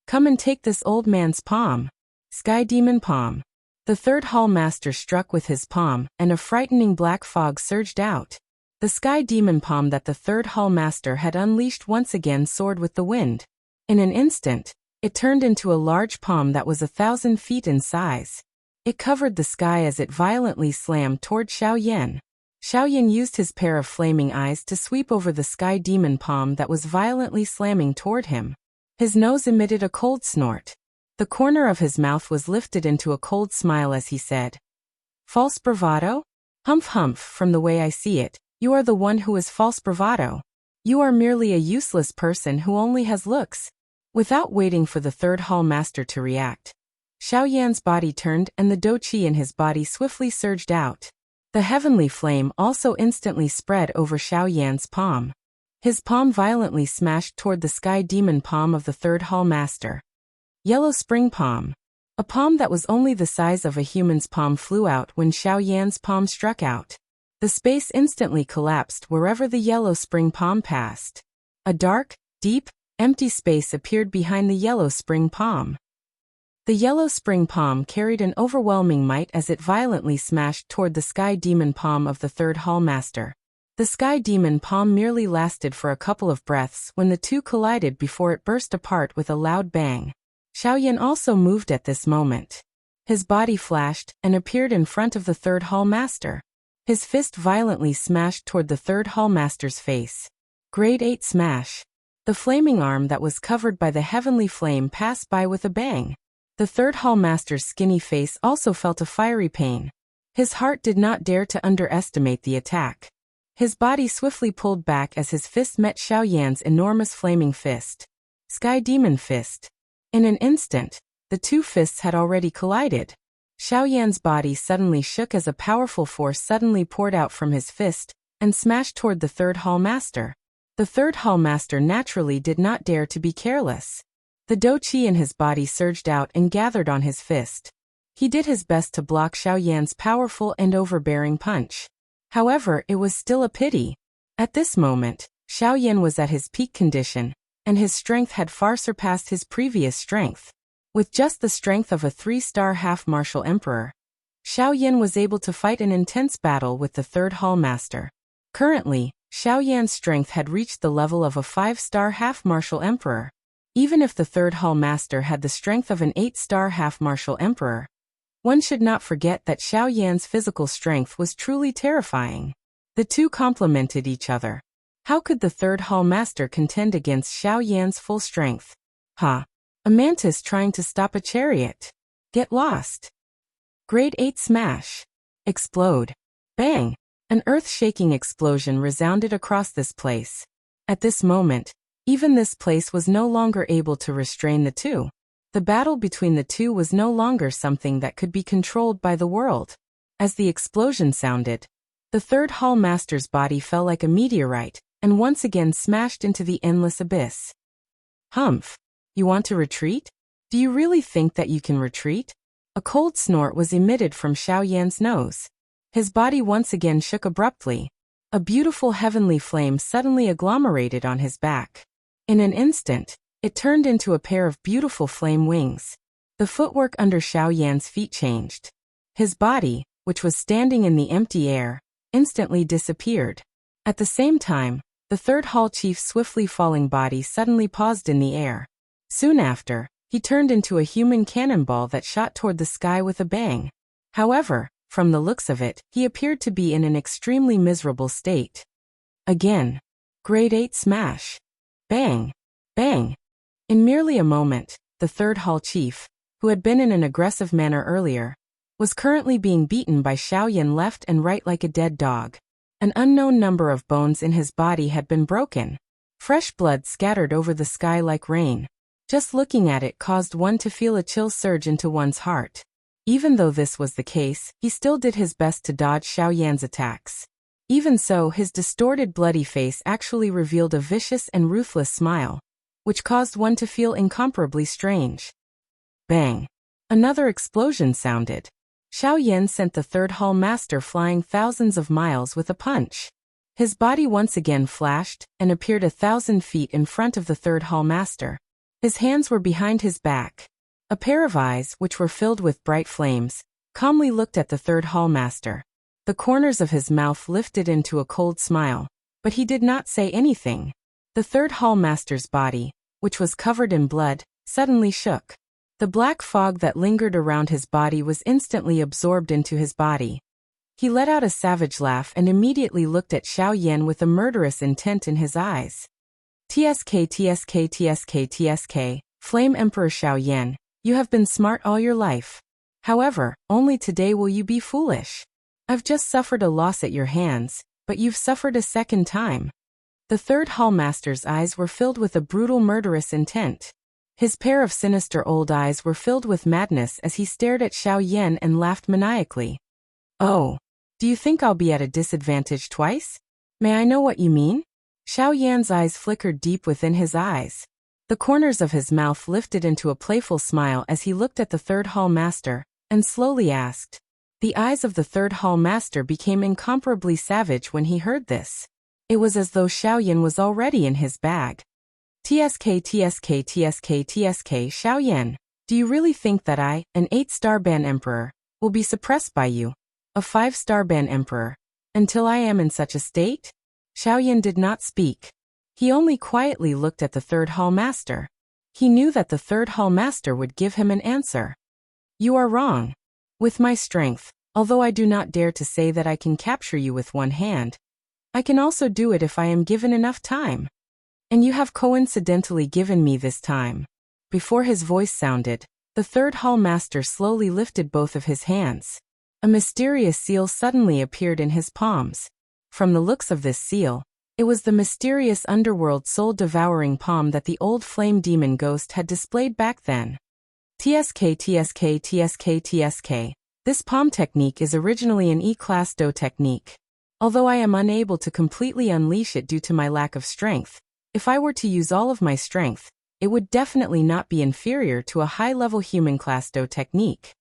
Speaker 1: Come and take this old man's palm. Sky Demon Palm. The third hall master struck with his palm, and a frightening black fog surged out. The Sky Demon Palm that the third hall master had unleashed once again soared with the wind. In an instant, it turned into a large palm that was 1,000 feet in size. It covered the sky as it violently slammed toward Xiao Yan. Xiao Yan used his pair of flaming eyes to sweep over the Sky Demon Palm that was violently slamming toward him. His nose emitted a cold snort. The corner of his mouth was lifted into a cold smile as he said, "False bravado? Humph humph, from the way I see it, you are the one who is false bravado. You are merely a useless person who only has looks." Without waiting for the third hall master to react, Xiao Yan's body turned and the Do Qi in his body swiftly surged out. The heavenly flame also instantly spread over Xiao Yan's palm. His palm violently smashed toward the Sky Demon Palm of the third hall master. Yellow Spring Palm. A palm that was only the size of a human's palm flew out when Xiao Yan's palm struck out. The space instantly collapsed wherever the Yellow Spring Palm passed. A dark, deep, empty space appeared behind the Yellow Spring Palm. The Yellow Spring Palm carried an overwhelming might as it violently smashed toward the Sky Demon Palm of the third hall master. The Sky Demon Palm merely lasted for a couple of breaths when the two collided before it burst apart with a loud bang. Xiao Yan also moved at this moment. His body flashed and appeared in front of the third hall master. His fist violently smashed toward the third hall master's face. Grade 8 smash. The flaming arm that was covered by the heavenly flame passed by with a bang. The third hall master's skinny face also felt a fiery pain. His heart did not dare to underestimate the attack. His body swiftly pulled back as his fist met Xiao Yan's enormous flaming fist. Sky Demon Fist. In an instant, the two fists had already collided. Xiao Yan's body suddenly shook as a powerful force suddenly poured out from his fist and smashed toward the third hall master. The third hall master naturally did not dare to be careless. The Do Qi in his body surged out and gathered on his fist. He did his best to block Xiao Yan's powerful and overbearing punch. However, it was still a pity. At this moment, Xiao Yan was at his peak condition, and his strength had far surpassed his previous strength. With just the strength of a 3-star half-martial emperor, Xiao Yan was able to fight an intense battle with the third hall master. Currently, Xiao Yan's strength had reached the level of a 5-star half-martial emperor. Even if the third hall master had the strength of an 8-star half-martial emperor, one should not forget that Xiao Yan's physical strength was truly terrifying. The two complemented each other. How could the third hall master contend against Xiao Yan's full strength? A mantis trying to stop a chariot. Get lost. Grade 8 smash. Explode. Bang! An earth-shaking explosion resounded across this place. At this moment, even this place was no longer able to restrain the two. The battle between the two was no longer something that could be controlled by the world. As the explosion sounded, the third hall master's body fell like a meteorite, and once again smashed into the endless abyss. Humph! You want to retreat? Do you really think that you can retreat? A cold snort was emitted from Xiao Yan's nose. His body once again shook abruptly. A beautiful heavenly flame suddenly agglomerated on his back. In an instant, it turned into a pair of beautiful flame wings. The footwork under Xiao Yan's feet changed. His body, which was standing in the empty air, instantly disappeared. At the same time, the third hall chief's swiftly falling body suddenly paused in the air. Soon after, he turned into a human cannonball that shot toward the sky with a bang. However, from the looks of it, he appeared to be in an extremely miserable state. Again. Grade 8 smash. Bang! Bang! In merely a moment, the third hall chief, who had been in an aggressive manner earlier, was currently being beaten by Xiao Yan left and right like a dead dog. An unknown number of bones in his body had been broken. Fresh blood scattered over the sky like rain. Just looking at it caused one to feel a chill surge into one's heart. Even though this was the case, he still did his best to dodge Xiao Yan's attacks. Even so, his distorted bloody face actually revealed a vicious and ruthless smile, which caused one to feel incomparably strange. Bang! Another explosion sounded. Xiao Yan sent the third hall master flying thousands of miles with a punch. His body once again flashed and appeared 1,000 feet in front of the third hall master. His hands were behind his back. A pair of eyes, which were filled with bright flames, calmly looked at the third hall master. The corners of his mouth lifted into a cold smile, but he did not say anything. The third hall master's body, which was covered in blood, suddenly shook. The black fog that lingered around his body was instantly absorbed into his body. He let out a savage laugh and immediately looked at Xiao Yan with a murderous intent in his eyes. TSK TSK TSK TSK, Flame Emperor Xiao Yan, you have been smart all your life. However, only today will you be foolish. I've just suffered a loss at your hands, but you've suffered a second time. The third hall master's eyes were filled with a brutal murderous intent. His pair of sinister old eyes were filled with madness as he stared at Xiao Yan and laughed maniacally. Oh, do you think I'll be at a disadvantage twice? May I know what you mean? Xiao Yan's eyes flickered deep within his eyes. The corners of his mouth lifted into a playful smile as he looked at the third hall master, and slowly asked. The eyes of the third hall master became incomparably savage when he heard this. It was as though Xiao Yan was already in his bag. TSK TSK TSK TSK Xiao Yan, do you really think that I, an 8-star ban emperor, will be suppressed by you, a 5-star ban emperor, until I am in such a state? Xiao Yan did not speak. He only quietly looked at the third hall master. He knew that the third hall master would give him an answer. You are wrong. With my strength, although I do not dare to say that I can capture you with one hand, I can also do it if I am given enough time. And you have coincidentally given me this time. Before his voice sounded, the third hall master slowly lifted both of his hands. A mysterious seal suddenly appeared in his palms. From the looks of this seal, it was the mysterious underworld soul-devouring palm that the old flame demon ghost had displayed back then. TSK TSK TSK TSK. This palm technique is originally an E-class Do technique. Although I am unable to completely unleash it due to my lack of strength, if I were to use all of my strength, it would definitely not be inferior to a high-level human class Do technique.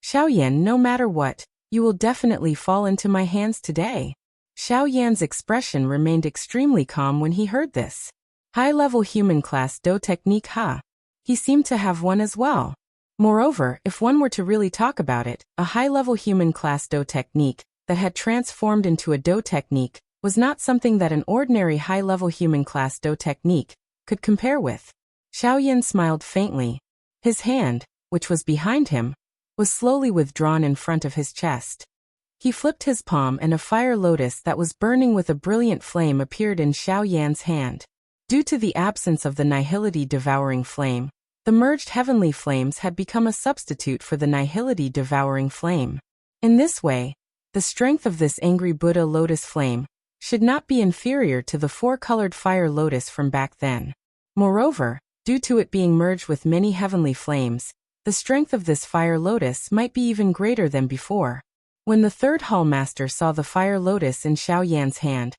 Speaker 1: Xiao Yan, no matter what, you will definitely fall into my hands today. Xiao Yan's expression remained extremely calm when he heard this. High-level human class Do technique ha. He seemed to have one as well. Moreover, if one were to really talk about it, a high-level human class Do technique that had transformed into a Do technique was not something that an ordinary high-level human class Do technique could compare with. Xiaoyan smiled faintly. His hand, which was behind him, was slowly withdrawn in front of his chest. He flipped his palm and a fire lotus that was burning with a brilliant flame appeared in Xiaoyan's hand. Due to the absence of the nihility devouring flame, the merged heavenly flames had become a substitute for the nihility devouring flame. In this way, the strength of this angry Buddha lotus flame should not be inferior to the four-colored fire lotus from back then. Moreover, due to it being merged with many heavenly flames, the strength of this fire lotus might be even greater than before. When the third hall master saw the fire lotus in Xiaoyan's hand,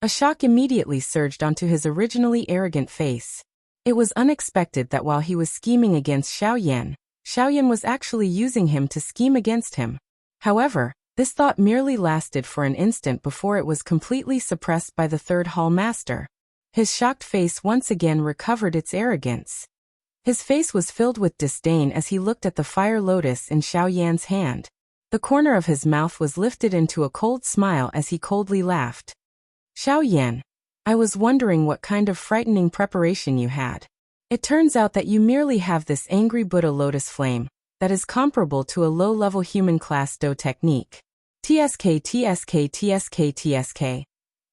Speaker 1: a shock immediately surged onto his originally arrogant face. It was unexpected that while he was scheming against Xiaoyan, Xiaoyan was actually using him to scheme against him. However, this thought merely lasted for an instant before it was completely suppressed by the third hall master. His shocked face once again recovered its arrogance. His face was filled with disdain as he looked at the fire lotus in Xiaoyan's hand. The corner of his mouth was lifted into a cold smile as he coldly laughed. Xiaoyan, I was wondering what kind of frightening preparation you had. It turns out that you merely have this angry Buddha lotus flame that is comparable to a low-level human class Do technique. TSK.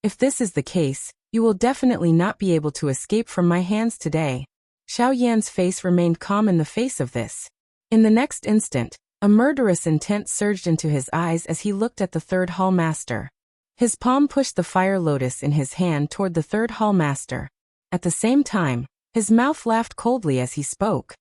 Speaker 1: If this is the case, you will definitely not be able to escape from my hands today. Xiaoyan's face remained calm in the face of this. In the next instant, a murderous intent surged into his eyes as he looked at the third hall master. His palm pushed the fire lotus in his hand toward the third hall master. At the same time, his mouth laughed coldly as he spoke.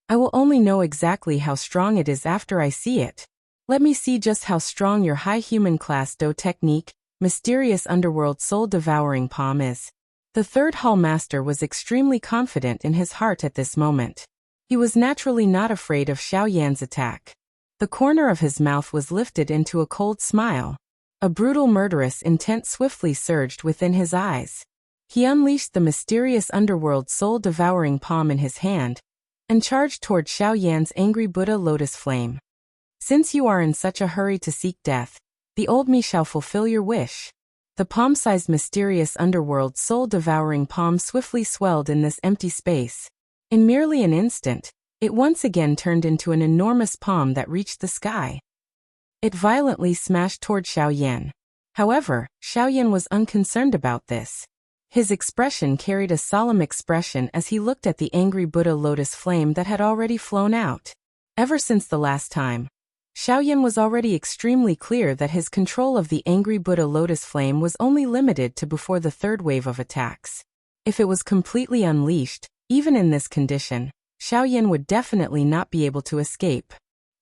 Speaker 1: I will only know exactly how strong it is after I see it. Let me see just how strong your high human class Do technique, mysterious underworld soul-devouring palm is. The third hall master was extremely confident in his heart at this moment. He was naturally not afraid of Xiaoyan's attack. The corner of his mouth was lifted into a cold smile. A brutal murderous intent swiftly surged within his eyes. He unleashed the mysterious underworld soul-devouring palm in his hand and charged toward Xiaoyan's angry Buddha lotus flame. Since you are in such a hurry to seek death, the old me shall fulfill your wish. The palm-sized mysterious underworld soul-devouring palm swiftly swelled in this empty space. In merely an instant, it once again turned into an enormous palm that reached the sky. It violently smashed toward Xiaoyan. However, Xiaoyan was unconcerned about this. His expression carried a solemn expression as he looked at the angry Buddha lotus flame that had already flown out. Ever since the last time, Xiaoyan was already extremely clear that his control of the angry Buddha lotus flame was only limited to before the third wave of attacks. If it was completely unleashed, even in this condition, Xiaoyan would definitely not be able to escape.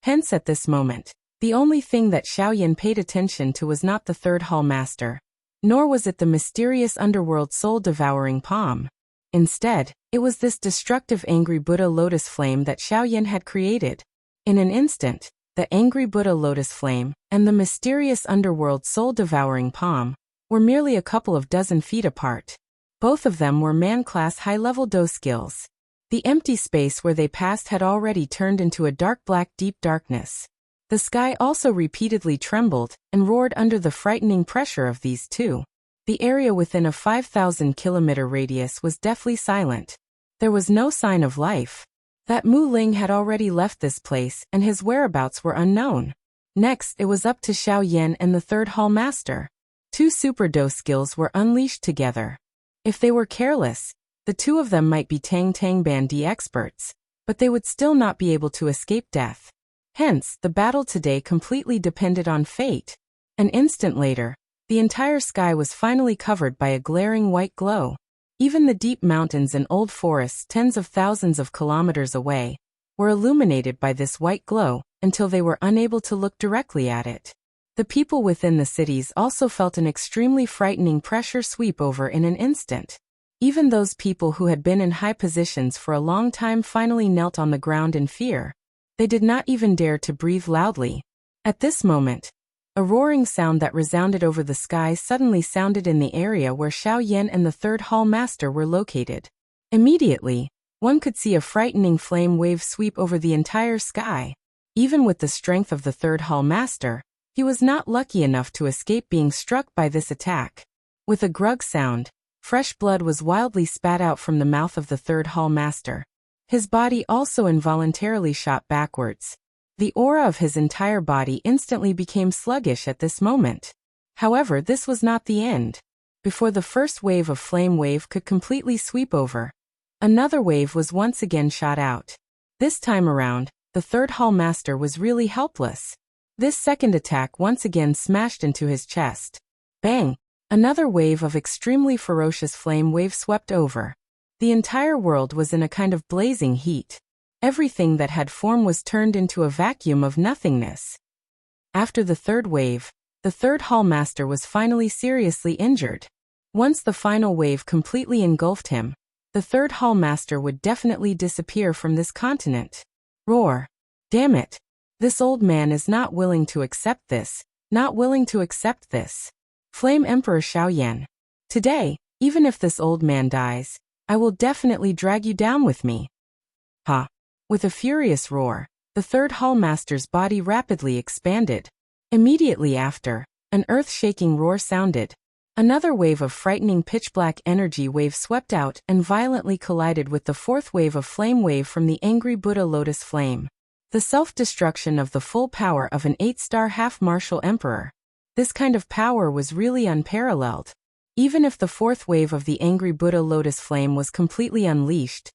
Speaker 1: Hence at this moment, the only thing that Xiaoyan paid attention to was not the third hall master, nor was it the mysterious underworld soul-devouring palm. Instead, it was this destructive angry Buddha lotus flame that Xiaoyan had created. In an instant, the angry Buddha lotus flame and the mysterious underworld soul-devouring palm were merely a couple of dozen feet apart. Both of them were man-class high-level Do skills. The empty space where they passed had already turned into a dark black deep darkness. The sky also repeatedly trembled and roared under the frightening pressure of these two. The area within a 5,000-kilometer radius was deathly silent. There was no sign of life. That Mu Ling had already left this place and his whereabouts were unknown. Next, it was up to Xiaoyan and the third hall master. Two super Do skills were unleashed together. If they were careless, the two of them might be Tang Bandi experts, but they would still not be able to escape death. Hence, the battle today completely depended on fate. An instant later, the entire sky was finally covered by a glaring white glow. Even the deep mountains and old forests tens of thousands of kilometers away were illuminated by this white glow until they were unable to look directly at it. The people within the cities also felt an extremely frightening pressure sweep over in an instant. Even those people who had been in high positions for a long time finally knelt on the ground in fear. They did not even dare to breathe loudly. At this moment, A roaring sound that resounded over the sky suddenly sounded in the area where Xiao Yan and the third hall master were located. Immediately, one could see a frightening flame wave sweep over the entire sky. Even with the strength of the third hall master, he was not lucky enough to escape being struck by this attack. With a grug sound, fresh blood was wildly spat out from the mouth of the third hall master. His body also involuntarily shot backwards. The aura of his entire body instantly became sluggish at this moment. However, this was not the end. Before the first wave of flame wave could completely sweep over, another wave was once again shot out. This time around, the third hall master was really helpless. This second attack once again smashed into his chest. Bang! Another wave of extremely ferocious flame wave swept over. The entire world was in a kind of blazing heat. Everything that had form was turned into a vacuum of nothingness. After the third wave, the third hall master was finally seriously injured. Once the final wave completely engulfed him, the third hall master would definitely disappear from this continent. Roar! Damn it! This old man is not willing to accept this, not willing to accept this. Flame Emperor Xiao Yan. Today, even if this old man dies, I will definitely drag you down with me. Ha! With a furious roar, the third hall master's body rapidly expanded. Immediately after, an earth-shaking roar sounded. Another wave of frightening pitch-black energy wave swept out and violently collided with the fourth wave of flame wave from the angry Buddha lotus flame. The self-destruction of the full power of an 8-star half-martial emperor. This kind of power was really unparalleled. Even if the fourth wave of the angry Buddha lotus flame was completely unleashed,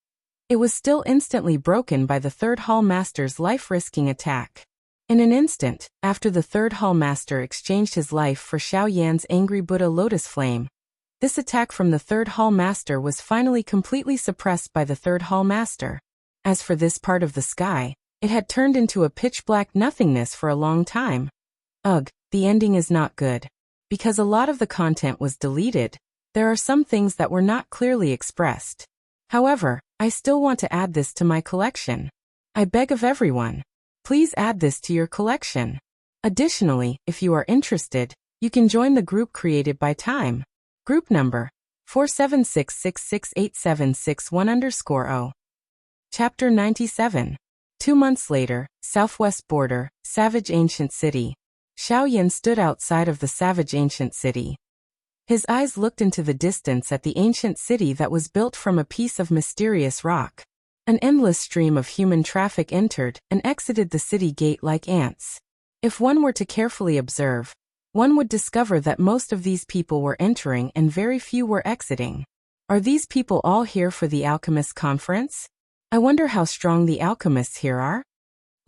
Speaker 1: it was still instantly broken by the third hall master's life-risking attack. In an instant, after the third hall master exchanged his life for Xiao Yan's angry Buddha lotus flame, this attack from the third hall master was finally completely suppressed by the third hall master. As for this part of the sky, it had turned into a pitch-black nothingness for a long time. Ugh, the ending is not good. Because a lot of the content was deleted, there are some things that were not clearly expressed. However, I still want to add this to my collection. I beg of everyone, please add this to your collection. Additionally, if you are interested, you can join the group created by Time. Group number 476668761_0. Chapter 97. 2 months later, southwest border, Savage Ancient City. Xiao Yan stood outside of the Savage Ancient City. His eyes looked into the distance at the ancient city that was built from a piece of mysterious rock. An endless stream of human traffic entered and exited the city gate like ants. If one were to carefully observe, one would discover that most of these people were entering and very few were exiting. Are these people all here for the alchemist conference? I wonder how strong the alchemists here are?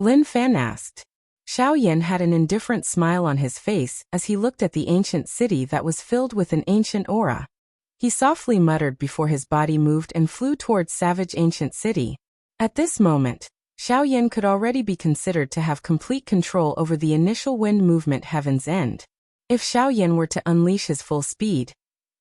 Speaker 1: Lin Fan asked. Xiao Yan had an indifferent smile on his face as he looked at the ancient city that was filled with an ancient aura. He softly muttered before his body moved and flew towards Savage Ancient City. At this moment, Xiao Yan could already be considered to have complete control over the initial wind movement Heaven's End. If Xiao Yan were to unleash his full speed,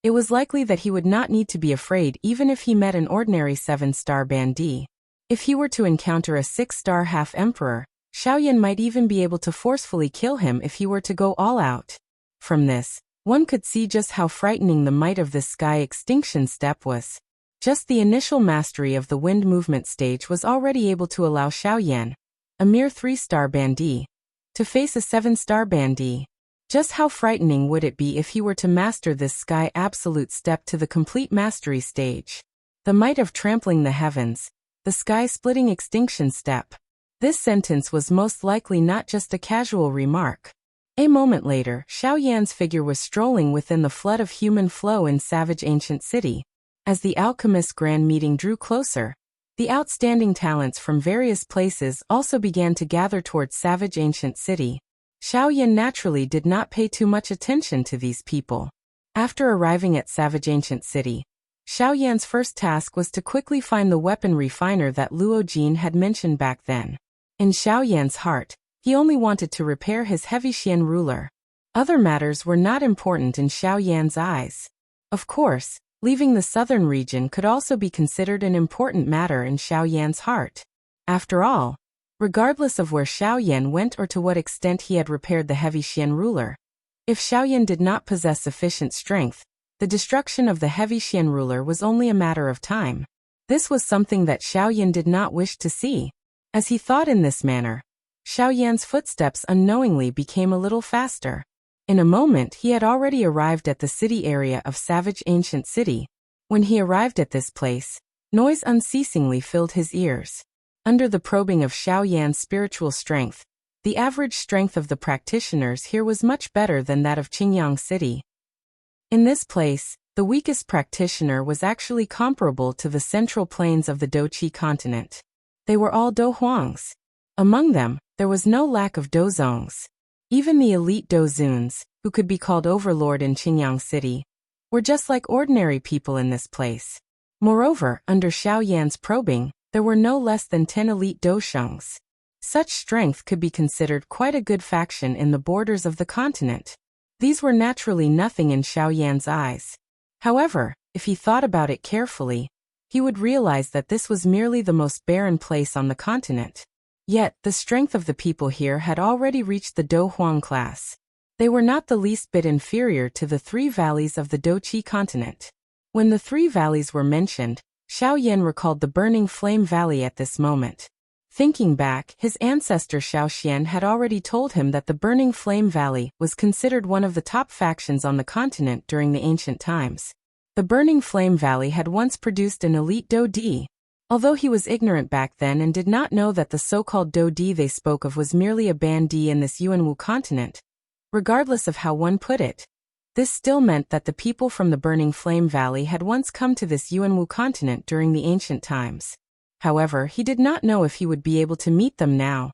Speaker 1: it was likely that he would not need to be afraid even if he met an ordinary 7-star bandit. If he were to encounter a 6-star half-emperor, Xiao Yan might even be able to forcefully kill him if he were to go all out. From this, one could see just how frightening the might of this sky extinction step was. Just the initial mastery of the wind movement stage was already able to allow Xiao Yan, a mere 3-star bandit, to face a 7-star bandit. Just how frightening would it be if he were to master this sky absolute step to the complete mastery stage? The might of trampling the heavens, the sky-splitting extinction step. This sentence was most likely not just a casual remark. A moment later, Xiao Yan's figure was strolling within the flood of human flow in Savage Ancient City. As the alchemist grand meeting drew closer, the outstanding talents from various places also began to gather towards Savage Ancient City. Xiao Yan naturally did not pay too much attention to these people. After arriving at Savage Ancient City, Xiao Yan's first task was to quickly find the weapon refiner that Luo Jin had mentioned back then. In Xiao Yan's heart, he only wanted to repair his heavy Xian ruler. Other matters were not important in Xiao Yan's eyes. Of course, leaving the southern region could also be considered an important matter in Xiao Yan's heart. After all, regardless of where Xiaoyan went or to what extent he had repaired the heavy Xian ruler. If Xiaoyan did not possess sufficient strength, the destruction of the heavy Xian ruler was only a matter of time. This was something that Xiaoyan did not wish to see. As he thought in this manner, Xiaoyan's footsteps unknowingly became a little faster. In a moment he had already arrived at the city area of Savage Ancient City. When he arrived at this place, noise unceasingly filled his ears. Under the probing of Xiaoyan's spiritual strength, the average strength of the practitioners here was much better than that of Qingyang City. In this place, the weakest practitioner was actually comparable to the central plains of the Doqi continent. They were all Dohuangs. Among them, there was no lack of Dozongs. Even the elite Dozuns, who could be called overlord in Qingyang City, were just like ordinary people in this place. Moreover, under Xiaoyan's probing, there were no less than 10 elite Doshungs. Such strength could be considered quite a good faction in the borders of the continent. These were naturally nothing in Xiaoyan's eyes. However, if he thought about it carefully, he would realize that this was merely the most barren place on the continent. Yet, the strength of the people here had already reached the Dohuang class. They were not the least bit inferior to the 3 valleys of the Doqi continent. When the 3 valleys were mentioned, Xiaoyan recalled the Burning Flame Valley at this moment. Thinking back, his ancestor Xiaoxian had already told him that the Burning Flame Valley was considered one of the top factions on the continent during the ancient times. The Burning Flame Valley had once produced an elite Do-Di. Although he was ignorant back then and did not know that the so-called Do-Di they spoke of was merely a Ban-Di in this Yuanwu continent, regardless of how one put it, this still meant that the people from the Burning Flame Valley had once come to this Yuanwu continent during the ancient times. However, he did not know if he would be able to meet them now.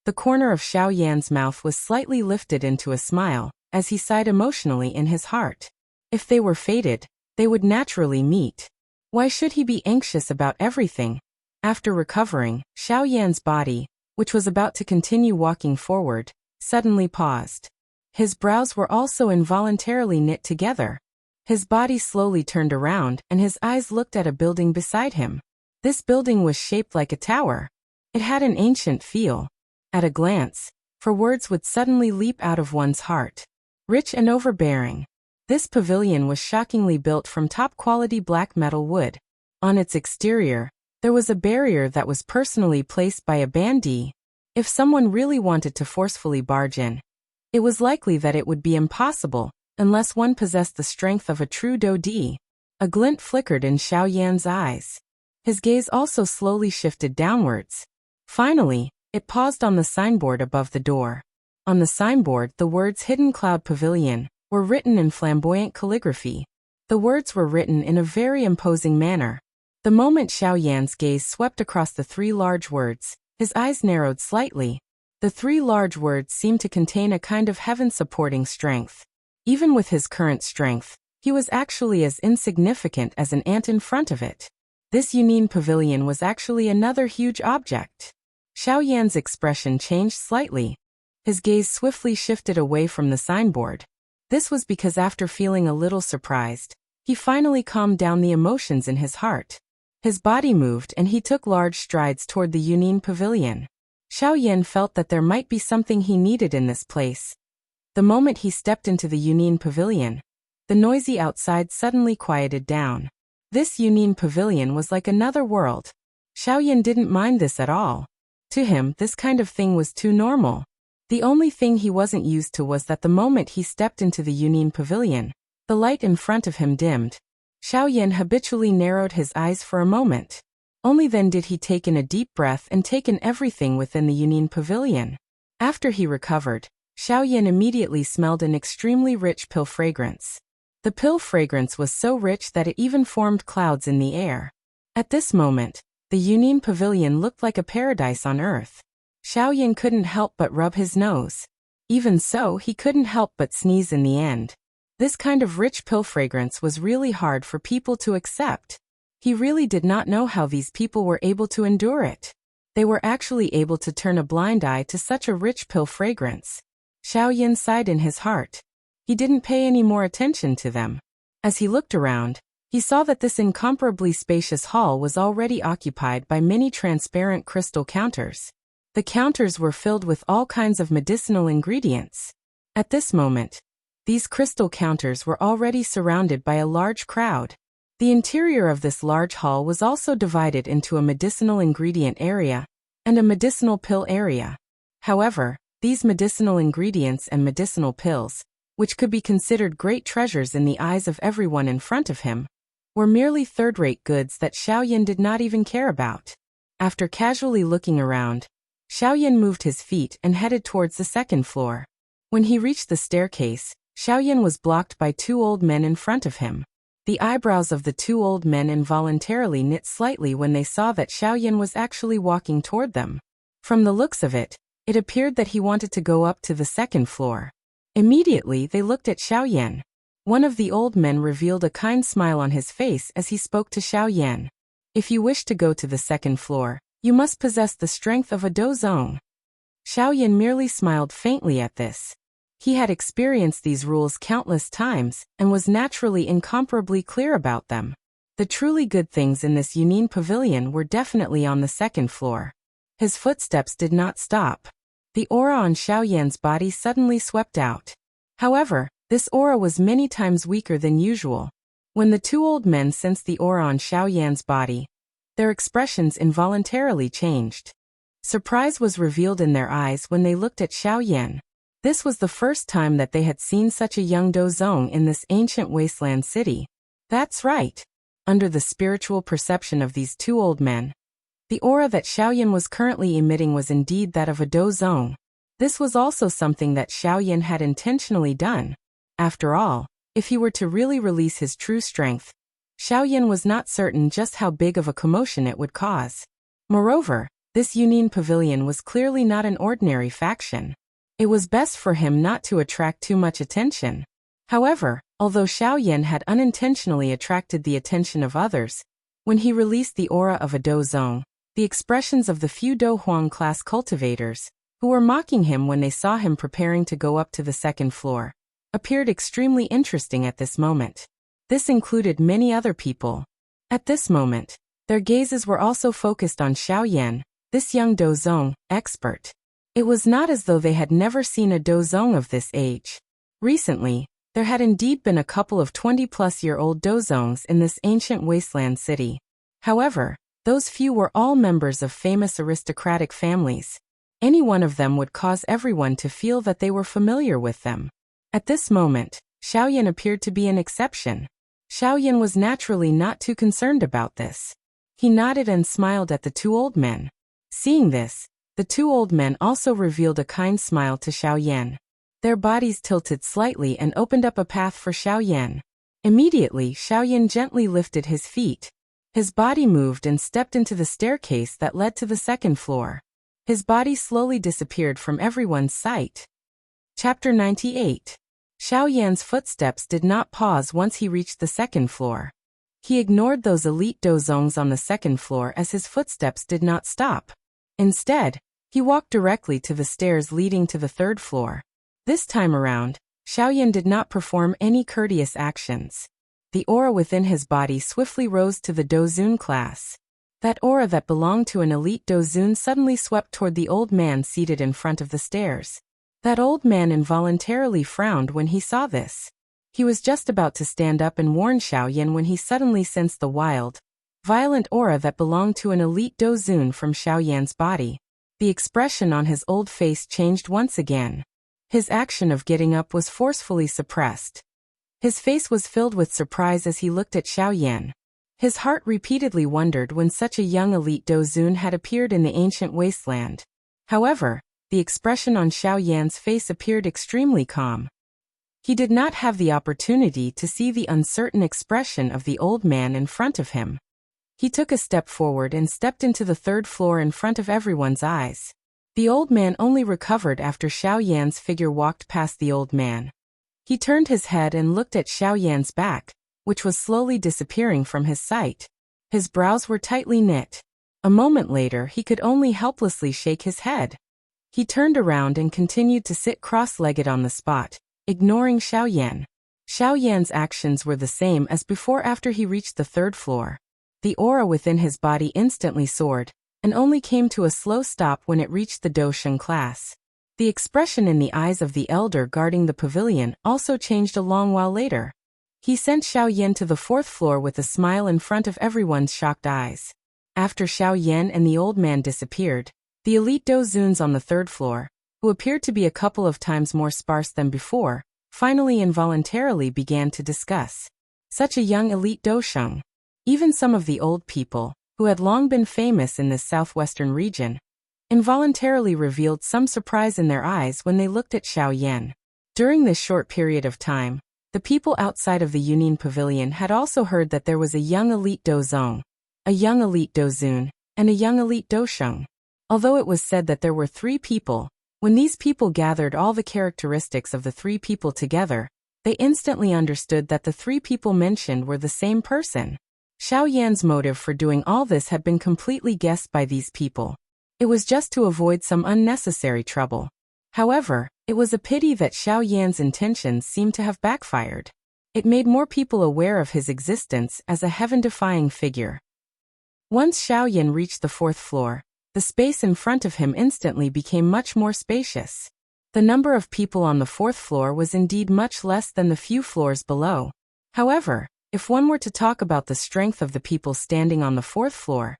Speaker 1: The corner of Xiaoyan's mouth was slightly lifted into a smile, as he sighed emotionally in his heart. If they were fated, they would naturally meet. Why should he be anxious about everything? After recovering, Xiaoyan's body, which was about to continue walking forward, suddenly paused. His brows were also involuntarily knit together. His body slowly turned around and his eyes looked at a building beside him. This building was shaped like a tower. It had an ancient feel. At a glance, for words would suddenly leap out of one's heart. Rich and overbearing. This pavilion was shockingly built from top-quality black metal wood. On its exterior, there was a barrier that was personally placed by a Ban-Di. If someone really wanted to forcefully barge in, it was likely that it would be impossible, unless one possessed the strength of a true Do-Di. A glint flickered in Xiaoyan's eyes. His gaze also slowly shifted downwards. Finally, it paused on the signboard above the door. On the signboard, the words Hidden Cloud Pavilion were written in flamboyant calligraphy. The words were written in a very imposing manner. The moment Xiaoyan's gaze swept across the 3 large words, his eyes narrowed slightly. The 3 large words seemed to contain a kind of heaven-supporting strength. Even with his current strength, he was actually as insignificant as an ant in front of it. This Yunin pavilion was actually another huge object. Xiaoyan's expression changed slightly. His gaze swiftly shifted away from the signboard. This was because after feeling a little surprised, he finally calmed down the emotions in his heart. His body moved and he took large strides toward the Yunin pavilion. Xiaoyan felt that there might be something he needed in this place. The moment he stepped into the Yunin pavilion, the noisy outside suddenly quieted down. This Yunin pavilion was like another world. Xiaoyan didn't mind this at all. To him, this kind of thing was too normal. The only thing he wasn't used to was that the moment he stepped into the Yunin pavilion, the light in front of him dimmed. Xiaoyan habitually narrowed his eyes for a moment. Only then did he take in a deep breath and take in everything within the Yunin pavilion. After he recovered, Xiaoyan immediately smelled an extremely rich pill fragrance. The pill fragrance was so rich that it even formed clouds in the air. At this moment, the Yunin pavilion looked like a paradise on earth. Xiaoyan couldn't help but rub his nose. Even so, he couldn't help but sneeze in the end. This kind of rich pill fragrance was really hard for people to accept. He really did not know how these people were able to endure it. They were actually able to turn a blind eye to such a rich pill fragrance. Xiaoyan sighed in his heart. He didn't pay any more attention to them. As he looked around, he saw that this incomparably spacious hall was already occupied by many transparent crystal counters. The counters were filled with all kinds of medicinal ingredients. At this moment, these crystal counters were already surrounded by a large crowd. The interior of this large hall was also divided into a medicinal ingredient area and a medicinal pill area. However, these medicinal ingredients and medicinal pills, which could be considered great treasures in the eyes of everyone in front of him, were merely third-rate goods that Xiaoyan did not even care about. After casually looking around, Xiaoyan moved his feet and headed towards the second floor. When he reached the staircase, Xiaoyan was blocked by two old men in front of him. The eyebrows of the two old men involuntarily knit slightly when they saw that Xiaoyan was actually walking toward them. From the looks of it, it appeared that he wanted to go up to the second floor. Immediately they looked at Xiaoyan. One of the old men revealed a kind smile on his face as he spoke to Xiaoyan. If you wish to go to the second floor, you must possess the strength of a dozong. Xiaoyan merely smiled faintly at this. He had experienced these rules countless times and was naturally incomparably clear about them. The truly good things in this Yunin pavilion were definitely on the second floor. His footsteps did not stop. The aura on Xiaoyan's body suddenly swept out. However, this aura was many times weaker than usual. When the two old men sensed the aura on Xiaoyan's body, their expressions involuntarily changed. Surprise was revealed in their eyes when they looked at Xiaoyan. This was the first time that they had seen such a young dozong in this ancient wasteland city. That's right. Under the spiritual perception of these two old men, the aura that Xiaoyan was currently emitting was indeed that of a dozong. This was also something that Xiaoyan had intentionally done. After all, if he were to really release his true strength, Xiaoyan was not certain just how big of a commotion it would cause. Moreover, this Yunin pavilion was clearly not an ordinary faction. It was best for him not to attract too much attention. However, although Xiaoyan had unintentionally attracted the attention of others, when he released the aura of a dozong, the expressions of the few Do Huang class cultivators, who were mocking him when they saw him preparing to go up to the second floor, appeared extremely interesting at this moment. This included many other people. At this moment, their gazes were also focused on Xiaoyan, this young dozong expert. It was not as though they had never seen a dozong of this age. Recently, there had indeed been a couple of 20-plus-year-old dozongs in this ancient wasteland city. However, those few were all members of famous aristocratic families. Any one of them would cause everyone to feel that they were familiar with them. At this moment, Xiaoyan appeared to be an exception. Xiaoyan was naturally not too concerned about this. He nodded and smiled at the two old men. Seeing this, the two old men also revealed a kind smile to Xiaoyan. Their bodies tilted slightly and opened up a path for Xiaoyan. Immediately, Xiaoyan gently lifted his feet. His body moved and stepped into the staircase that led to the second floor. His body slowly disappeared from everyone's sight. Chapter 98. Xiaoyan's footsteps did not pause once he reached the second floor. He ignored those elite dozongs on the second floor as his footsteps did not stop. Instead, he walked directly to the stairs leading to the third floor. This time around, Xiaoyan did not perform any courteous actions. The aura within his body swiftly rose to the Dozun class. That aura that belonged to an elite Dozun suddenly swept toward the old man seated in front of the stairs. That old man involuntarily frowned when he saw this. He was just about to stand up and warn Xiaoyan when he suddenly sensed the wild, violent aura that belonged to an elite Dozun from Xiaoyan's body. The expression on his old face changed once again. His action of getting up was forcefully suppressed. His face was filled with surprise as he looked at Xiaoyan. His heart repeatedly wondered when such a young elite Dozun had appeared in the ancient wasteland. However, the expression on Xiaoyan's face appeared extremely calm. He did not have the opportunity to see the uncertain expression of the old man in front of him. He took a step forward and stepped into the third floor in front of everyone's eyes. The old man only recovered after Xiaoyan's figure walked past the old man. He turned his head and looked at Xiaoyan's back, which was slowly disappearing from his sight. His brows were tightly knit. A moment later he could only helplessly shake his head. He turned around and continued to sit cross-legged on the spot, ignoring Xiaoyan. Xiaoyan's actions were the same as before after he reached the third floor. The aura within his body instantly soared, and only came to a slow stop when it reached the Dosheng class. The expression in the eyes of the elder guarding the pavilion also changed a long while later. He sent Xiao Yan to the 4th floor with a smile in front of everyone's shocked eyes. After Xiao Yan and the old man disappeared, the elite Dozuns on the 3rd floor, who appeared to be a couple of times more sparse than before, finally involuntarily began to discuss. Such a young elite Dosheng. Even some of the old people, who had long been famous in this southwestern region, involuntarily revealed some surprise in their eyes when they looked at Xiao Yan. During this short period of time, the people outside of the Union Pavilion had also heard that there was a young elite Dozong, a young elite Dozun, and a young elite Dosheng. Although it was said that there were 3 people, when these people gathered all the characteristics of the 3 people together, they instantly understood that the 3 people mentioned were the same person. Xiao Yan's motive for doing all this had been completely guessed by these people. It was just to avoid some unnecessary trouble. However, it was a pity that Xiao Yan's intentions seemed to have backfired. It made more people aware of his existence as a heaven-defying figure. Once Xiao Yan reached the 4th floor, the space in front of him instantly became much more spacious. The number of people on the 4th floor was indeed much less than the few floors below. However, if one were to talk about the strength of the people standing on the 4th floor,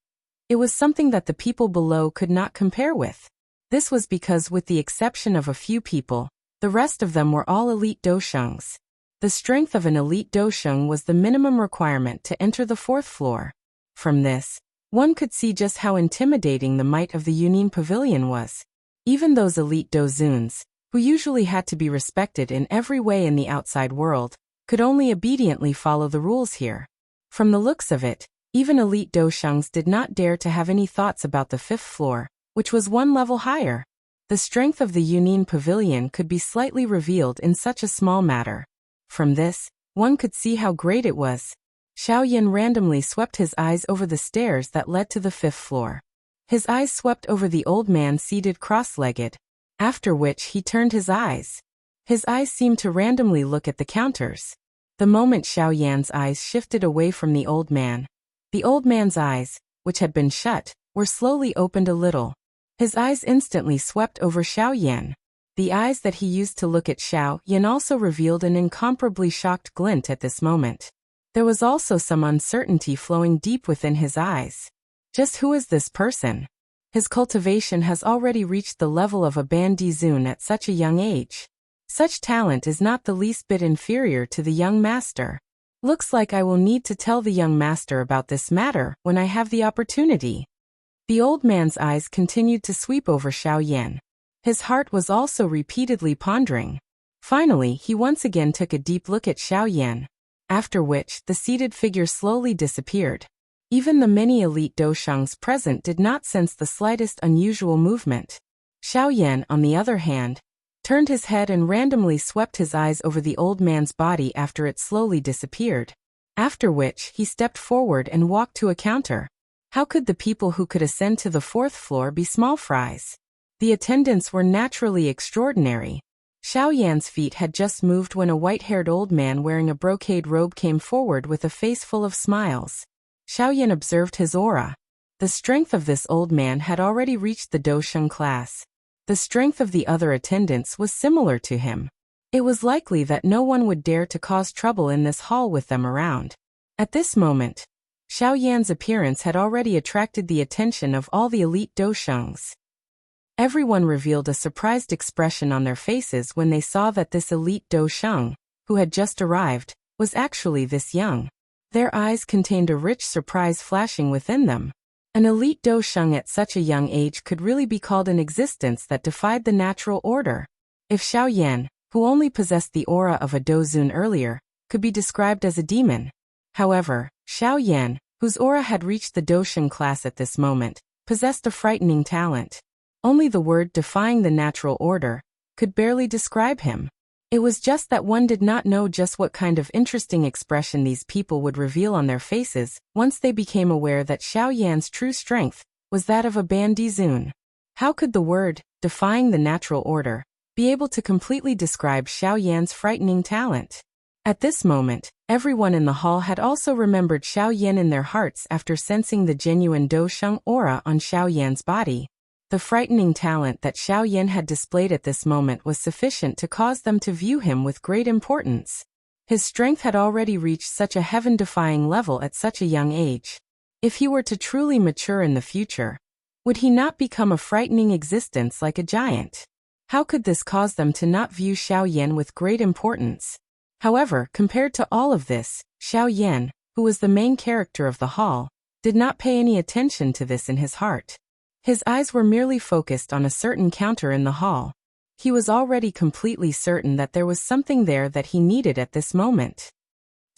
Speaker 1: it was something that the people below could not compare with. This was because, with the exception of a few people, the rest of them were all elite Doshengs. The strength of an elite Dosheng was the minimum requirement to enter the 4th floor. From this, one could see just how intimidating the might of the Union Pavilion was. Even those elite Dozuns, who usually had to be respected in every way in the outside world, could only obediently follow the rules here. From the looks of it, even elite Doshengs did not dare to have any thoughts about the 5th floor, which was 1 level higher. The strength of the Union Pavilion could be slightly revealed in such a small matter. From this, one could see how great it was. Xiao Yan randomly swept his eyes over the stairs that led to the 5th floor. His eyes swept over the old man seated cross-legged, after which he turned his eyes. His eyes seemed to randomly look at the counters. The moment Xiao Yan's eyes shifted away from the old man's eyes, which had been shut, were slowly opened a little. His eyes instantly swept over Xiao Yan. The eyes that he used to look at Xiao Yan also revealed an incomparably shocked glint at this moment. There was also some uncertainty flowing deep within his eyes. Just who is this person? His cultivation has already reached the level of a Bandizun at such a young age. Such talent is not the least bit inferior to the young master. Looks like I will need to tell the young master about this matter when I have the opportunity. The old man's eyes continued to sweep over Xiao Yan. His heart was also repeatedly pondering. Finally, he once again took a deep look at Xiao Yan, after which the seated figure slowly disappeared. Even the many elite Doshengs present did not sense the slightest unusual movement. Xiao Yan, on the other hand, turned his head and randomly swept his eyes over the old man's body after it slowly disappeared. After which he stepped forward and walked to a counter. How could the people who could ascend to the 4th floor be small fries? The attendants were naturally extraordinary. Xiao Yan's feet had just moved when a white-haired old man wearing a brocade robe came forward with a face full of smiles. Xiao Yan observed his aura. The strength of this old man had already reached the Dosheng class. The strength of the other attendants was similar to him. It was likely that no one would dare to cause trouble in this hall with them around. At this moment, Xiao Yan's appearance had already attracted the attention of all the elite Doshengs. Everyone revealed a surprised expression on their faces when they saw that this elite Dosheng, who had just arrived, was actually this young. Their eyes contained a rich surprise flashing within them. An elite Dosheng at such a young age could really be called an existence that defied the natural order. If Xiao Yan, who only possessed the aura of a Dozun earlier, could be described as a demon. However, Xiao Yan, whose aura had reached the Dosheng class at this moment, possessed a frightening talent. Only the word defying the natural order could barely describe him. It was just that one did not know just what kind of interesting expression these people would reveal on their faces once they became aware that Xiao Yan's true strength was that of a Bandizun. How could the word defying the natural order be able to completely describe Xiao Yan's frightening talent? At this moment, everyone in the hall had also remembered Xiao Yan in their hearts after sensing the genuine Do Sheng aura on Xiao Yan's body. The frightening talent that Xiao Yan had displayed at this moment was sufficient to cause them to view him with great importance. His strength had already reached such a heaven-defying level at such a young age. If he were to truly mature in the future, would he not become a frightening existence like a giant? How could this cause them to not view Xiao Yan with great importance? However, compared to all of this, Xiao Yan, who was the main character of the hall, did not pay any attention to this in his heart. His eyes were merely focused on a certain counter in the hall. He was already completely certain that there was something there that he needed at this moment.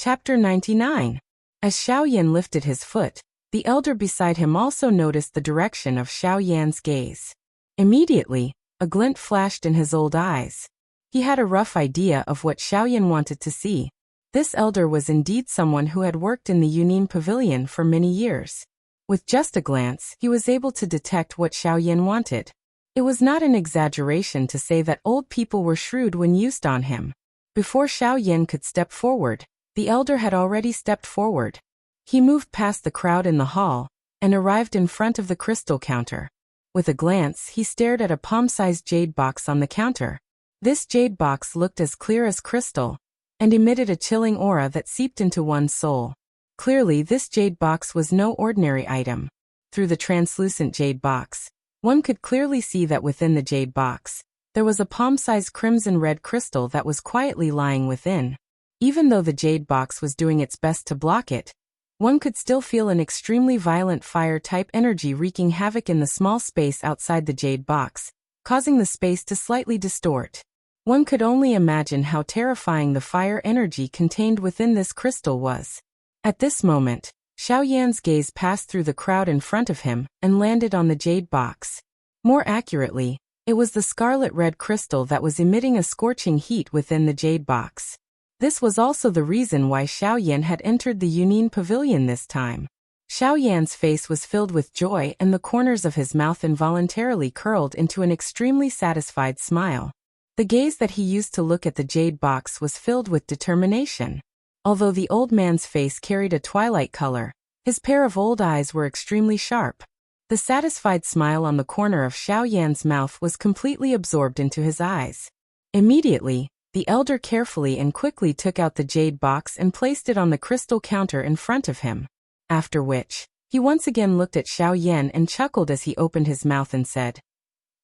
Speaker 1: Chapter 99. As Xiao Yan lifted his foot, the elder beside him also noticed the direction of Xiao Yan's gaze. Immediately, a glint flashed in his old eyes. He had a rough idea of what Xiao Yan wanted to see. This elder was indeed someone who had worked in the Yunin Pavilion for many years. With just a glance, he was able to detect what Xiao Yan wanted. It was not an exaggeration to say that old people were shrewd when used on him. Before Xiao Yan could step forward, the elder had already stepped forward. He moved past the crowd in the hall and arrived in front of the crystal counter. With a glance, he stared at a palm-sized jade box on the counter. This jade box looked as clear as crystal and emitted a chilling aura that seeped into one's soul. Clearly, this jade box was no ordinary item. Through the translucent jade box, one could clearly see that within the jade box, there was a palm-sized crimson-red crystal that was quietly lying within. Even though the jade box was doing its best to block it, one could still feel an extremely violent fire-type energy wreaking havoc in the small space outside the jade box, causing the space to slightly distort. One could only imagine how terrifying the fire energy contained within this crystal was. At this moment, Xiao Yan's gaze passed through the crowd in front of him and landed on the jade box. More accurately, it was the scarlet red crystal that was emitting a scorching heat within the jade box. This was also the reason why Xiao Yan had entered the Yunin Pavilion this time. Xiao Yan's face was filled with joy and the corners of his mouth involuntarily curled into an extremely satisfied smile. The gaze that he used to look at the jade box was filled with determination. Although the old man's face carried a twilight color, his pair of old eyes were extremely sharp. The satisfied smile on the corner of Xiao Yan's mouth was completely absorbed into his eyes. Immediately, the elder carefully and quickly took out the jade box and placed it on the crystal counter in front of him. After which, he once again looked at Xiao Yan and chuckled as he opened his mouth and said,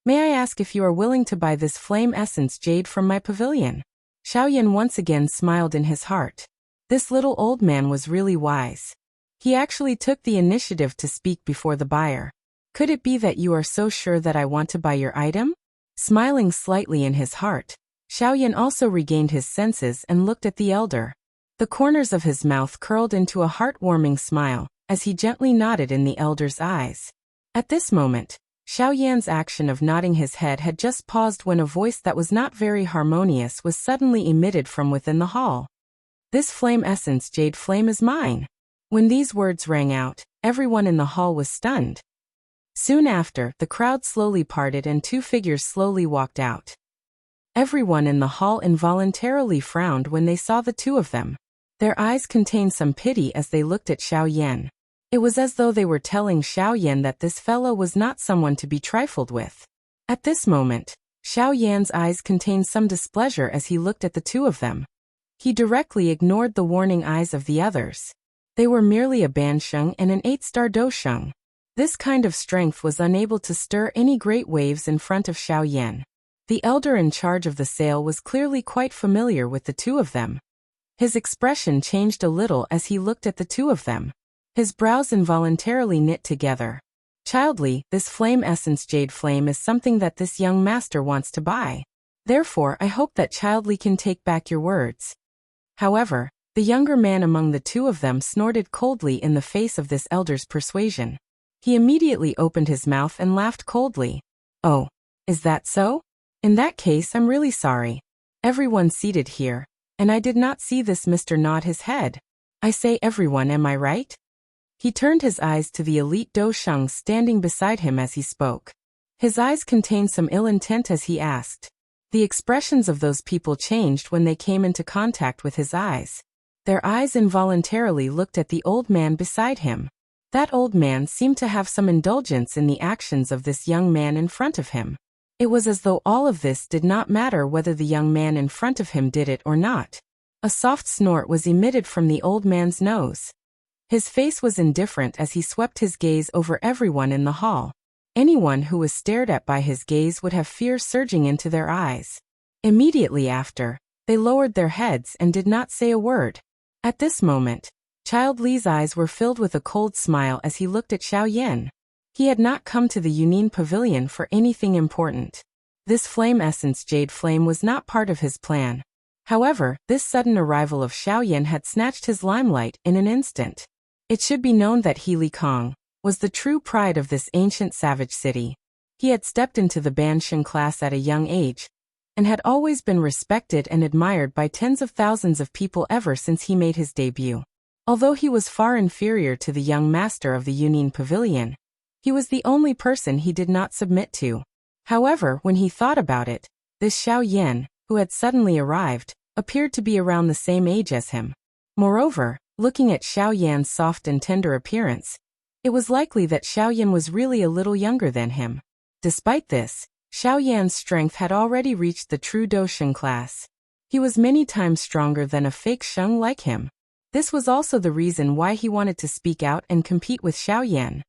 Speaker 1: "May I ask if you are willing to buy this flame essence jade from my pavilion?" Xiao Yan once again smiled in his heart. This little old man was really wise. He actually took the initiative to speak before the buyer. "Could it be that you are so sure that I want to buy your item?" Smiling slightly in his heart, Xiao Yan also regained his senses and looked at the elder. The corners of his mouth curled into a heartwarming smile as he gently nodded in the elder's eyes. At this moment, Xiao Yan's action of nodding his head had just paused when a voice that was not very harmonious was suddenly emitted from within the hall. "This flame essence jade flame is mine." When these words rang out, everyone in the hall was stunned. Soon after, the crowd slowly parted and two figures slowly walked out. Everyone in the hall involuntarily frowned when they saw the two of them. Their eyes contained some pity as they looked at Xiao Yan. It was as though they were telling Xiao Yan that this fellow was not someone to be trifled with. At this moment, Xiao Yan's eyes contained some displeasure as he looked at the two of them. He directly ignored the warning eyes of the others. They were merely a Bansheng and an 8-star Dosheng. This kind of strength was unable to stir any great waves in front of Xiao Yan. The elder in charge of the sale was clearly quite familiar with the two of them. His expression changed a little as he looked at the two of them. His brows involuntarily knit together. "Childly, this flame essence jade flame is something that this young master wants to buy. Therefore, I hope that Childly can take back your words." However, the younger man among the two of them snorted coldly in the face of this elder's persuasion. He immediately opened his mouth and laughed coldly. "Oh, is that so? In that case, I'm really sorry. Everyone seated here, and I did not see this Mr. nod his head. I say everyone, am I right?" He turned his eyes to the elite Dosheng standing beside him as he spoke. His eyes contained some ill intent as he asked, The expressions of those people changed when they came into contact with his eyes. Their eyes involuntarily looked at the old man beside him. That old man seemed to have some indulgence in the actions of this young man in front of him. It was as though all of this did not matter whether the young man in front of him did it or not. A soft snort was emitted from the old man's nose. His face was indifferent as he swept his gaze over everyone in the hall. Anyone who was stared at by his gaze would have fear surging into their eyes. Immediately after, they lowered their heads and did not say a word. At this moment, Child Li's eyes were filled with a cold smile as he looked at Xiao Yan. He had not come to the Yunin Pavilion for anything important. This flame essence jade flame was not part of his plan. However, this sudden arrival of Xiao Yan had snatched his limelight in an instant. It should be known that he Li Kong was the true pride of this ancient savage city. He had stepped into the Banshan class at a young age, and had always been respected and admired by tens of thousands of people ever since he made his debut. Although he was far inferior to the young master of the Yunin Pavilion, he was the only person he did not submit to. However, when he thought about it, this Xiao Yan, who had suddenly arrived, appeared to be around the same age as him. Moreover, looking at Xiao Yan's soft and tender appearance, it was likely that Xiao Yan was really a little younger than him. Despite this, Xiao Yan's strength had already reached the true Dosheng class. He was many times stronger than a fake Sheng like him. This was also the reason why he wanted to speak out and compete with Xiao Yan.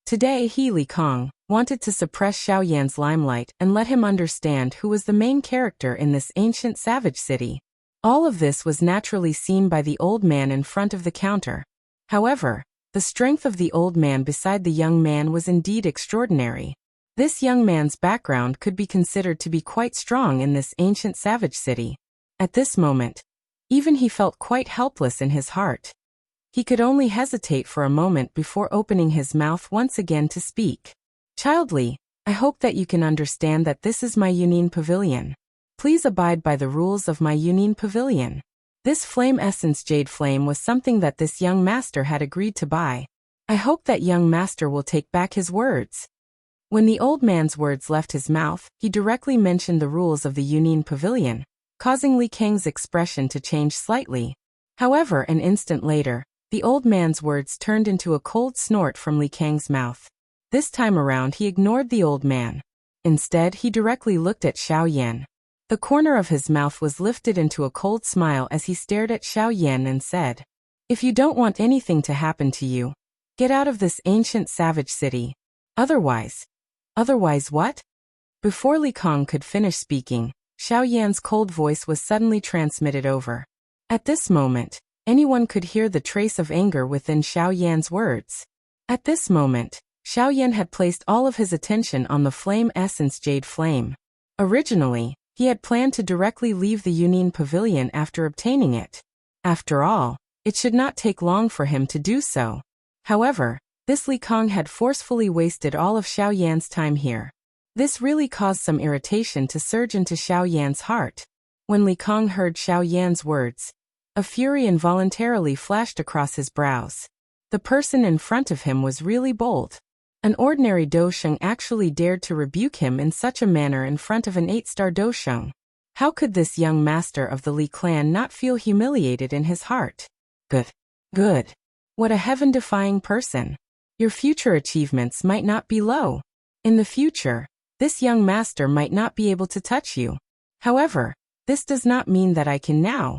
Speaker 1: Today he, Li Kong, wanted to suppress Xiao Yan's limelight and let him understand who was the main character in this ancient savage city. All of this was naturally seen by the old man in front of the counter. However, the strength of the old man beside the young man was indeed extraordinary. This young man's background could be considered to be quite strong in this ancient savage city. At this moment, even he felt quite helpless in his heart. He could only hesitate for a moment before opening his mouth once again to speak. Child Li, I hope that you can understand that this is my Yunin Pavilion. Please abide by the rules of my Yunin Pavilion. This flame essence jade flame was something that this young master had agreed to buy. I hope that young master will take back his words. When the old man's words left his mouth, he directly mentioned the rules of the Yunin Pavilion, causing Li Kang's expression to change slightly. However, an instant later, the old man's words turned into a cold snort from Li Kang's mouth. This time around he ignored the old man. Instead, he directly looked at Xiao Yan. The corner of his mouth was lifted into a cold smile as he stared at Xiao Yan and said, "If you don't want anything to happen to you, get out of this ancient savage city. Otherwise what?" Before Li Kong could finish speaking, Xiao Yan's cold voice was suddenly transmitted over. At this moment, anyone could hear the trace of anger within Xiao Yan's words. At this moment, Xiao Yan had placed all of his attention on the flame essence jade flame. Originally, he had planned to directly leave the Yunin Pavilion after obtaining it. After all, it should not take long for him to do so. However, this Li Kong had forcefully wasted all of Xiao Yan's time here. This really caused some irritation to surge into Xiao Yan's heart. When Li Kong heard Xiao Yan's words, a fury involuntarily flashed across his brows. The person in front of him was really bold. An ordinary Dosheng actually dared to rebuke him in such a manner in front of an 8-star Dosheng. How could this young master of the Li clan not feel humiliated in his heart? Good. What a heaven-defying person. Your future achievements might not be low. In the future, this young master might not be able to touch you. However, this does not mean that I can now.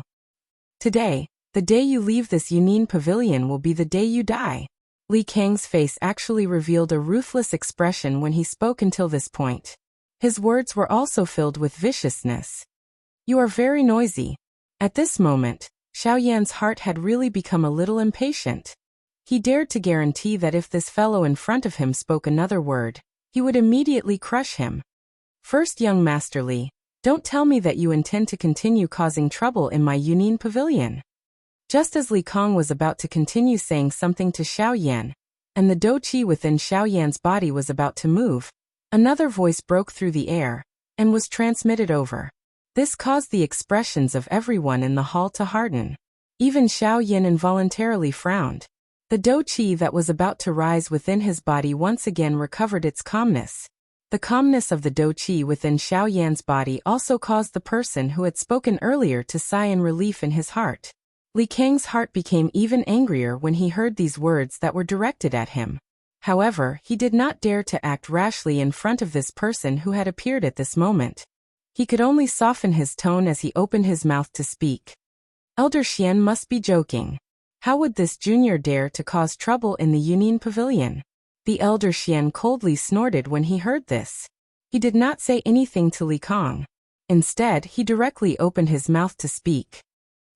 Speaker 1: Today, the day you leave this Yunin Pavilion will be the day you die. Li Kang's face actually revealed a ruthless expression when he spoke until this point. His words were also filled with viciousness. You are very noisy. At this moment, Xiao Yan's heart had really become a little impatient. He dared to guarantee that if this fellow in front of him spoke another word, he would immediately crush him. First, young Master Li, don't tell me that you intend to continue causing trouble in my Yunin Pavilion. Just as Li Kong was about to continue saying something to Xiao Yan, and the dou qi within Xiao Yan's body was about to move, another voice broke through the air, and was transmitted over. This caused the expressions of everyone in the hall to harden. Even Xiao Yan involuntarily frowned. The dou qi that was about to rise within his body once again recovered its calmness. The calmness of the Douqi within Xiao Yan's body also caused the person who had spoken earlier to sigh in relief in his heart. Li Kang's heart became even angrier when he heard these words that were directed at him. However, he did not dare to act rashly in front of this person who had appeared at this moment. He could only soften his tone as he opened his mouth to speak. Elder Xian must be joking. How would this junior dare to cause trouble in the Yunin Pavilion? The elder Xian coldly snorted when he heard this. He did not say anything to Li Kang. Instead, he directly opened his mouth to speak.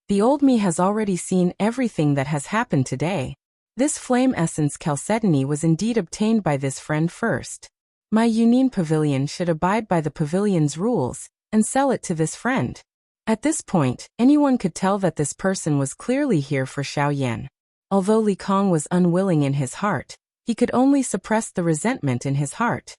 Speaker 1: The old me has already seen everything that has happened today. This flame essence chalcedony was indeed obtained by this friend first. My Yunin Pavilion should abide by the pavilion's rules and sell it to this friend. At this point, anyone could tell that this person was clearly here for Xiao Yan. Although Li Kang was unwilling in his heart, he could only suppress the resentment in his heart.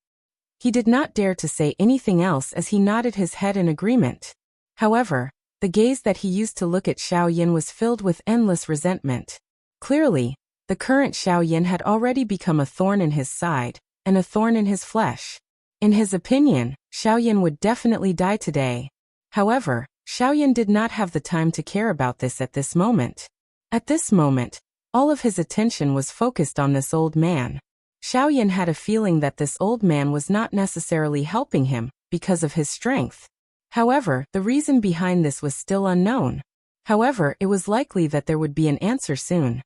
Speaker 1: He did not dare to say anything else as he nodded his head in agreement. However, the gaze that he used to look at Xiao Yan was filled with endless resentment. Clearly, the current Xiao Yan had already become a thorn in his side, and a thorn in his flesh. In his opinion, Xiao Yan would definitely die today. However, Xiao Yan did not have the time to care about this at this moment. At this moment, all of his attention was focused on this old man. Xiao Yan had a feeling that this old man was not necessarily helping him because of his strength. However, the reason behind this was still unknown. However, it was likely that there would be an answer soon.